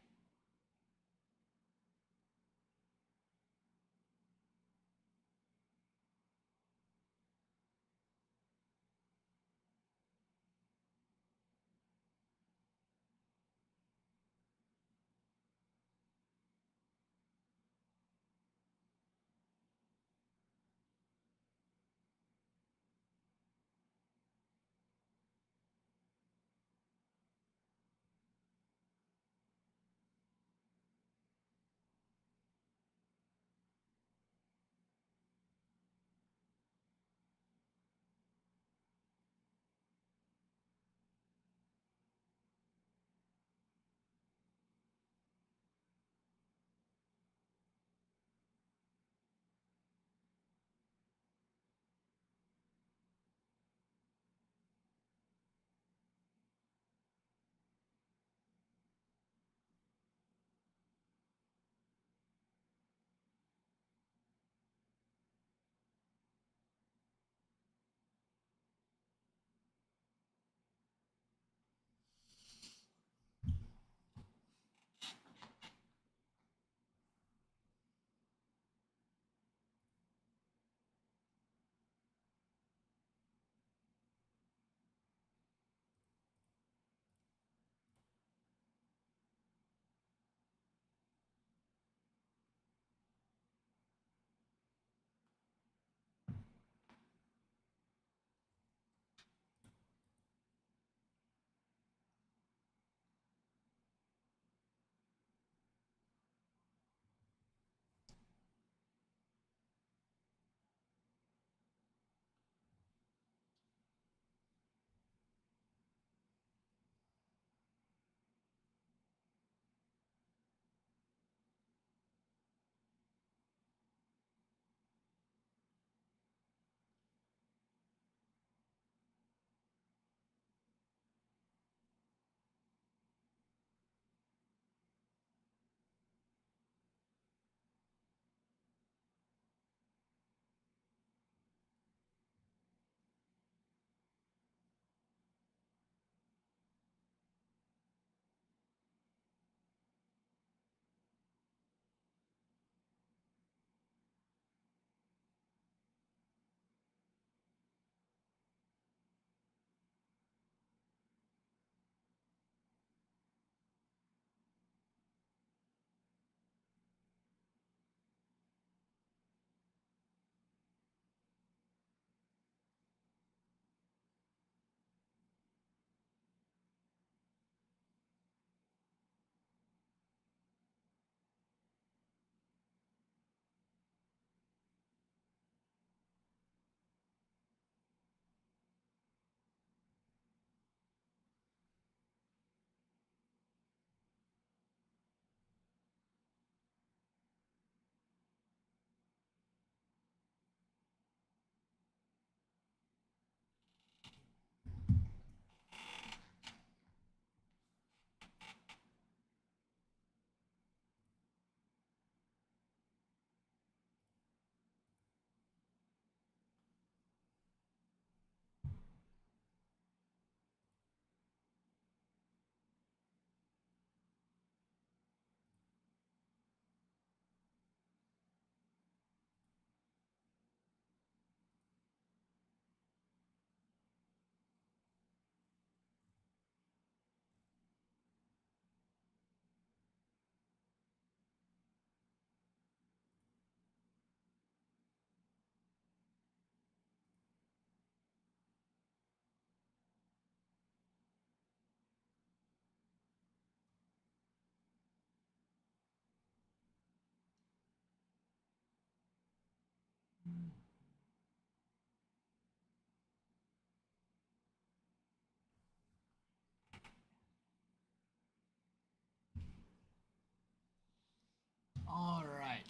All right.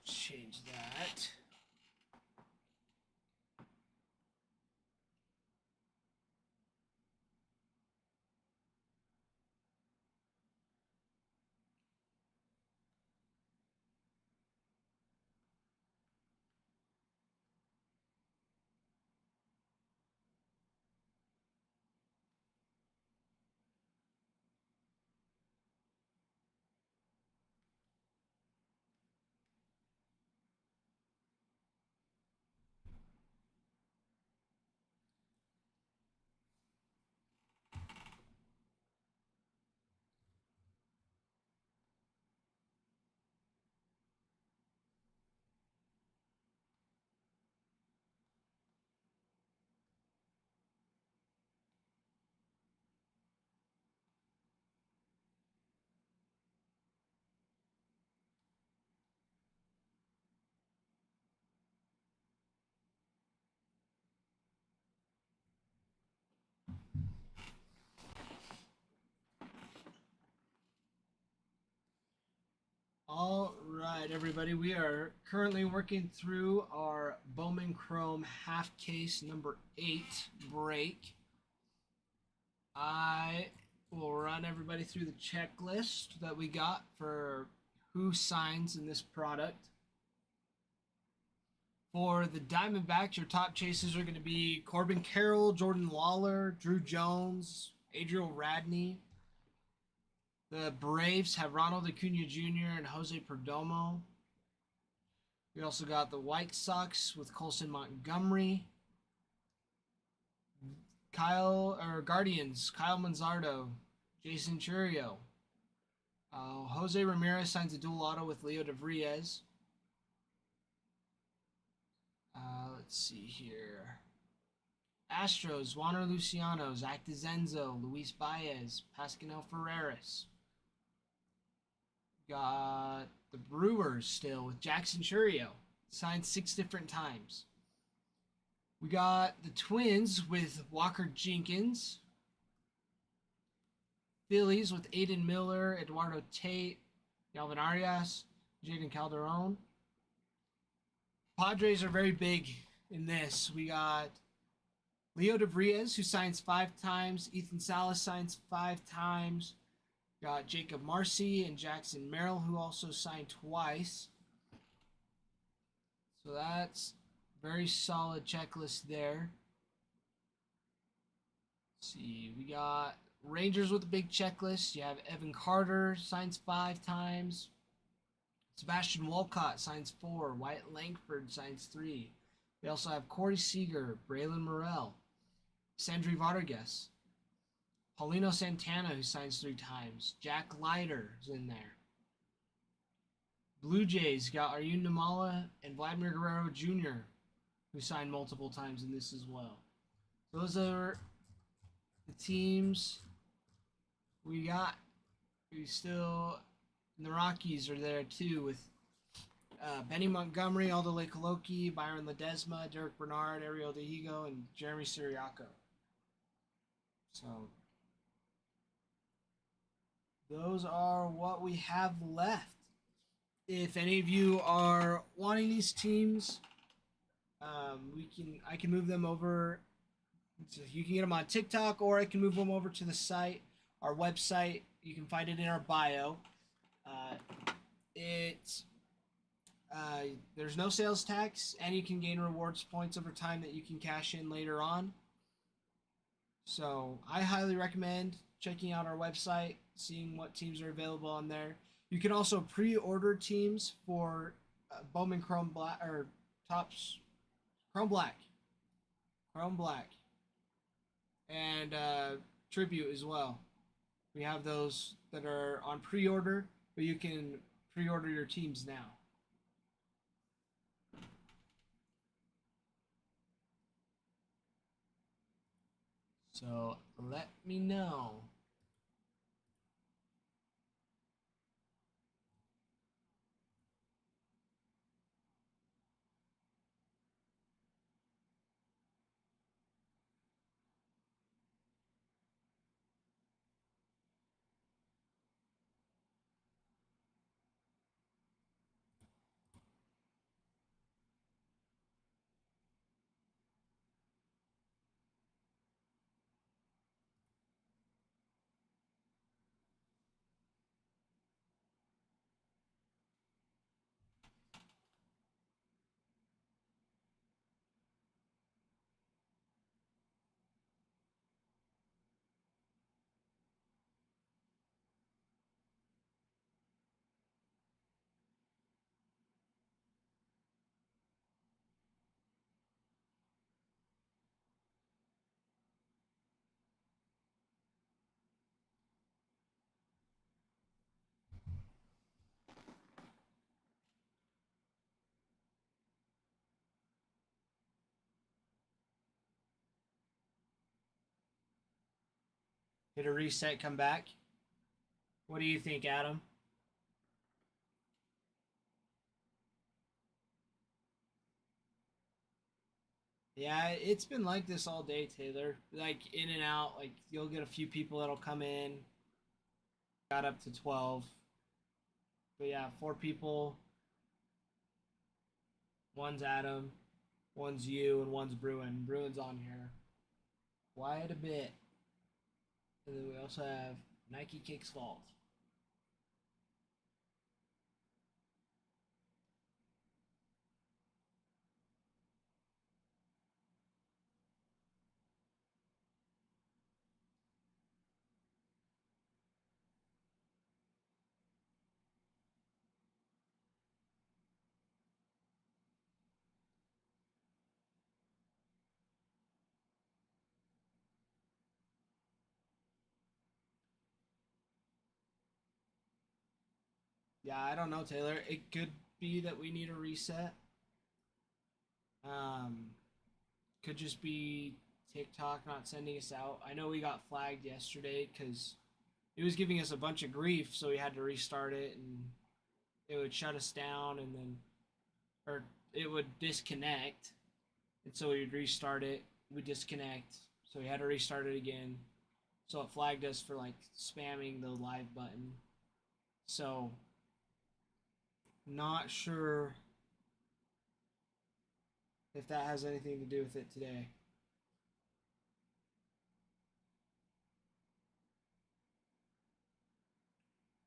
Change that. All right, everybody. We are currently working through our Bowman Chrome half case number 8 break. I will run everybody through the checklist that we got for who signs in this product. For the Diamondbacks, your top chasers are going to be Corbin Carroll, Jordan Lawler, Drew Jones, Adriel Radney. The Braves have Ronald Acuna Jr. and Jose Perdomo. We also got the White Sox with Colson Montgomery. Guardians, Kyle Manzardo, Jason Churio. Jose Ramirez signs a dual auto with Leo DeVries. Let's see here. Astros, Juaner Luciano, Zach DeZenzo, Luis Baez, Pascal Ferreras. Got the Brewers still with Jackson Churio. Signed 6 different times. We got the Twins with Walker Jenkins. Phillies with Aiden Miller, Eduardo Tate, Galvin Arias, Jaden Calderon. Padres are very big in this. We got Leo DeVries, who signs 5 times. Ethan Salas signs 5 times. Got Jacob Marcy and Jackson Merrill, who also signed twice. So that's very solid checklist there. Let's see, we got Rangers with a big checklist. You have Evan Carter, signs 5 times. Sebastian Walcott signs 4. Wyatt Langford signs 3. They also have Corey Seager, Braylon Morrell, Sandri Vargas, Paulino Santana, who signs 3 times. Jack Leiter is in there. Blue Jays got Arjun Namala and Vladimir Guerrero Jr., who signed multiple times in this as well. Those are the teams we got. We still, the Rockies are there too with Benny Montgomery, Aldo Lekoloki, Byron Ledesma, Derek Bernard, Ariel DeHigo, and Jeremy Siriaco. So those are what we have left. If any of you are wanting these teams, I can move them over. So you can get them on TikTok, or I can move them over to the site, our website. You can find it in our bio. There's no sales tax, and you can gain rewards points over time that you can cash in later on. So I highly recommend checking out our website, seeing what teams are available on there. You can also pre-order teams for Bowman Chrome Black or Topps Chrome Black, and Tribute as well. We have those that are on pre-order, but you can pre-order your teams now. So let me know. Hit a reset, come back. What do you think, Adam? Yeah, it's been like this all day, Taylor. Like in and out. Like you'll get a few people that'll come in. Got up to 12. But yeah, 4 people. One's Adam, one's you, and one's Bruin. Bruin's on here quite a bit. And then we also have Nike Kicks Vault. Yeah, I don't know, Taylor. It could be that we need a reset. Um, could just be TikTok not sending us out. I know we got flagged yesterday because it was giving us a bunch of grief, so we had to restart it, and it would shut us down, and then, or it would disconnect, and so we'd restart it. We disconnect, so we had to restart it again. So it flagged us for like spamming the live button. So not sure if that has anything to do with it today.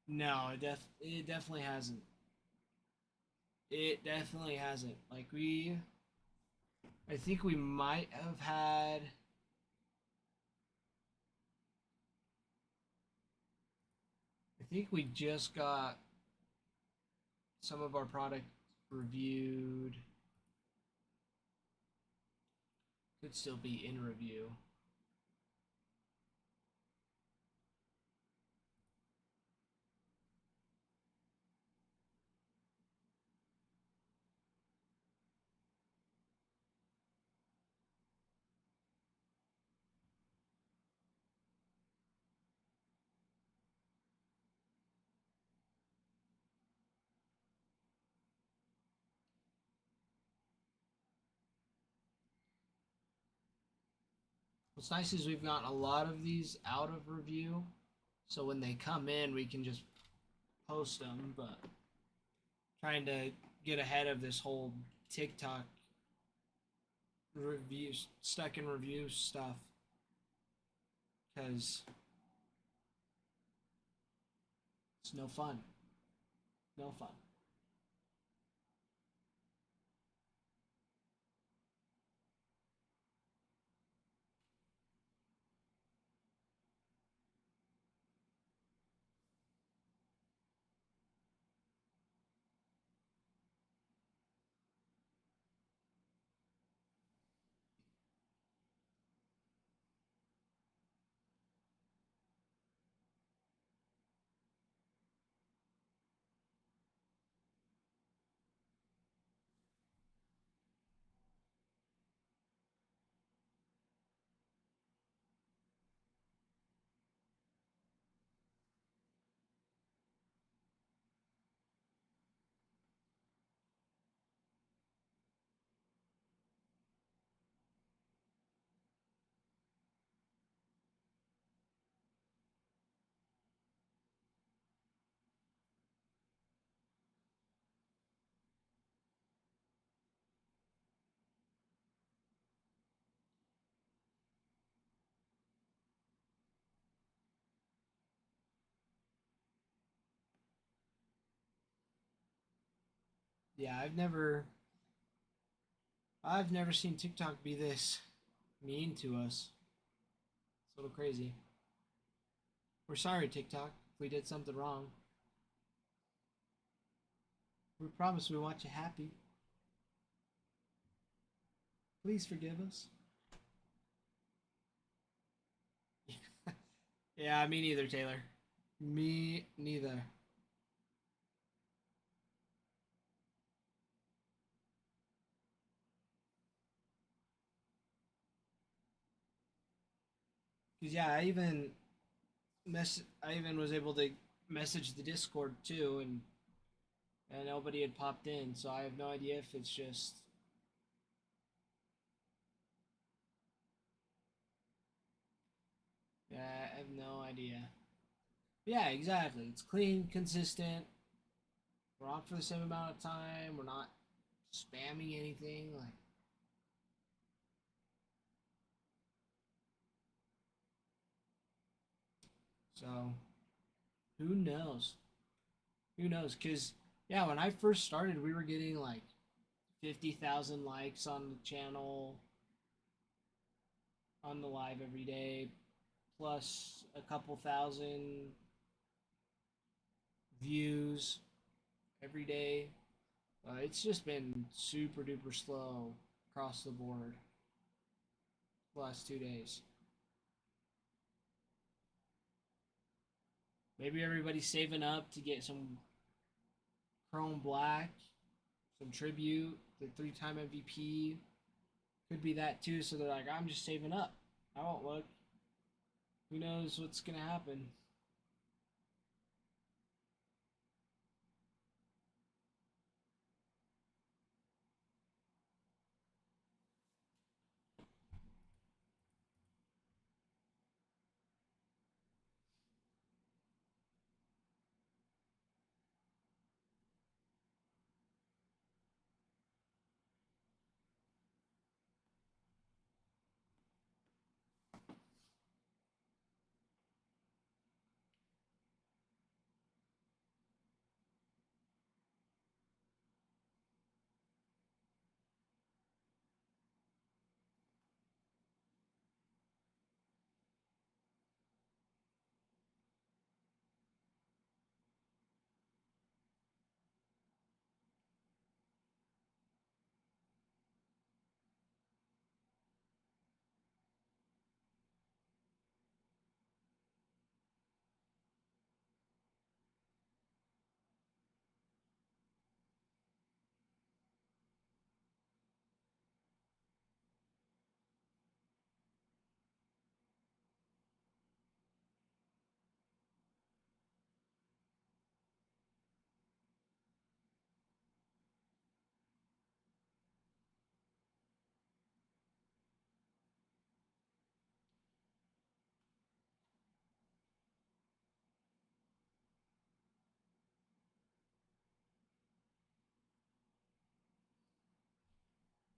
No, it definitely hasn't. It definitely hasn't. Like I think we might have had. I think we just got some of our product reviewed. Could still be in review. What's nice is we've gotten a lot of these out of review, so when they come in, we can just post them. But trying to get ahead of this whole TikTok reviews, stuck in review stuff, because it's no fun. No fun. Yeah, I've never seen TikTok be this mean to us. It's a little crazy. We're sorry, TikTok, if we did something wrong. We promise we want you happy. Please forgive us. Yeah, me neither, Taylor. Me neither. Cause yeah, I even I even was able to message the Discord too, and nobody had popped in. So I have no idea if it's just. Yeah, I have no idea. Yeah, exactly. It's clean, consistent. We're on for the same amount of time. We're not spamming anything. Like, so who knows? Who knows? Because yeah, when I first started, we were getting like 50,000 likes on the channel, on the live every day, plus a couple thousand views every day. It's just been super duper slow across the board the last 2 days. Maybe everybody's saving up to get some Chrome Black, some tribute, the 3-time MVP. Could be that too. So they're like, I'm just saving up. I won't look. Who knows what's gonna happen?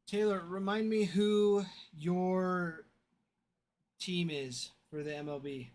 Taylor, remind me who your team is for the MLB.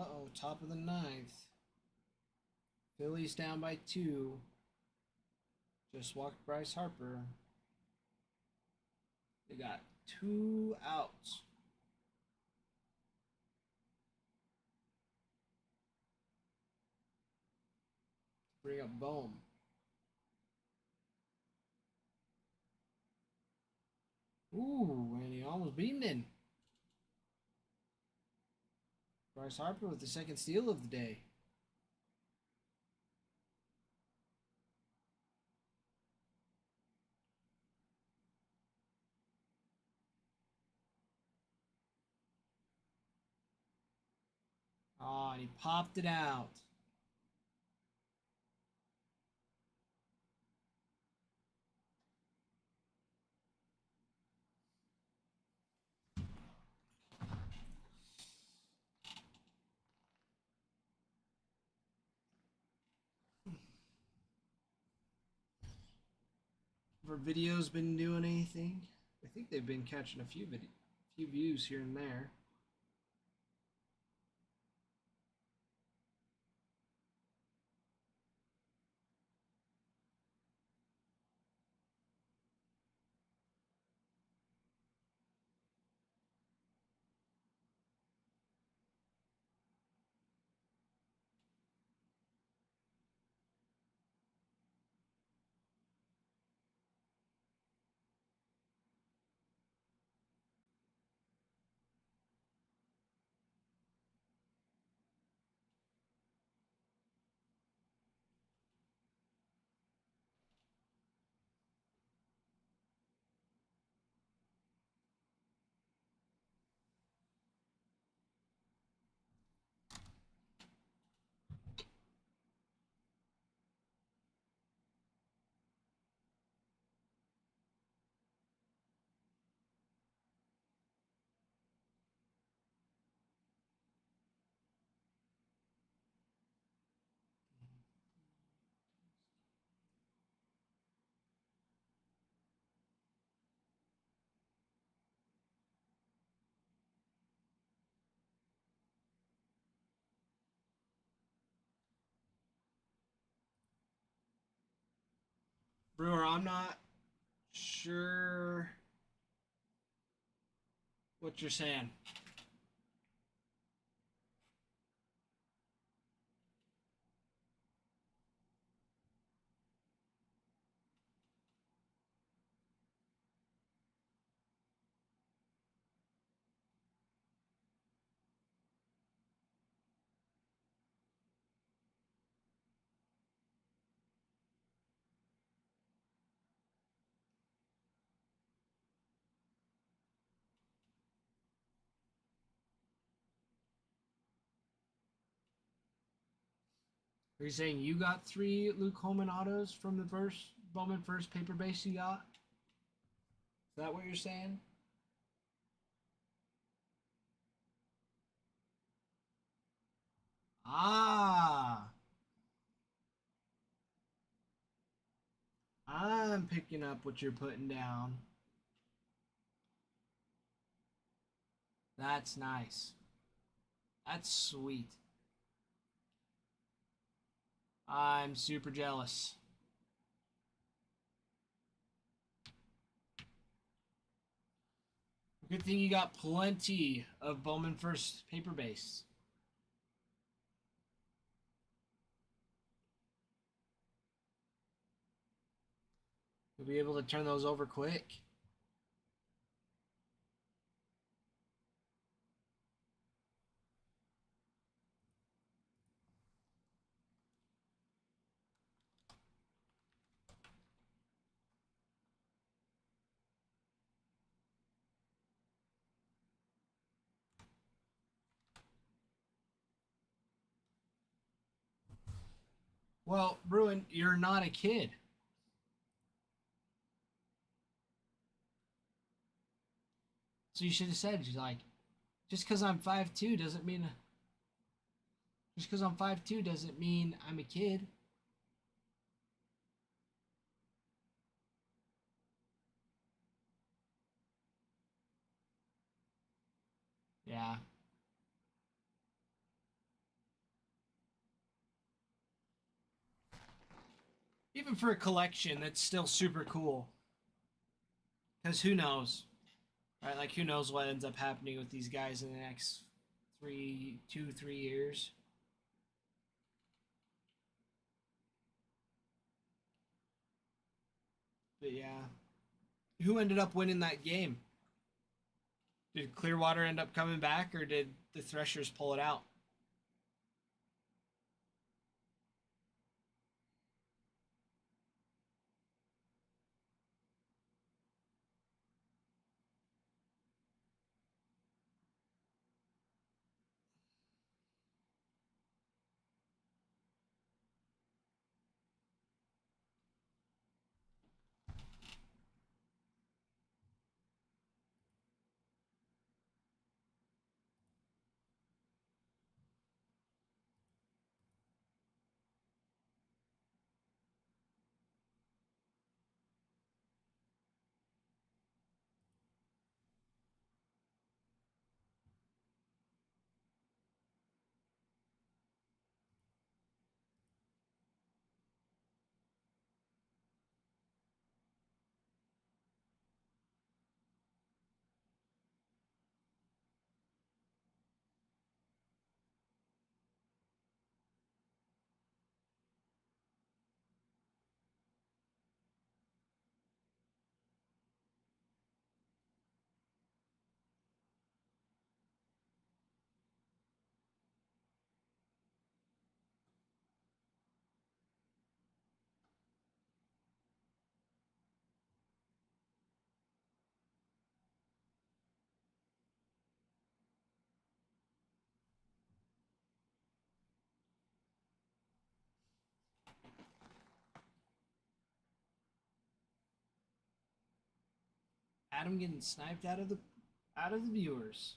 Uh-oh, top of the ninth. Phillies down by 2. Just walked Bryce Harper. They got 2 outs. Bring up Bowman. Ooh, and he almost beat him. Bryce Harper with the second steal of the day. Oh, and he popped it out. Have our videos been doing anything? I think they've been catching a few views here and there. Brewer, I'm not sure what you're saying. Are you saying you got 3 Luke Holman autos from the Bowman first paper base you got? Is that what you're saying? Ah, I'm picking up what you're putting down. That's nice. That's sweet. I'm super jealous. Good thing you got plenty of Bowman first paper base. You'll be able to turn those over quick. Well, Bruin, you're not a kid. So you should have said, like, just because I'm 5'2" doesn't mean I'm a kid. Yeah. Even for a collection, that's still super cool. Because who knows, right? Like who knows what ends up happening with these guys in the next 3 years. But yeah, who ended up winning that game? Did Clearwater end up coming back, or did the Threshers pull it out? Adam getting sniped out of the viewers.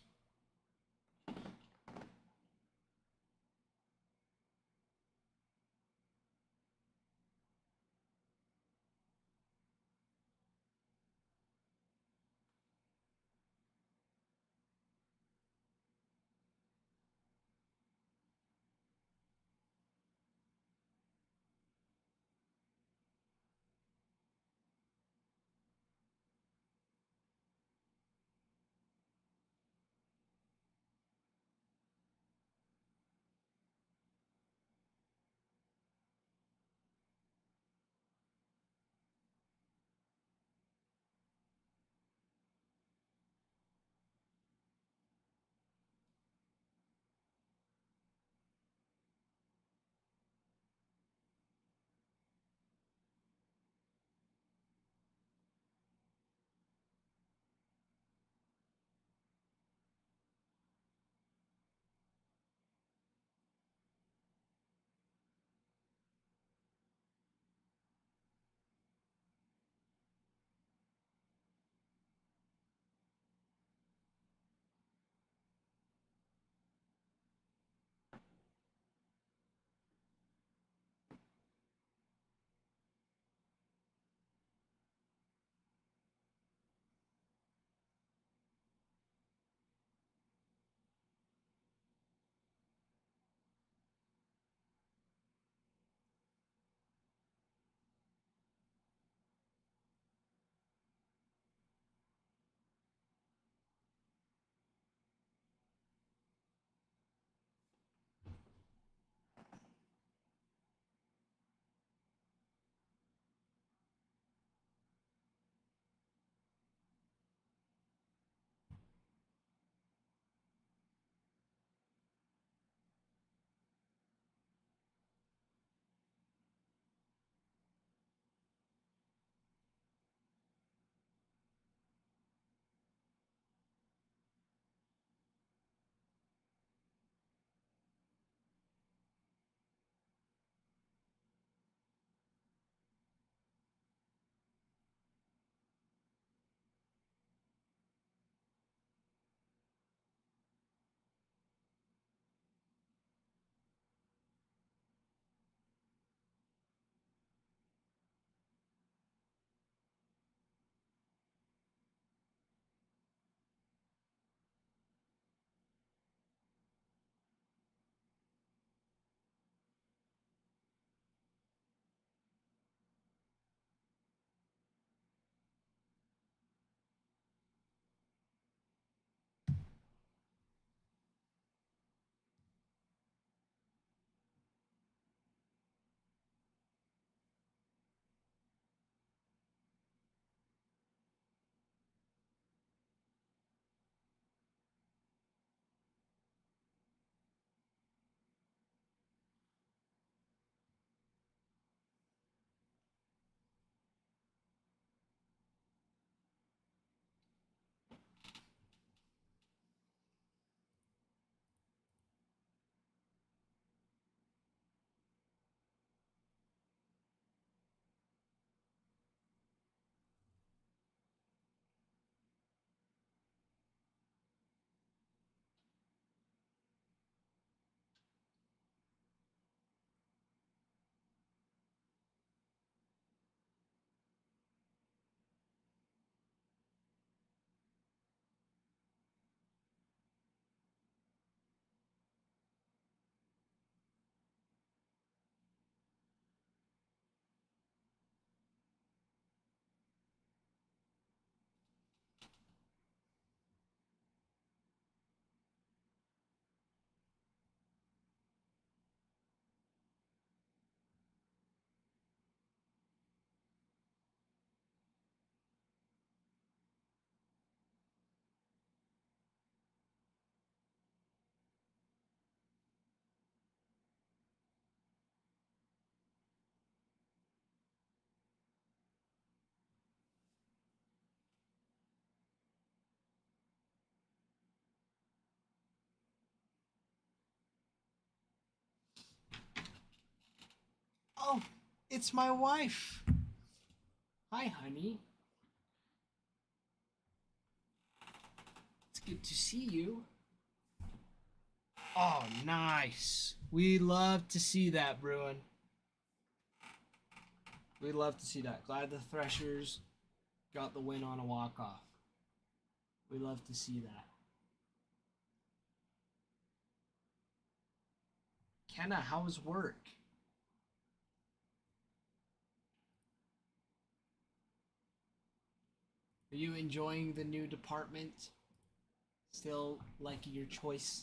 Oh, it's my wife. Hi, honey. It's good to see you. Oh, nice. We love to see that, Bruin. We love to see that. Glad the Threshers got the win on a walk-off. We love to see that. Kenna, how was work? Are you enjoying the new department? Still liking your choice?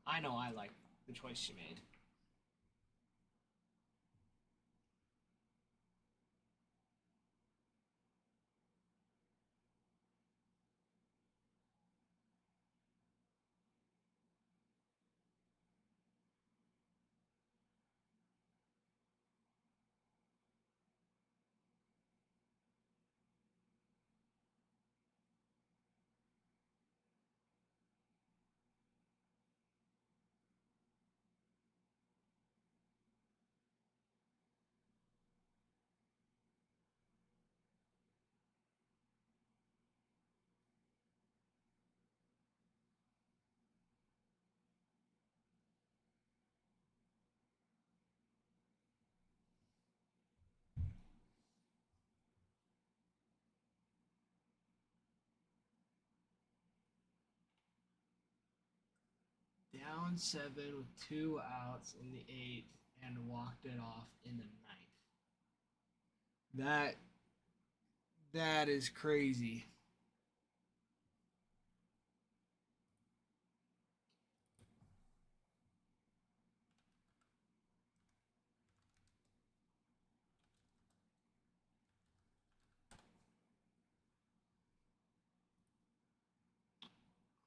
I know I like the choice she made. Down 7 with 2 outs in the 8th and walked it off in the 9th. That is crazy.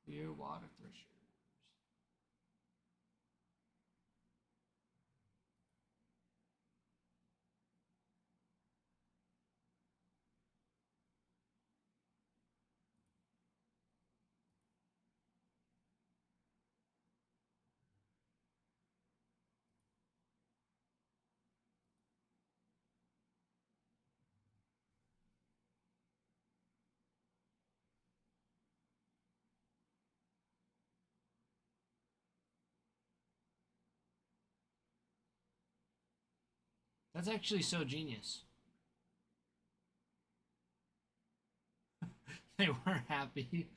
Clearwater Threshers. That's actually so genius. They weren't happy.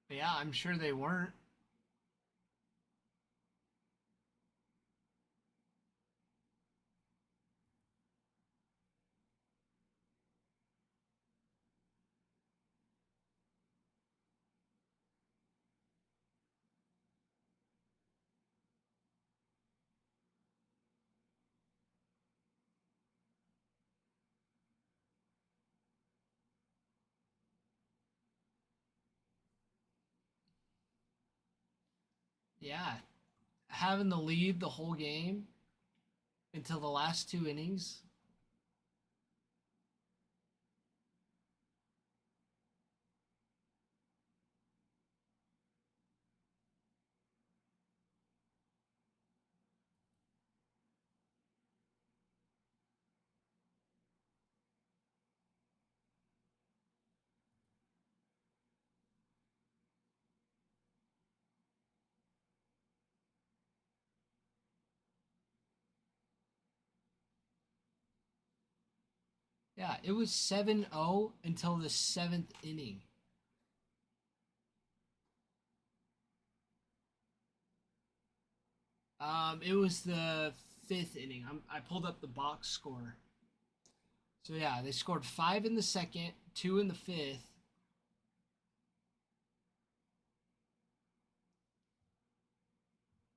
Yeah, I'm sure they weren't. Yeah, having the lead the whole game until the last 2 innings. Yeah, it was 7-0 until the 7th inning. It was the 5th inning. I pulled up the box score. So yeah, they scored 5 in the 2nd, 2 in the 5th.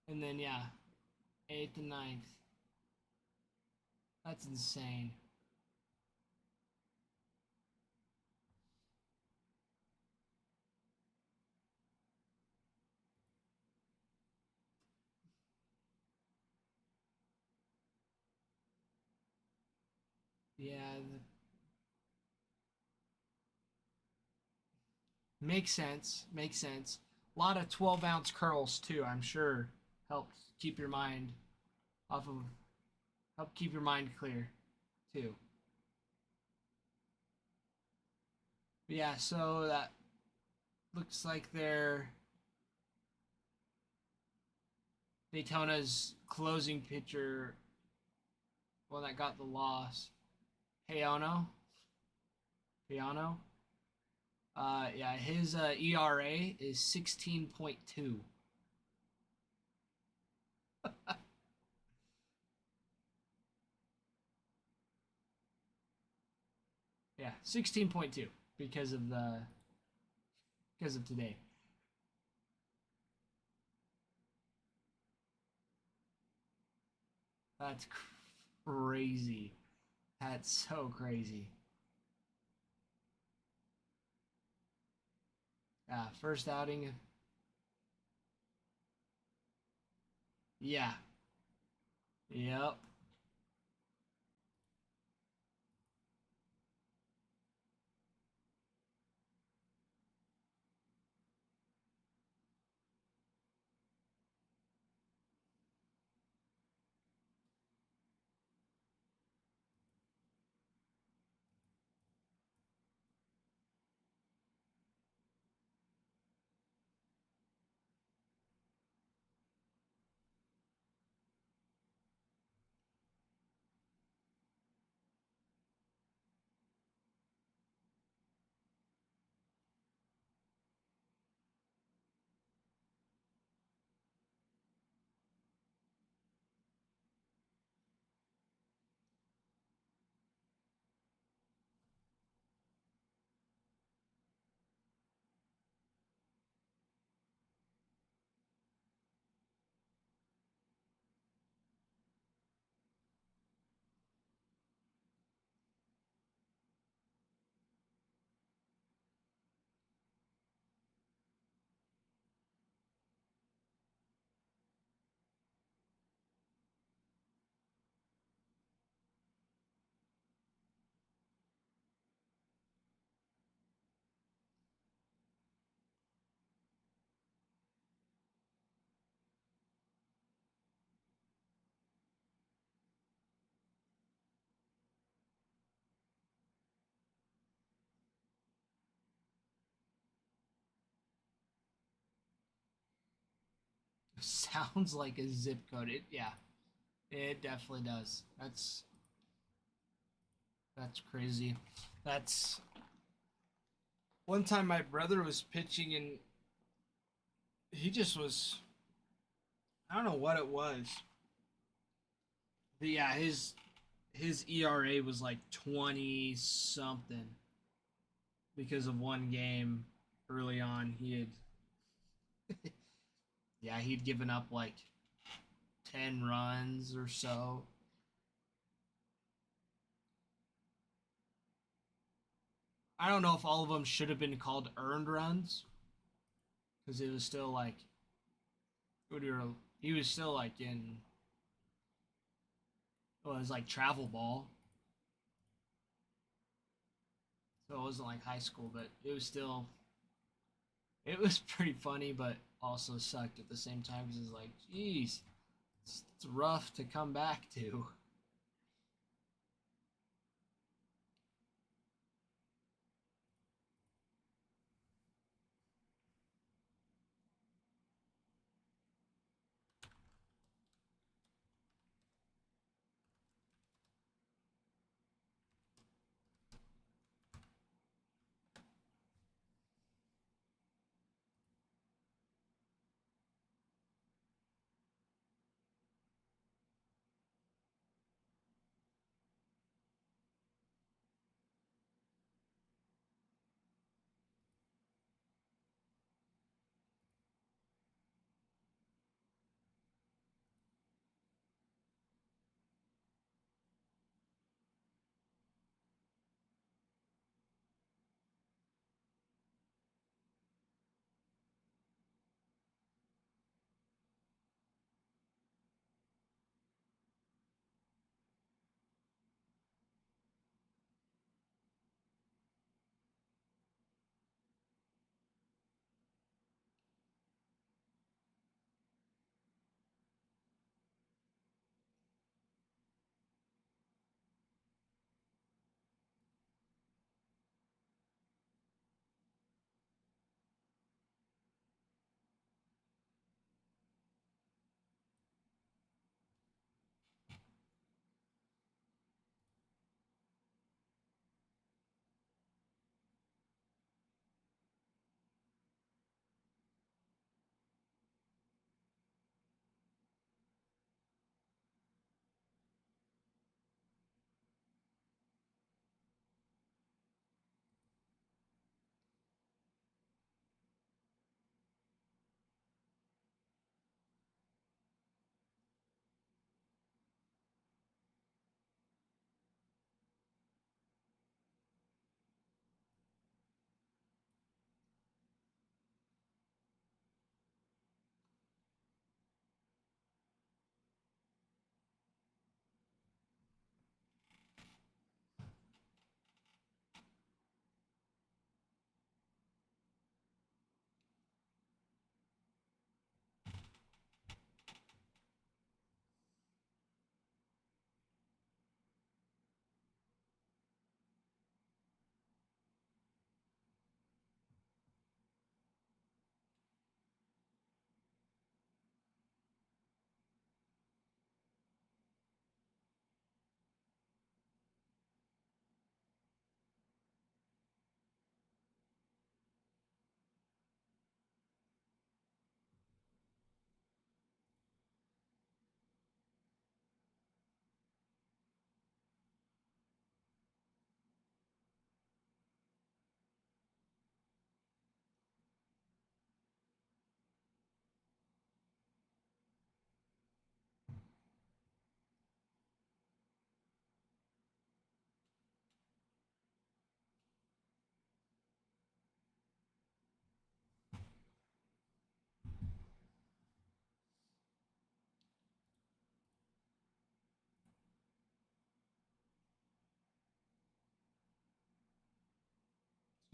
And then yeah, 8th and 9th. That's insane. Yeah. Makes sense. Makes sense. A lot of 12-ounce curls too. I'm sure helps keep your mind off of help keep your mind clear too. But yeah, so that looks like they're Daytona's closing pitcher, well, that got the loss. Payano. Payano. Yeah, his ERA is 16.2. Yeah, 16.2 because of today. That's crazy. That's so crazy. First outing. Yeah. Yep. Sounds like a zip code. Yeah, it definitely does. That's crazy. That's one time my brother was pitching and he just was, I don't know what it was. But yeah, his ERA was like 20 something because of one game early on. He had yeah, he'd given up like 10 runs or so. I don't know if all of them should have been called earned runs because it was still like he was still like in, well, it was like travel ball, so it wasn't like high school, but it was pretty funny, but also sucked at the same time because it's like, geez, it's rough to come back to.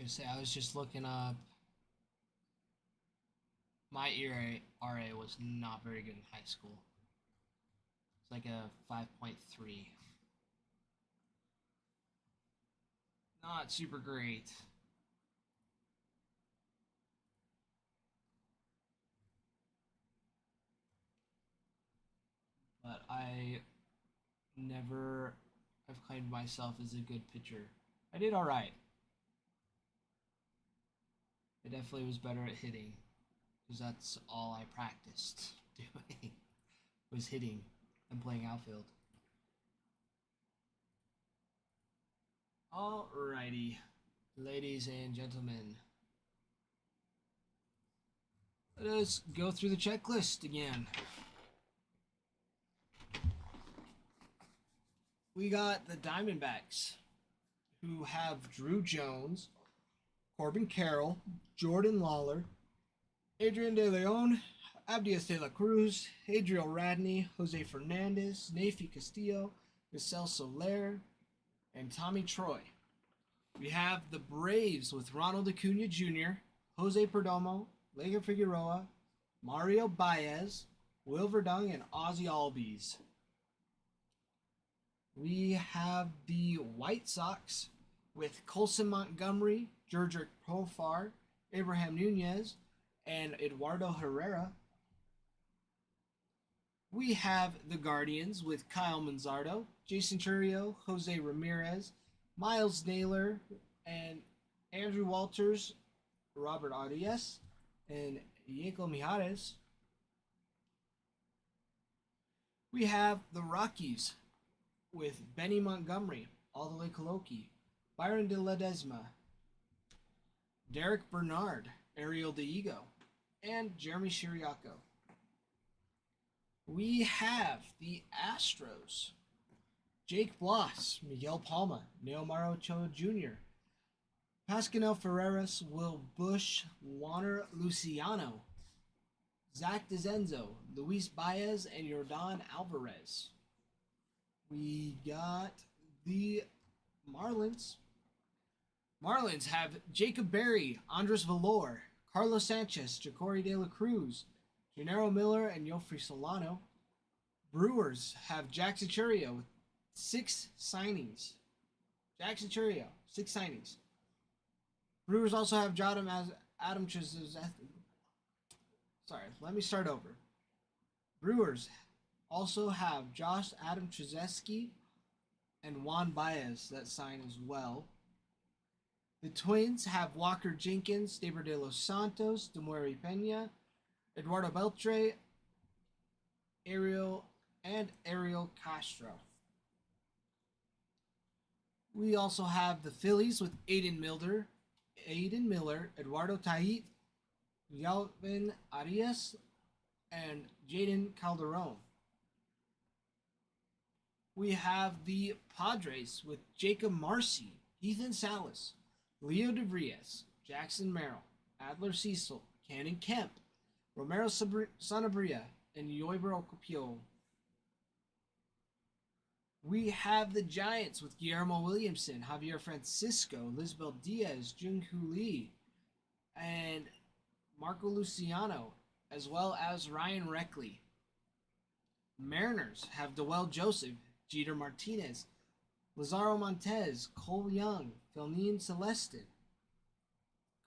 gonna say I was just looking up. My ERA was not very good in high school. It's like a 5.3. Not super great. But I never have claimed myself as a good pitcher. I did all right. I definitely was better at hitting because that's all I practiced doing was hitting and playing outfield. Alrighty, ladies and gentlemen, let us go through the checklist again. We got the Diamondbacks, who have Drew Jones, Corbin Carroll, Jordan Lawler, Adrian De Leon, Abdias de la Cruz, Adriel Radney, Jose Fernandez, Nafi Castillo, Marcel Soler, and Tommy Troy. We have the Braves with Ronald Acuna Jr., Jose Perdomo, Lega Figueroa, Mario Baez, Will Verdung, and Ozzy Albies. We have the White Sox with Colson Montgomery, Jurgic Profar, Abraham Nunez, and Eduardo Herrera. We have the Guardians with Kyle Manzardo, Jason Churio, Jose Ramirez, Miles Naylor, and Andrew Walters, Robert Arias, and Yeko Mijares. We have the Rockies with Benny Montgomery, Aldale Coloki, Byron De Ledesma, Derek Bernard, Ariel DeEgo, and Jeremy Shiriako. We have the Astros, Jake Bloss, Miguel Palma, Neomar Ochoa Jr., Pascal Ferreras, Will Bush, Juaner Luciano, Zach DeZenzo, Luis Baez, and Yordan Alvarez. We got the Marlins. Marlins have Jacob Berry, Andres Valor, Carlos Sanchez, Jacory De La Cruz, Gennaro Miller, and Yofri Solano. Brewers have Jackson Churio with 6 signings. Jackson Churio, 6 signings. Brewers also have Adam Trzaski. Sorry, let me start over. Brewers also have Josh Adam Trzaski and Juan Baez that sign as well. The Twins have Walker Jenkins, David De Los Santos, Demueri Pena, Eduardo Beltre, Ariel Castro. We also have the Phillies with Aiden Miller, Eduardo Tait, Yalvin Arias, and Jaden Calderon. We have the Padres with Jacob Marcy, Ethan Salas, Leo DeVries, Jackson Merrill, Adler Cecil, Cannon Kemp, Romero Sanabria, and Yoiber Okapio. We have the Giants with Guillermo Williamson, Javier Francisco, Lisbel Diaz, Junhoo Lee, and Marco Luciano, as well as Ryan Reckley. Mariners have Dewell Joseph, Jeter Martinez, Lazaro Montez, Cole Young, Felnine Celestin.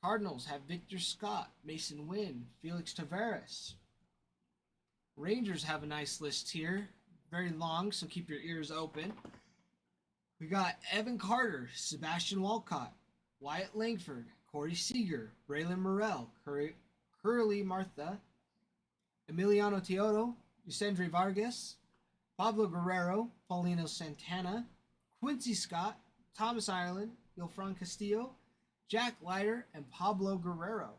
Cardinals have Victor Scott, Mason Wynn, Felix Tavares. Rangers have a nice list here. Very long, so keep your ears open. We got Evan Carter, Sebastian Walcott, Wyatt Langford, Corey Seager, Braylon Morrell, Curly Martha, Emiliano Teodo, Yusendry Vargas, Pablo Guerrero, Paulino Santana, Quincy Scott, Thomas Ireland, Yolfran Castillo, Jack Leiter, and Pablo Guerrero.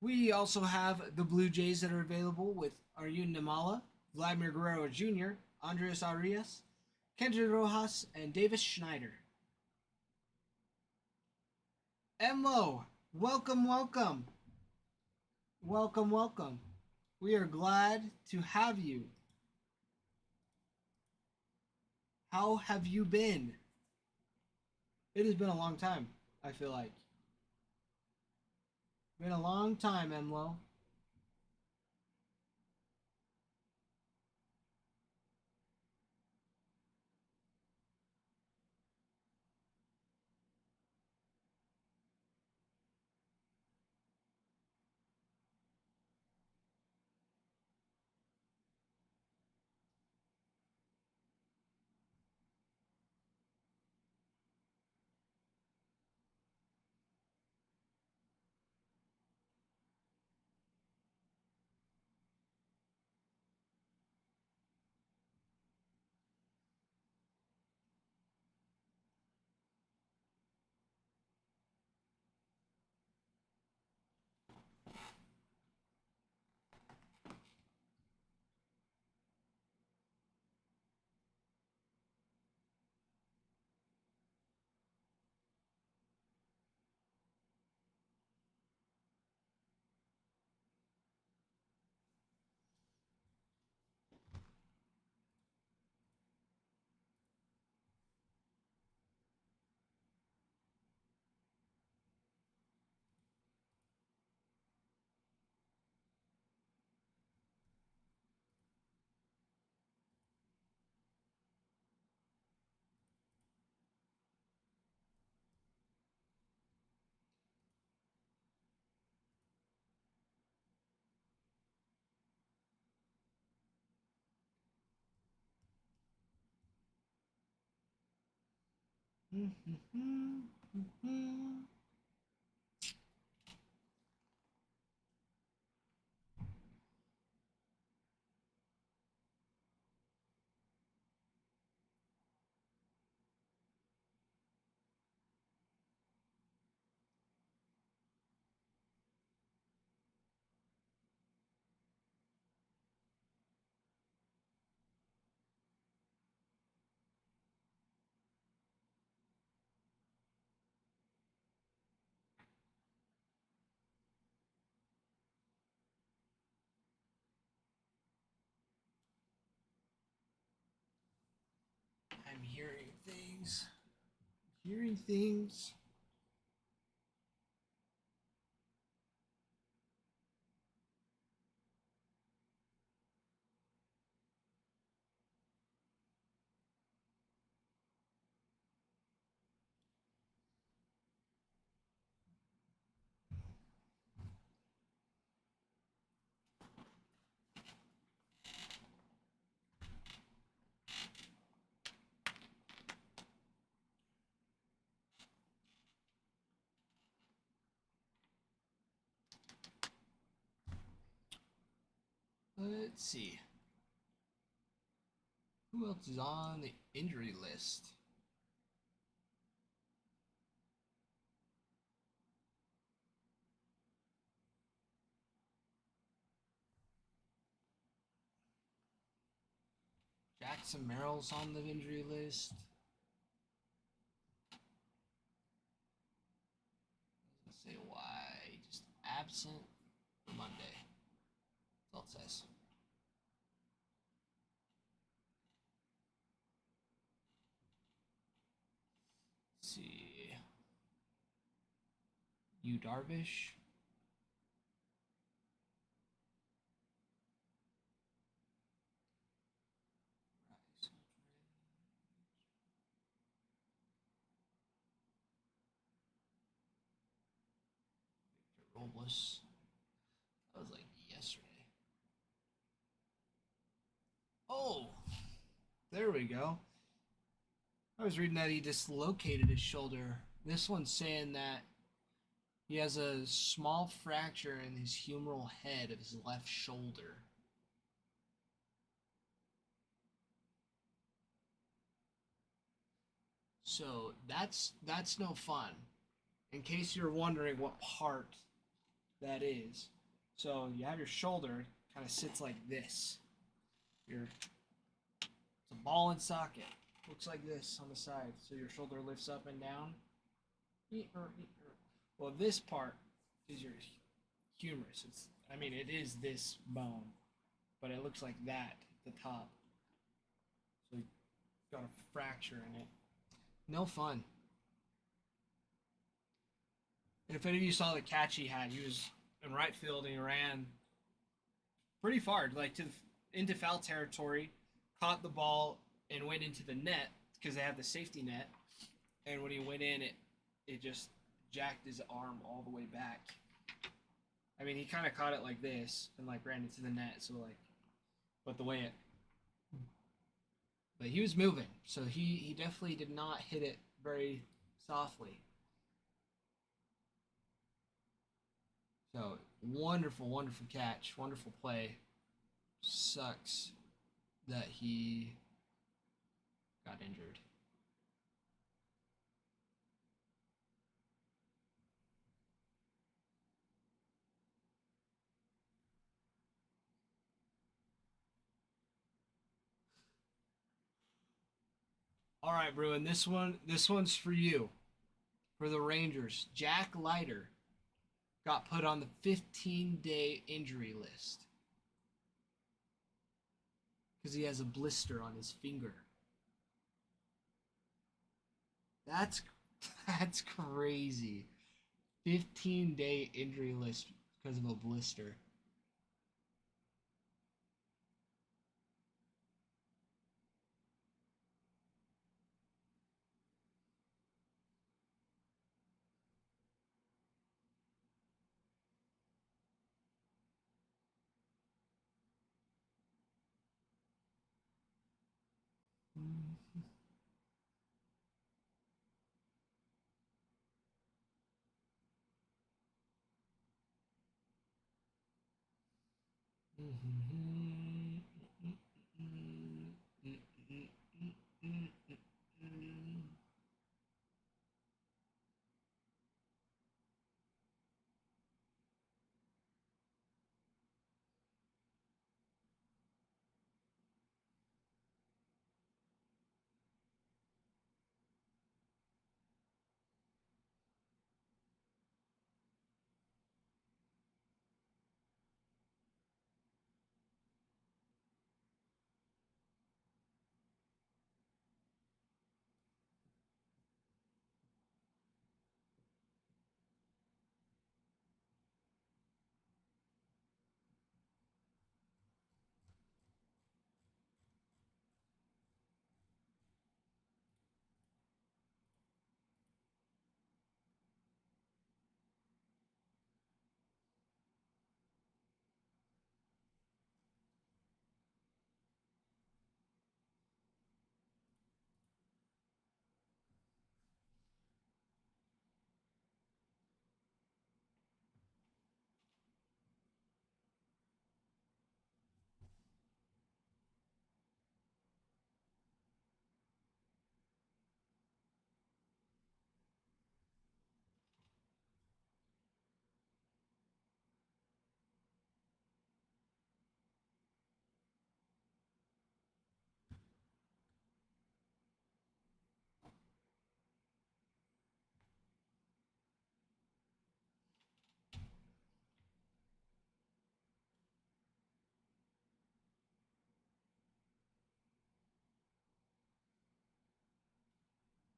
We also have the Blue Jays that are available with Arjun Namala, Vladimir Guerrero Jr., Andres Arias, Kendrick Rojas, and Davis Schneider. Emlo, welcome. Welcome. We are glad to have you. How have you been? It has been a long time. I feel like been a long time, Emlo. I'm hearing things. Hearing things. Let's see. Who else is on the injury list? Jackson Merrill's on the injury list. Doesn't say why. Just absent for Monday. That's all it says. Let's see. Yu Darvish. Robles. That was like yesterday. Oh, there we go. I was reading that he dislocated his shoulder. This one's saying that he has a small fracture in his humeral head of his left shoulder. So that's no fun. In case you're wondering what part that is. So you have your shoulder kind of sits like this. It's a ball and socket. Looks like this on the side. So your shoulder lifts up and down. Well, this part is your humerus. It is this bone, but it looks like that at the top. So you got a fracture in it. No fun. And if any of you saw the catch he was in right field and he ran pretty far, like into foul territory, caught the ball and went into the net because they have the safety net. And when he went in, it just jacked his arm all the way back. I mean, he kind of caught it like this and like ran into the net. So like, but he was moving, so he definitely did not hit it very softly. So wonderful, wonderful catch, wonderful play. Sucks that he got injured. All right, Bruin. This one's for you. For the Rangers, Jack Leiter got put on the 15-day injury list because he has a blister on his finger. That's that's crazy. 15-day injury list because of a blister.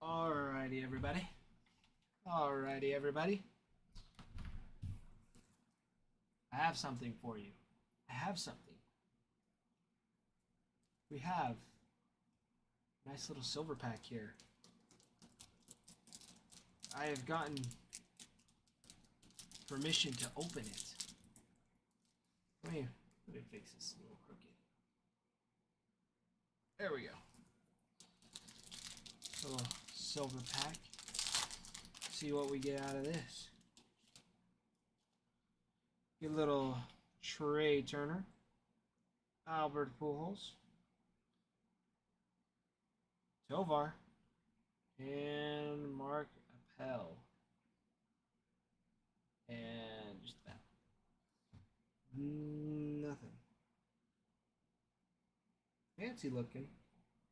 Alrighty, everybody. Alrighty, everybody. I have something for you. I have something. We have a nice little silver pack here. I have gotten permission to open it. Let me fix this a little crooked. There we go. Little silver pack. See what we get out of this. Get a little Trey Turner, Albert Pujols, Tovar, and Mark Appel. And just that. Nothing. Fancy looking,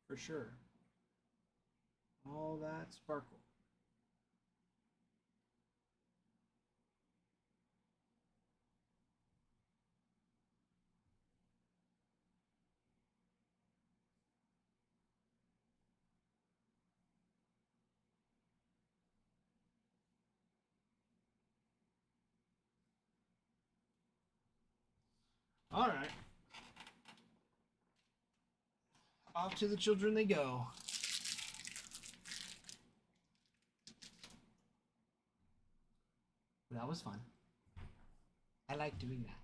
for sure. All that sparkle. All right. Off to the children they go. That was fun. I like doing that.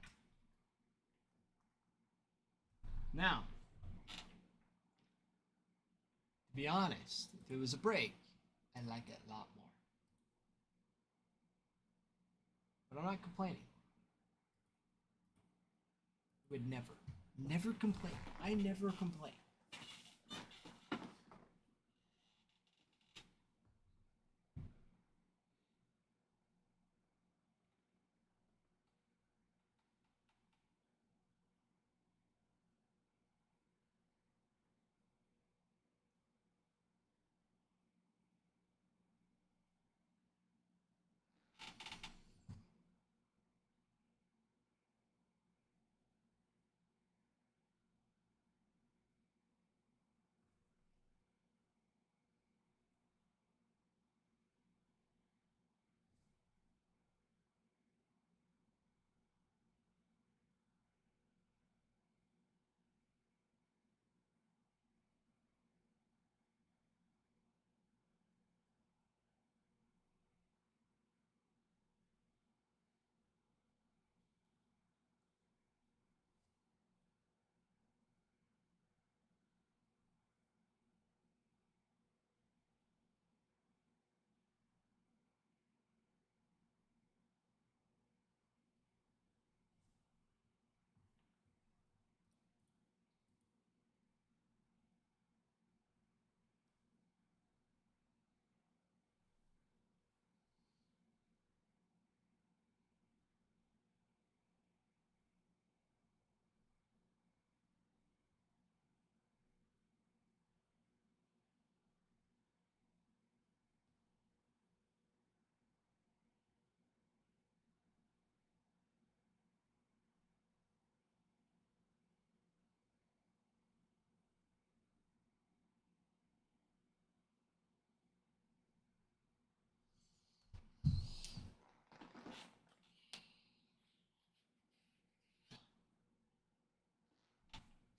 Now, to be honest, if it was a break, I'd like it a lot more. But I'm not complaining. I would never complain. I never complain.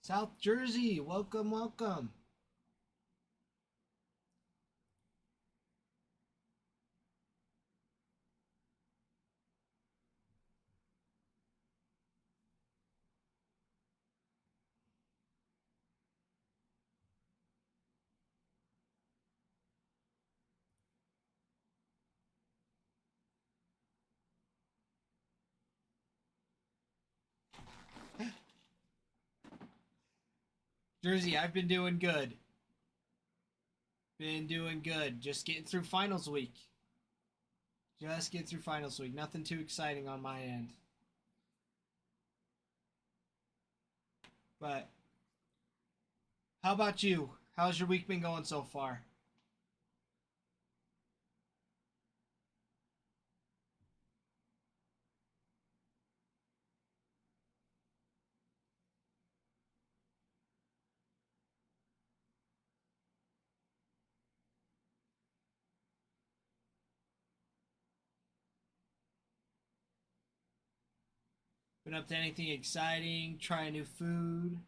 South Jersey, welcome, welcome. Jersey, I've been doing good. Been doing good. Just getting through finals week. Just get through finals week. Nothing too exciting on my end. But how about you? How's your week been going so far? Been up to anything exciting? Trying new food?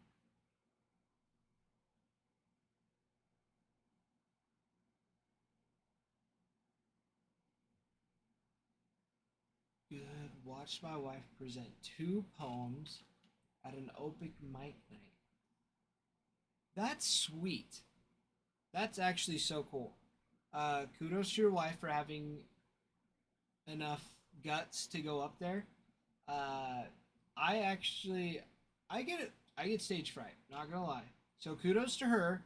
Good. Watched my wife present 2 poems at an open mic night. That's sweet. That's actually so cool. Kudos to your wife for having enough guts to go up there. Uh, I actually, I get stage fright. Not gonna lie. So kudos to her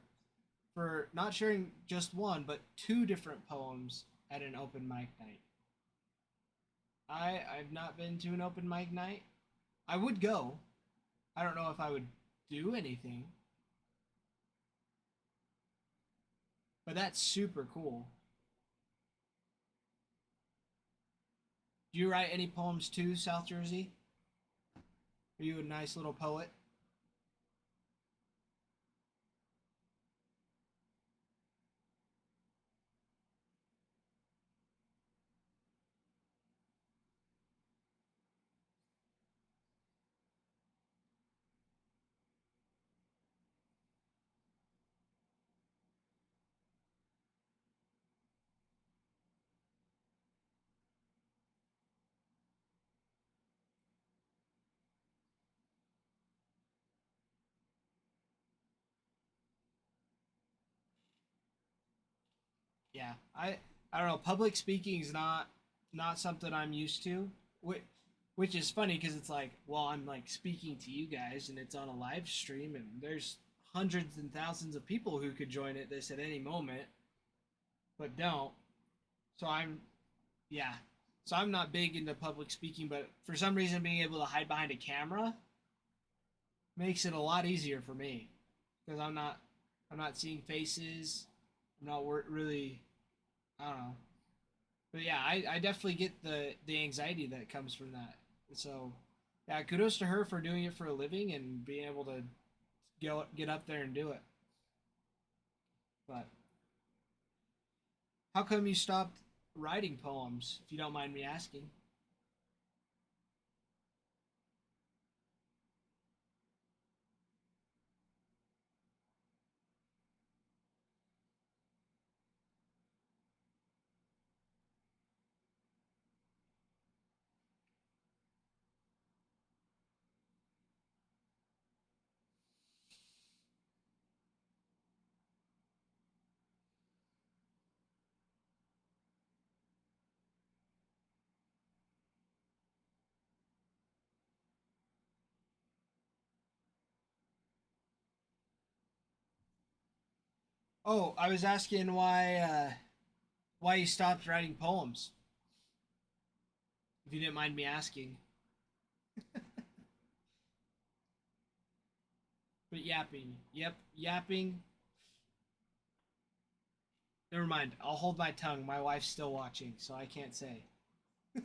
for not sharing just one, but 2 different poems at an open mic night. I've not been to an open mic night. I would go. I don't know if I would do anything, but that's super cool. Do you write any poems too, South Jersey? Are you a nice little poet? Yeah, I don't know. Public speaking is not something I'm used to. Which is funny because it's like, well, I'm like speaking to you guys, and it's on a live stream, and there's hundreds and thousands of people who could join this at any moment, but don't. So yeah. So I'm not big into public speaking, but for some reason, being able to hide behind a camera makes it a lot easier for me because I'm not seeing faces. I'm not really, I don't know. But yeah, I definitely get the anxiety that comes from that. So yeah, kudos to her for doing it for a living and being able to get up there and do it. But how come you stopped writing poems, if you don't mind me asking? Oh, I was asking why you stopped writing poems, if you didn't mind me asking. But yapping, yep, yapping. Never mind. I'll hold my tongue. My wife's still watching, so I can't say. But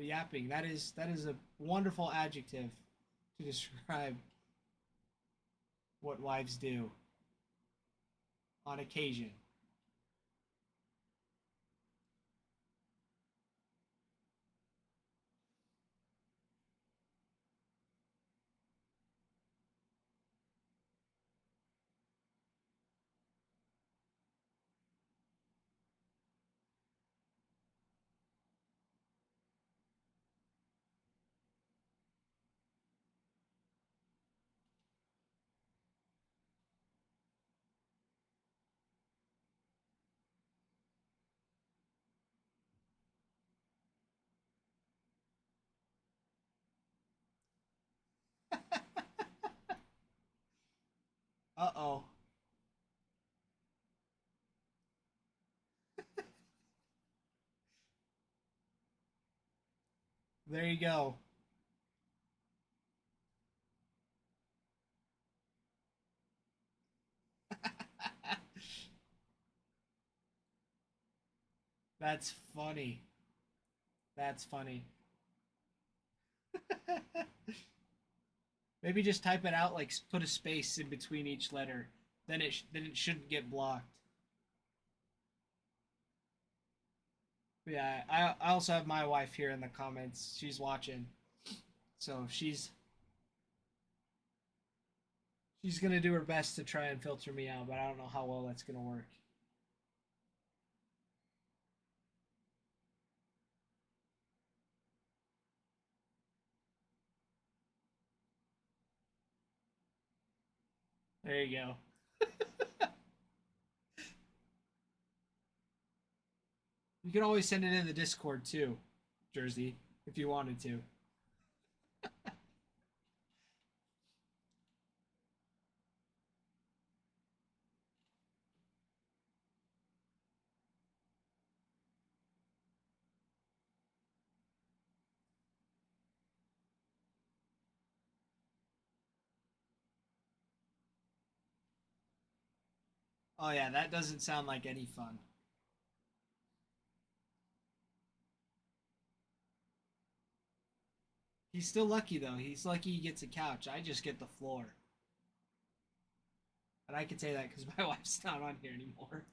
yapping, that is a wonderful adjective to describe what wives do on occasion. Uh oh. There you go. That's funny. That's funny. Maybe just type it out, like put a space in between each letter. Then it shouldn't get blocked. But yeah, I also have my wife here in the comments. She's watching, so she's gonna do her best to try and filter me out, but I don't know how well that's gonna work. There you go. You can always send it in the Discord too, Jersey, if you wanted to. Oh yeah, that doesn't sound like any fun. He's still lucky though. He's lucky he gets a couch. I just get the floor. And I can say that because my wife's not on here anymore.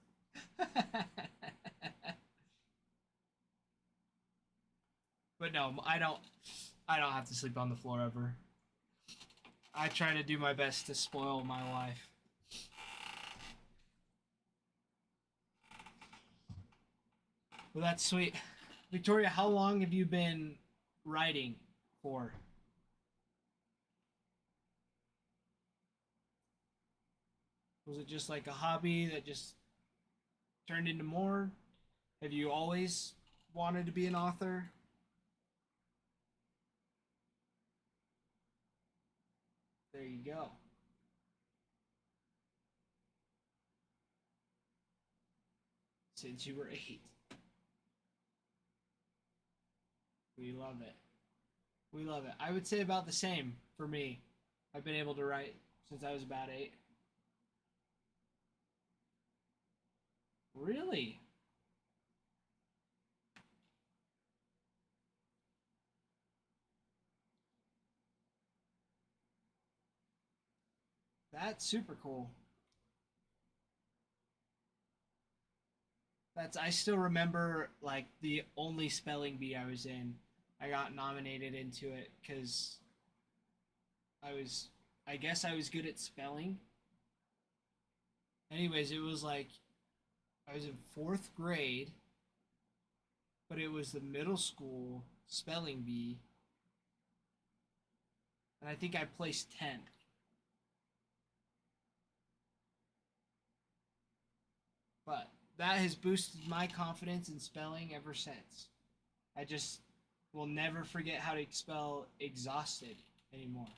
But no, I don't. I don't have to sleep on the floor ever. I try to do my best to spoil my wife. Well, that's sweet. Victoria, how long have you been writing for? Was it just like a hobby that just turned into more? Have you always wanted to be an author? There you go. Since you were 8. We love it. We love it. I would say about the same for me. I've been able to write since I was about 8. Really? That's super cool. I still remember like the only spelling bee I was in. I got nominated into it because I was, I guess I was good at spelling. Anyways, it was like I was in 4th grade, but it was the middle school spelling bee, and I think I placed 10th. But that has boosted my confidence in spelling ever since. I just will never forget how to spell exhausted anymore,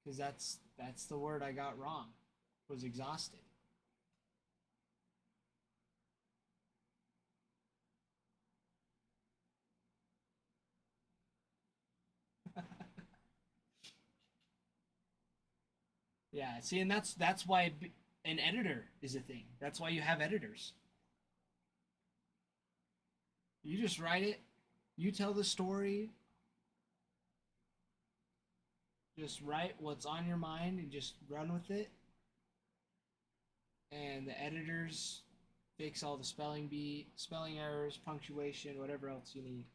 because that's the word I got wrong. Was exhausted. Yeah, see, and that's why an editor is a thing. That's why you have editors. You just write it, you tell the story, just write what's on your mind and just run with it. And the editors fix all the spelling errors, punctuation, whatever else you need.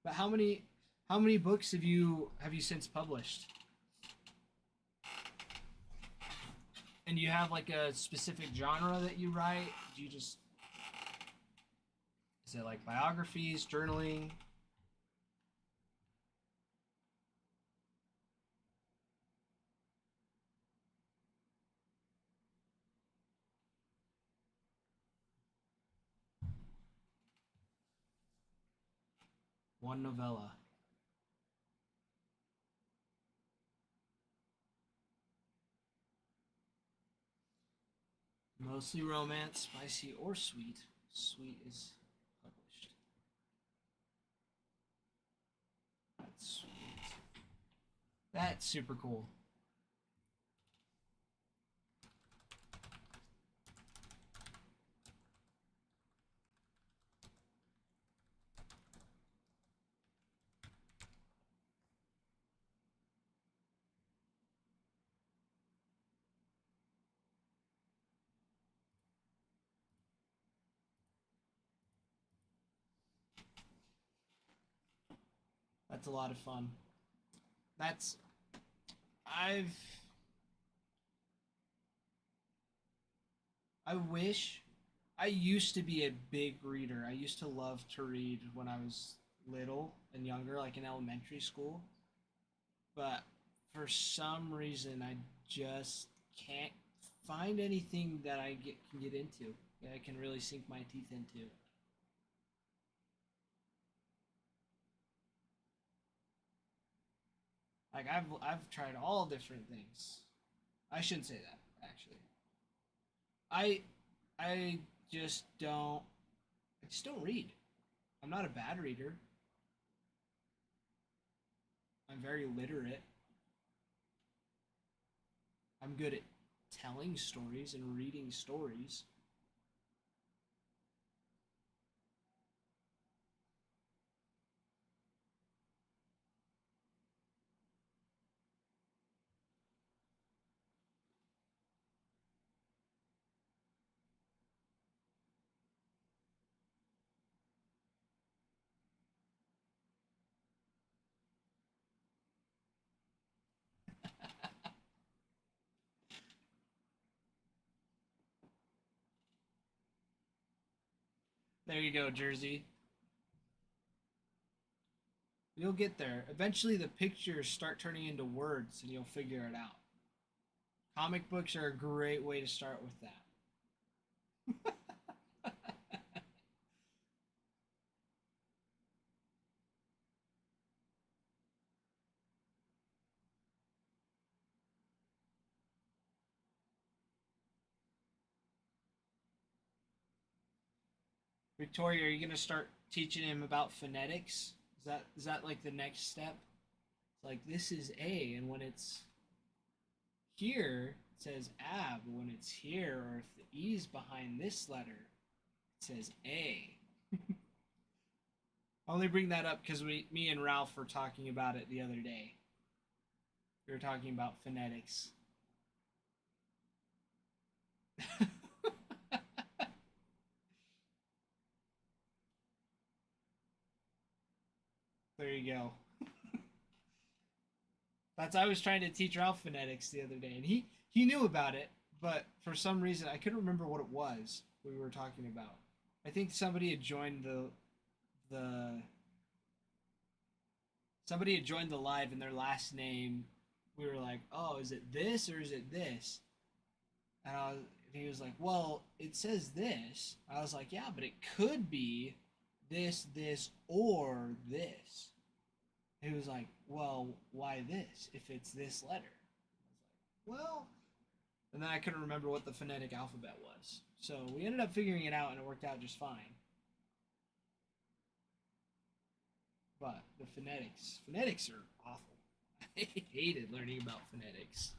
But how many books have you since published? And do you have like a specific genre that you write? Do you just is it like biographies, journaling? One novella. Mostly romance, spicy or sweet. Sweet is published. That's sweet. That's super cool. That's a lot of fun. That's I've I wish I used to be a big reader. I used to love to read when I was little and younger, like in elementary school. But for some reason, I just can't find anything that can get into, that I can really sink my teeth into. Like I've tried all different things. I shouldn't say that actually. I I just don't I just don't read. I'm not a bad reader. I'm very literate. I'm good at telling stories and reading stories. There you go, Jersey. You'll get there. Eventually, the pictures start turning into words, and you'll figure it out. Comic books are a great way to start with that. Victoria, are you gonna start teaching him about phonetics? Is that like the next step? It's like this is A, and when it's here, it says ab. When it's here, or if the E's behind this letter, it says A. I only bring that up because me and Ralph were talking about it the other day. We were talking about phonetics. There you go. I was trying to teach Ralph phonetics the other day, and he knew about it, but for some reason I couldn't remember what it was we were talking about. I think the somebody had joined the live, and their last name, we were like, oh, is it this or is it this? And he was like, well, it says this. I was like, yeah, but it could be this, or this. He was like, well, why this if it's this letter? I was like, well, and then I couldn't remember what the phonetic alphabet was. So we ended up figuring it out, and it worked out just fine. But the phonetics are awful. I hated learning about phonetics.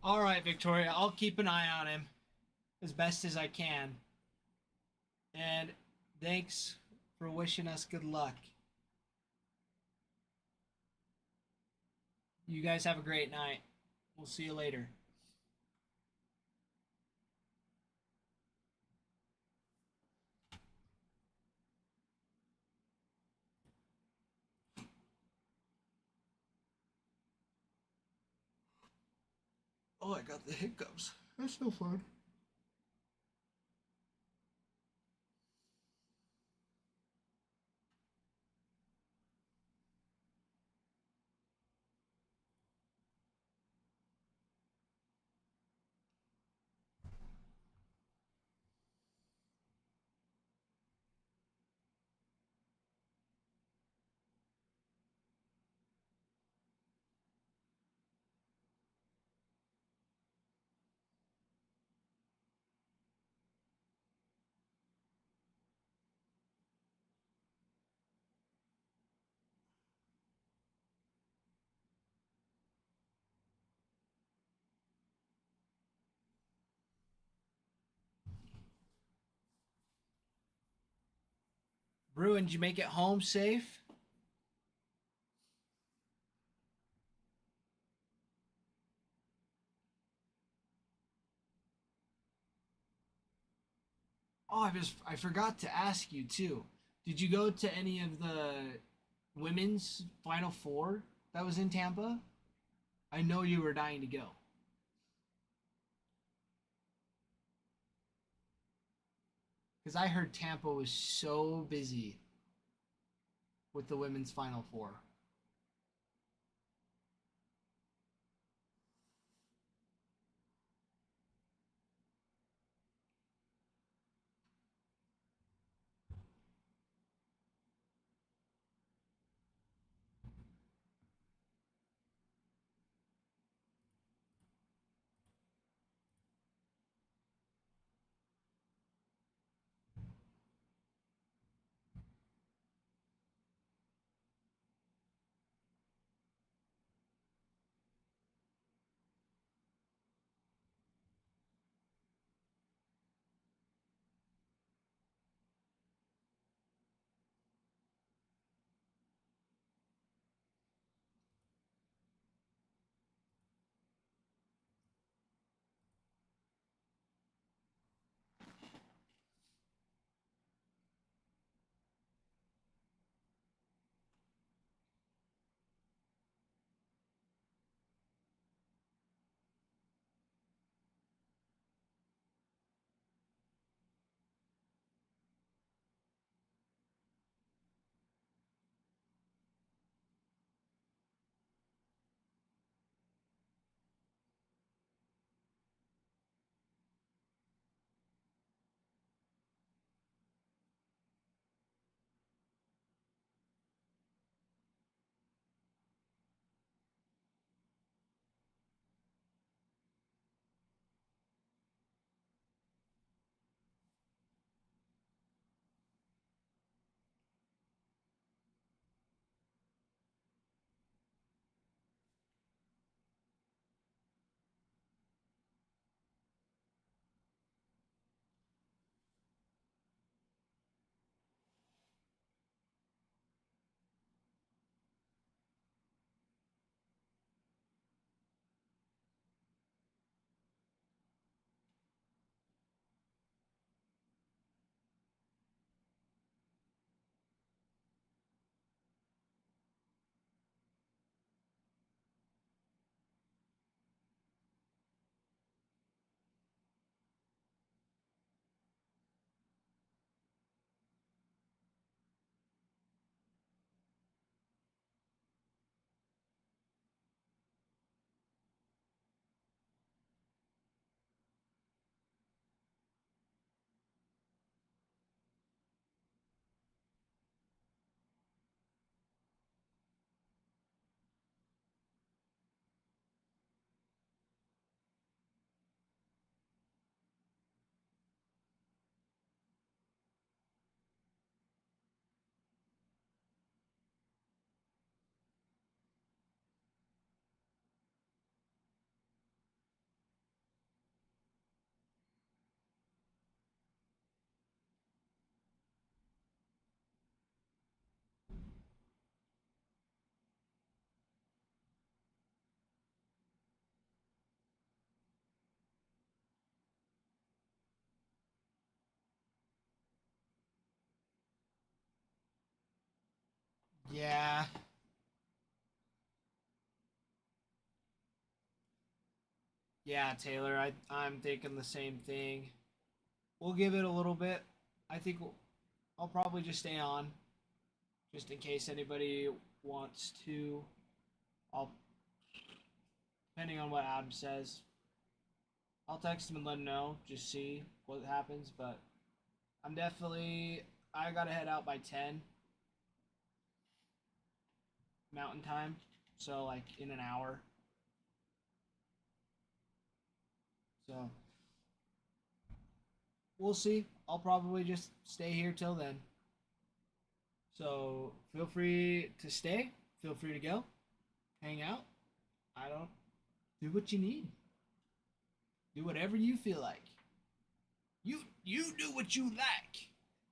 All right, Victoria, I'll keep an eye on him as best as I can. And thanks for wishing us good luck. You guys have a great night. We'll see you later. Oh, I got the hiccups. That's no fun. Bruin, did you make it home safe? Oh, I forgot to ask you too. Did you go to any of the women's Final Four that was in Tampa? I know you were dying to go. Because I heard Tampa was so busy with the women's Final Four. Yeah, Taylor, I'm thinking the same thing. We'll give it a little bit. I think I'll probably just stay on, just in case anybody wants to. I'll, depending on what Adam says, I'll text him and let him know. Just see what happens. But I'm definitely. I gotta head out by 10 Mountain Time, so like in an hour. So we'll see. I'll probably just stay here till then. So feel free to stay. Feel free to go. Hang out. I don't do what you need. Do whatever you feel like. You do what you like.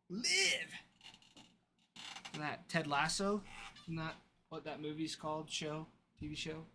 Live. Isn't that Ted Lasso? Isn't that what that movie's called? Show? TV show?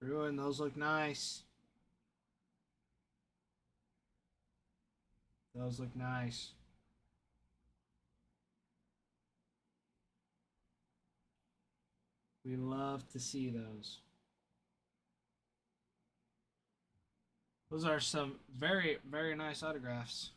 Ruin, those look nice. Those look nice. We love to see those. Those are some very, very nice autographs.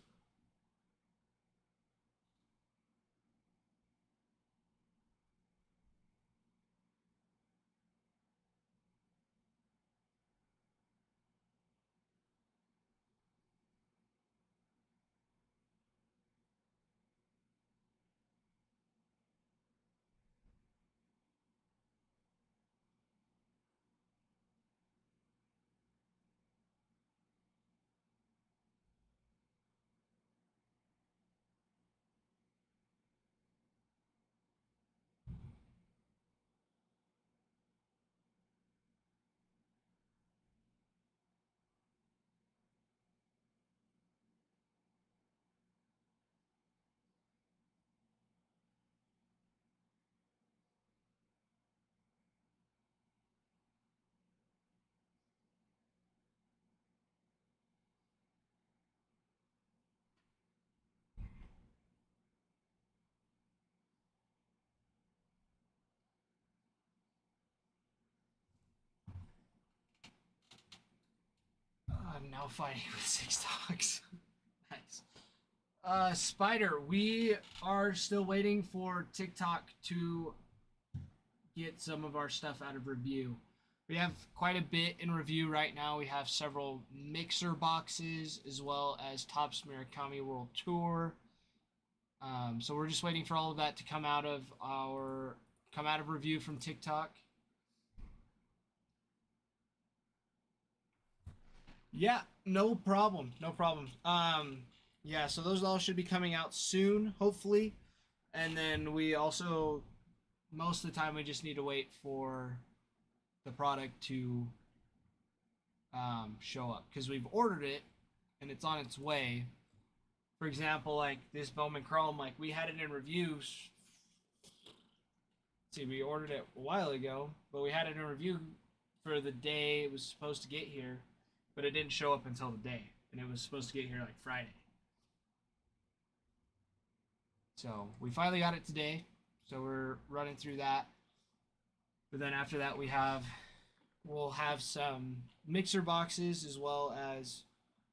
now fighting with 6 dogs. Nice. Spider, we are still waiting for TikTok to get some of our stuff out of review. We have quite a bit in review right now. We have several mixer boxes as well as Topps Murakami World Tour. So we're just waiting for all of that to come out of review from TikTok. Yeah, no problem. No problem. Yeah, so those all should be coming out soon, hopefully. And then we also, most of the time, we just need to wait for the product to show up because we've ordered it and it's on its way. For example, like this Bowman Chrome, like we had it in reviews. See, we ordered it a while ago, but we had it in review for the day it was supposed to get here, but it didn't show up until the day, and it was supposed to get here like Friday. So we finally got it today, so we're running through that. But then after that, we'll have some mixer boxes as well as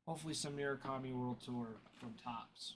hopefully some Murakami World Tour from Topps.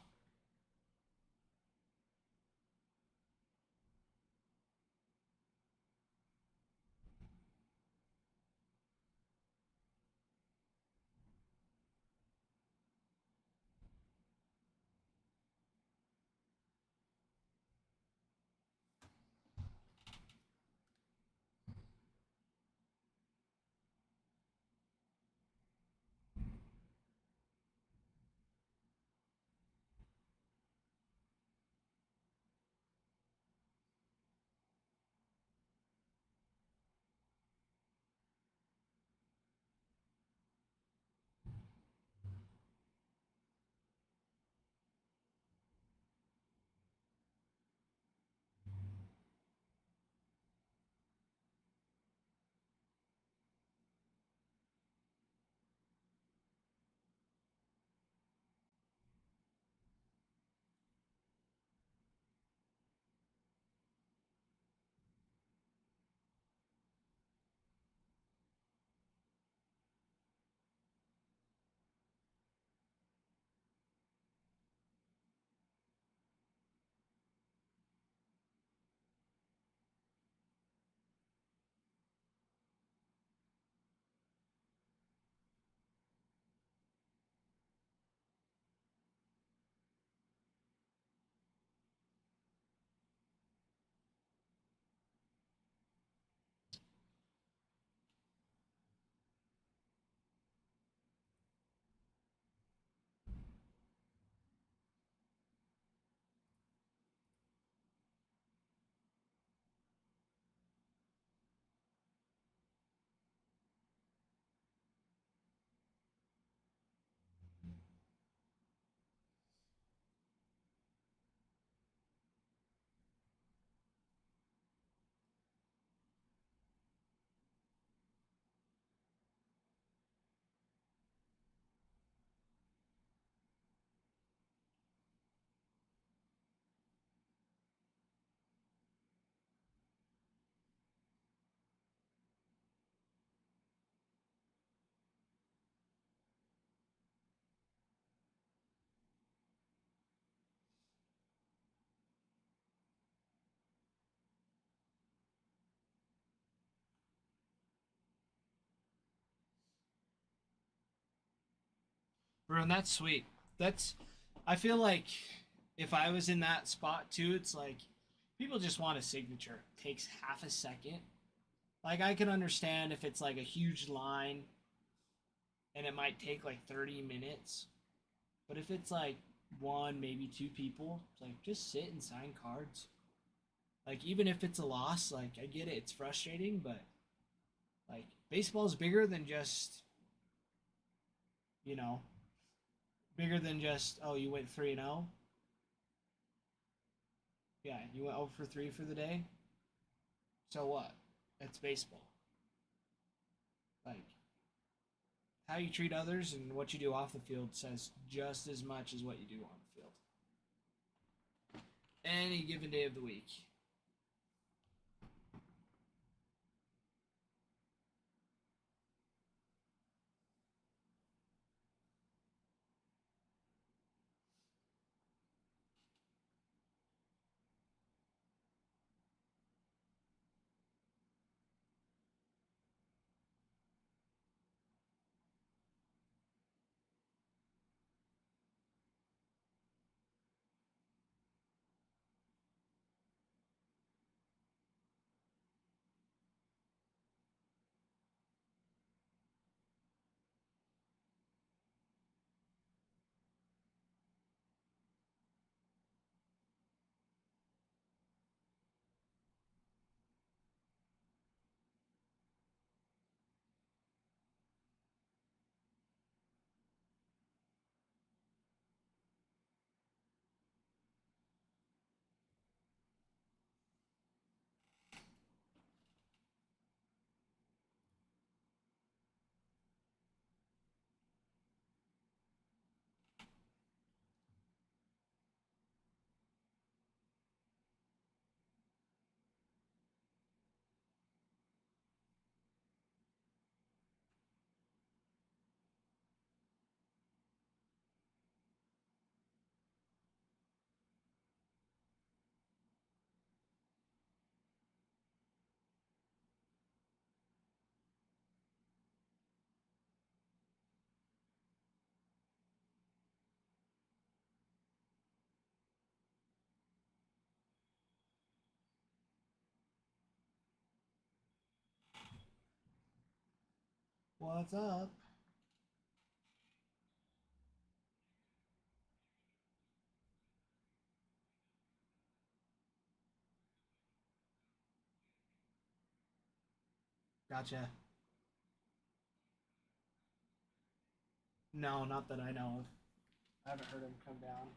Bro, and that's sweet. I feel like if I was in that spot too, it's like people just want a signature. It takes half a second. Like I can understand if it's like a huge line and it might take like 30 minutes. But if it's like one, maybe two people, it's like just sit and sign cards. Like even if it's a loss, like I get it, it's frustrating, but like baseball's bigger than just you know, bigger than just oh you went 3-0. Yeah, you went 0 for 3 for the day. So what? It's baseball. Like how you treat others and what you do off the field says just as much as what you do on the field. Any given day of the week. what's up. Gotcha. No, not that I know of. I haven't heard him come down.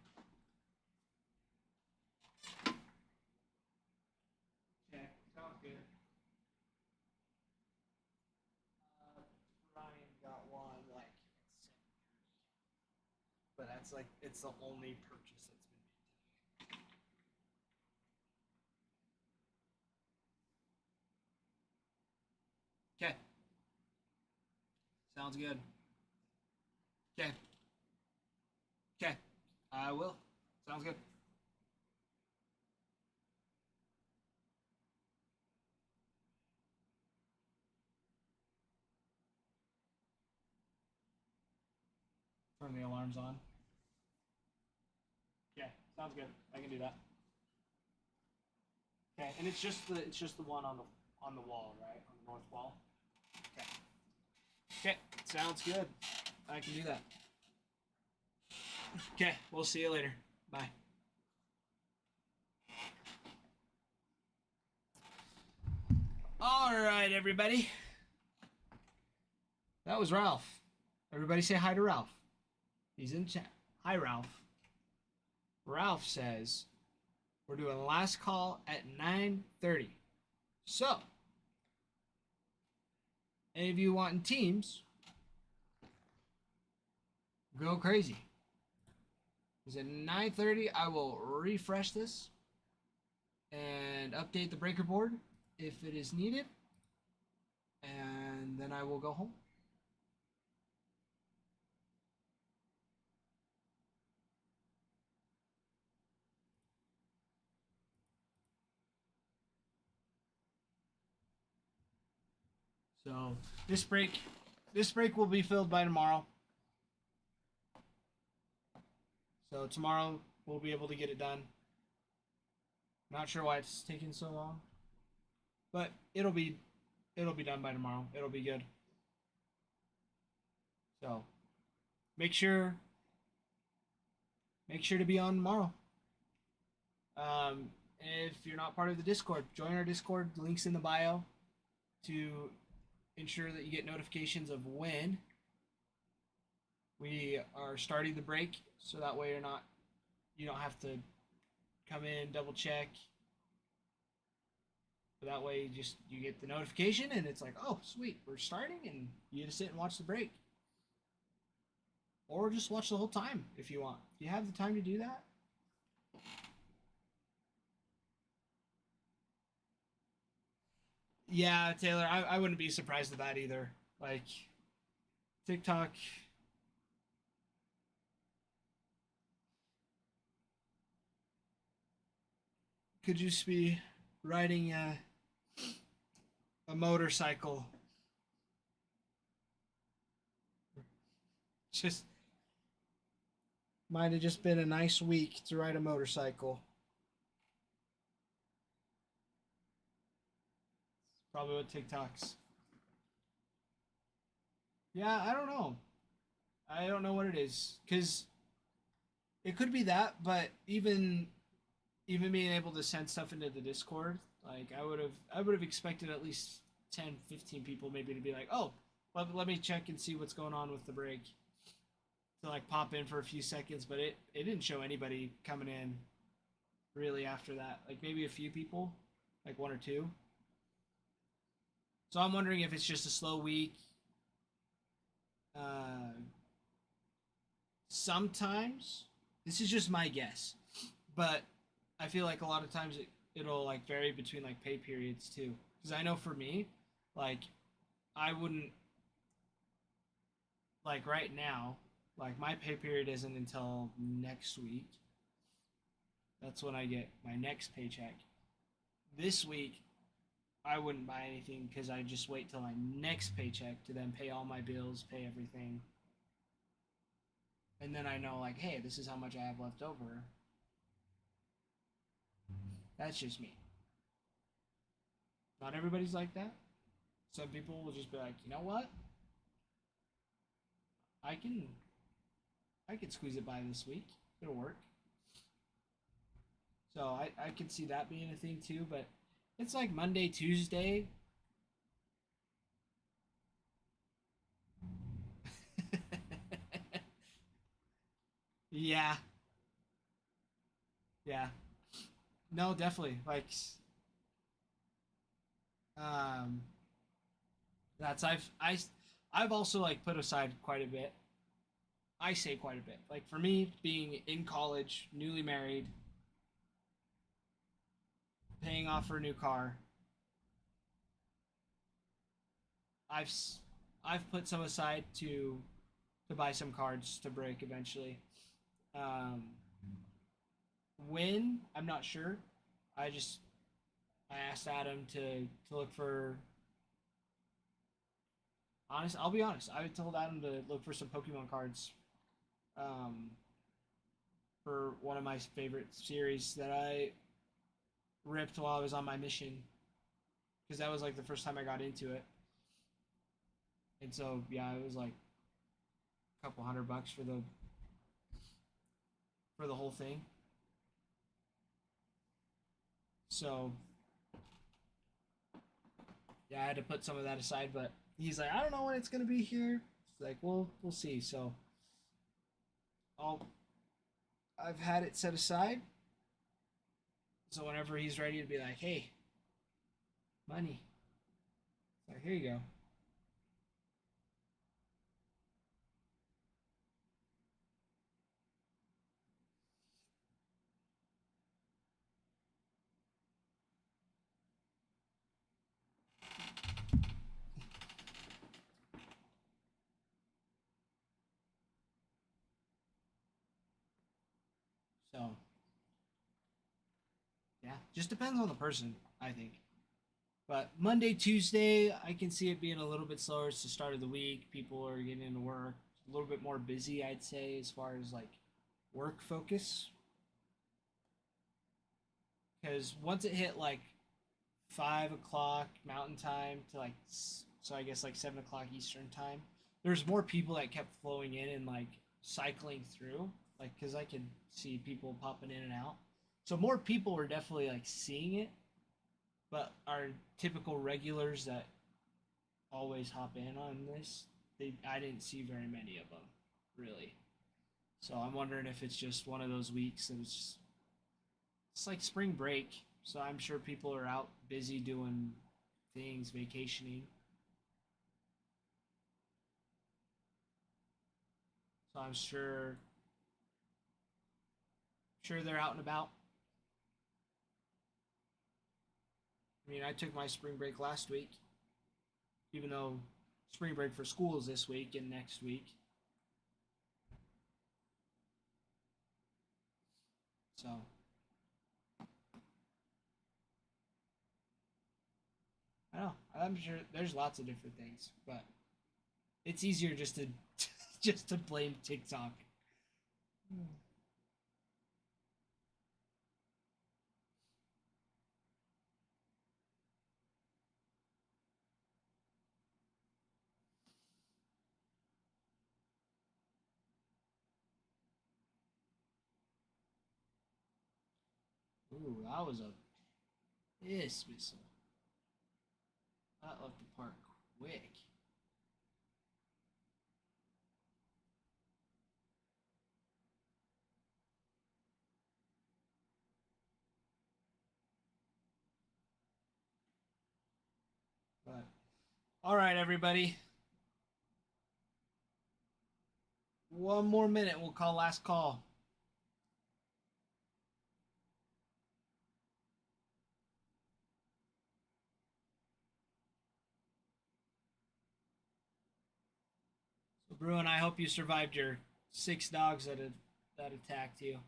Okay, sounds good. Ryan got one like at 7:30, but that's like it's the only purchase that's been made today. Okay. Sounds good. Okay. Okay. I will. Sounds good. Turn the alarms on. Okay, sounds good. I can do that. Okay, and it's just the one on the wall, right? On the north wall. Okay. Okay, sounds good. I can do that. Okay, we'll see you later. Bye. All right, everybody. That was Ralph. Everybody say hi to Ralph. He's in chat. Hi, Ralph. Ralph says we're doing last call at 9:30. So, any of you wanting teams, go crazy. Because at 9:30, I will refresh this and update the breaker board if it is needed. And then I will go home. So this break will be filled by tomorrow. So tomorrow we'll be able to get it done. Not sure why it's taking so long, but it'll be done by tomorrow. It'll be good. So make sure to be on tomorrow. If you're not part of the Discord, join our Discord. Links in the bio to ensure that you get notifications of when we are starting the break, so that way you don't have to come in, double check. But that way you get the notification and it's like, oh sweet, we're starting, and you get to sit and watch the break. Or just watch the whole time if you want. If you have the time to do that. Yeah, Taylor, I wouldn't be surprised at that either. Like, TikTok could just be riding a motorcycle. Just might have just been a nice week to ride a motorcycle. Probably what TikToks. Yeah, I don't know. I don't know what it is, cause it could be that, but even being able to send stuff into the Discord, like I would have expected at least 10, 15 people maybe to be like, oh, let me check and see what's going on with the break. To like pop in for a few seconds, but it didn't show anybody coming in really after that. Like maybe a few people, like one or two. So I'm wondering if it's just a slow week. Sometimes, this is just my guess, but I feel like a lot of times it'll like vary between like pay periods too. Because I know for me, like I wouldn't, like right now, like my pay period isn't until next week. That's when I get my next paycheck. This week, I wouldn't buy anything because I just wait till my next paycheck to then pay all my bills, pay everything. And then I know, like, hey, this is how much I have left over. That's just me. Not everybody's like that. Some people will just be like, you know what? I can squeeze it by this week. It'll work. So I could see that being a thing too, but it's like Monday, Tuesday. Yeah. Yeah. No, definitely. Like um that's I've also like put aside quite a bit. I say quite a bit. Like for me being in college, newly married, paying off for a new car, I've I've put some aside to buy some cards to break eventually. Um, when I'm not sure. I just I asked Adam to look for. Honest, I'll be honest. I told Adam to look for some Pokemon cards, um, for one of my favorite series that I ripped while I was on my mission, because that was like the first time I got into it. And so yeah, it was like a couple $100 for the whole thing. So yeah, I had to put some of that aside, but he's like, I don't know when it's gonna be here. It's like, well, we'll see. So I'll I've had it set aside. So whenever he's ready to be like, hey, money. So here you go. So yeah, just depends on the person, I think. But Monday, Tuesday, I can see it being a little bit slower. It's the start of the week. People are getting into work. A little bit more busy, I'd say, as far as like work focus. Because once it hit like 5 o'clock Mountain Time to like, so I guess like 7 o'clock Eastern Time, there's more people that kept flowing in and like cycling through. Like, because I could see people popping in and out. So more people were definitely like seeing it, but our typical regulars that always hop in on this, I didn't see very many of them, really. So I'm wondering if it's just one of those weeks that it's like spring break. So I'm sure people are out busy doing things, vacationing. So I'm sure they're out and about. I mean, I took my spring break last week, even though spring break for school is this week and next week. So I don't know. I'm sure there's lots of different things, but it's easier just to just to blame TikTok. Ooh, that was a dismissal. That left the park quick. But all right, everybody. One more minute. We'll call last call. So, Bruin, I hope you survived your 6 dogs that attacked you.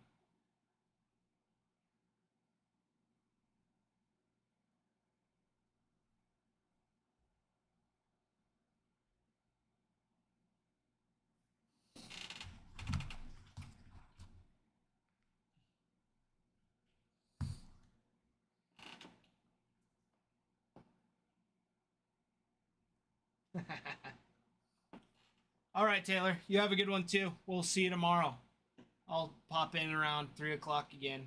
All right, Taylor. You have a good one too. We'll see you tomorrow. I'll pop in around 3 o'clock again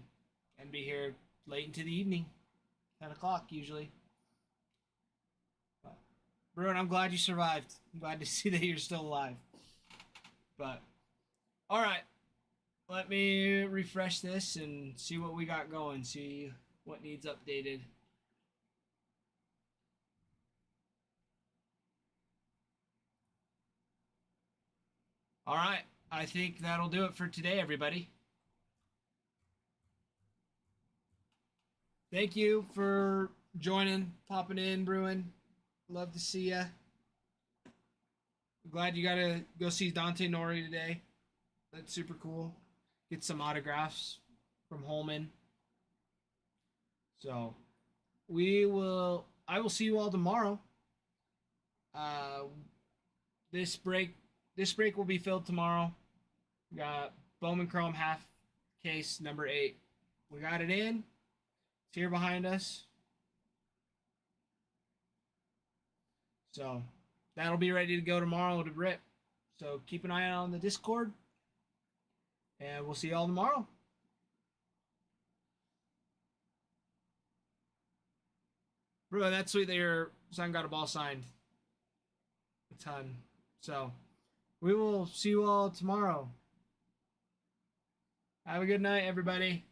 and be here late into the evening. 10 o'clock usually. But, Bruin, I'm glad you survived. I'm glad to see that you're still alive. But, all right. Let me refresh this and see what we got going. See what needs updated. All right. I think that'll do it for today, everybody. Thank you for joining, popping in, Bruin. Love to see ya. Glad you got to go see Dante Nori today. That's super cool. Get some autographs from Holman. So, I will see you all tomorrow. This break will be filled tomorrow. We got Bowman Chrome half case number 8. We got it in. It's here behind us. So that'll be ready to go tomorrow to rip. So keep an eye out on the Discord. And we'll see you all tomorrow. Bro, that's sweet that your son got a ball signed. A ton. So we will see you all tomorrow. Have a good night, everybody.